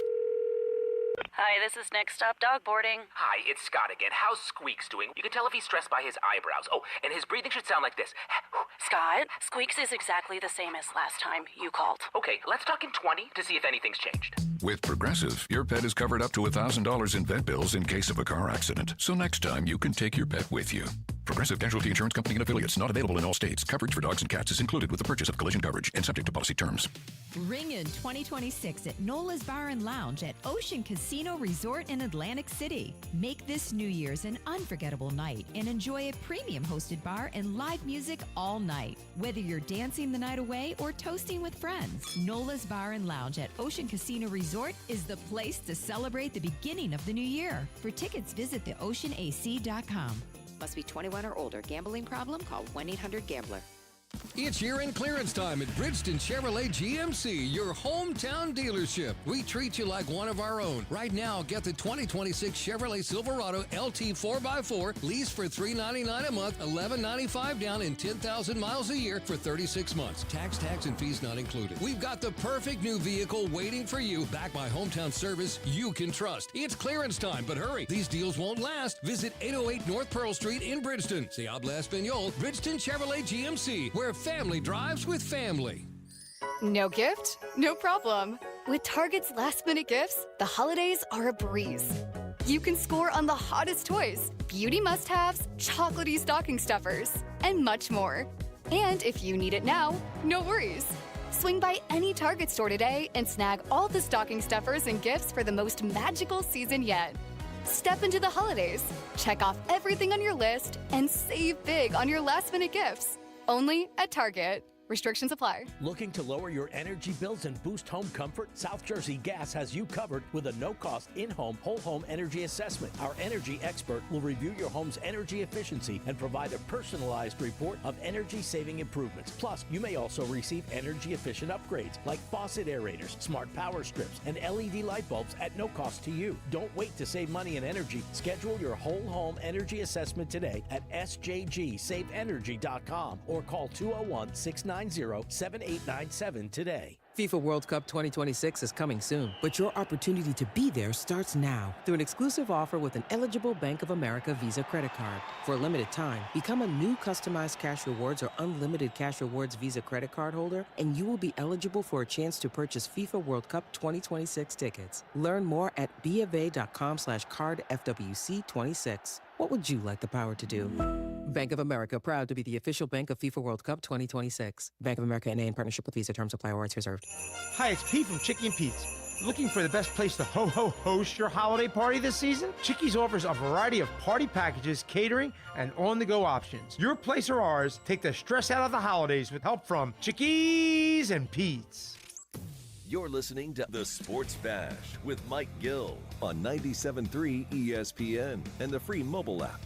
Hi, this is Next Stop Dog Boarding. Hi, it's Scott again. How's Squeaks doing? You can tell if he's stressed by his eyebrows. Oh, and his breathing should sound like this. Scott, Squeaks is exactly the same as last time you called. Okay, let's talk in 20 to see if anything's changed. With Progressive, your pet is covered up to $1,000 in vet bills in case of a car accident. So next time, you can take your pet with you. Progressive Casualty Insurance Company and affiliates. Not available in all states. Coverage for dogs and cats is included with the purchase of collision coverage and subject to policy terms. Ring in 2026 at Nola's Bar and Lounge at Ocean Casino Resort in Atlantic City. Make this New Year's an unforgettable night and enjoy a premium hosted bar and live music all night. Whether you're dancing the night away or toasting with friends, Nola's Bar and Lounge at Ocean Casino Resort is the place to celebrate the beginning of the new year. For tickets, visit theoceanac.com. Must be 21 or older. Gambling problem? Call 1-800-GAMBLER. It's year-end clearance time at Bridgeton Chevrolet GMC, your hometown dealership. We treat you like one of our own. Right now, get the 2026 Chevrolet Silverado LT 4x4 lease for $399 a month, $1,195 down, and 10,000 miles a year for 36 months. Tax, and fees not included. We've got the perfect new vehicle waiting for you, backed by hometown service you can trust. It's clearance time, but hurry. These deals won't last. Visit 808 North Pearl Street in Bridgeton. Se habla español. Bridgeton Chevrolet GMC, where family drives with family. No gift? No problem. With Target's last-minute gifts, the holidays are a breeze. You can score on the hottest toys, beauty must-haves, chocolatey stocking stuffers, and much more. And if you need it now, no worries. Swing by any Target store today and snag all the stocking stuffers and gifts for the most magical season yet. Step into the holidays, check off everything on your list, and save big on your last-minute gifts. Only at Target. Restrictions apply. Looking to lower your energy bills and boost home comfort? South Jersey Gas has you covered with a no-cost in-home, whole-home energy assessment. Our energy expert will review your home's energy efficiency and provide a personalized report of energy-saving improvements. Plus, you may also receive energy-efficient upgrades like faucet aerators, smart power strips, and LED light bulbs at no cost to you. Don't wait to save money and energy. Schedule your whole-home energy assessment today at sjgsaveenergy.com or call 201-690-7897 today. FIFA World Cup 2026 is coming soon, but your opportunity to be there starts now through an exclusive offer with an eligible Bank of America Visa credit card. For a limited time, become a new customized Cash Rewards or unlimited Cash Rewards Visa credit card holder, and you will be eligible for a chance to purchase FIFA World Cup 2026 tickets. Learn more at BofA.com/cardFWC26. What would you like the power to do? Bank of America, proud to be the official bank of FIFA World Cup 2026. Bank of America N.A. in partnership with Visa. Terms apply. Awards reserved. Hi, it's Pete from Chicky and Pete's. Looking for the best place to host your holiday party this season? Chickies offers a variety of party packages, catering, and on-the-go options. Your place or ours, take the stress out of the holidays with help from Chickies and Pete's. You're listening to The Sports Bash with Mike Gill on 97.3 ESPN and the free mobile app.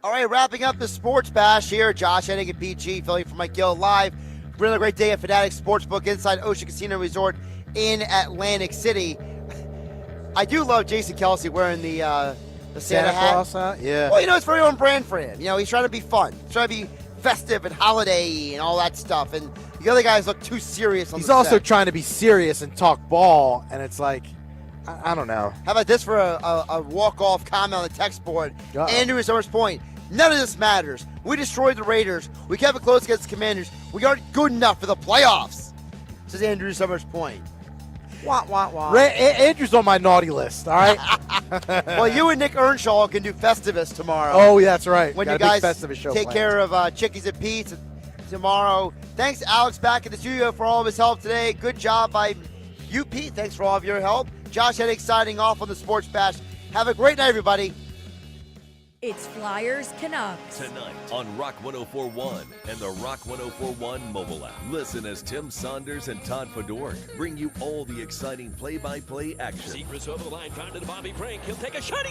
All right, wrapping up the Sports Bash here. Josh Hennig and PG filling for Mike Gill live. Really great day at Fanatics Sportsbook inside Ocean Casino Resort in Atlantic City. I do love Jason Kelsey wearing the Santa hat. Claus hat? Yeah. Well, it's very on brand for him. He's trying to be fun. He's trying to be festive and holiday and all that stuff. And the other guys look too serious on He's the also set. trying to be serious and talk ball, and it's like, I don't know. How about this for a walk-off comment on the text board? Uh-oh. Andrew is Summer's point. None of this matters. We destroyed the Raiders. We kept it close against the Commanders. We aren't good enough for the playoffs. says Andrew Summers Point. Wah, wah, wah. Andrew's on my naughty list, all right? Well, you and Nick Earnshaw can do Festivus tomorrow. Oh, yeah, that's right. When Got you a big guys Festivus show take planned. care of Chickies and Pete's tomorrow. Thanks, Alex, back in the studio for all of his help today. Good job by you, Pete. Thanks for all of your help. Josh Hennig signing off on the Sports Bash. Have a great night, everybody. It's Flyers Canucks. Tonight on Rock 104.1 and the Rock 104.1 mobile app. Listen as Tim Saunders and Todd Fedork bring you all the exciting play-by-play action. Secrets over the line, found to the Bobby Brink. He'll take a shot.